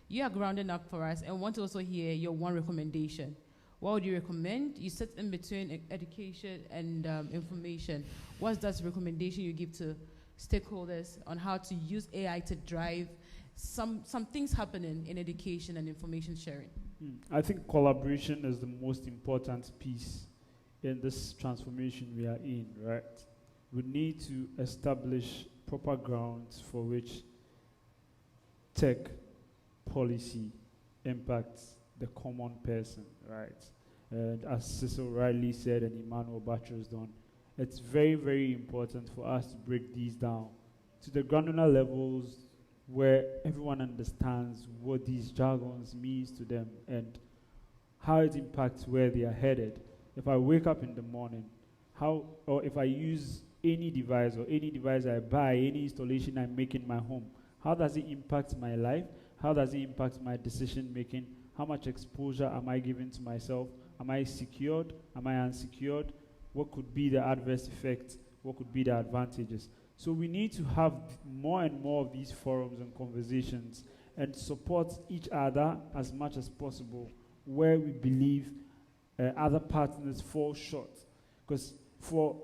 Speaker 2: you are grounding up for us and want to also hear your one recommendation. What would you recommend? You sit in between education and information. What's that recommendation you give to stakeholders on how to use AI to drive some things happening in education and information sharing?
Speaker 5: I think collaboration is the most important piece in this transformation we are in, right? We need to establish proper grounds for which tech policy impacts the common person, right? And as Cecil rightly said and Emmanuel Butcher's done, it's very, very important for us to break these down to the granular levels where everyone understands what these jargons means to them and how it impacts where they are headed. If I wake up in the morning, or if I use any device I buy, any installation I make in my home, how does it impact my life? How does it impact my decision making? How much exposure am I giving to myself? Am I secured? Am I unsecured? What could be the adverse effects? What could be the advantages? So we need to have more and more of these forums and conversations and support each other as much as possible where we believe other partners fall short. Because for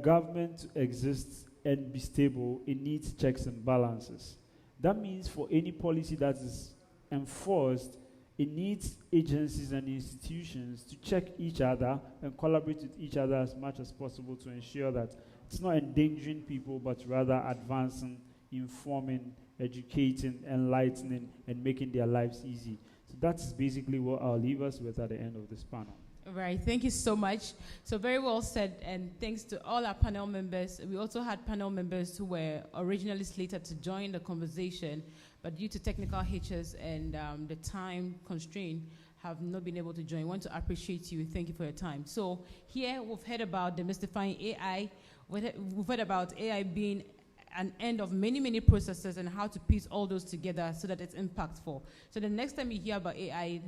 Speaker 5: government to exist and be stable, it needs checks and balances. That means for any policy that is enforced, it needs agencies and institutions to check each other and collaborate with each other as much as possible to ensure that it's not endangering people, but rather advancing, informing, educating, enlightening, and making their lives easy. So that's basically what I'll leave us with at the end of this panel.
Speaker 2: All right, thank you so much. So very well said, and thanks to all our panel members. We also had panel members who were originally slated to join the conversation, but due to technical hitches and the time constraint, have not been able to join. I want to appreciate you. Thank you for your time. So here we've heard about demystifying AI. We've heard about AI being an end of many, many processes and how to piece all those together so that it's impactful. So the next time you hear about AI,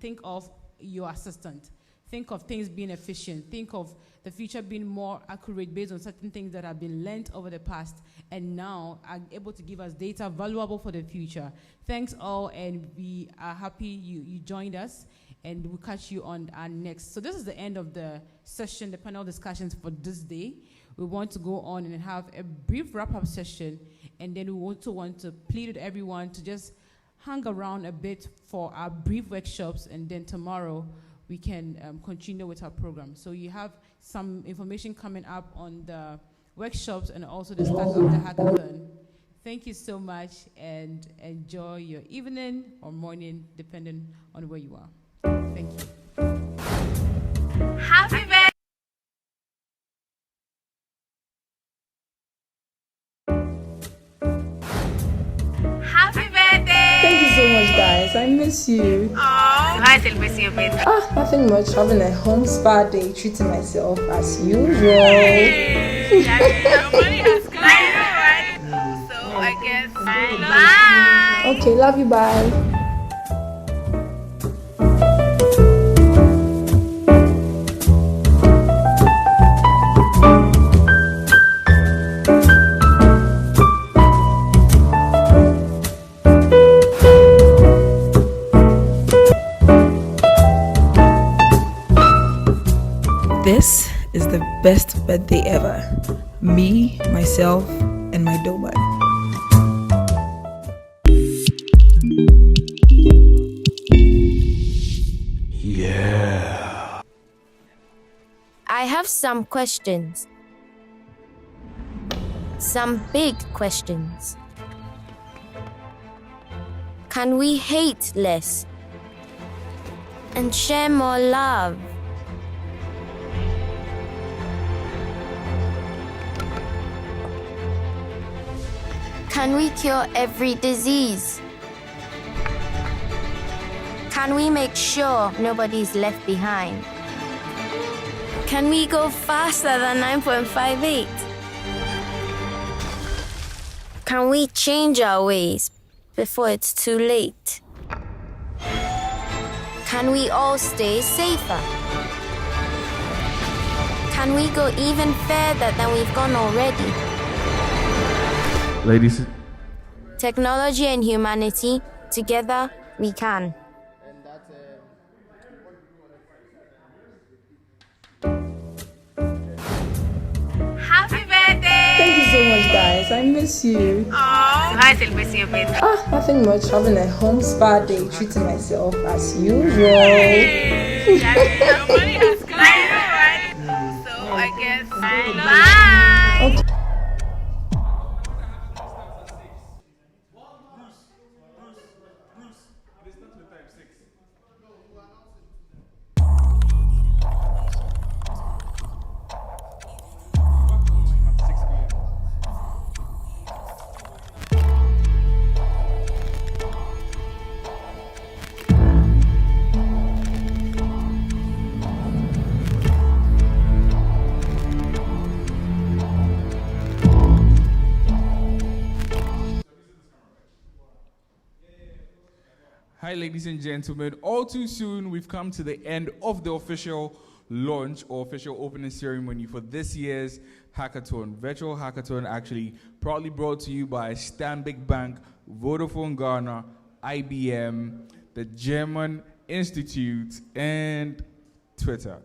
Speaker 2: think of your assistant. Think of things being efficient. Think of the future being more accurate based on certain things that have been learned over the past and now are able to give us data valuable for the future. Thanks all, and we are happy you joined us, and we'll catch you on our next. So this is the end of the session, the panel discussions for this day. We want to go on and have a brief wrap-up session, and then we also want to plead with everyone to just hang around a bit for our brief workshops, and then tomorrow we can continue with our program. So you have some information coming up on the workshops and also the start of the hackathon. Thank you so much, and enjoy your evening or morning, depending on where you are. Thank you.
Speaker 14: Happy birthday! Happy birthday!
Speaker 15: Thank you so much, guys. I miss you.
Speaker 14: Oh, how celebrating your birthday?
Speaker 15: Nothing much. Having a home spa day, treating myself as usual.
Speaker 14: Hey, your money has come. I know, right? So I guess bye.
Speaker 15: Okay, love you. Bye.
Speaker 16: This is the best birthday ever. Me, myself, and my doughnut.
Speaker 10: Yeah. I have some questions. Some big questions. Can we hate less and share more love? Can we cure every disease? Can we make sure nobody's left behind? Can we go faster than 9.58? Can we change our ways before it's too late? Can we all stay safer? Can we go even further than we've gone already?
Speaker 4: Ladies.
Speaker 10: Technology and humanity, together we can.
Speaker 14: Happy birthday!
Speaker 15: Thank you so much, guys. I miss you.
Speaker 14: Oh, how is celebrating your birthday?
Speaker 15: Nothing much. Having a home spa day, treating myself as usual.
Speaker 14: Hey, money has come. I know, right? So I guess bye.
Speaker 15: Okay.
Speaker 4: Hi, ladies and gentlemen. All too soon, we've come to the end of the official launch or official opening ceremony for this year's hackathon. Virtual hackathon actually proudly brought to you by Stanbic Bank, Vodafone Ghana, IBM, the German Institute, and Twitter.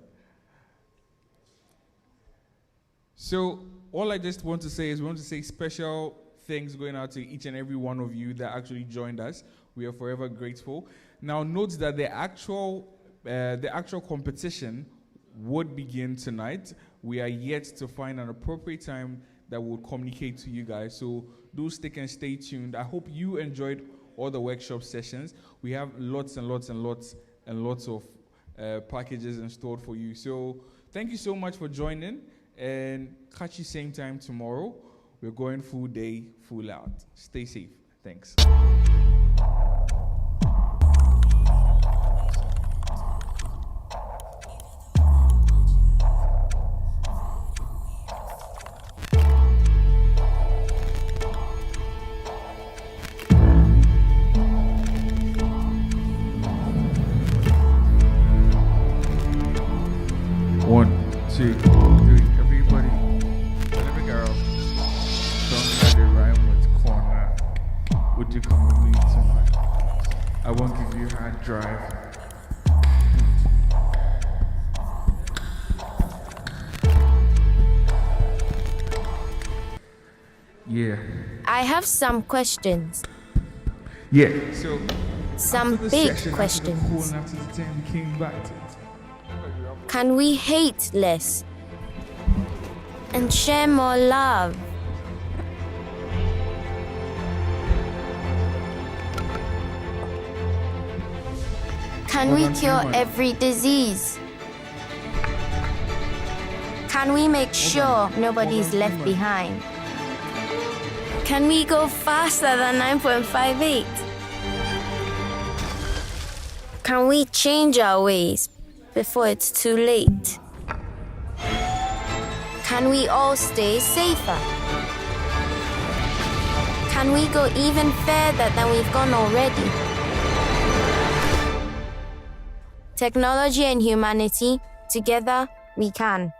Speaker 4: So all I just want to say is we want to say special thanks going out to each and every one of you that actually joined us. We are forever grateful. Now note that the actual competition would begin tonight. We are yet to find an appropriate time that we'll communicate to you guys. So do stick and stay tuned. I hope you enjoyed all the workshop sessions. We have lots and lots and lots and lots of packages installed for you. So thank you so much for joining, and catch you same time tomorrow. We're going full day, full out. Stay safe. Thanks. One, two, three. Everybody, every girl, don't try to rhyme with corner. Would you come with me tonight? I won't give you hard drive. Yeah.
Speaker 10: I have some questions.
Speaker 4: Yeah. So
Speaker 10: some
Speaker 4: after the
Speaker 10: big
Speaker 4: session,
Speaker 10: questions.
Speaker 4: After the call and after the 10 came back to it.
Speaker 10: Can we hate less and share more love? Can we cure every disease? Can we make sure nobody's left behind? Can we go faster than 9.58? Can we change our ways before it's too late? Can we all stay safer? Can we go even further than we've gone already? Technology and humanity, together we can.